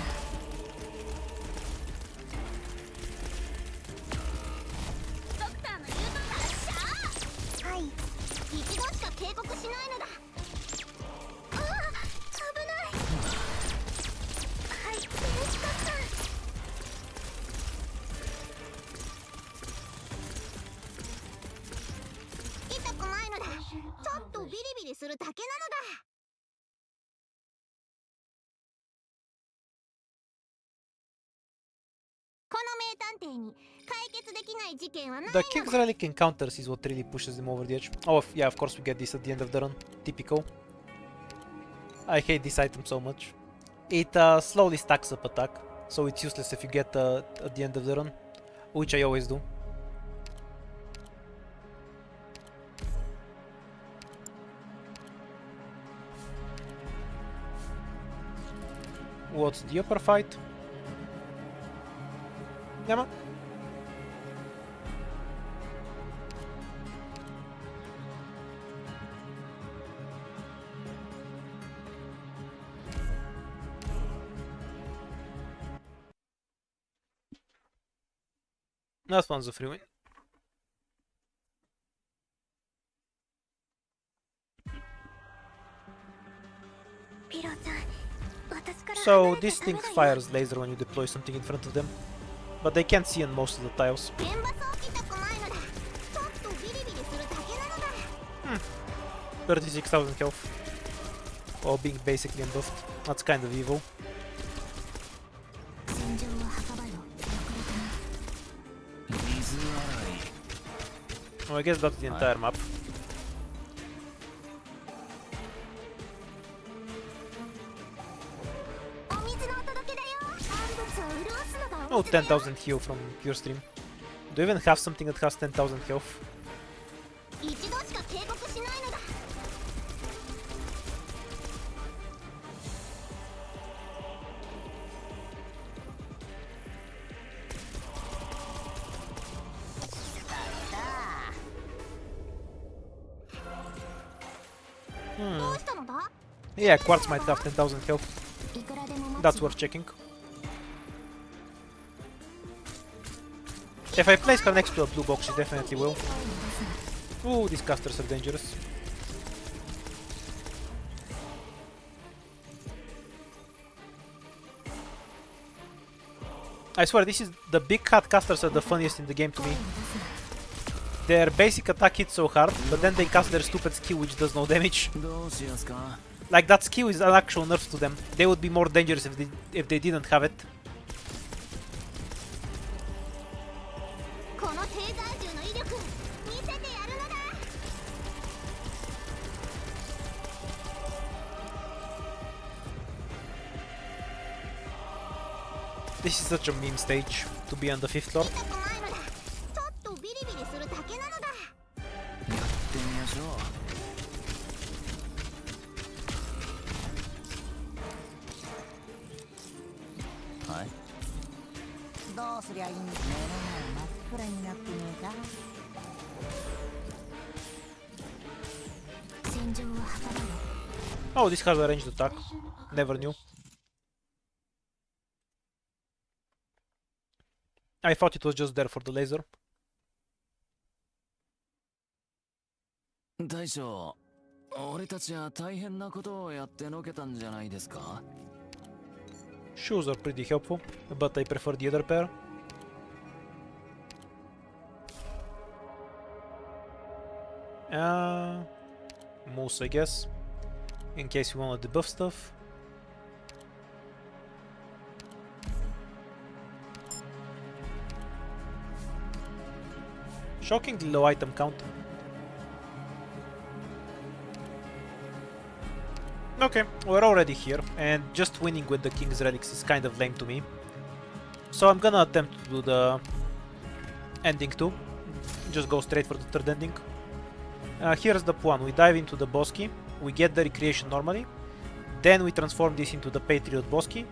ドクターの言うと発射。はい。一度しか警告しないのだ。ああ、危ない。はい、嬉しかった。痛くないのだ。ちょっとビリビリするだけなのだ。この名探偵に解決できない事件はない The の。 King's Relic encounters is what really pushes them over the edge. Oh, yeah, of course we get this at the end of the run. Typical. I hate this item so much. It slowly stacks up attack, so it's useless if you get at the end of the run, which I always do. What's the upper fight? Nema? That one's a free win. So this thing fires laser when you deploy something in front of them, but they can't see on most of the tiles. 現場そう痛くないのだ。ちょっとビリビリするだけなのだ。 36,000 health. While being basically unbuffed. That's kind of evil. 戦場は墓場よ。わかるかな。水洗い Well, I guess that's the entire map. お水のお届けだよ。産物を潤すのが Oh, お水だよ。 10,000 heal from pure stream. Do you even have something that has 10,000 health? 一度しか警告しないのだ。どうしたのだ。 Yeah, Quartz might have 10,000 health. いくらでも持つ That's よ。 worth checking. If I place her next to a blue box, she definitely will. 声を出すな。 Ooh, these casters are dangerous. I swear, this is the big cat casters are the funniest in the game to me. 声を出すな。 Their basic attack hits so hard, but then they cast their stupid skill which does no damage. どうしやすか Like, that skill is an actual nerf to them. They would be more dangerous if they didn't have it. このテーザー銃の威力見せてやるのだ。 This is such a meme stage to be on the 5th floor. 痛くないのだ。ちょっとビリビリするだけなのだ。やってみましょう。はい。どうすりゃいいんですね。真っ暗になってねえか。戦場は墓場よ。 Oh, this has a ranged attack. Never knew. I thought it was just there for the laser. 大将、俺たちは大変なことをやってのけたんじゃないですか。 Shoes are pretty helpful, but I prefer the other pair. Moose, I guess. In case you want to debuff stuff. Shockingly low item count. Okay, we're already here, and just winning with the King's Relics is kind of lame to me. So I'm gonna attempt to do the ending too. Just go straight for the third ending. Here's the plan. We dive into the Bosky, we get the recreation normally, then we transform this into the Patriot Bosky,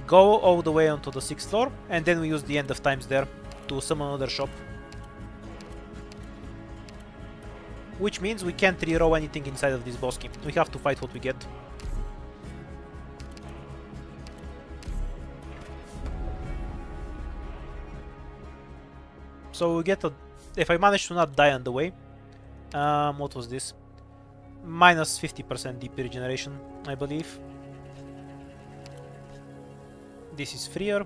go all the way onto the 6th floor, and then we use the end of times there to summon another shop. Which means we can't reroll anything inside of this Bosky. We have to fight what we get. So we get a... If I manage to not die on the way... what was this? Minus 50% DP regeneration, I believe. This is freer.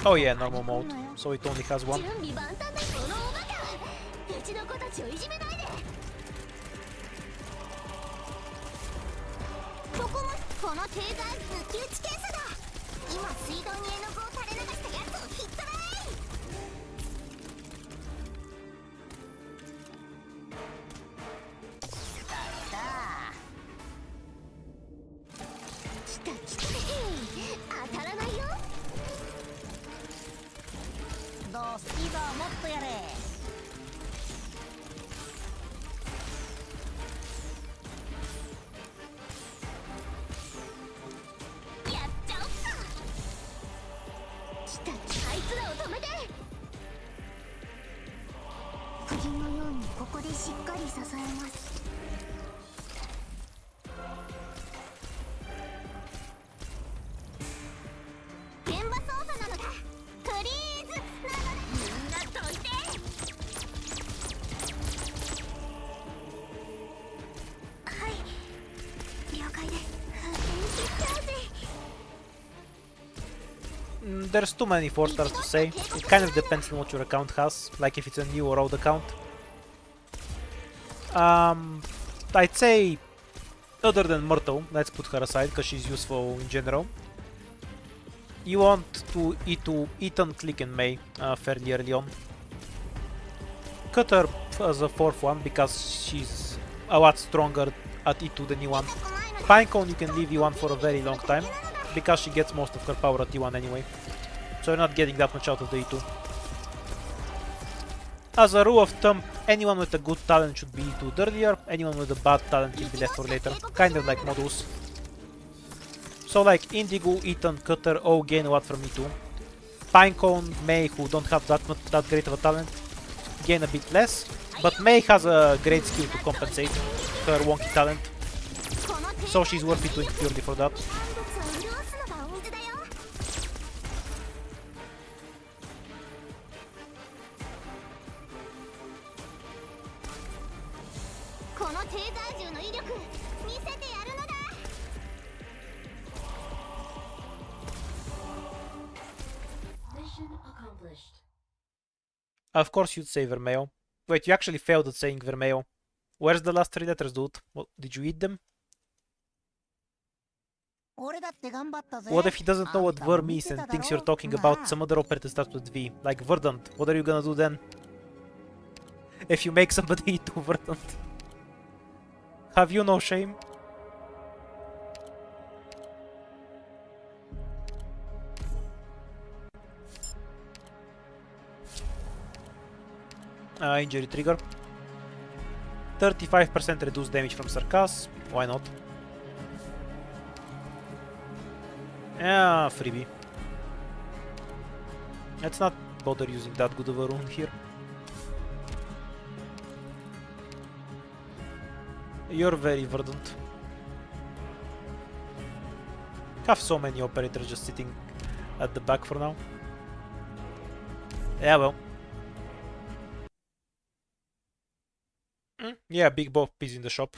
Oh yeah, normal mode, so it only has one. 準備万端だこのおバカ。うちの子たちをいじめないで。ここもこのテーザー抜き打ち検査だ。今水道に絵の具を垂れ流したやつをひっ捕らえ。来た来た。当たらないよ。どうスピードはもっとやれ。やっちゃおっか。来た来た。あいつらを止めて。釘のようにここでしっかり支えます。現場操作なのだ。フリーズなのだ。みんなどいて。はい、了解です。練習しちゃうぜ。There's too many 4 stars to say. It kind of depends on what your account has, like if it's a new or old account. I'd say, other than Myrtle, let's put her aside because she's useful in general. You want to eat on Click and May fairly early on. Cut her as a 4th one because she's a lot stronger at E2 than E1. Pinecone you can leave E1 for a very long time because she gets most of her power at E1 anyway. So you're not getting that much out of the E2. As a rule of thumb, anyone with a good talent should be E2'd earlier, anyone with a bad talent can be left for later. Kind of like modus. So like Indigo, Ethan, Cutter all gain a lot from E2. Pinecone, May, who don't have that great of a talent, gain a bit less. But May has a great skill to compensate her wonky talent. So she's worth it purely for that. このテーザー銃の威力見せてやるのだ。 Of course you'd say Vermeo. Wait, you actually failed at saying Vermeo. Where's the last 3 letters, dude? What, did you eat them? 俺だって頑張ったぜ。 What if he doesn't know what あんたも Ver 見 means てた and だろ。 thinks you're talking まあ about some other operator starts with V? Like Verdant. What are you gonna do then? If you make somebody eat to Verdant. Have you no shame? Injury trigger. 35% reduced damage from Sarkas. Why not? Yeah, freebie. Let's not bother using that good of a rune here. You're very verdant. Have so many operators just sitting at the back for now. Yeah, well. Yeah, Big Bob is in the shop.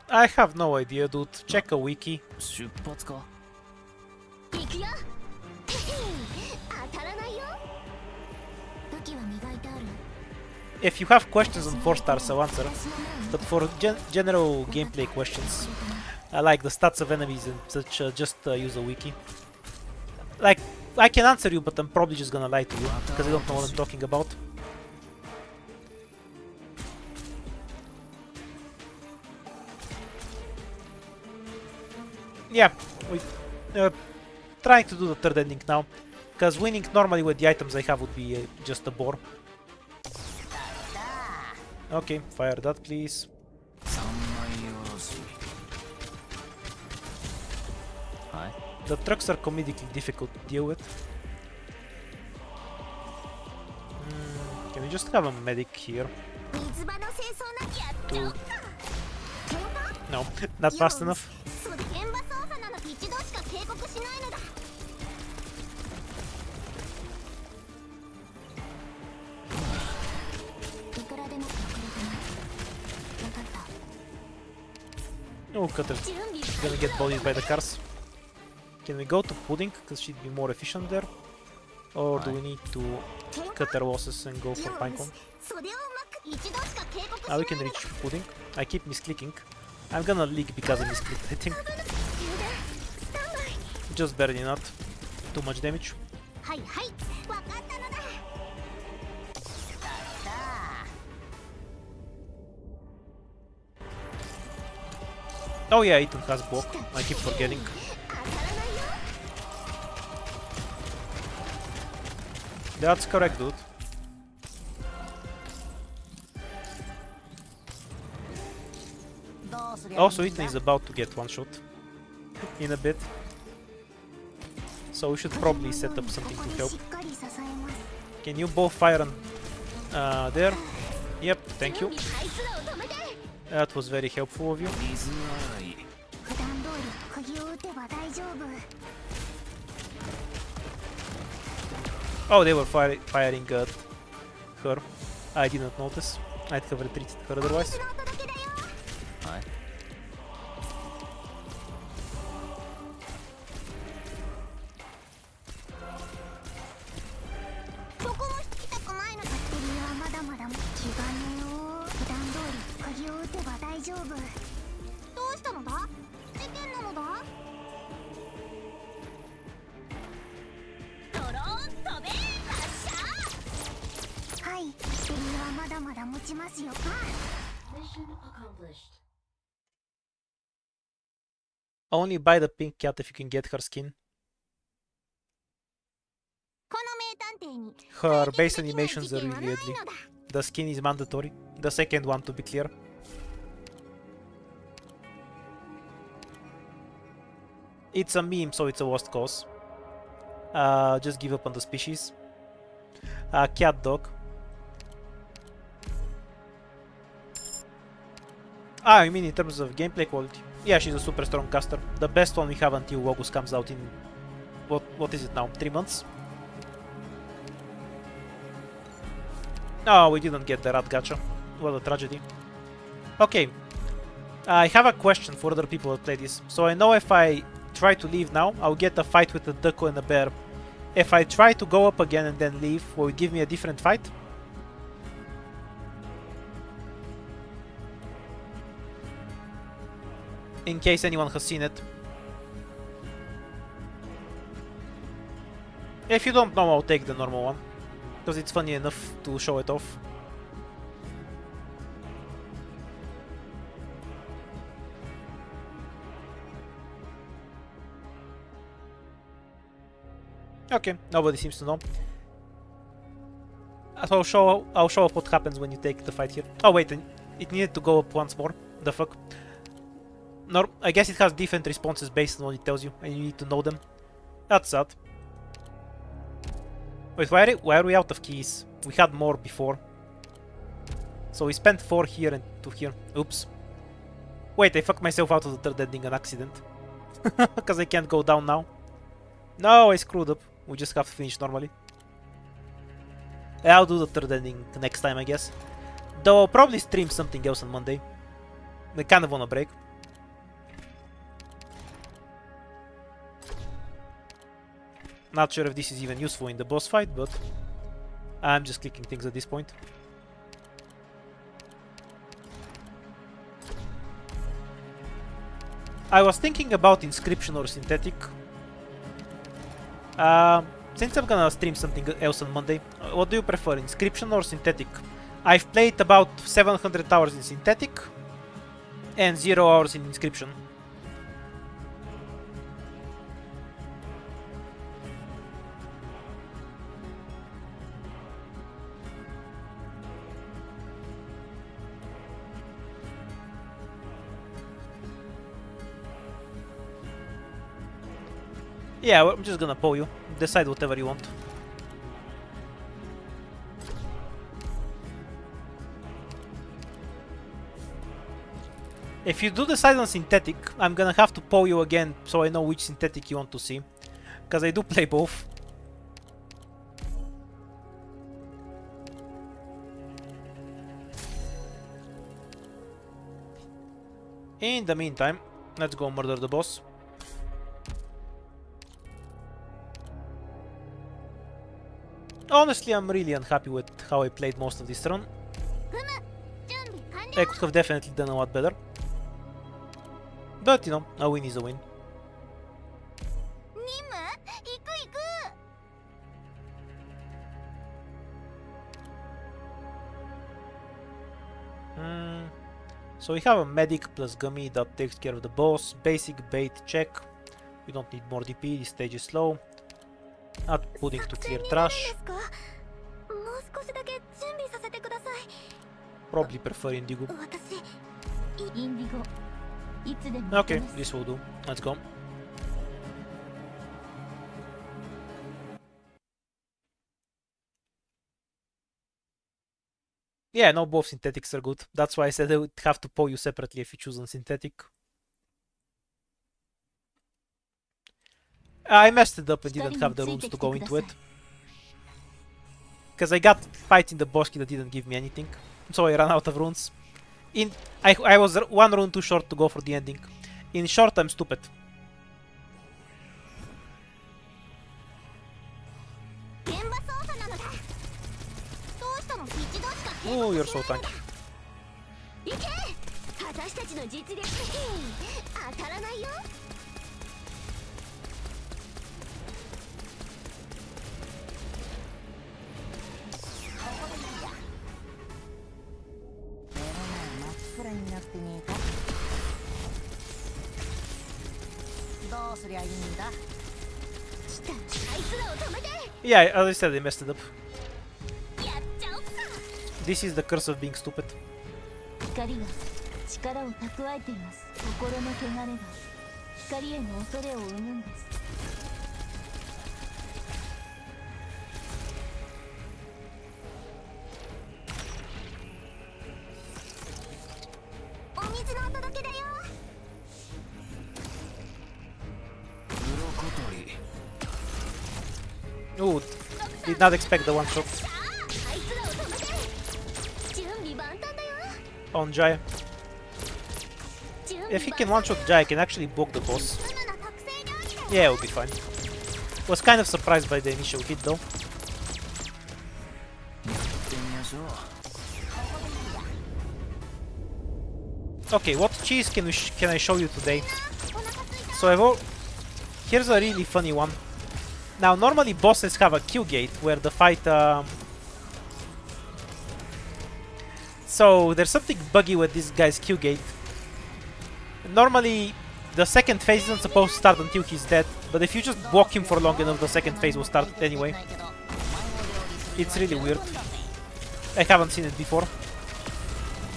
I have no idea, dude. Check a wiki. 出発か。行くよ。当たらないよ。武器は磨いてある。 If you have questions on 4 stars, I'll answer. But for general gameplay questions, I like the stats of enemies and such, just use a wiki. Like, I can answer you, but I'm probably just gonna lie to you, because I don't know what I'm talking about. Yeah, we trying to do the third ending now, because winning normally with the items I have would be just a bore. Okay, fire that please. 三枚おろし。はい。 The trucks are comedically difficult to deal with. Can we just have a medic here? 水場の清掃なきゃっておった。 No, not fast enough. そう現場操作なの一度しか警告しないのだ。 いくらでも遅れてない。分かった。 Oh, Cutter's 準備 gonna get bullied by the cars. Can we go to Pudding, because she'd be more efficient there? Or do we need to cut their losses and go for Pinecone? 袖をうまく一度しか警告し Ah, ない we can reach Pudding. I keep misclicking. I'm gonna leak because I misclicked, I think. Just barely not. Too much damage. はいはい分かったのだ。 Oh yeah, Ethan has block. I keep forgetting. 当たらないよ。 That's correct, dude. Also, Ethan is about to get one shot in a bit. So we should probably set up something to help. しっかり支えます。 Can you both fire on there? Yep, thank you. 準備回数を止めて。 That was very helpful of you. 水洗い。普段通り釘を打てば大丈夫。 Oh, they were firing at her. I didn't notice. I'd have retreated her otherwise. のお届けだよ。はい。 どこも引きたくないの。バッテリーはまだまだ気がねを。普段通り釘を打てば大丈夫。どうしたのだ。事件なのだ。ドローン飛べ。発射。はい、バッテリーはまだまだ持ちますよ。Only buy the pink cat if you can get her skin. この名探偵に Her base 解決できない animations 事 are 件は really ない ugly. のだ。 The skin is mandatory. The second one, to be clear. It's a meme, so it's a worst cause. Just give up on the species. Cat dog. Ah, I mean in terms of gameplay quality. Yeah, she's a super strong caster. The best one we have until August comes out in... What is it now? 3 months? Oh, we didn't get the rat gacha. What a tragedy. Okay. I have a question for other people that play this. So I know if I try to leave now, I'll get a fight with a duckle and a bear. If I try to go up again and then leave, will it give me a different fight? In case anyone has seen it. If you don't know, I'll take the normal one. Because it's funny enough to show it off. Okay, nobody seems to know. So I'll show off what happens when you take the fight here. Oh wait, it needed to go up once more. The fuck? No, I guess it has different responses based on what it tells you, and you need to know them. That's sad. Wait, why are we out of keys? We had more before. So we spent 4 here and 2 here. Oops. Wait, I fucked myself out of the third ending, an accident. Because I can't go down now. No, I screwed up. We just have to finish normally. I'll do the third ending next time, I guess. Though I'll probably stream something else on Monday. I kind of want a break. Not sure if this is even useful in the boss fight, but I'm just clicking things at this point. I was thinking about Inscription or Synthetic. Since I'm gonna stream something else on Monday, what do you prefer, Inscription or Synthetic? I've played about 700 hours in Synthetic and 0 hours in Inscription. Yeah, I'm just gonna poll you. Decide whatever you want. If you do decide on Synthetic, I'm gonna have to poll you again so I know which Synthetic you want to see. Because I do play both. In the meantime, let's go murder the boss. Honestly, I'm really unhappy with how I played most of this run. I could have definitely done a lot better. But, you know, a win is a win. So we have a medic plus gummy that takes care of the boss. Basic bait check. We don't need more DP, this stage is slow. Not pudding to clear trash. Probably prefer Indigo. Okay, this will do. Let's go. Yeah, no, both synthetics are good. That's why I said I would have to poll you separately if you choose on synthetic. I messed it up and didn't have the runes to go into it. Because I got fight in the bosque that didn't give me anything. So I ran out of runes. I was 1 rune too short to go for the ending. In short, I'm stupid. Oh, you're so tanky. Yeah, as I said, I messed it up. This is the curse of being stupid. Ooh, did not expect the one shot. on Jaya. If he can one-shot Jaya, I can actually block the boss. Yeah, it'll be fine. Was kind of surprised by the initial hit though. Okay, what cheese can I show you today? So here's a really funny one. Now, normally bosses have a Q gate where the fight. So there's something buggy with this guy's Q gate. Normally, the second phase isn't supposed to start until he's dead, but if you just block him for long enough, the second phase will start anyway. It's really weird. I haven't seen it before.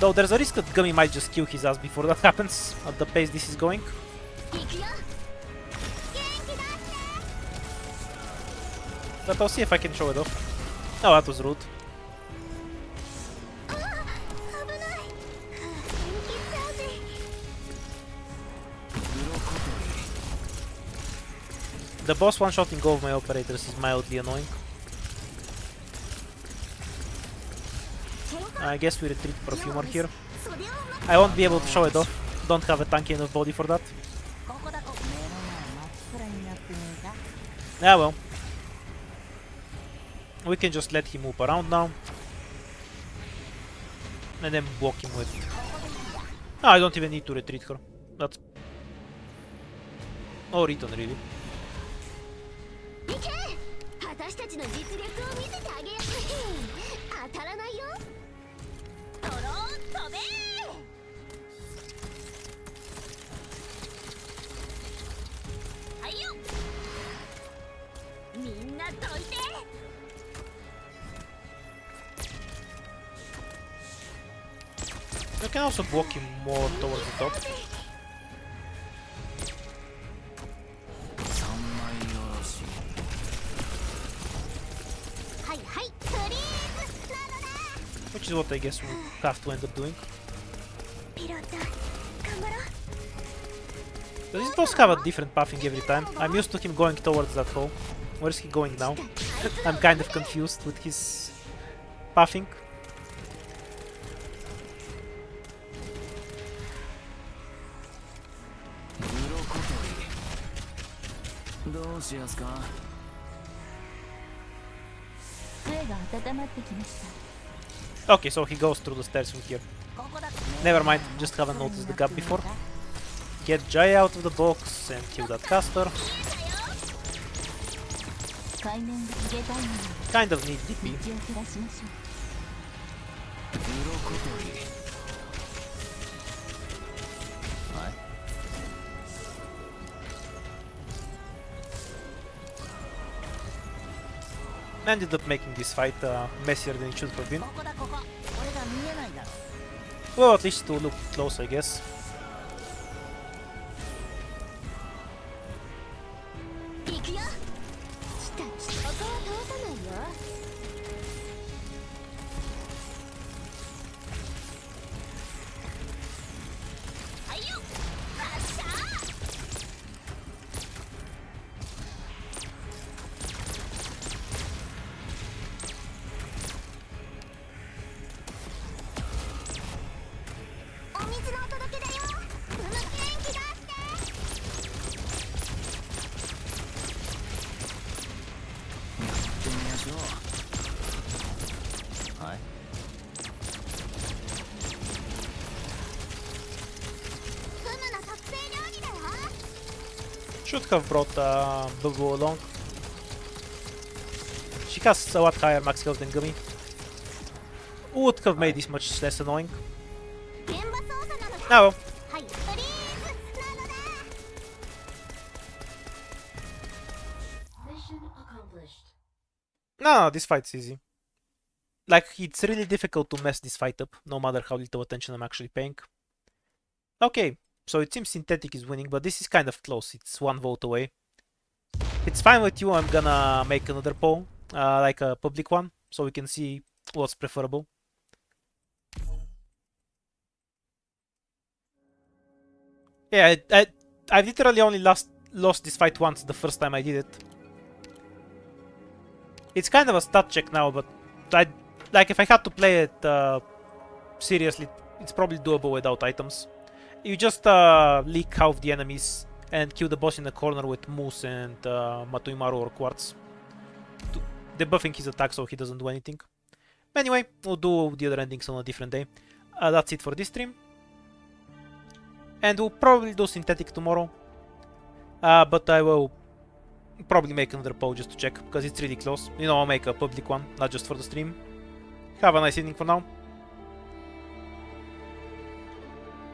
Though there's a risk that Gummy might just kill his ass before that happens, at the pace this is going. But I'll see if I can show it off. Oh, that was rude. The boss one-shotting all of my operators is mildly annoying. I guess we retreat for a few more here. I won't be able to show it off. Don't have a tanky enough body for that. Ah well. We can just let him move around now. And then block him with... Oh, I don't even need to retreat her. That's... Oh, return really. You can also block him more towards the top. Which is what I guess we'll have to end up doing. Does this boss have a different pathing every time? I'm used to him going towards that hole. Where is he going now? I'm kind of confused with his pathing. Okay, so he goes through the stairs from here. Never mind, just haven't noticed the gap before. Get Jaya out of the box and kill that caster. Kind of need DP. Ended up making this fight messier than it should have been. Well, at least to look close, I guess. Should have brought Bubu along. She has a lot higher max health than Gummy. Would have made this much less annoying. Oh well. No, this fight's easy. Like, it's really difficult to mess this fight up, no matter how little attention I'm actually paying. Okay. So it seems Synthetic is winning, but this is kind of close. It's one vote away. It's fine with you. I'm gonna make another poll, like a public one, so we can see what's preferable. Yeah, I literally only lost this fight once, the first time I did it. It's kind of a stat check now, but like if I had to play it seriously, it's probably doable without items. You just leak half the enemies and kill the boss in the corner with Moose and Matuimaru or Quartz. Debuffing his attack so he doesn't do anything. Anyway, we'll do the other endings on a different day. That's it for this stream. And we'll probably do synthetic tomorrow. But I will probably make another poll just to check, because it's really close. You know, I'll make a public one, not just for the stream. Have a nice evening for now.